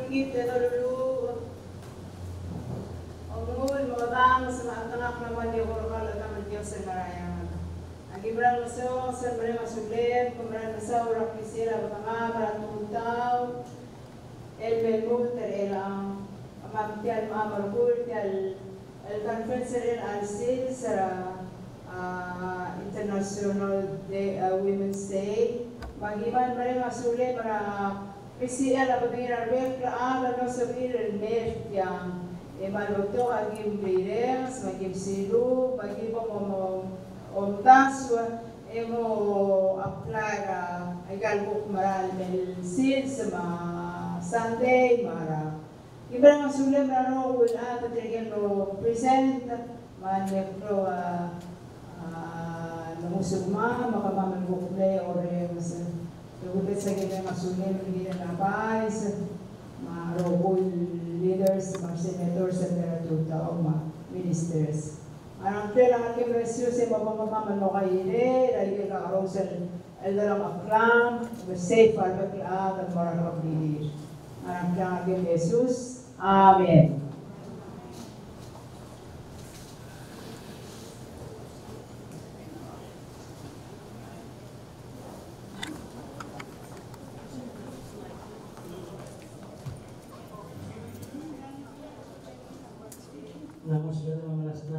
kita dulu. Omul mga bang sa matangak naman yung oral at naman Diyos sa marayan. Ang ibrang maso sa mga masulit, kumaran maso rak pisira batanga maratutaw. El memut el ang amamtial maamarkul tial el conference el alsil sa International Day, Women's Day. Magiman mereka masulit para pisira la bagiran berkla ala no sabir el mer yang Emaluto agim birengs, magim silu, magim mo omtaswa, emo apply agal buk maral mel sil sama Sunday mara. Ibrang sulim rano wala patrigen no present man pro namusugma makamaman buk play or mas tugulit sa gina masulim gina na pais marobol leaders, mga senators, at mga ministers. Anong kailangan aking resyo sa mapamamaman mo kayo dahil ka arosal ay dalang aklam, safe, albaklaan, at marang kapilir. Anong kailangan aking Jesus. Amen. Namos pero mamalas na